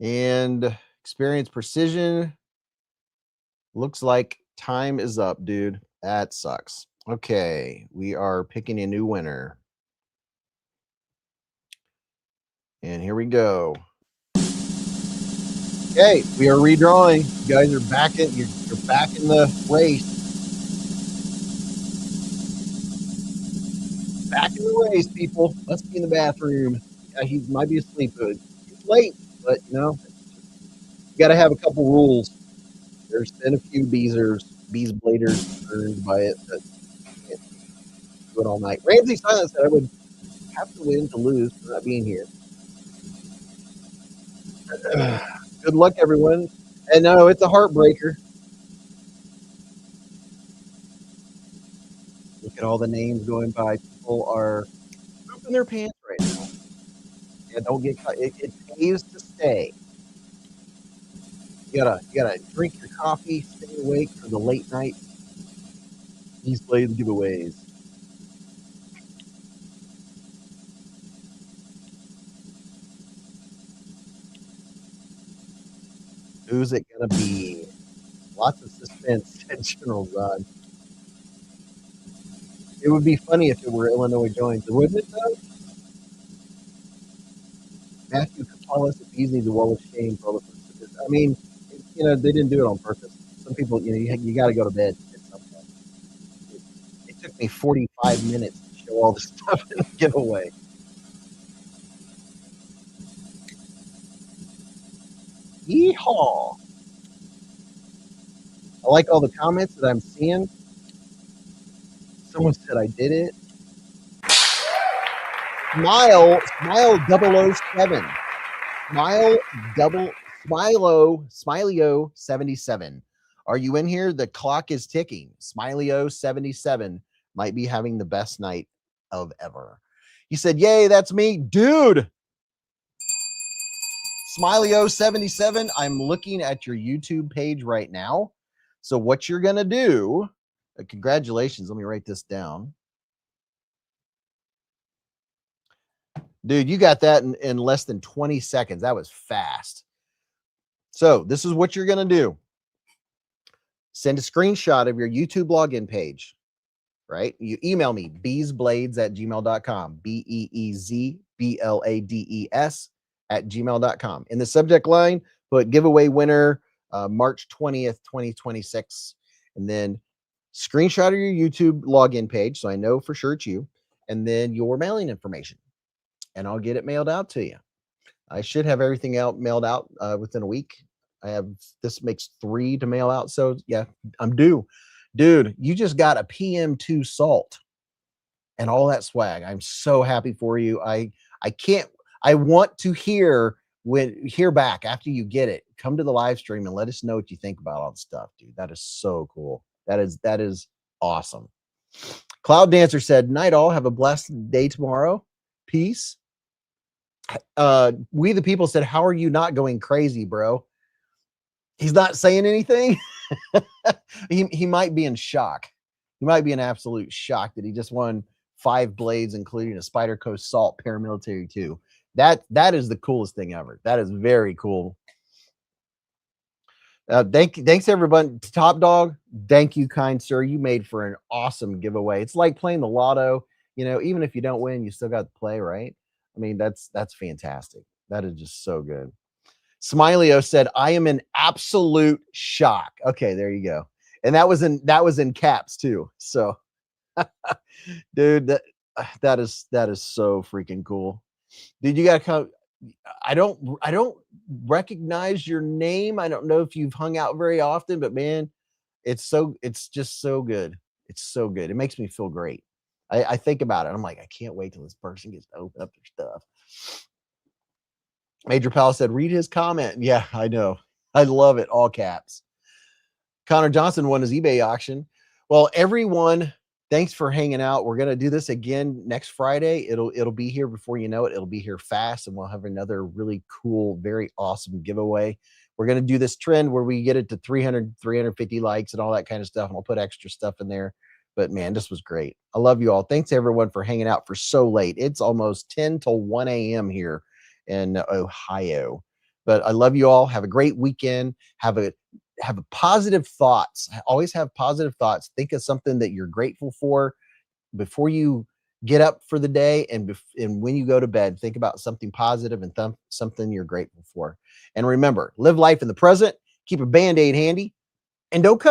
And Experience Precision. Looks like time is up, dude. That sucks. Okay, we are picking a new winner. And here we go. Okay, we are redrawing. You guys are back in. You're back in the race. Back in the race, people. Must be in the bathroom. Yeah, he might be asleep. It's late, but you know, you got to have a couple rules. There's been a few beezbladers earned by it, but can't do it all night. Ramsey Silence said I would have to win to lose for not being here. Good luck, everyone. And no, it's a heartbreaker. Look at all the names going by. People are pooping their pants right now. Yeah, don't get caught. It pays to stay. You gotta drink your coffee, stay awake for the late night Beez Blades giveaways. Who's it gonna be? Lots of suspense and General Run. It would be funny if it were Illinois joins, wouldn't it though? Matthew could call us if Beez needs a wall of shame for all the food. I mean, they didn't do it on purpose. Some people, you got to go to bed at some point. It took me 45 minutes to show all the stuff in the giveaway. Yeehaw! I like all the comments that I'm seeing. Someone said I did it. Smile 007. Smileo 77. Are you in here? The clock is ticking. Smileo 77 might be having the best night of ever. He said, yay, that's me. Dude. Smileo 77, I'm looking at your YouTube page right now. So what you're going to do, congratulations. Let me write this down. Dude, you got that in less than 20 seconds. That was fast. So this is what you're going to do. Send a screenshot of your YouTube login page, right? You email me, beezblades@gmail.com, beezblades@gmail.com. In the subject line, put giveaway winner, March 20th, 2026. And then screenshot of your YouTube login page, so I know for sure it's you, and then your mailing information. And I'll get it mailed out to you. I should have everything mailed out within a week. This makes 3 to mail out. So yeah, I'm due. Dude, you just got a PM2 salt and all that swag. I'm so happy for you. I want to hear back after you get it. Come to the live stream and let us know what you think about all the stuff, dude. That is so cool. That is awesome. Cloud Dancer said, night all, have a blessed day tomorrow. Peace. We the people said, how are you not going crazy, bro? He's not saying anything. he might be in shock. He might be in absolute shock that he just won 5 blades, including a Spyderco Salt Paramilitary 2. That is the coolest thing ever. That is very cool. Thanks everyone. Top Dog, thank you, kind sir. You made for an awesome giveaway. It's like playing the lotto. Even if you don't win, you still got to play, right? I mean, that's fantastic. That is just so good. Smileo said, I am in absolute shock. Okay, there you go. And that was in caps too. So dude, that is so freaking cool. Dude, you gotta come. I don't recognize your name. I don't know if you've hung out very often, but man, it's just so good. It's so good. It makes me feel great. I think about it. I'm like, I can't wait till this person gets to open up their stuff. Major Pal said, read his comment. Yeah, I know. I love it. All caps. Connor Johnson won his eBay auction. Well, everyone, thanks for hanging out. We're going to do this again next Friday. It'll be here before you know it. It'll be here fast, and we'll have another really cool, very awesome giveaway. We're going to do this trend where we get it to 300, 350 likes and all that kind of stuff, and I'll put extra stuff in there. But man, this was great. I love you all. Thanks everyone for hanging out for so late. It's almost 10 till 1 a.m. here in Ohio. But I love you all. Have a great weekend. Have a positive thoughts. Always have positive thoughts. Think of something that you're grateful for before you get up for the day, and when you go to bed, think about something positive and something you're grateful for. And remember, live life in the present. Keep a Band-Aid handy, and don't cut